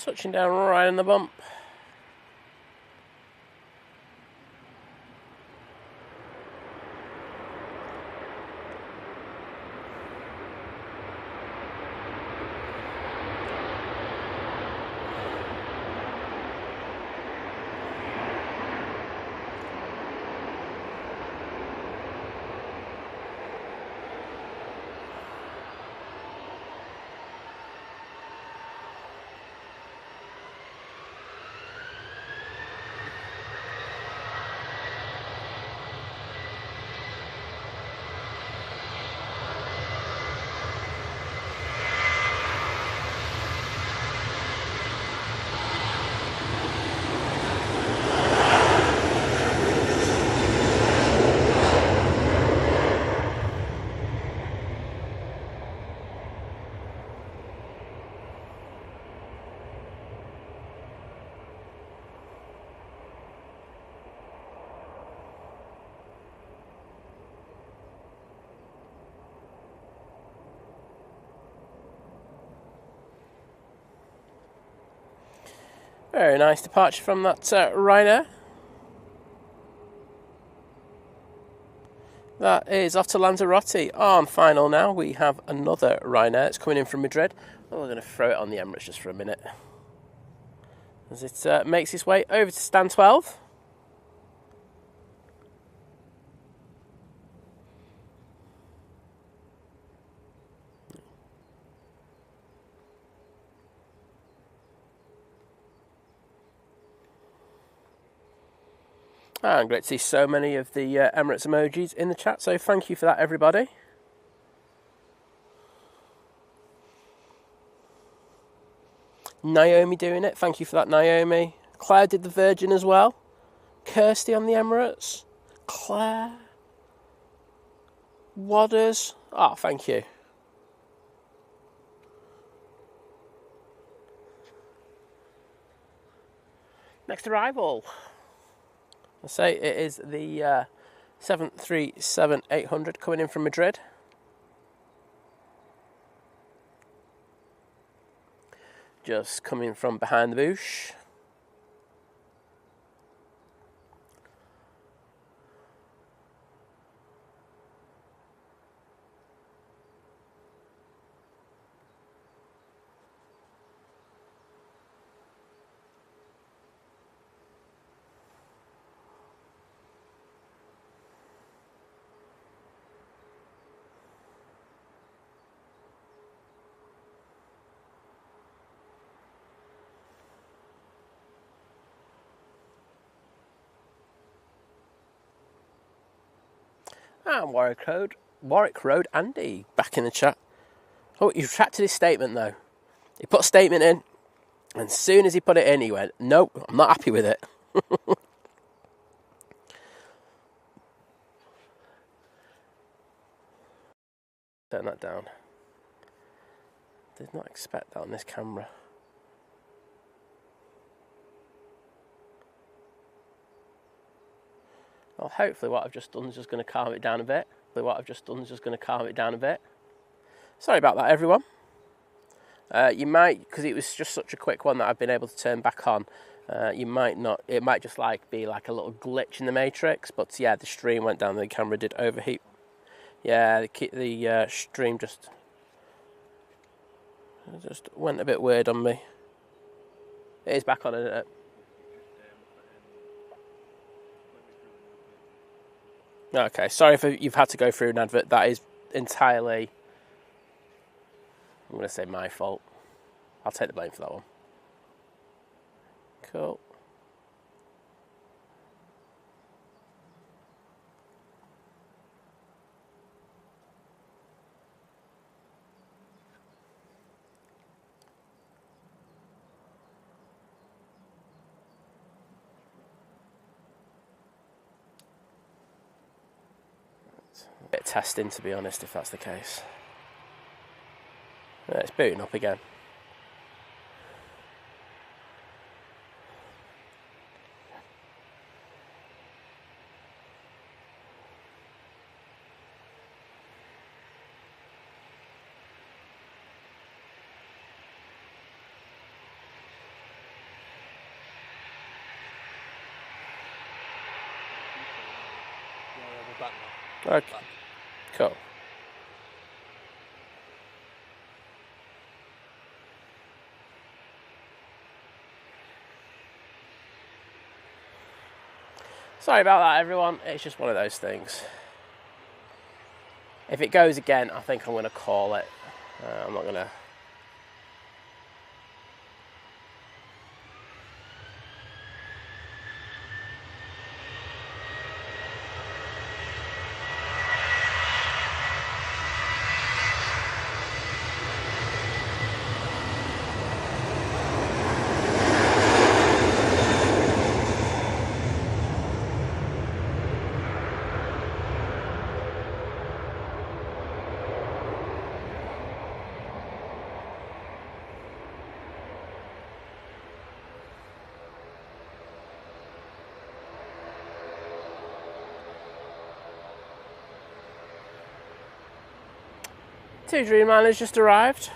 Touching down right in the bump. Very nice departure from that Ryanair. That is off to Lanzarote on final now. We have another Ryanair. It's coming in from Madrid. Oh, we're going to throw it on the Emirates just for a minute. As it makes its way over to stand 12. And great to see so many of the Emirates emojis in the chat, so thank you for that, everybody. Naomi doing it, thank you for that, Naomi. Claire did the Virgin as well. Kirsty on the Emirates. Claire. Wadders. Oh, thank you. Next arrival. I say it is the 737-800 coming in from Madrid. Just coming from behind the bush. And Warwick Road Andy back in the chat. Oh, he retracted his statement though. He put a statement in, and as soon as he put it in, he went, "Nope, I'm not happy with it." Turn that down. Did not expect that on this camera. Well, hopefully what I've just done is just going to calm it down a bit. Sorry about that, everyone. You might, because it was just such a quick one that I've been able to turn back on. You might not. It might just be like a little glitch in the matrix. But yeah, the stream went down. The camera did overheat. Yeah, the stream just went a bit weird on me. It is back on, isn't it? Okay, sorry if you've had to go through an advert. That is entirely, I'm going to say, my fault. I'll take the blame for that one. Cool. A bit of testing, to be honest, if that's the case. Yeah, it's booting up again. Okay, cool. Sorry about that, everyone. It's just one of those things. If it goes again, I think I'm going to call it. I'm not going to... Two Dreamliners just arrived.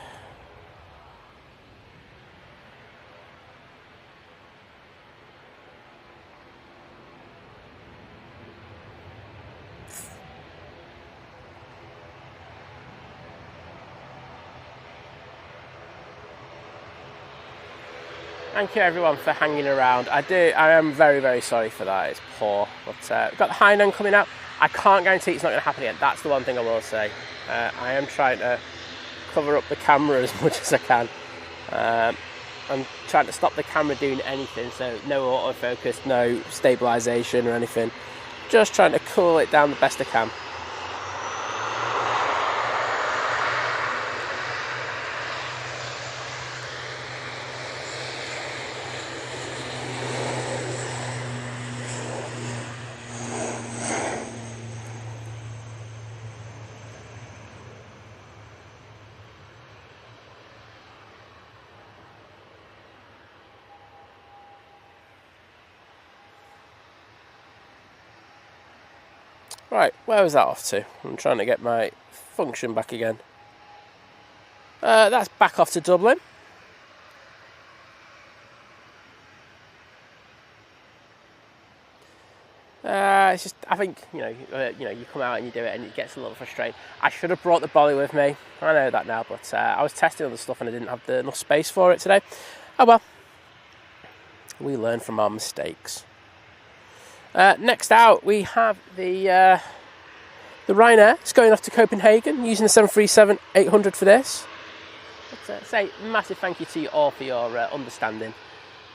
Thank you everyone for hanging around. I am very, very sorry for that. It's poor. But we've got the Hainan coming out. I can't guarantee it's not going to happen again. That's the one thing I will say. I am trying to cover up the camera as much as I can. I'm trying to stop the camera doing anything, so no autofocus, no stabilisation or anything. Just trying to cool it down the best I can. Right, where was that off to? I'm trying to get my function back again. That's back off to Dublin. It's just, I think, you come out and you do it and it gets a little frustrating. I should have brought the bolly with me. I know that now, but I was testing other stuff and I didn't have enough space for it today. Oh well. We learn from our mistakes. Next out, we have the Ryanair. It's going off to Copenhagen using the 737-800 for this. But, say massive thank you to you all for your understanding.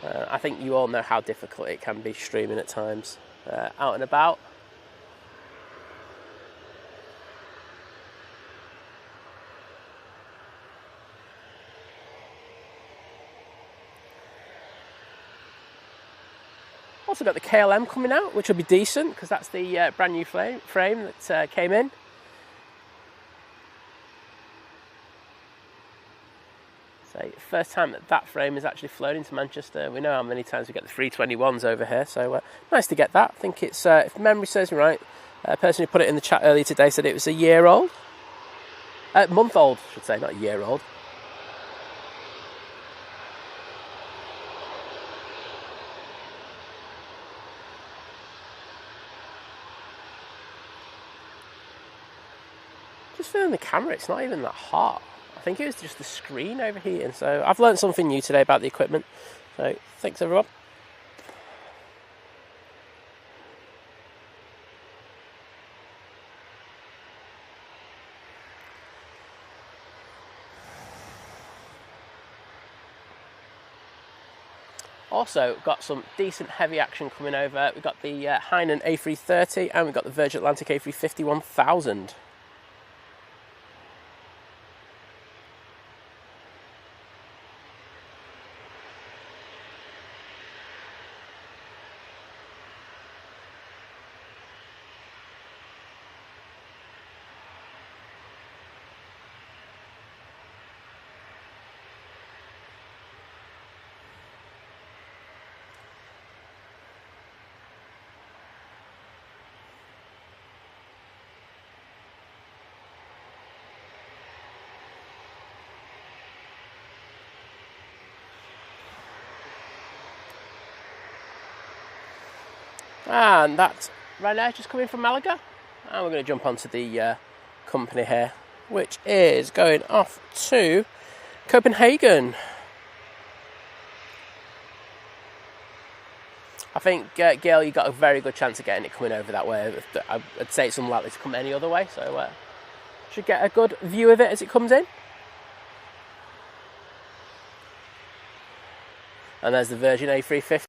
I think you all know how difficult it can be streaming at times, out and about. Also got the KLM coming out, which will be decent because that's the brand new frame that came in. So first time that frame has actually flown into Manchester. We know how many times we get the 321s over here, so nice to get that. I think it's, if memory serves me right, a person who put it in the chat earlier today said it was a year old. Month old, I should say, not a year old. Just feeling the camera, it's not even that hot. I think it was just the screen overheating. So I've learned something new today about the equipment. So thanks everyone. Also got some decent heavy action coming over. We've got the Hainan A330 and we've got the Virgin Atlantic A350 1000. And that's Ryanair just coming from Malaga. And we're going to jump onto the company here, which is going off to Copenhagen. I think, Gail, you got a very good chance of getting it coming over that way. I'd say it's unlikely to come any other way, so should get a good view of it as it comes in. And there's the Virgin A350.